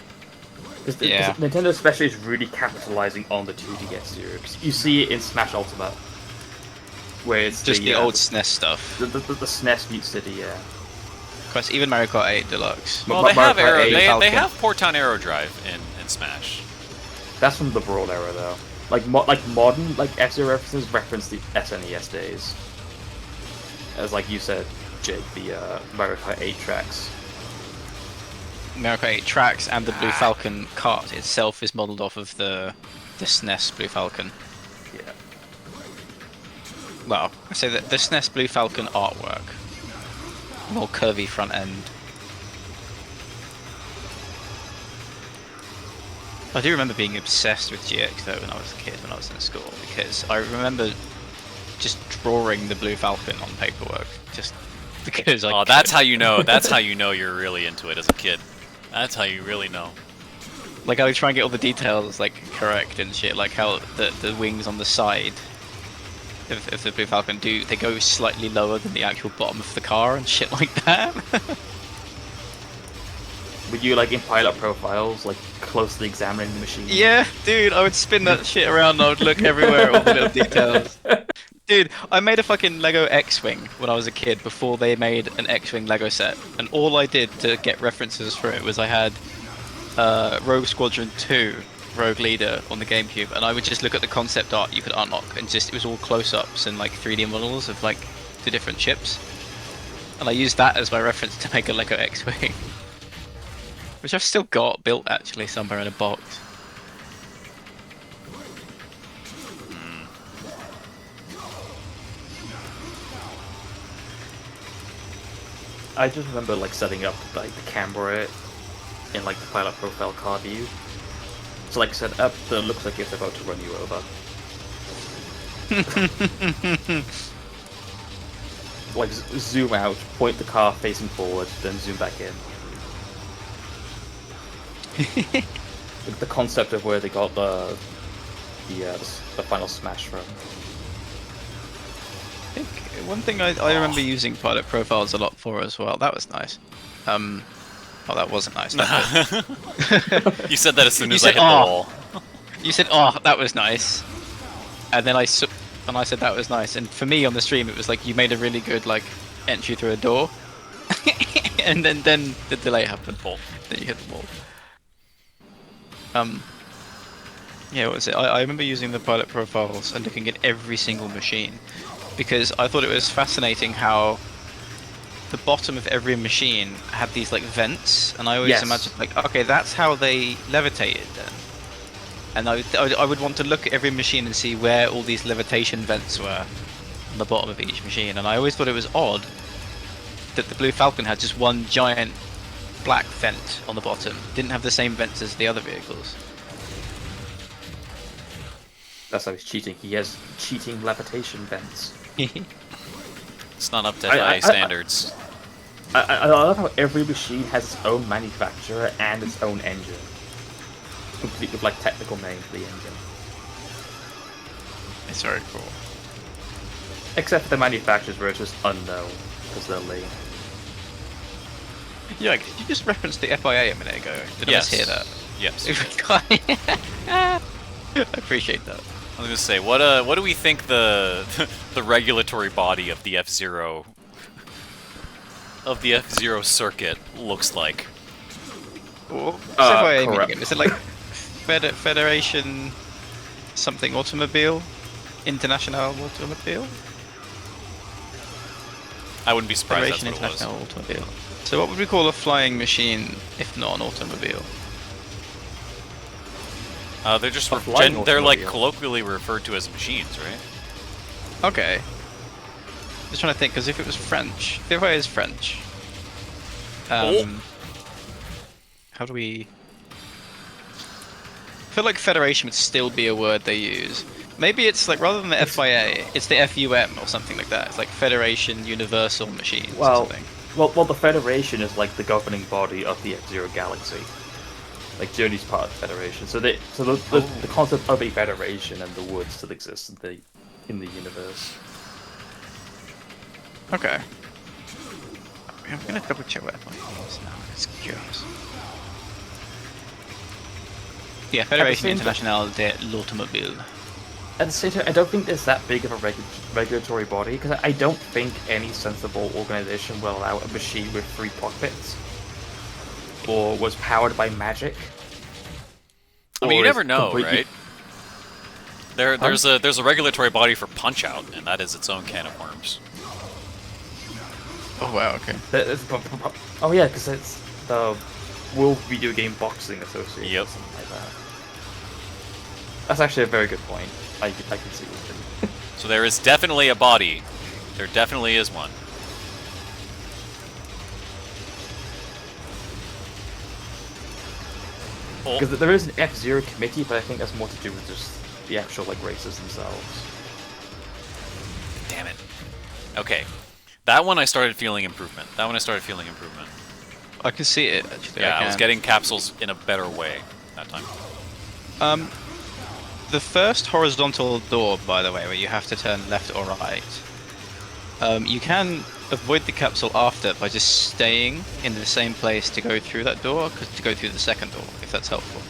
Because Yeah. Nintendo especially is really capitalizing on the 2D F-Zero. 'Cause you see it in Smash Ultimate, where it's just the old SNES stuff. the SNES Mute City, yeah. Of course, even Mario Kart 8 Deluxe. Well, they have Mario Kart arrow. 8 They Falcon. have Porton Arrow Drive in Smash. That's from the Brawl era, though. Like modern F-Zero references reference the SNES days. As like you said, Jake, the Mario Kart 8 tracks. Mario Kart 8 tracks and the Blue Falcon kart itself is modelled off of the SNES Blue Falcon. Yeah. Well, I say that the SNES Blue Falcon artwork. More curvy front end. I do remember being obsessed with GX though when I was a kid, when I was in school, because I remember just drawing the Blue Falcon on paperwork, just because I Oh, that's how you know. That's how you know you're really into it as a kid. That's how you really know. Like I would try and get all the details like correct and shit, like how the wings on the side of the Blue Falcon they go slightly lower than the actual bottom of the car and shit like that. Were you like in pilot profiles, like closely examining the machine? Yeah, dude, I would spin that shit around and I would look everywhere at all the little details. Dude, I made a fucking Lego X-Wing when I was a kid before they made an X-Wing Lego set, and all I did to get references for it was I had Rogue Squadron 2 Rogue Leader on the GameCube, and I would just look at the concept art you could unlock, and just it was all close-ups and like 3D models of like the different ships, and I used that as my reference to make a Lego X-Wing, which I've still got built actually somewhere in a box. I just remember like setting up like the camera in like the pilot profile car view. So like set up that looks like it's about to run you over. Like zoom out, point the car facing forward, then zoom back in. Like, the concept of where they got the final Smash from. I think one thing I remember using pilot profiles a lot for as well. That was nice. Oh, that wasn't nice. You said that as soon You as I said, hit the "Oh." wall. You said, "Oh, that was nice," and then I said that was nice. And for me on the stream, it was like you made a really good like entry through a door, and then the delay happened. Wall. Then you hit the wall. Yeah, what was it? I remember using the pilot profiles and looking at every single machine because I thought it was fascinating how the bottom of every machine had these like vents, and I always Yes. imagined like, okay, that's how they levitated then. And I would want to look at every machine and see where all these levitation vents were on the bottom of each machine, and I always thought it was odd that the Blue Falcon had just one giant black vent on the bottom. Didn't have the same vents as the other vehicles. That's how he's cheating. He has cheating levitation vents. It's not up to I- FIA standards. I love how every machine has its own manufacturer and its own engine. Complete with like technical name for the engine. It's very cool. Except for the manufacturers where it's just unknown, because they're lame. Yeah, did you just reference the FIA a minute ago? Did I Yes. just hear that? Yes. I appreciate that. I was gonna say, what do we think the the regulatory body of the F-Zero circuit looks like? What's FIA mean correct. again? Is it like Federation something automobile? International Automobile? I wouldn't be surprised Federation that's what it was. International Automobile. So what would we call a flying machine if not an automobile? They're just A flying they're like automobile. colloquially referred to as machines, right? Okay. Just trying to think, because if it was French, if FIA is French, how do we? I feel like Federation would still be a word they use. Maybe it's like rather than the FIA, it's the FUM or something like that. It's like Federation Universal Machines or Well, something. well, the Federation is like the governing body of the F-Zero galaxy. Like Journey's part of the Federation, so the concept of a Federation and the word still exists in the universe. Okay. I'm gonna double check what FI is now. It's curious. Yeah, Fédération same Internationale de l'Automobile. At the same time, I don't think there's that big of a regulatory body, because I don't think any sensible organization will allow a machine with 3 cockpits, or was powered by magic. I mean, you or is never know, completely- right? There's a regulatory body for Punch-Out, and that is its own can of worms. Oh wow, okay. Oh yeah, because it's the World Video Game Boxing Association. Yep. Or something like that. That's actually a very good point. I can see it. So there is definitely a body. There definitely is one. Oh, Because there is an F-Zero committee, but I think that's more to do with just the actual like races themselves. damn it. Okay. That one I started feeling improvement. I can see it actually. Yeah, I was can. getting capsules in a better way that time. The first horizontal door, by the way, where you have to turn left or right, you can avoid the capsule after by just staying in the same place to go through that door, to go through the second door, if that's helpful.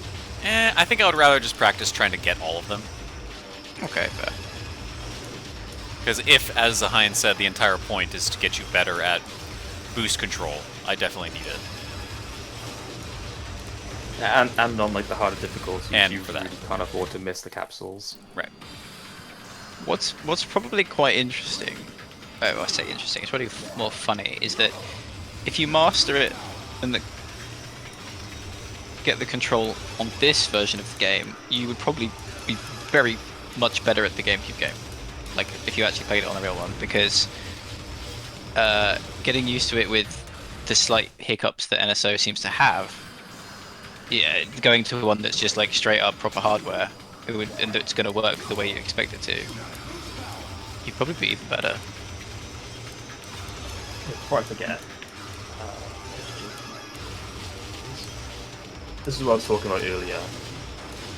I think I would rather just practice trying to get all of them. Okay, fair. Because if, as Zahin said, the entire point is to get you better at boost control, I definitely need it. And on like the harder difficulties, And you for that. really can't afford to miss the capsules. Right. What's probably quite interesting, I say interesting, it's probably more funny, is that if you master it and get the control on this version of the game, you would probably be very much better at the GameCube game. Like, if you actually played it on the real one, because getting used to it with the slight hiccups that NSO seems to have, yeah, going to one that's just like straight up proper hardware, and it's going to work the way you expect it to, you'd probably be even better. Before I forget, this is what I was talking about earlier,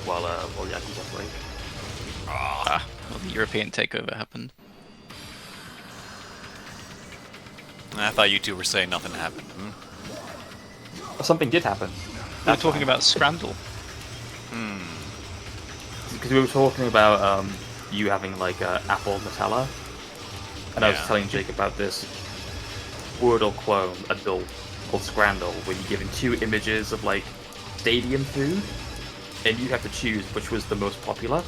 while Yak was on break. Well, the European takeover happened. I thought you two were saying nothing happened. Something did happen. We were talking about Scrandle. Because we were talking about you having like Apple Nutella, and I was Yeah. telling Jake about this Wordle clone adult called Scrandle, where you're given 2 images of like stadium food, and you have to choose which was the most popular.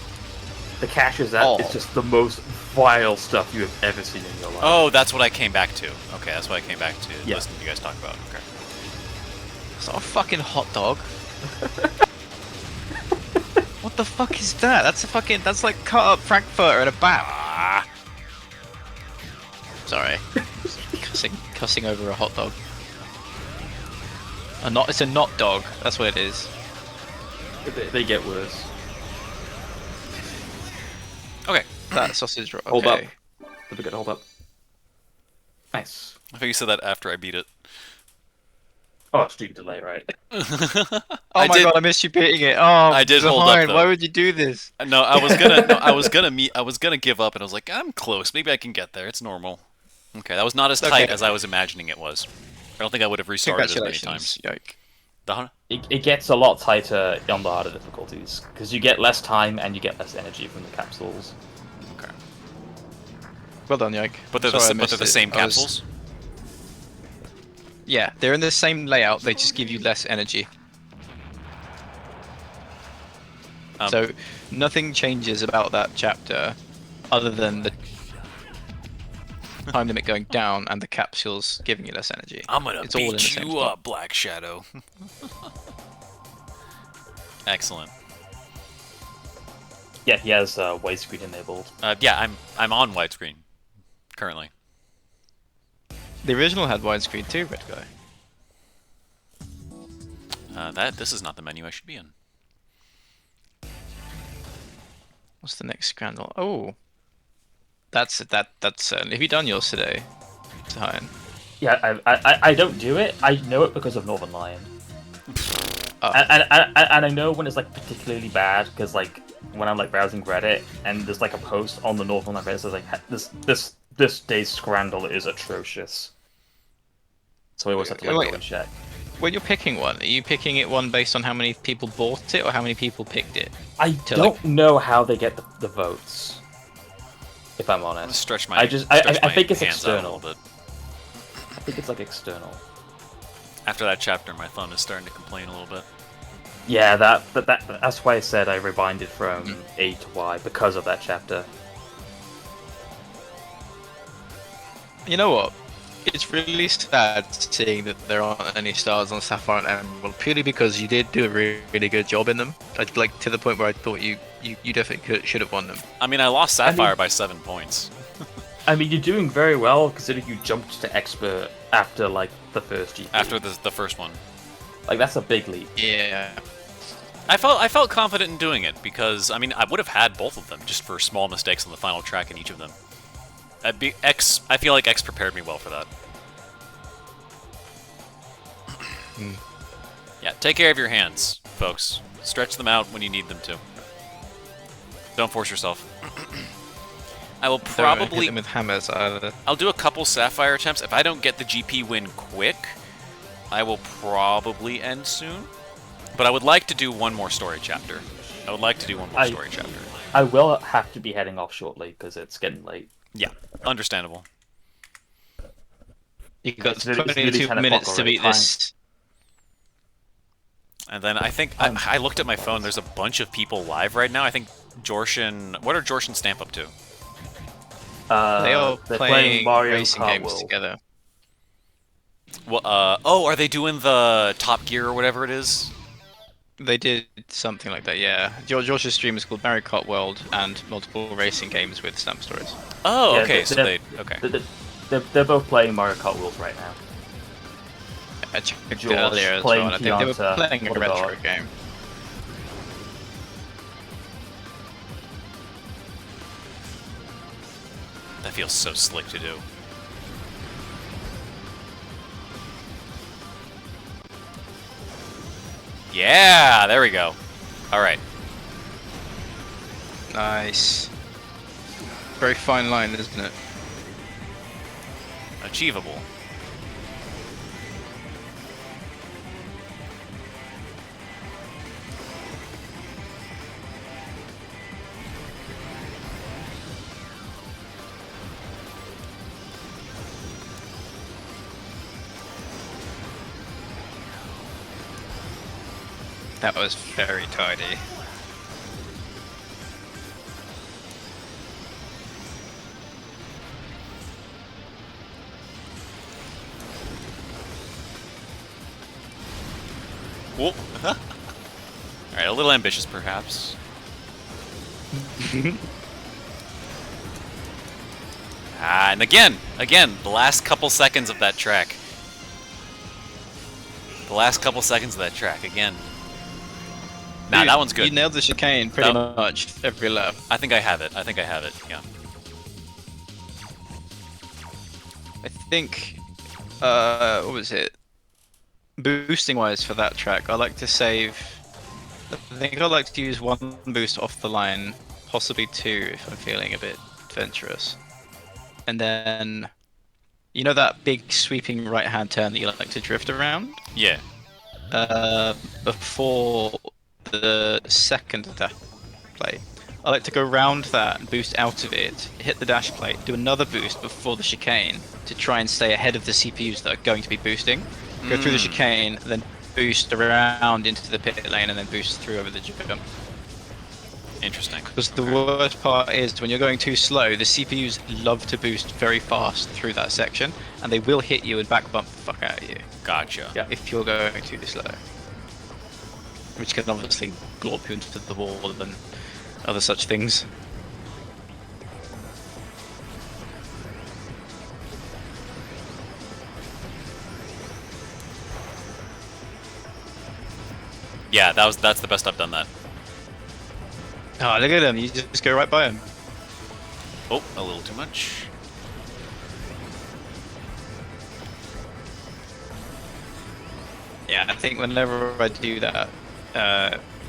The catch is that it's just the most vile stuff you have ever seen in your life. Oh, that's what I came back to. Okay, that's what I came back to. Yeah. Listening to you guys talk about. Okay. It's not a fucking hot dog. What the fuck is that? That's like cut up Frankfurter in a bat. Sorry. cussing over a hot dog. It's a not dog. That's what it is. They get worse. Okay. That sausage roll. Hold up. Okay. Don't forget to hold up. Nice. I think you said that after I beat it. Oh, stream delay, right? Oh I my did- god, I missed you beating it. Oh, I did hold up, Zahin, though. why would you do this? No, I was gonna. No, I was gonna give up, and I was like, I'm close. Maybe I can get there. It's normal. Okay, that was not as tight Okay. as I was imagining it was. I don't think I would have restarted as many times. Congratulations. Yoke. The- It gets a lot tighter on the harder difficulties, because you get less time and you get less energy from the capsules. Okay. Well done, Yoke. But they're Sorry I the missed it. same I was- capsules. Yeah, they're in the same layout. They just give you less energy. So nothing changes about that chapter, other than the time limit going down and the capsules giving you less energy. I'm gonna It's all in the beat same you spot. up, Black Shadow. Excellent. Yeah, he has widescreen enabled. Yeah, I'm on widescreen currently. The original had widescreen too, Red Guy. This is not the menu I should be in. What's the next scandal? Oh, that's certainly. Have you done yours today, Zahin? Yeah, I don't do it. I know it because of Northern Lion. Oh. And I know when it's like particularly bad, because like when I'm like browsing Reddit and there's like a post on the Northern Lion Reddit that says like this day's scandal is atrocious. So I always have to like go and check. When you're picking one, are you picking it one based on how many people bought it or how many people picked it? I don't know how they get the votes. If I'm I'm gonna honest, stretch my. I think it's hands out a external. little bit. I think it's like external. After that chapter, my thumb is starting to complain a little bit. Yeah, that's why I said I rewinded from A to Y because of that chapter. You know what? It's really sad seeing that there aren't any stars on Sapphire and Emerald, purely because you did do a really good job in them. Like to the point where I thought you definitely should have won them. I mean, I lost Sapphire by 7 points. I mean, you're doing very well considering you jumped to expert after like the first GP. After the first one. Like that's a big leap. Yeah. I felt confident in doing it because I mean I would have had both of them just for small mistakes on the final track in each of them. I feel like X prepared me well for that. Yeah, take care of your hands, folks. Stretch them out when you need them to. Don't force yourself. I will probably hit them with hammers either. I'll do a couple Sapphire attempts. If I don't get the GP win quick, I will probably end soon. But I would like to do one more story chapter. I would like to do one more story chapter. I will have to be heading off shortly because it's getting late. Yeah, understandable. You've got It's nearly 22 10 minutes o'clock to already. beat this. And then I think I looked at my phone. There's a bunch of people live right now. I think Jorshin. What are Jorshin Stamp up to? They are they're playing Mario racing Kart games World. together. Well, oh, are they doing the Top Gear or whatever it is? They did something like that, yeah. Josh's stream is called Mario Kart World and multiple racing games with stamp stories. Oh, Yeah, okay. So okay. They're both playing Mario Kart World right now. I checked it George earlier as playing well, and I think they were Kianta, playing a what retro about- game. That feels so slick to do. Yeah, there we go. All right. Nice. Very fine line, isn't it? Achievable. That was very tidy. Whoa. All right, a little ambitious, perhaps. And again, the last couple seconds of that track. The last couple seconds of that track, again. Nah, Dude, that one's good. You nailed the chicane pretty That- much every lap. I think I have it, yeah. I think, what was it? Boosting wise for that track, I like to save. I think I like to use one boost off the line, possibly two if I'm feeling a bit adventurous. And then, you know that big sweeping right hand turn that you like to drift around? Yeah. Before the second dash plate, I like to go round that and boost out of it, hit the dash plate, do another boost before the chicane to try and stay ahead of the CPUs that are going to be boosting. Go through the chicane, then boost around into the pit lane, and then boost through over the jump. Interesting. Because the worst part is when you're going too slow, the CPUs love to boost very fast through that section, and they will hit you and back bump the fuck out of you Gotcha. Yeah. if you're going too slow. Which can obviously glop you into the wall and other such things. Yeah, that's the best I've done that. Oh, look at him, you just go right by him. Oh, a little too much. Yeah, I think whenever I do that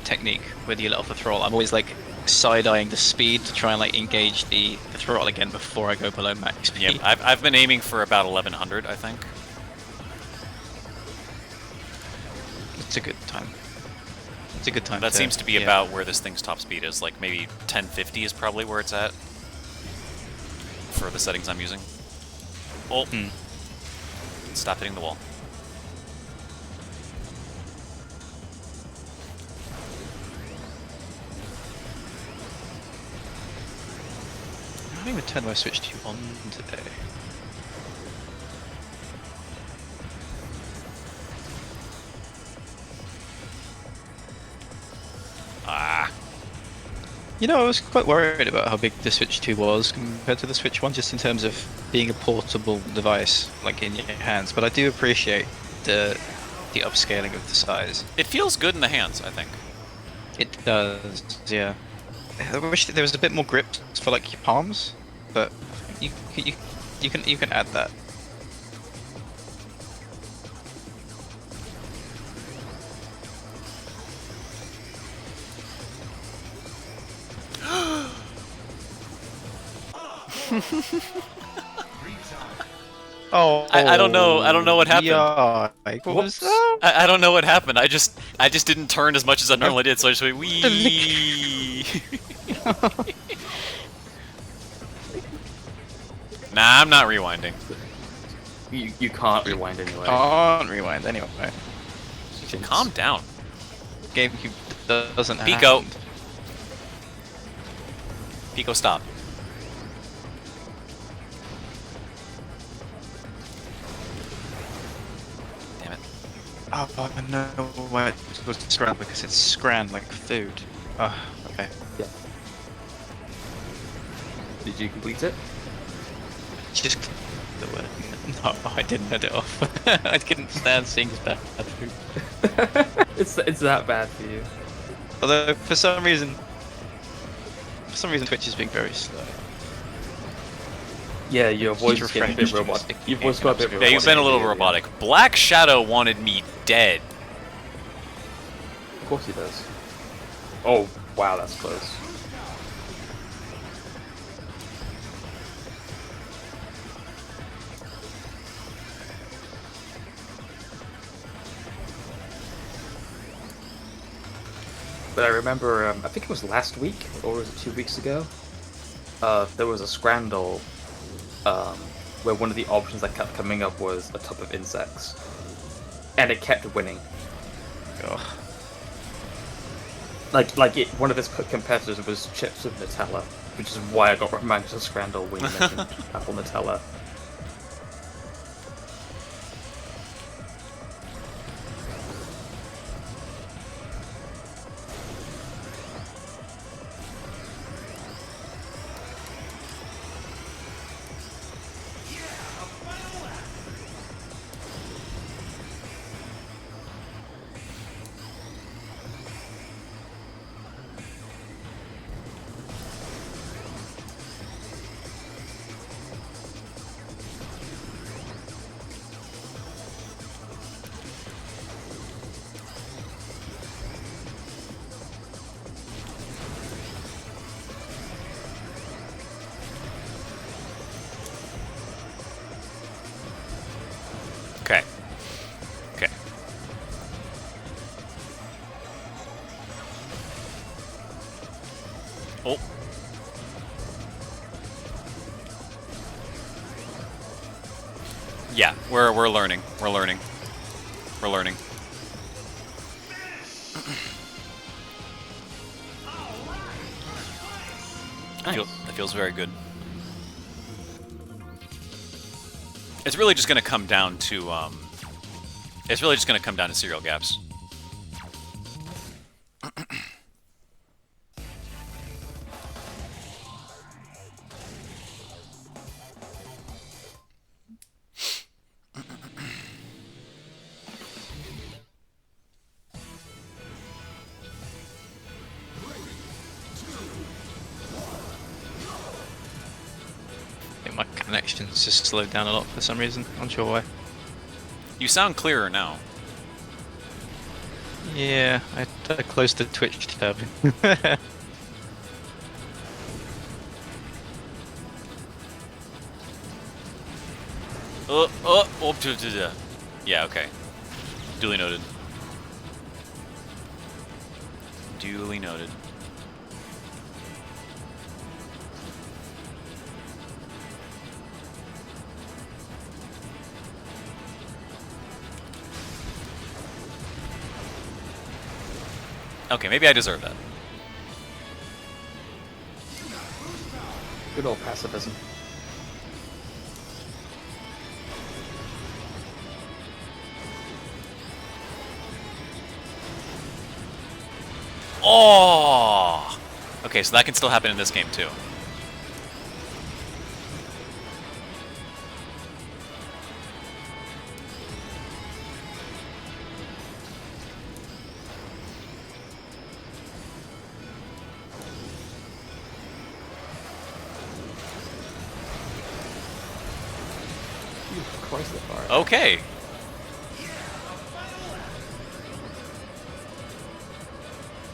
technique where you let off the throttle, I'm always like side-eyeing the speed to try and like engage the throttle again before I go below max speed. Yeah, I've been aiming for about 1100, I think. It's a good time. It's a good time. That seems to be about where this thing's top speed is. Like maybe 1050 is probably where it's at for the settings I'm using. Oh, stop hitting the wall. I don't even turn my Switch 2 on today. Ah. You know, I was quite worried about how big the Switch 2 was compared to the Switch 1, just in terms of being a portable device, like in your hands. But I do appreciate the upscaling of the size. It feels good in the hands, I think. It does, yeah. I wish there was a bit more grip for like your palms, but you can add that. Oh, I don't know. I don't know what happened. Yeah, what was that? I don't know what happened. I just didn't turn as much as I normally did, so I just went wee. Nah, I'm not rewinding. You can't rewind anyway. Can't rewind anyway. Calm down. GameCube doesn't Pico. have. Pico, stop. Damn it. Oh no, why it's supposed to scran because it's scran like food. Oh, okay. Yeah. Did you complete it? Just the word. No, I didn't let it off. I couldn't stand seeing bad food. It's that bad for you. Although for some reason Twitch is being very slow. Yeah, your voice is getting a bit refresh. robotic. Your voice got a bit robotic. Yeah, you've been a little robotic. Black Shadow wanted me dead. Of course he does. Oh, wow, that's close. But I remember, I think it was last week, or was it 2 weeks ago? There was a scramble where one of the options that kept coming up was a tub of insects. And it kept winning. Ugh. One of his competitors was chips with Nutella, which is why I got reminded of Scrandal when you mentioned apple Nutella. Okay. Okay. Oh. Yeah, we're learning. We're learning. We're learning. That feels very good. It's really just going to come down to serial gaps. I think my connection's just slowed down a lot for some reason. Unsure why. You sound clearer now. Yeah, I closed the Twitch tab. Yeah, okay. Duly noted. Duly noted. Okay, maybe I deserve that. Good old pacifism. Oh! Okay, so that can still happen in this game too. Christ, the fire. Okay.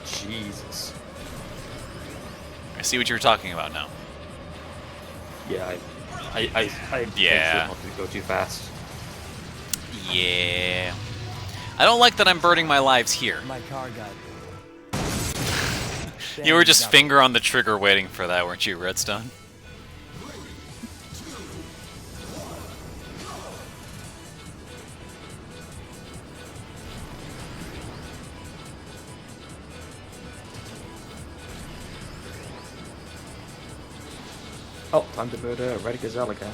Jesus. I see what you were talking about now. Yeah, I Yeah. not to go too fast. Yeah. I don't like that I'm burning my lives here. My car got. You were just finger on the trigger waiting for that, weren't you, Redstone? Oh, time to murder Red Gazelle again.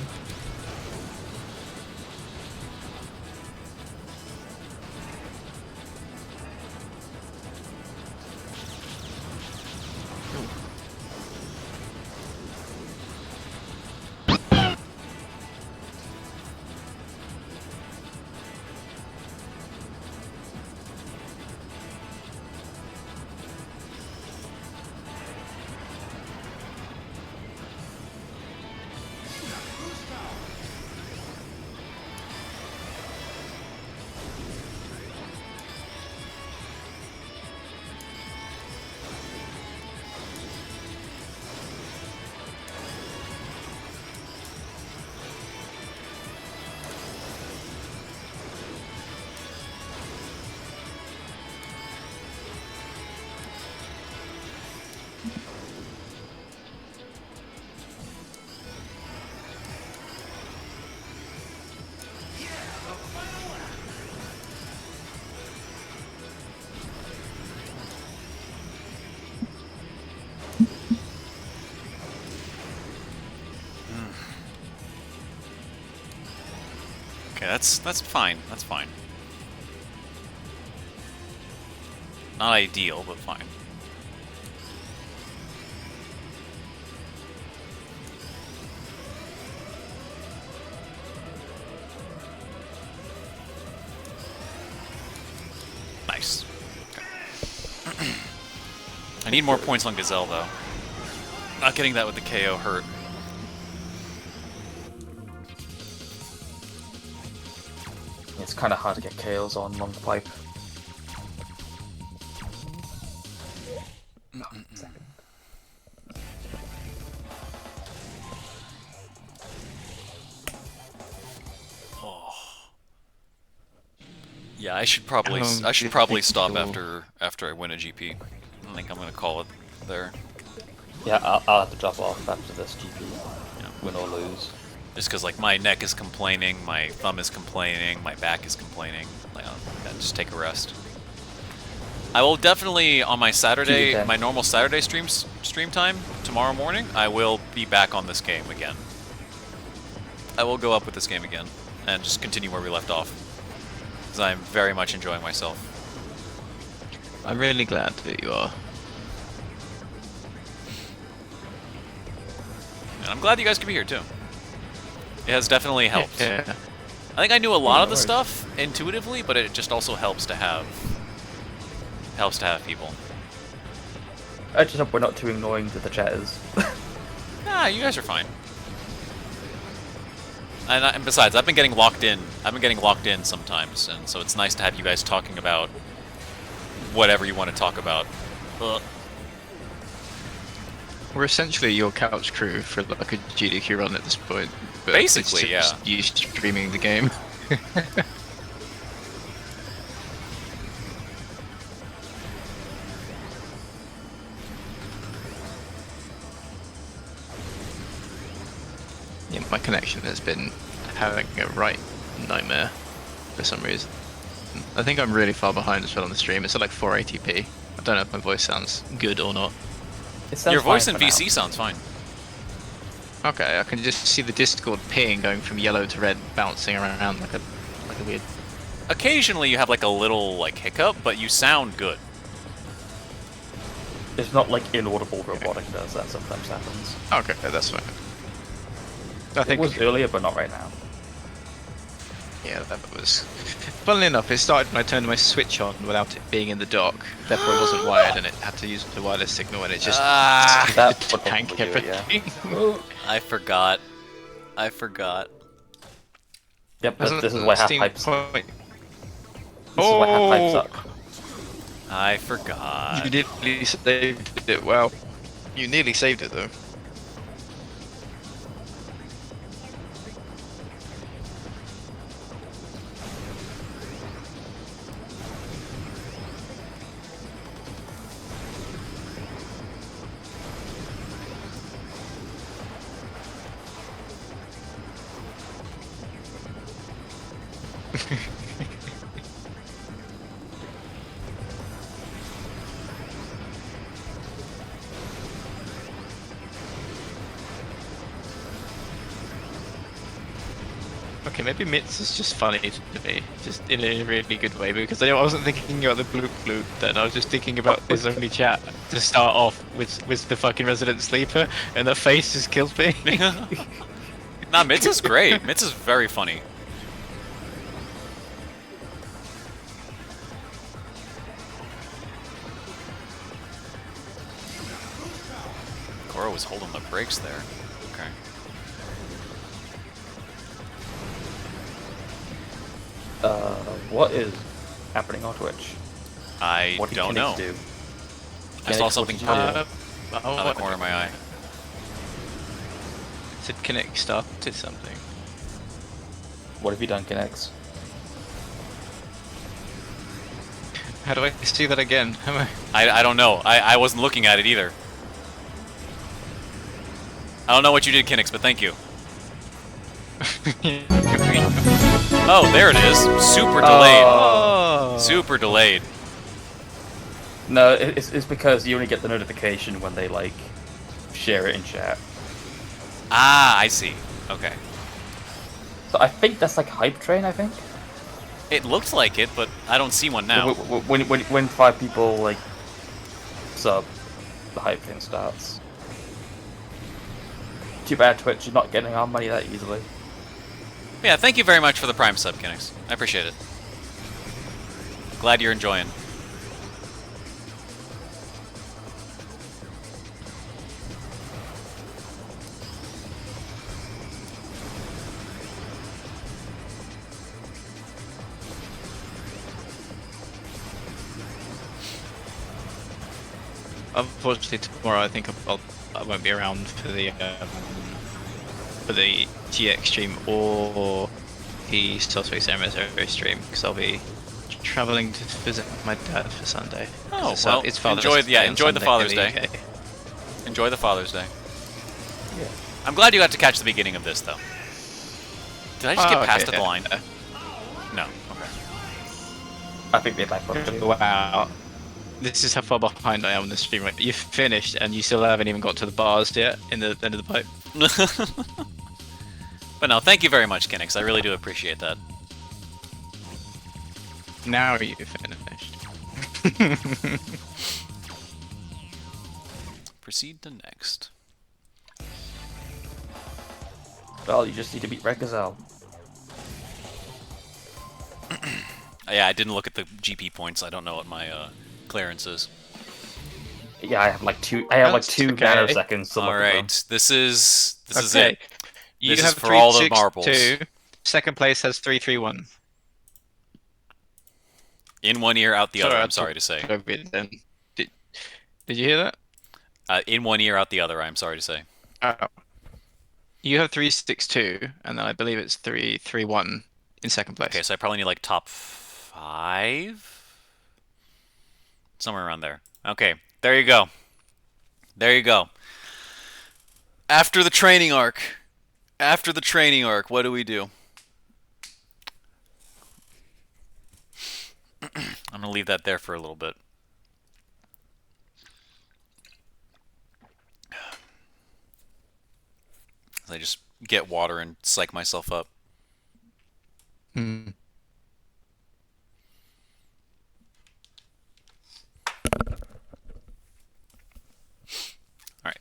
Okay, that's fine. That's fine. Not ideal, but fine. Nice. Okay. I need more points on Gazelle, though. Not getting that with the KO hurt. It's kind of hard to get KOs on long pipe. Yeah, I should probably stop after I win a GP. I think I'm gonna call it there. Yeah, I'll have to drop off after this GP. Yeah. Win or lose. Just because like my neck is complaining, my thumb is complaining, my back is complaining. Like, I'll just take a rest. I will definitely on my Saturday, my normal Saturday stream time tomorrow morning. I will be back on this game again. I will go up with this game again and just continue where we left off. Because I'm very much enjoying myself. I'm really glad that you are. And I'm glad you guys could be here too. It has definitely helped. Yeah. I think I knew a lot of the stuff intuitively, but it just also helps to have people. I just hope we're not too annoying to the chatters. Nah, you guys are fine. And besides, I've been getting locked in. I've been getting locked in sometimes, and so it's nice to have you guys talking about whatever you want to talk about. We're essentially your couch crew for like a GDQ run at this point. But Basically, it's just you streaming the game. Yeah, my connection has been having a right nightmare for some reason. I think I'm really far behind as well on the stream. It's at like 480p. I don't know if my voice sounds good or not. It sounds Your voice fine in for now. VC sounds fine. Okay, I can just see the Discord ping going from yellow to red, bouncing around like a weird. Occasionally you have like a little like hiccup, but you sound good. It's not like inaudible robotic does. That sometimes happens. Okay, that's fine. I It think was earlier, but not right now. yeah, that was. Funnily enough, it started when I turned my Switch on without it being in the dock. Therefore, it wasn't wired, and it had to use the wireless signal, and it just That would tank probably do it, yeah. everything. I forgot. I forgot. Yep, Hasn't this is why half Steam pipes. point- This is why half pipes suck. I forgot. You nearly saved it. Well, you nearly saved it though. Okay, maybe Mitz is just funny to me, just in a really good way, because I wasn't thinking about the bloop bloop then, I was just thinking about his only chat to start off with the fucking Resident Sleeper, and the face just kills me. Nah, Mitz is great. Mitz is very funny. Goro was holding the brakes there. Okay. What is happening on Twitch? I What did don't Kinect know. do? I saw Kinect, something what did you pop do? out of the corner of my eye. Said Kinect started something. What have you done, Kinex? How do I see that again? I don't know. I wasn't looking at it either. I don't know what you did, Kinix, but thank you. Oh, there it is. Super delayed. Oh. Super delayed. No, it's because you only get the notification when they, like, share it in chat. Ah, I see. Okay. So I think that's like Hype Train, I think? It looked like it, but I don't see one now. When 5 people, like, sub, the Hype Train starts. Too bad Twitch is not getting our money that easily. Yeah, thank you very much for the Prime sub, Kinix. I appreciate it. Glad you're enjoying. Unfortunately, tomorrow I think I won't be around for the GX stream or the Star Space Zero stream because I'll be traveling to visit my dad for Sunday. Oh, it's, well, it's Father's enjoy, Day yeah, on enjoy the Sunday Father's in the Day. UK. Enjoy the Father's Day. Yeah. I'm glad you got to catch the beginning of this, though. Did I just get past okay, the line? No. Okay. I think they back up too. Wow. This is how far behind I am on the stream. Right? You've finished and you still haven't even got to the bars yet in the end of the pipe. But no, thank you very much, Kinix. I really do appreciate that. Now you've finished. Proceed to next. Well, you just need to beat Red Gazelle. Yeah, I didn't look at the GP points. I don't know what my clearance is. Yeah, I have like two. I have like That's 2 okay. nanoseconds to All look at right, them. this is Okay. it. You This is have for all the 362. Second place has 331. In one ear, out the other. Sorry, I'm sorry to say. Then. Did you hear that? In one ear, out the other. I'm sorry to say. Oh. You have 362, and then I believe it's 331 in second place. Okay, so I probably need like top 5, somewhere around there. Okay, there you go. There you go. After the training arc, After the training arc, what do we do? I'm gonna leave that there for a little bit. I just get water and psych myself up. Hmm. All right.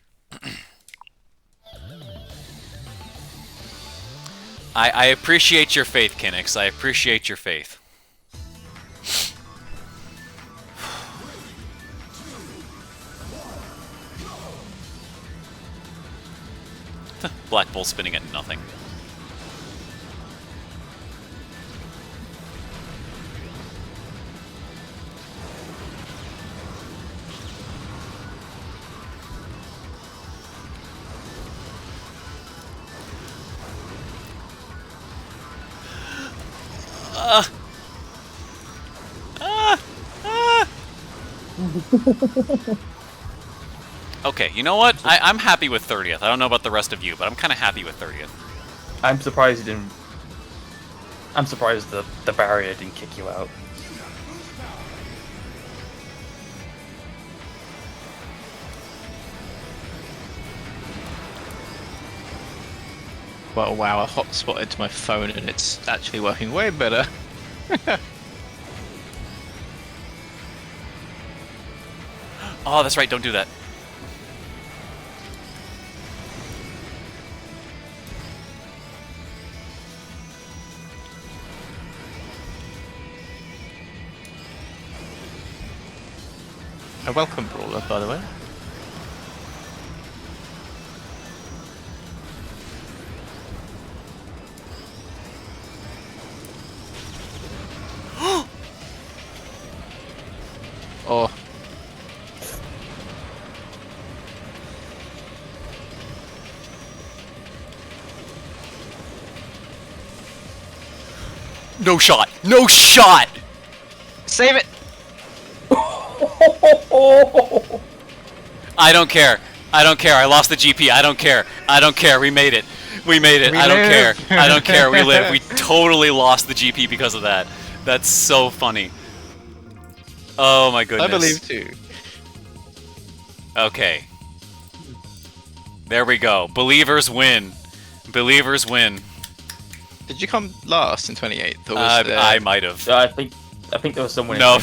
I appreciate your faith, Kinix. I appreciate your faith. Black Bull spinning at nothing. Okay, you know what? I'm happy with 30th. I don't know about the rest of you, but I'm kind of happy with 30th. I'm surprised you didn't. I'm surprised the barrier didn't kick you out. Well, wow, I hotspotted to my phone and it's actually working way better. Oh, that's right. Don't do that. A welcome brawler, by the way. Oh. No shot. No shot. Save it! I don't care. I don't care. I lost the GP. I don't care. I don't care. We made it. We made it. We I don't care. live. I don't care. We live. We totally lost the GP because of that. That's so funny. Oh my goodness. I believe too. Okay. There we go. Believers win. Believers win. Did you come last in 28th? Or was I might have. I think there was someone. No.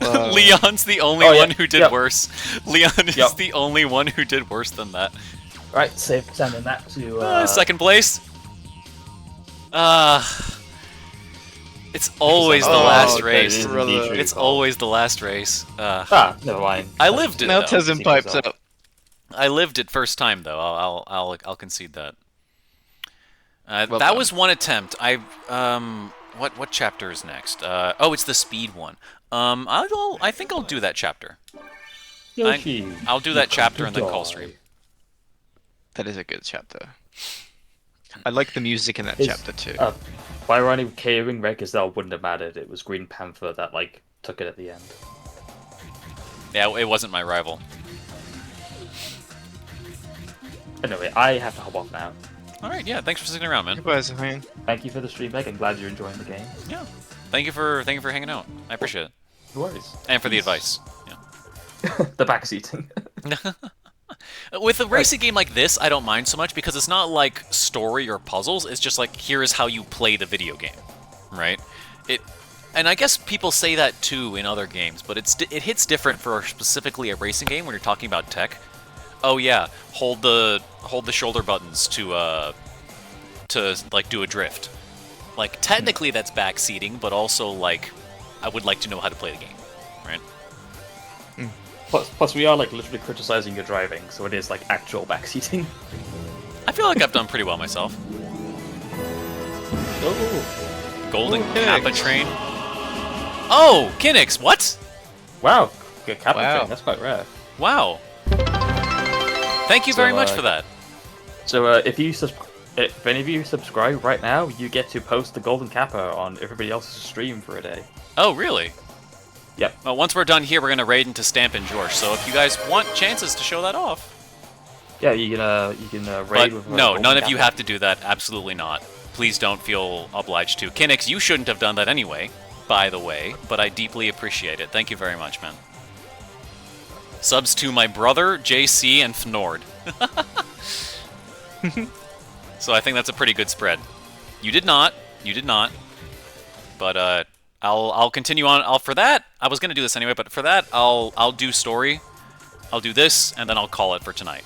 Whoa. Leon's the only Oh, yeah. one who did Yep. worse. Leon is Yep. the only one who did worse than that. Right, sending that to. Second place. It's always the Oh, last okay, race. it is brother. indeed true. It's always the last race. Never mind. I lived it. Though. Meltasm pipes up. I lived it first time though. I'll concede that. Well that done. was one attempt. What chapter is next? Oh, it's the speed one. I think I'll do that chapter. Yoshi, I'll do that chapter and then call stream. That is a good chapter. I like the music in that Is- chapter too. By running K-Ring, Red Gazelle wouldn't have mattered. It was Green Panther that took it at the end. Yeah, it wasn't my rival. Anyway, I have to hop off now. All right, yeah. Thanks for sticking around, man. Goodbye, Zahine. Thank you for the stream, Meg. I'm glad you're enjoying the game. Yeah. Thank you for hanging out. I appreciate it. No worries. And for the advice. Yeah. The backseating. With a racing game like this, I don't mind so much because it's not like story or puzzles. It's just like, here is how you play the video game, right? And I guess people say that too in other games, but it hits different for specifically a racing game when you're talking about tech. Oh yeah, hold the shoulder buttons to like do a drift. Like technically that's backseating, but also like I would like to know how to play the game, right? Plus, we are literally criticizing your driving, so it is actual backseating. I feel like I've done pretty well myself. Oh, Golden Ooh, Kappa Kinix. train. Oh, Kinix, what? wow, good Kappa Wow. train. That's quite rare. Wow. Thank you So, very much for that. So if any of you subscribe right now, you get to post the Golden Kappa on everybody else's stream for a day. Oh, really? Yep. Well, once we're done here, we're going to raid into Stamp and George, so if you guys want chances to show that off, Yeah, you can raid But with. no, golden none of you gapple. have to do that. Absolutely not. Please don't feel obliged to. Kinix, you shouldn't have done that anyway, by the way, but I deeply appreciate it. Thank you very much, man. Subs to my brother, JC, and Fnord. So I think that's a pretty good spread. You did not. You did not. But I'll continue on. For that, I was gonna do this anyway, but for that, I'll do story. I'll do this, and then I'll call it for tonight.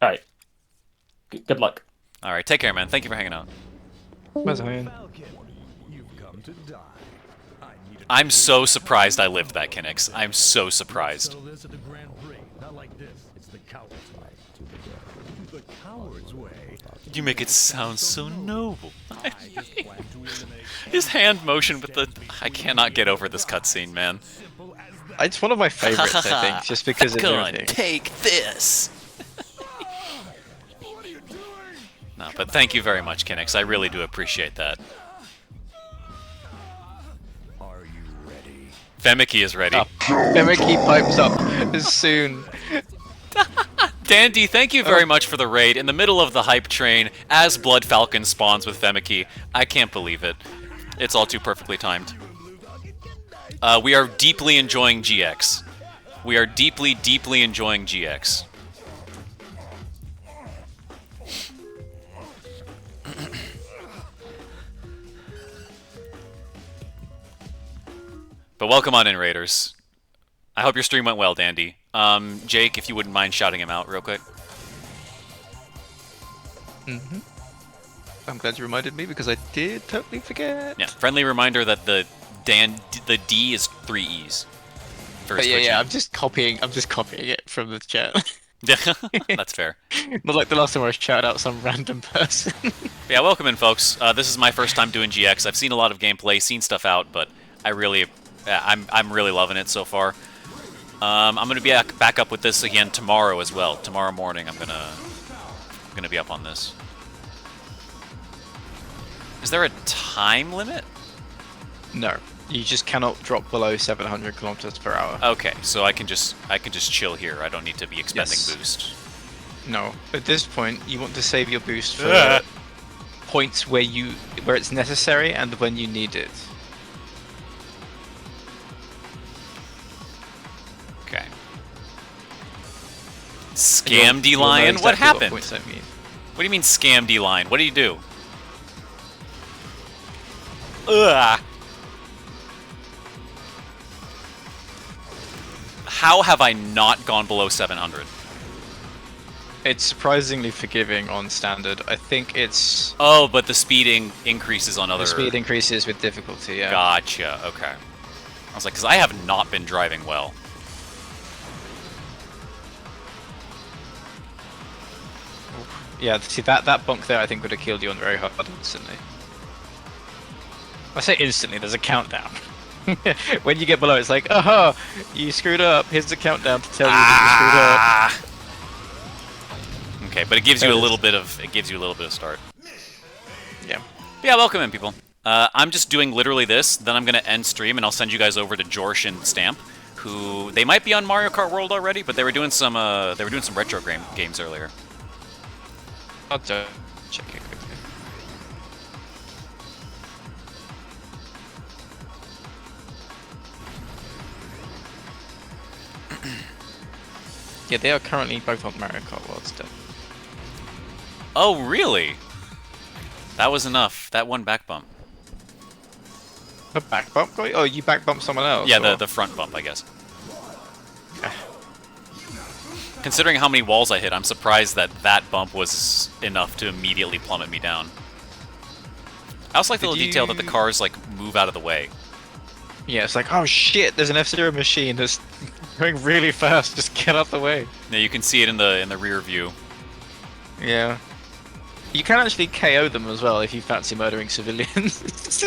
All right. Good luck. All right, take care, man. Thank you for hanging out. Where's Ian? You've come to die. I need a I'm so surprised I lived that, Kinix. I'm so surprised. settle this at the Grand Prix. Not like this. It's the coward's way. The coward's way. You make it sound so noble. I just plan to eliminate His hand motion with the... I cannot get over this cutscene, man. simple as that. It's one of my favorites, I think, just because of Come on, everything. take this. What are you doing? No, but thank you very much, Kinix. I really do appreciate that. Are you ready? Femicky is ready. Emeki pipes up as soon. Dandy, thank you very much for the raid. In the middle of the hype train, as Blood Falcon spawns with Femicky. I can't believe it. It's all too perfectly timed. We are deeply enjoying GX. We are deeply, deeply enjoying GX. But welcome on in, Raiders. I hope your stream went well, Dandy. Jake, if you wouldn't mind shouting him out real quick. I'm glad you reminded me because I did totally forget. Yeah, friendly reminder that the D is 3 E's. For But yeah, switching. I'm just copying it from the chat. That's fair. Not like the last time I shouted out some random person. Yeah, welcome in, folks. This is my first time doing GX. I've seen a lot of gameplay, seen stuff out, but I'm really loving it so far. I'm gonna be back up with this again tomorrow as well. Tomorrow morning, I'm gonna be up on this. Is there a time limit? No, you just cannot drop below 700 kilometers per hour. Okay, so I can just chill here. I don't need to be expending Yes. boost. No, at this point, you want to save your boost for points where it's necessary and when you need it. Okay. Scam D You'll know Lion? What exactly happened? points I mean. What do you mean scam D Lion? What do you do? Ugh. How have I not gone below 700? It's surprisingly forgiving on standard. I think it's Oh, but the speeding increases on other... the speed increases with difficulty. Yeah. Gotcha, okay. I was like, because I have not been driving well. Yeah. See that bunk there, I think would have killed you on very hard instantly. I say instantly. There's a countdown. When you get below, it's like, aha, you screwed up. Here's the countdown to tell you that you screwed up. Okay, but it gives you There a it little is. bit of start. Yeah. Yeah, welcome in, people. I'm just doing literally this, then I'm gonna end stream, and I'll send you guys over to Jorsh and Stamp, who they might be on Mario Kart World already, but they were doing some retro games earlier. I'll check it quickly. Yeah, they are currently both on Mario Kart World still. Oh, really? That was enough. That one back bump. A back bump? Oh, you back bump someone else? Yeah, or- the front bump, I guess. Considering how many walls I hit, I'm surprised that bump was enough to immediately plummet me down. I also like the Did little detail that the you- cars like move out of the way. Yeah, it's like, oh shit, there's an F-Zero machine that's going really fast. Just get out the way. Yeah, you can see it in the rear view. Yeah. You can actually KO them as well if you fancy murdering civilians.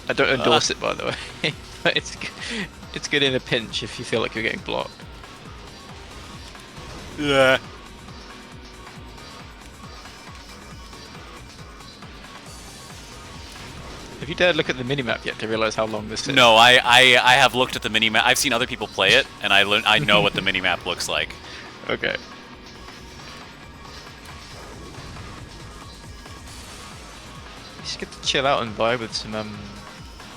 I don't endorse it, by the way, but it's good in a pinch if you feel like you're getting blocked. Yeah. Have you dared look at the minimap yet to realize how long this is? No, I have looked at the minimap. I've seen other people play it, and I know what the minimap looks like. Okay. Just get to chill out and vibe with some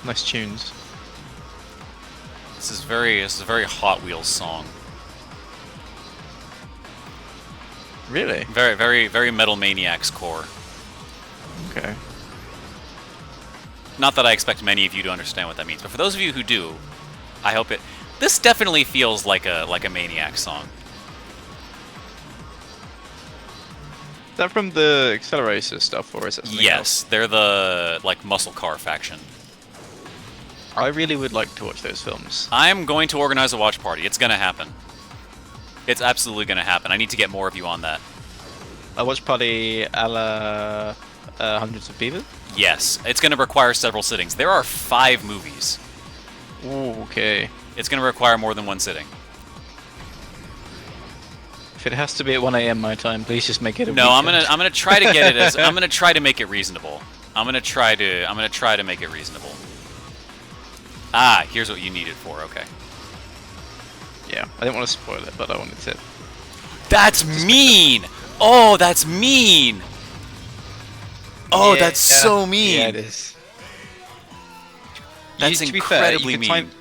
nice tunes. This is a very Hot Wheels song. Really? Very Metal Maniacs core. Okay. Not that I expect many of you to understand what that means, but for those of you who do, I hope it. This definitely feels like a Maniac song. Is that from the Accelerator stuff, or is it something Yes, else? they're the like muscle car faction. I really would like to watch those films. I'm going to organize a watch party. It's gonna happen. It's absolutely gonna happen. I need to get more of you on that. A watch party a la Hundreds of Beavers? Yes, it's gonna require several sittings. There are 5 movies. Ooh, okay. It's gonna require more than one sitting. If it has to be at 1 AM my time, please just make it a No, weekend. I'm gonna try to get it as I'm gonna try to make it reasonable. I'm gonna try to make it reasonable. Ah, here's what you need it for. Okay. Yeah, I didn't want to spoil it, but I wanted to. That's mean. Oh, that's mean. Oh, Yeah, that's so mean. Yeah, it is. That's to be fair, incredibly mean.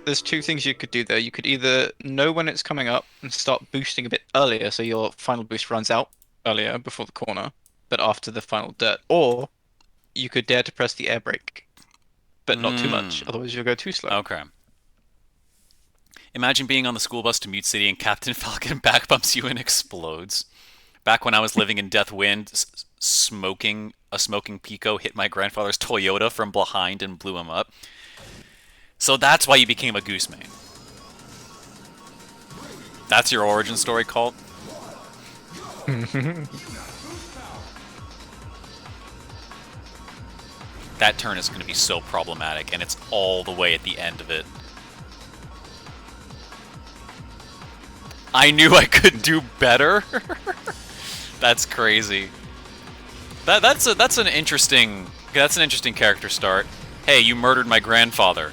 There's 2 things you could do there. You could either know when it's coming up and start boosting a bit earlier, so your final boost runs out earlier before the corner, but after the final dirt, or you could dare to press the air brake, but not too much, otherwise you'll go too slow. Okay. Imagine being on the school bus to Mute City and Captain Falcon back bumps you and explodes. Back when I was living in Death Wind, a smoking Pico hit my grandfather's Toyota from behind and blew him up. So that's why you became a Goose main. That's your origin story, Colt? That turn is going to be so problematic, and it's all the way at the end of it. I knew I could do better. That's crazy. That's an interesting character start. Hey, you murdered my grandfather.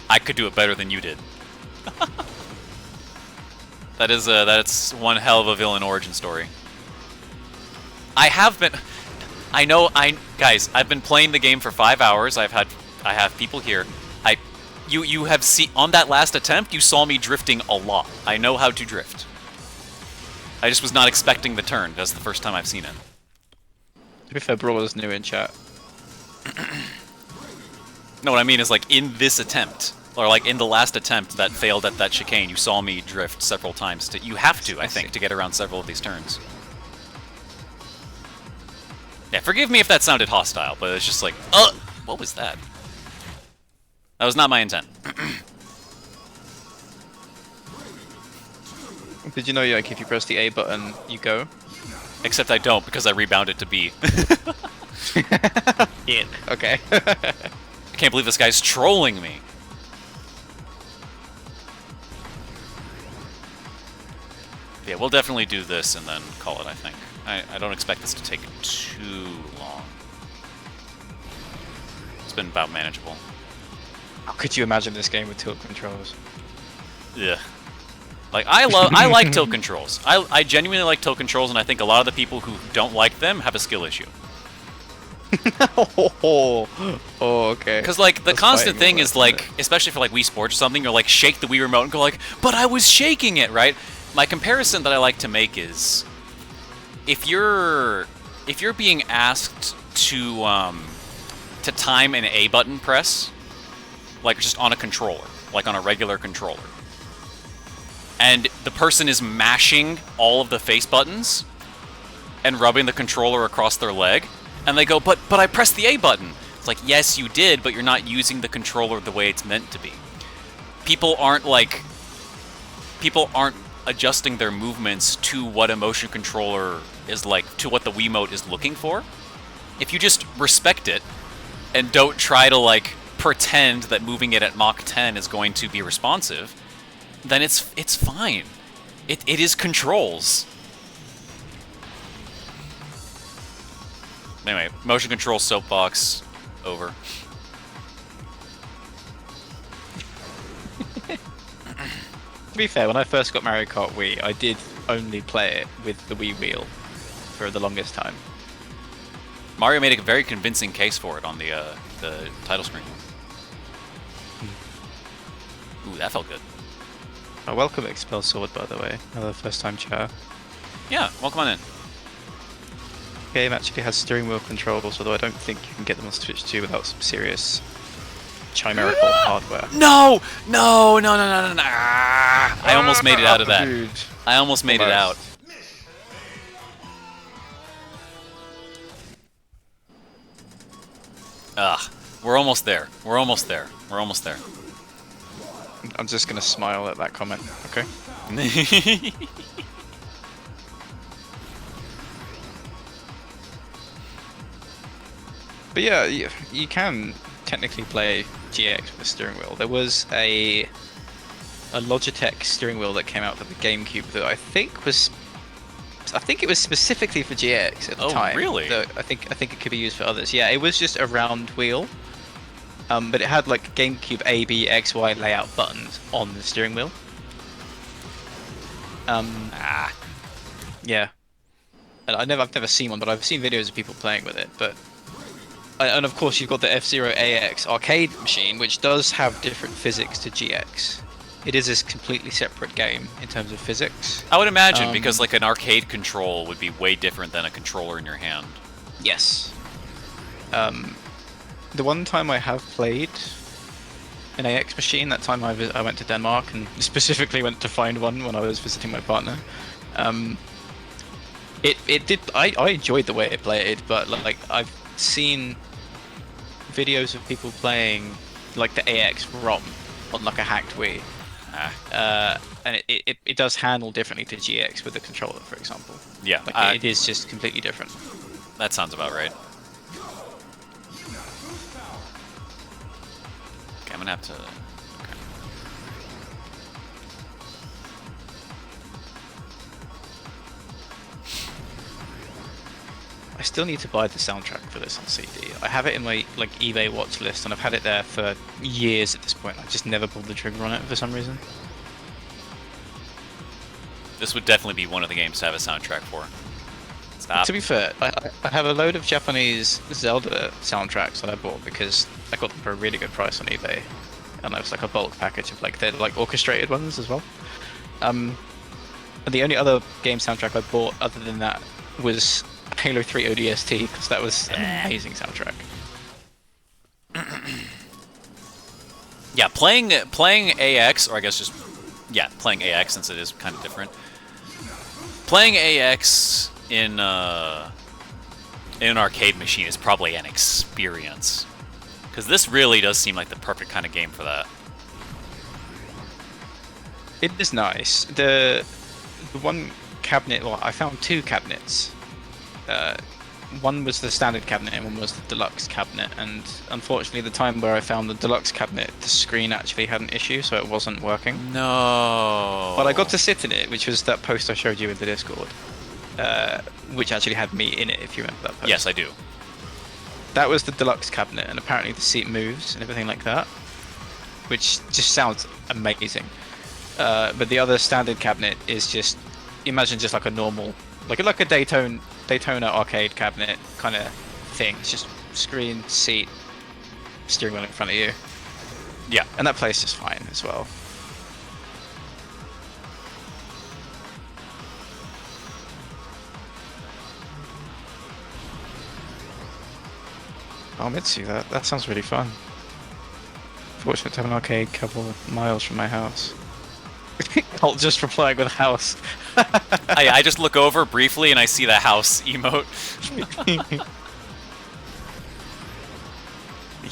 I could do it better than you did. That's one hell of a villain origin story. Guys, I've been playing the game for 5 hours. I have people here. You have seen on that last attempt, you saw me drifting a lot. I know how to drift. I just was not expecting the turn. That's the first time I've seen it. To be fair, Brawler's new in chat. No, what I mean is like in this attempt, or like in the last attempt that failed at that chicane, you saw me drift several times. You have to, I think, to get around several of these turns. Yeah, forgive me if that sounded hostile, but it's just like, what was that? That was not my intent. Did you know, like, if you press the A button, you go? Except I don't, because I rebounded to B. Yeah. Okay. I can't believe this guy's trolling me. Yeah, we'll definitely do this and then call it, I think. I don't expect this to take too long. It's been about manageable. How could you imagine this game with tilt controls? Yeah. Like, I like tilt controls. I genuinely like tilt controls, and I think a lot of the people who don't like them have a skill issue. Oh, okay. Because, like, the That's constant fighting thing is, like, especially for, like, Wii Sports or something, you're like, shake the Wii Remote and go, like, but I was shaking it, right? My comparison that I like to make is, if you're being asked to time an A button press, like, just on a controller, like on a regular controller, and the person is mashing all of the face buttons and rubbing the controller across their leg, and they go, but I pressed the A button. It's like, yes, you did, but you're not using the controller the way it's meant to be. People aren't adjusting their movements to what a motion controller is like, to what the Wiimote is looking for. If you just respect it and don't try to, like, pretend that moving it at Mach 10 is going to be responsive, then it's fine. It is controls. Anyway, motion control soapbox over. To be fair, when I first got Mario Kart Wii, I did only play it with the Wii wheel for the longest time. Mario made a very convincing case for it on the title screen. Ooh, that felt good. I welcome Expel Sword, by the way. Another first-time chat. Yeah, welcome on in. Game actually has steering wheel controls, although I don't think you can get them on Switch 2 without some serious chimerical hardware. No! No, no, no, no, no, no. Ah, I almost made it out of that. Dude. I almost made it out. Ugh. We're almost there. We're almost there. We're almost there. I'm just gonna smile at that comment, okay? But yeah, you can technically play GX with a steering wheel. There was a Logitech steering wheel that came out for the GameCube that I think it was specifically for GX at the time. Oh, really? Though I think it could be used for others. Yeah, it was just a round wheel, but it had like GameCube A, B, X, Y layout buttons on the steering wheel. Yeah. And I've never seen one, but I've seen videos of people playing with it. But and of course you've got the F-Zero AX arcade machine, which does have different physics to GX. It is a completely separate game in terms of physics. I would imagine, because like an arcade control would be way different than a controller in your hand. Yes. The one time I have played an AX machine, that time I went to Denmark and specifically went to find one when I was visiting my partner. I enjoyed the way it played, but like I've seen videos of people playing like the AX ROM on like a hacked Wii. And it does handle differently to GX with the controller, for example. Yeah, like it is just completely different. That sounds about right. Okay, I'm gonna have to. Okay. I still need to buy the soundtrack for this on CD. I have it in my like eBay watch list, and I've had it there for years at this point. I just never pulled the trigger on it for some reason. This would definitely be one of the games to have a soundtrack for. Stop. To be fair, I have a load of Japanese Zelda soundtracks that I bought because I got them for a really good price on eBay, and it was like a bulk package of like they're like orchestrated ones as well. And the only other game soundtrack I bought other than that was Halo 3 ODST, because that was an amazing soundtrack. Yeah, playing AX, or I guess just playing AX since it is kind of different. Playing AX in an arcade machine is probably an experience, because this really does seem like the perfect kind of game for that. It is nice. The one cabinet, well, I found two cabinets. One was the standard cabinet and one was the deluxe cabinet, and unfortunately the time where I found the deluxe cabinet, the screen actually had an issue, so it wasn't working. No. But I got to sit in it, which was that post I showed you in the Discord, which actually had me in it, if you remember that post. Yes, I do. That was the deluxe cabinet, and apparently the seat moves and everything like that, which just sounds amazing. But the other standard cabinet is just, imagine just like a normal, like a Daytona arcade cabinet kind of thing. It's just screen, seat, steering wheel in front of you. Yeah. And that plays just fine as well. Oh, Mitsu, that sounds really fun. Fortunate to have an arcade a couple of miles from my house. Colt just replying with a house. I just look over briefly and I see the house emote.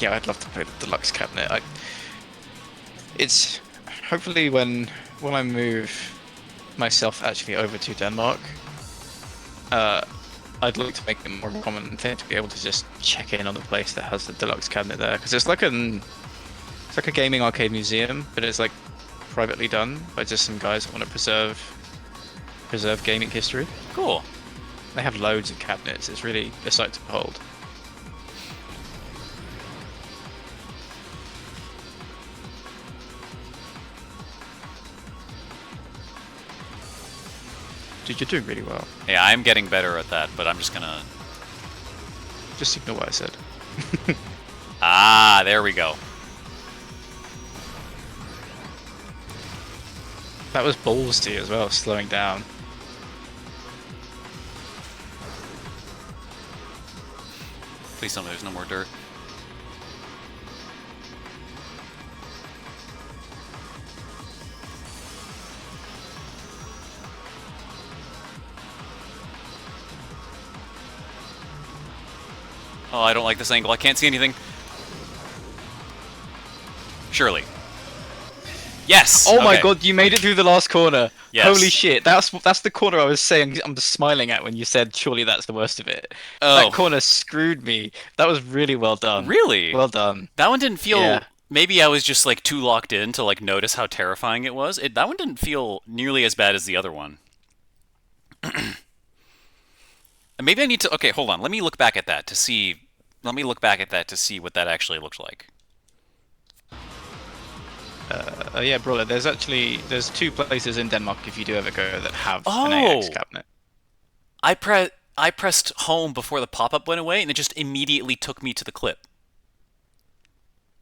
Yeah, I'd love to play the deluxe cabinet. It's hopefully when I move myself actually over to Denmark, I'd like to make it more common thing to be able to just check in on the place that has the deluxe cabinet there, because it's like a gaming arcade museum, but it's like privately done by just some guys that want to preserve gaming history. Cool. They have loads of cabinets. It's really a sight to behold. Dude, you're doing really well. Yeah, I'm getting better at that, but I'm just gonna... Just ignore what I said. Ah, there we go. That was ballsy as well, slowing down. Please tell me there's no more dirt. Oh, I don't like this angle. I can't see anything. Surely. Yes! Oh my Okay. god, you made it through the last corner. Yes. Holy shit, that's the corner I was saying I'm just smiling at when you said surely that's the worst of it. Oh. That corner screwed me. That was really well done. Really? Well done. That one didn't feel... Yeah. Maybe I was just like too locked in to like notice how terrifying it was. That one didn't feel nearly as bad as the other one. Maybe I need to... Okay, hold on. Let me look back at that to see... Let me look back at that to see what that actually looked like. Yeah, Brawler, there's 2 places in Denmark if you do ever go that have an Oh! AX cabinet. I pressed home before the pop-up went away, and it just immediately took me to the clip.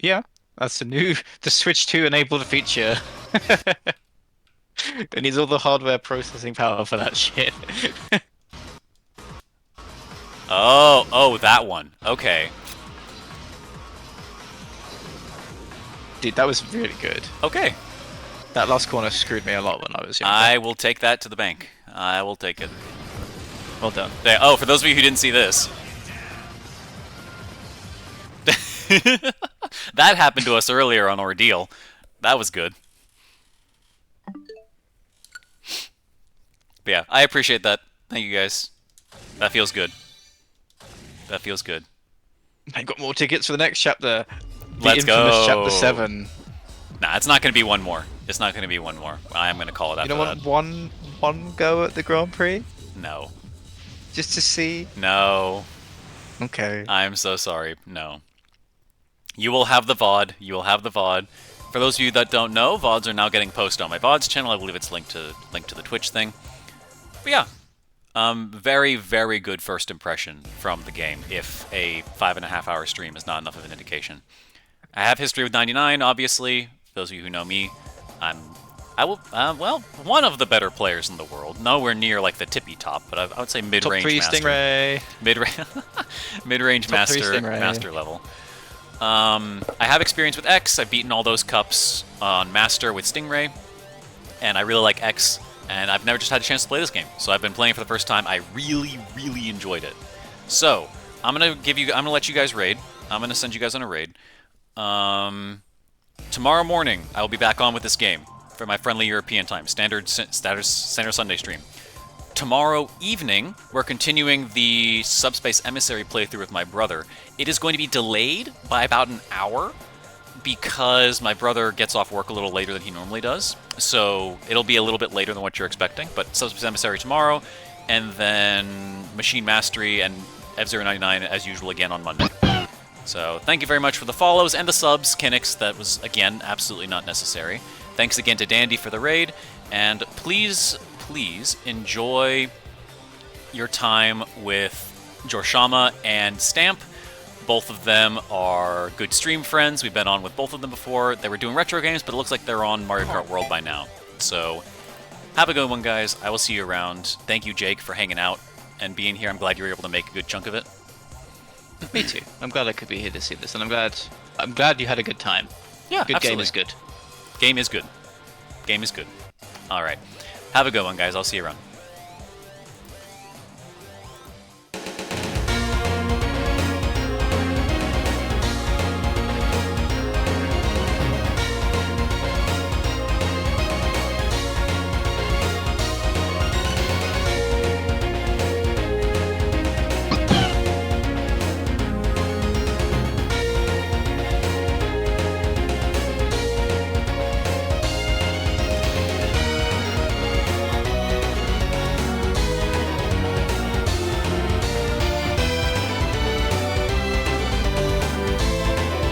Yeah, that's the Switch 2 enabled feature. It needs all the hardware processing power for that shit. Oh, that one. Okay. Dude, that was really good. Okay. That last corner screwed me a lot when I was younger. I will take that to the bank. I will take it. Well done. There. Oh, for those of you who didn't see this. That happened to us earlier on Ordeal. That was good. But yeah, I appreciate that. Thank you guys. That feels good. That feels good. I got more tickets for the next chapter. The Let's infamous go. Chapter 7. Nah, it's not going to be one more. It's not going to be one more. I'm going to call it after You don't that. want one go at the Grand Prix? No. Just to see? No. Okay. I'm so sorry. No. You will have the VOD. You will have the VOD. For those of you that don't know, VODs are now getting posted on my VODs channel. I believe it's linked to the Twitch thing. But yeah. Very, very good first impression from the game, if a 5.5-hour stream is not enough of an indication. I have history with 99, obviously. For those of you who know me, well, one of the better players in the world. Nowhere near like the tippy top, but I would say mid-range Top 3 master. Stingray. Mid-range Top 3 master, Stingray. master level. I have experience with X. I've beaten all those cups on Master with Stingray, and I really like X. And I've never just had a chance to play this game, so I've been playing for the first time. I really, really enjoyed it. So I'm gonna let you guys raid. I'm gonna send you guys on a raid. Tomorrow morning I will be back on with this game for my friendly European time, standard Sunday stream. Tomorrow evening, we're continuing the Subspace Emissary playthrough with my brother. It is going to be delayed by about an hour because my brother gets off work a little later than he normally does. So it'll be a little bit later than what you're expecting. But Subspace Emissary tomorrow, and then Machine Mastery and F099 as usual again on Monday. So thank you very much for the follows and the subs, Kinix. That was, again, absolutely not necessary. Thanks again to Dandy for the raid. And please, please enjoy your time with Jorshama and Stamp. Both of them are good stream friends. We've been on with both of them before. They were doing retro games, but it looks like they're on Mario Kart World by now. So have a good one, guys. I will see you around. Thank you, Jake, for hanging out and being here. I'm glad you were able to make a good chunk of it. Me too. I'm glad I could be here to see this, and I'm glad you had a good time. Yeah, Good absolutely. game is good. Game is good. Game is good. All right. Have a good one, guys. I'll see you around.